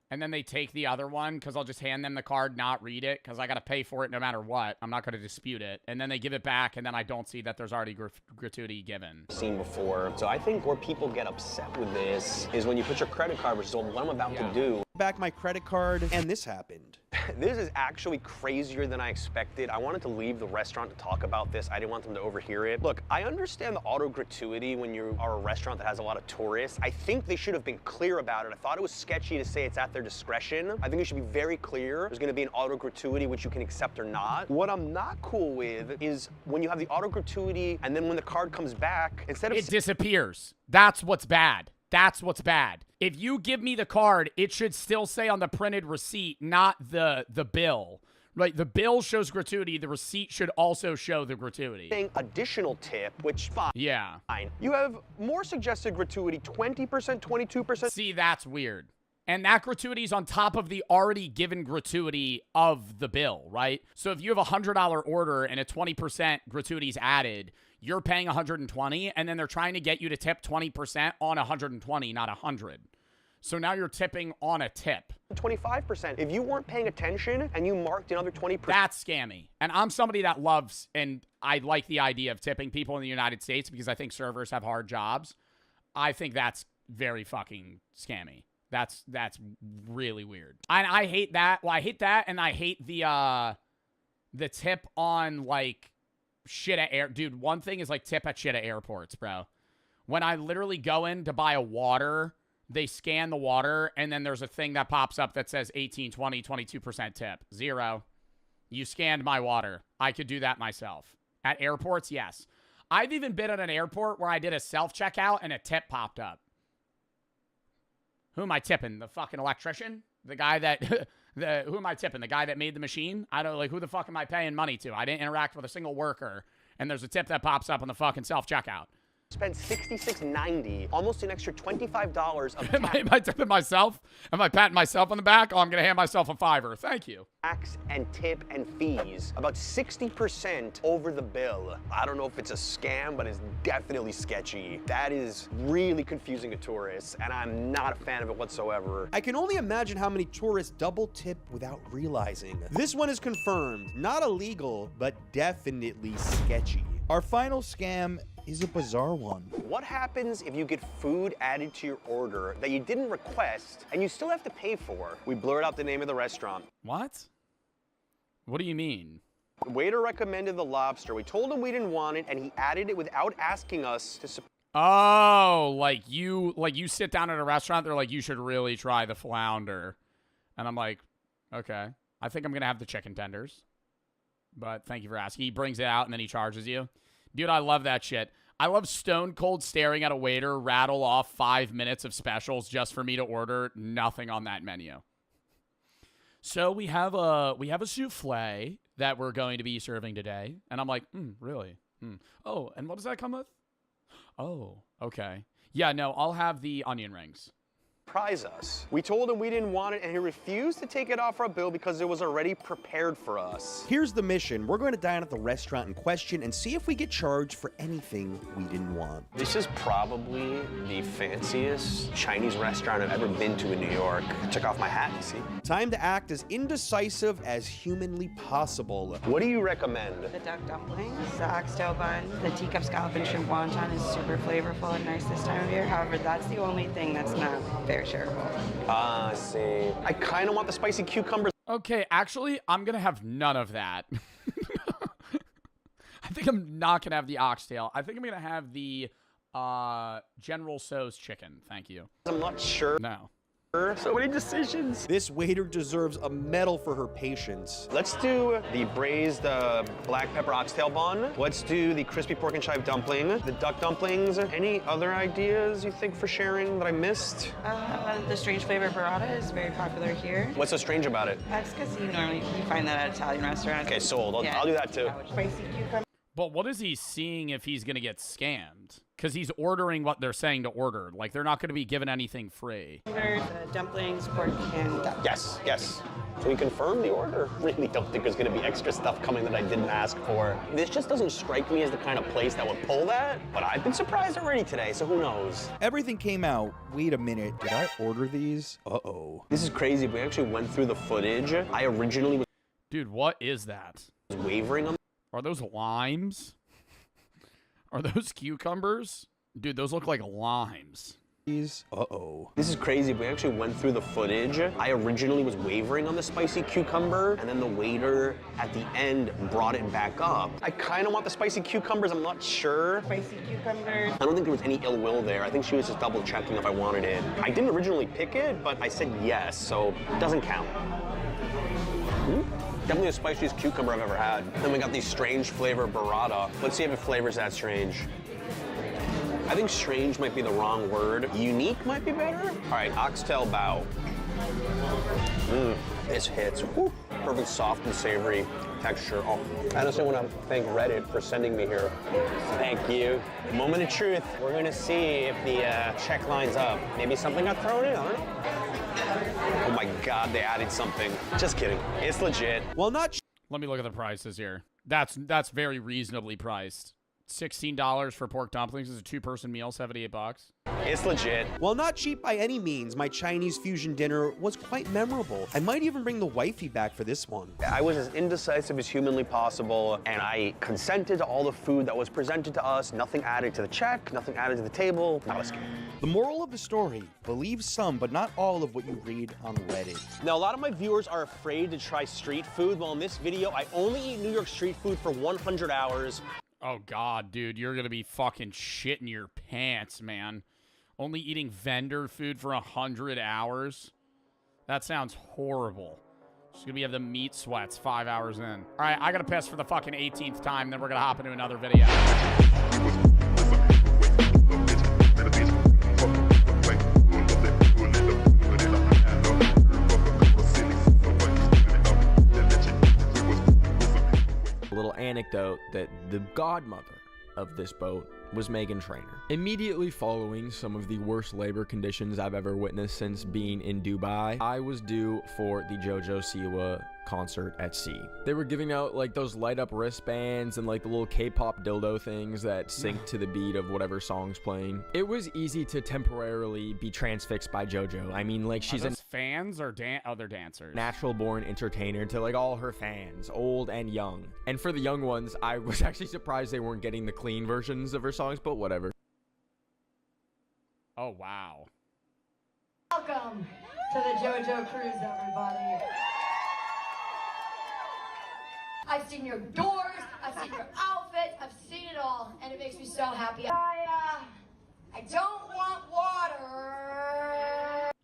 Speaker 1: And then they take the other one because I'll just hand them the card, not read it, because I got to pay for it no matter what. I'm not going to dispute it. And then they give it back, and then I don't see that there's already gratuity given.
Speaker 5: Seen before. So I think where people get upset with this is when you put your credit card, which is what I'm about to do.
Speaker 12: Back my credit card, and this happened.
Speaker 5: This is actually crazier than I expected. I wanted to leave the restaurant to talk about this. I didn't want them to overhear it. Look, I understand the auto gratuity when you are a restaurant that has a lot of tourists. I think they should have been clear about it. I thought it was sketchy to say it's at their discretion. I think it should be very clear. There's gonna be an auto gratuity which you can accept or not. What I'm not cool with is when you have the auto gratuity and then when the card comes back, instead of—
Speaker 1: It disappears. That's what's bad. That's what's bad. If you give me the card, it should still say on the printed receipt, not the bill. Right? The bill shows gratuity. The receipt should also show the gratuity.
Speaker 5: Additional tip, which fine.
Speaker 1: Yeah.
Speaker 5: You have more suggested gratuity, 20%, 22%.
Speaker 1: See, that's weird. And that gratuity is on top of the already given gratuity of the bill, right? So if you have a $100 order and a 20% gratuity is added, you're paying $120, and then they're trying to get you to tip 20% on $120, not $100. So now you're tipping on a tip.
Speaker 5: 25%. If you weren't paying attention and you marked another 20%.
Speaker 1: That's scammy. And I'm somebody that loves, and I like the idea of tipping people in the United States because I think servers have hard jobs. I think that's very fucking scammy. That's really weird. And I hate that. Well, I hate that, and I hate the tip on, like, shit at air. Dude, one thing is, like, tip at shit at airports, bro. When I literally go in to buy a water, they scan the water, and then there's a thing that pops up that says 18, 20, 22% tip. 0. You scanned my water. I could do that myself. At airports, yes. I've even been at an airport where I did a self-checkout and a tip popped up. Who am I tipping? The fucking electrician? The guy that... who am I tipping? The guy that made the machine? I don't... Like, who the fuck am I paying money to? I didn't interact with a single worker, and there's a tip that pops up on the fucking self-checkout.
Speaker 5: Spent $66.90, almost an extra $25 of
Speaker 1: Am I tipping myself? Am I patting myself on the back? Oh, I'm going to hand myself a $5. Thank you.
Speaker 5: tax and tip and fees, about 60% over the bill. I don't know if it's a scam, but it's definitely sketchy. That is really confusing to tourists, and I'm not a fan of it whatsoever.
Speaker 12: I can only imagine how many tourists double tip without realizing. This one is confirmed. Not illegal, but definitely sketchy. Our final scam is a bizarre one.
Speaker 5: What happens if you get food added to your order that you didn't request and you still have to pay for? We blurred out the name of the restaurant.
Speaker 1: What? What do you mean?
Speaker 5: The waiter recommended the lobster. We told him we didn't want it, and he added it without asking us to.
Speaker 1: Oh, like you sit down at a restaurant, they're like, you should really try the flounder. And I'm like, okay. I think I'm going to have the chicken tenders. But thank you for asking. He brings it out, and then he charges you. Dude, I love that shit. I love stone cold staring at a waiter rattle off 5 minutes of specials just for me to order nothing on that menu. So we have a souffle that we're going to be serving today. And I'm like, really? Oh, and what does that come with? Oh, okay. Yeah, no, I'll have the onion rings.
Speaker 5: Surprise us. We told him we didn't want it, and he refused to take it off our bill because it was already prepared for us.
Speaker 12: Here's the mission. We're going to dine at the restaurant in question and see if we get charged for anything we didn't want.
Speaker 5: This is probably the fanciest Chinese restaurant I've ever been to in New York. I took off my hat, see?
Speaker 12: Time to act as indecisive as humanly possible.
Speaker 5: What do you recommend?
Speaker 15: The duck dumplings, the oxtail bun, the teacup scallop and shrimp wonton is super flavorful and nice this time of year. However, that's the only thing that's not very shareable.
Speaker 5: I see. I kind of want the spicy cucumbers.
Speaker 1: Okay, actually, I'm going to have none of that. I think I'm not going to have the oxtail. I think I'm going to have the General Tso's chicken. Thank you.
Speaker 5: I'm not sure.
Speaker 1: No.
Speaker 5: So many decisions.
Speaker 12: This waiter deserves a medal for her patience.
Speaker 5: Let's do the braised black pepper oxtail bun. Let's do the crispy pork and chive dumpling, the duck dumplings. Any other ideas you think for sharing that I missed?
Speaker 15: The strange flavor burrata is very popular here.
Speaker 5: What's so strange about it?
Speaker 15: That's because you find that at Italian restaurants.
Speaker 5: Okay, sold. I'll do that too.
Speaker 15: Spicy cucumber.
Speaker 1: But what is he seeing if he's going to get scammed? Because he's ordering what they're saying to order. Like, they're not going to be given anything free.
Speaker 15: Dumplings, pork, and duck.
Speaker 5: Yes, yes. So we confirmed the order. Really don't think there's going to be extra stuff coming that I didn't ask for. This just doesn't strike me as the kind of place that would pull that, but I've been surprised already today, so who knows?
Speaker 12: Everything came out. Wait a minute. Did I order these? Uh-oh.
Speaker 5: This is crazy. We actually went through the footage. I originally was...
Speaker 1: Dude, what is that?
Speaker 5: Wavering on...
Speaker 1: Are those limes? Are those cucumbers? Dude, those look like limes.
Speaker 12: Uh-oh.
Speaker 5: This is crazy. We actually went through the footage. I originally was wavering on the spicy cucumber, and then the waiter at the end brought it back up. I kind of want the spicy cucumbers. I'm not sure.
Speaker 15: Spicy cucumbers.
Speaker 5: I don't think there was any ill will there. I think she was just double checking if I wanted it. I didn't originally pick it, but I said yes, so it doesn't count. Definitely the spiciest cucumber I've ever had. Then we got the strange flavor burrata. Let's see if it flavors that strange. I think strange might be the wrong word. Unique might be better. All right, oxtail bao. This hits. Woo. Perfect soft and savory texture. Oh, I honestly want to thank Reddit for sending me here. Thank you. Moment of truth. We're gonna see if the check lines up. Maybe something got thrown in, I don't know. Oh my God, they added something. Just kidding. It's legit.
Speaker 12: Well, not.
Speaker 1: Let me look at the prices here. That's very reasonably priced. $16 for pork dumplings is a two-person meal, $78.
Speaker 5: It's legit.
Speaker 12: While not cheap by any means, my Chinese fusion dinner was quite memorable. I might even bring the wifey back for this one.
Speaker 5: I was as indecisive as humanly possible, and I consented to all the food that was presented to us. Nothing added to the check, nothing added to the table. I was scared.
Speaker 12: The moral of the story, believe some, but not all of what you read on Reddit.
Speaker 5: Now, a lot of my viewers are afraid to try street food. Well, in this video, I only eat New York street food for 100 hours.
Speaker 1: Oh, God, dude, you're going to be fucking shitting your pants, man. Only eating vendor food for 100 hours? That sounds horrible. She's going to have the meat sweats 5 hours in. All right, I got to piss for the fucking 18th time, then we're going to hop into another video.
Speaker 14: A little anecdote that the godmother of this boat was Meghan Trainor. Immediately following some of the worst labor conditions I've ever witnessed since being in Dubai, I was due for the JoJo Siwa concert at sea. They were giving out like those light up wristbands and like the little K-pop dildo things that sync to the beat of whatever song's playing. It was easy to temporarily be transfixed by JoJo. I mean, like, she's a
Speaker 1: fans or other dancers?
Speaker 14: Natural born entertainer to like all her fans, old and young. And for the young ones, I was actually surprised they weren't getting the clean versions of her songs, but whatever.
Speaker 1: Oh, wow.
Speaker 11: Welcome to the JoJo Cruise, everybody. I've seen your doors, I've seen your outfits, I've seen it all, and it makes me so happy. I don't want water.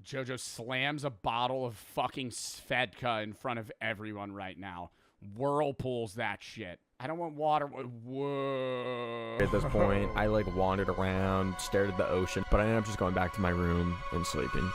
Speaker 1: JoJo slams a bottle of fucking Svedka in front of everyone right now. Whirlpools that shit. I don't want water. Whoa.
Speaker 14: At this point, I like wandered around, stared at the ocean, but I ended up just going back to my room and sleeping.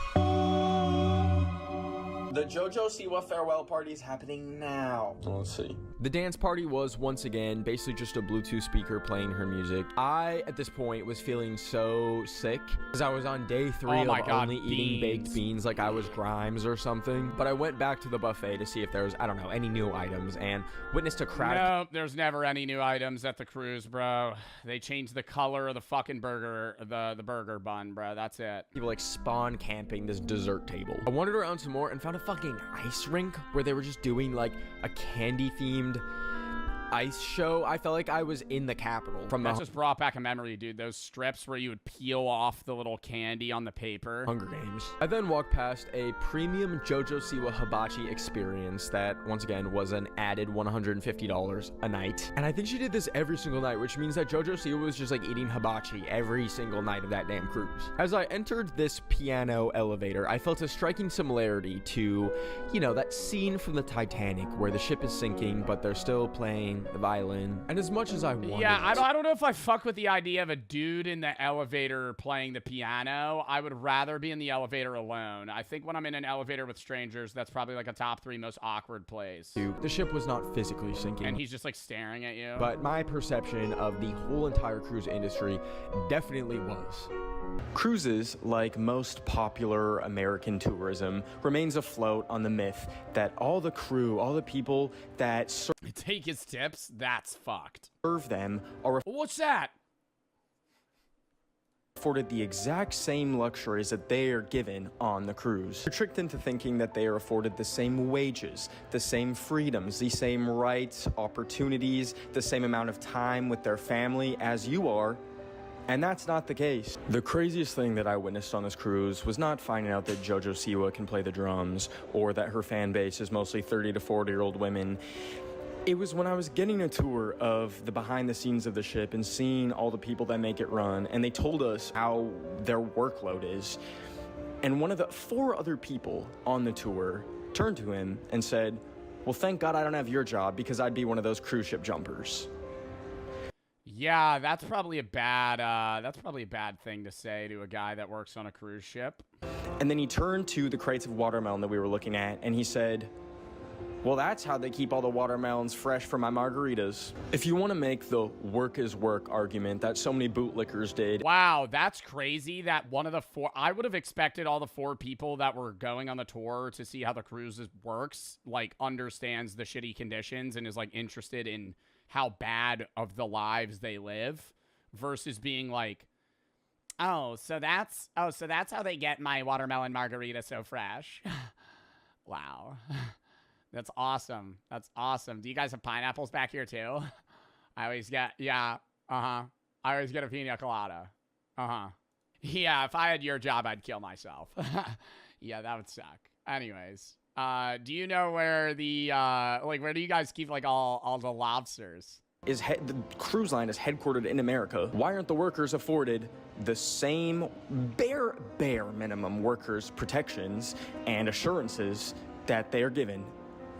Speaker 6: The JoJo Siwa farewell party is happening now.
Speaker 14: Let's see. The dance party was, once again, basically just a Bluetooth speaker playing her music. I, at this point, was feeling so sick because I was on day 3 of only eating baked beans like I was Grimes or something. But I went back to the buffet to see if there was, I don't know, any new items and witnessed a crowd.
Speaker 1: No, there's never any new items at the cruise, bro. They changed the color of the fucking burger, the burger bun, bro. That's it.
Speaker 14: People like spawn camping this dessert table. I wandered around some more and found a fucking ice rink where they were just doing like a candy themed ice show. I felt like I was in the Capitol.
Speaker 1: That just brought back a memory, dude. Those strips where you would peel off the little candy on the paper.
Speaker 14: Hunger Games. I then walked past a premium JoJo Siwa hibachi experience that, once again, was an added $150 a night. And I think she did this every single night, which means that JoJo Siwa was just like eating hibachi every single night of that damn cruise. As I entered this piano elevator, I felt a striking similarity to, you know, that scene from the Titanic where the ship is sinking, but they're still playing the violin. And as much as I wanted,
Speaker 1: yeah, I don't know if I fuck with the idea of a dude in the elevator playing the piano. I would rather be in the elevator alone. I think when I'm in an elevator with strangers, that's probably like a top 3 most awkward place.
Speaker 14: The ship was not physically sinking.
Speaker 1: And he's just like staring at you.
Speaker 14: But my perception of the whole entire cruise industry definitely was. Cruises, like most popular American tourism, remains afloat on the myth that all the crew, all the people that
Speaker 1: take his tips, that's fucked.
Speaker 14: Serve them are
Speaker 1: what's that?
Speaker 14: Afforded the exact same luxuries that they are given on the cruise. They're tricked into thinking that they are afforded the same wages, the same freedoms, the same rights, opportunities, the same amount of time with their family as you are. And that's not the case. The craziest thing that I witnessed on this cruise was not finding out that JoJo Siwa can play the drums or that her fan base is mostly 30 to 40-year-old women. It was when I was getting a tour of the behind the scenes of the ship and seeing all the people that make it run, and they told us how their workload is. And one of the 4 other people on the tour turned to him and said, "Well, thank God I don't have your job because I'd be one of those cruise ship jumpers."
Speaker 1: Yeah, that's probably a bad thing to say to a guy that works on a cruise ship.
Speaker 14: And then he turned to the crates of watermelon that we were looking at, and he said, "Well, that's how they keep all the watermelons fresh for my margaritas." If you want to make the work is work argument that so many bootlickers did.
Speaker 1: Wow, that's crazy that one of the 4, I would have expected all the 4 people that were going on the tour to see how the cruise works, like understands the shitty conditions and is like interested in how bad of the lives they live versus being like, so that's how they get my watermelon margarita so fresh. Wow. That's awesome. That's awesome. Do you guys have pineapples back here too? I always get, yeah, I always get a pina colada. Yeah, if I had your job, I'd kill myself. Yeah, that would suck. Anyways, do you know where the, where do you guys keep, like, all the lobsters?
Speaker 14: The cruise line is headquartered in America. Why aren't the workers afforded the same bare minimum workers protections and assurances that they are given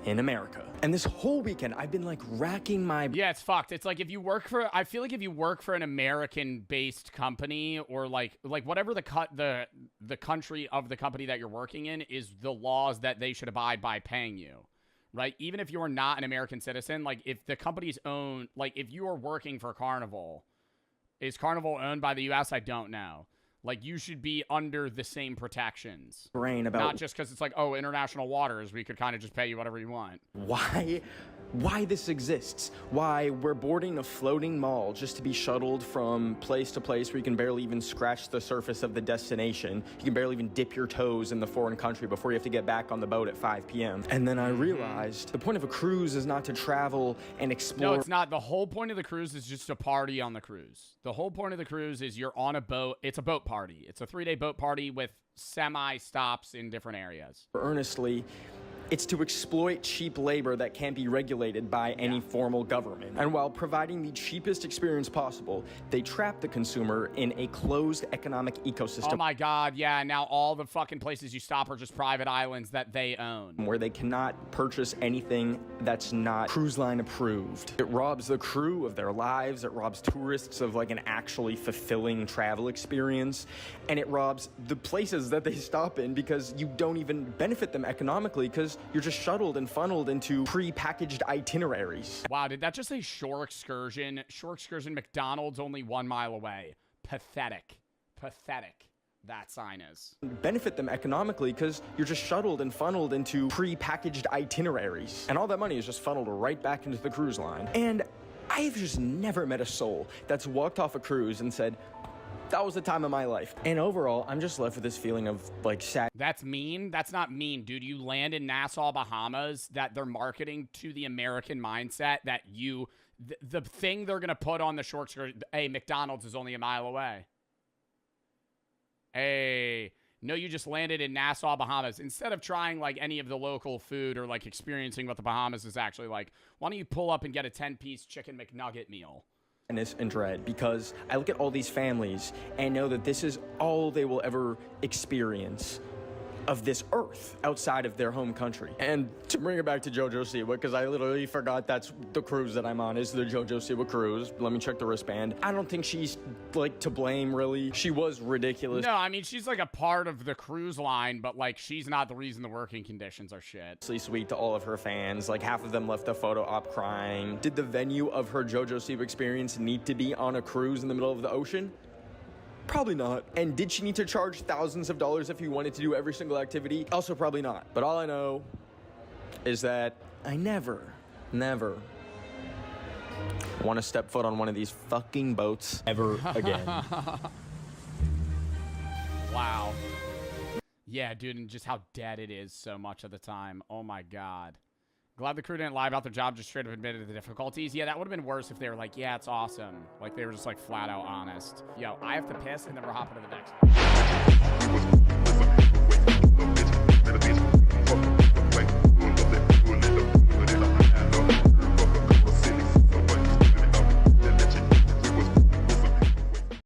Speaker 14: in America? And this whole weekend, I've been like racking my...
Speaker 1: Yeah, it's fucked. It's like if you work for... I feel like if you work for an American-based company or like whatever the country of the company that you're working in is the laws that they should abide by paying you, right? Even if you're not an American citizen, like if the company's owned... Like if you are working for Carnival, is Carnival owned by the U.S.? I don't know. Like, you should be under the same protections. Not just because it's like, oh, international waters, we could kind of just pay you whatever you want.
Speaker 14: Why this exists, why we're boarding a floating mall just to be shuttled from place to place where you can barely even scratch the surface of the destination. You can barely even dip your toes in the foreign country before you have to get back on the boat at 5 p.m. And then I realized the point of a cruise is not to travel and explore.
Speaker 1: No, it's not. The whole point of the cruise is just to party on the cruise. The whole point of the cruise is you're on a boat. It's a boat party. It's a 3-day boat party with semi-stops in different areas.
Speaker 14: Earnestly, it's to exploit cheap labor that can't be regulated by any formal government. And while providing the cheapest experience possible, they trap the consumer in a closed economic ecosystem.
Speaker 1: Oh my God, yeah, now all the fucking places you stop are just private islands that they own.
Speaker 14: Where they cannot purchase anything that's not cruise line approved. It robs the crew of their lives, it robs tourists of like an actually fulfilling travel experience, and it robs the places that they stop in because you don't even benefit them economically because you're just shuttled and funneled into pre-packaged itineraries.
Speaker 1: Wow, did that just say shore excursion? Shore excursion, McDonald's only 1 mile away. Pathetic. Pathetic. That sign is.
Speaker 14: Benefit them economically because you're just shuttled and funneled into pre-packaged itineraries. And all that money is just funneled right back into the cruise line. And I've just never met a soul that's walked off a cruise and said, that was the time of my life. And overall, I'm just left with this feeling of like sad.
Speaker 1: That's mean? That's not mean, dude. You land in Nassau, Bahamas, that they're marketing to the American mindset that you, the thing they're going to put on the short skirt, hey, McDonald's is only 1 mile away. Hey, no, you just landed in Nassau, Bahamas. Instead of trying like any of the local food or like experiencing what the Bahamas is actually like, why don't you pull up and get a 10-piece chicken McNugget meal?
Speaker 14: And dread, because I look at all these families and know that this is all they will ever experience of this earth outside of their home country. And to bring it back to JoJo Siwa, because I literally forgot that's the cruise that I'm on, is the JoJo Siwa cruise. Let me check the wristband. I don't think she's like to blame, really. She was ridiculous.
Speaker 1: No, I mean, she's like a part of the cruise line, but like she's not the reason the working conditions are shit.
Speaker 14: Sweet to all of her fans. Like half of them left a photo op crying. Did the venue of her JoJo Siwa experience need to be on a cruise in the middle of the ocean? Probably not. And did she need to charge thousands of dollars if you wanted to do every single activity? Also probably not. But all I know is that I never want to step foot on one of these fucking boats ever again.
Speaker 1: Wow. Yeah, dude, and just how dead it is so much of the time. Oh my God. Glad the crew didn't lie about their job, just straight up admitted the difficulties. Yeah, that would have been worse if they were like, yeah, it's awesome. Like, they were just, like, flat out honest. Yo, I have to piss, and then we're hopping to the next one.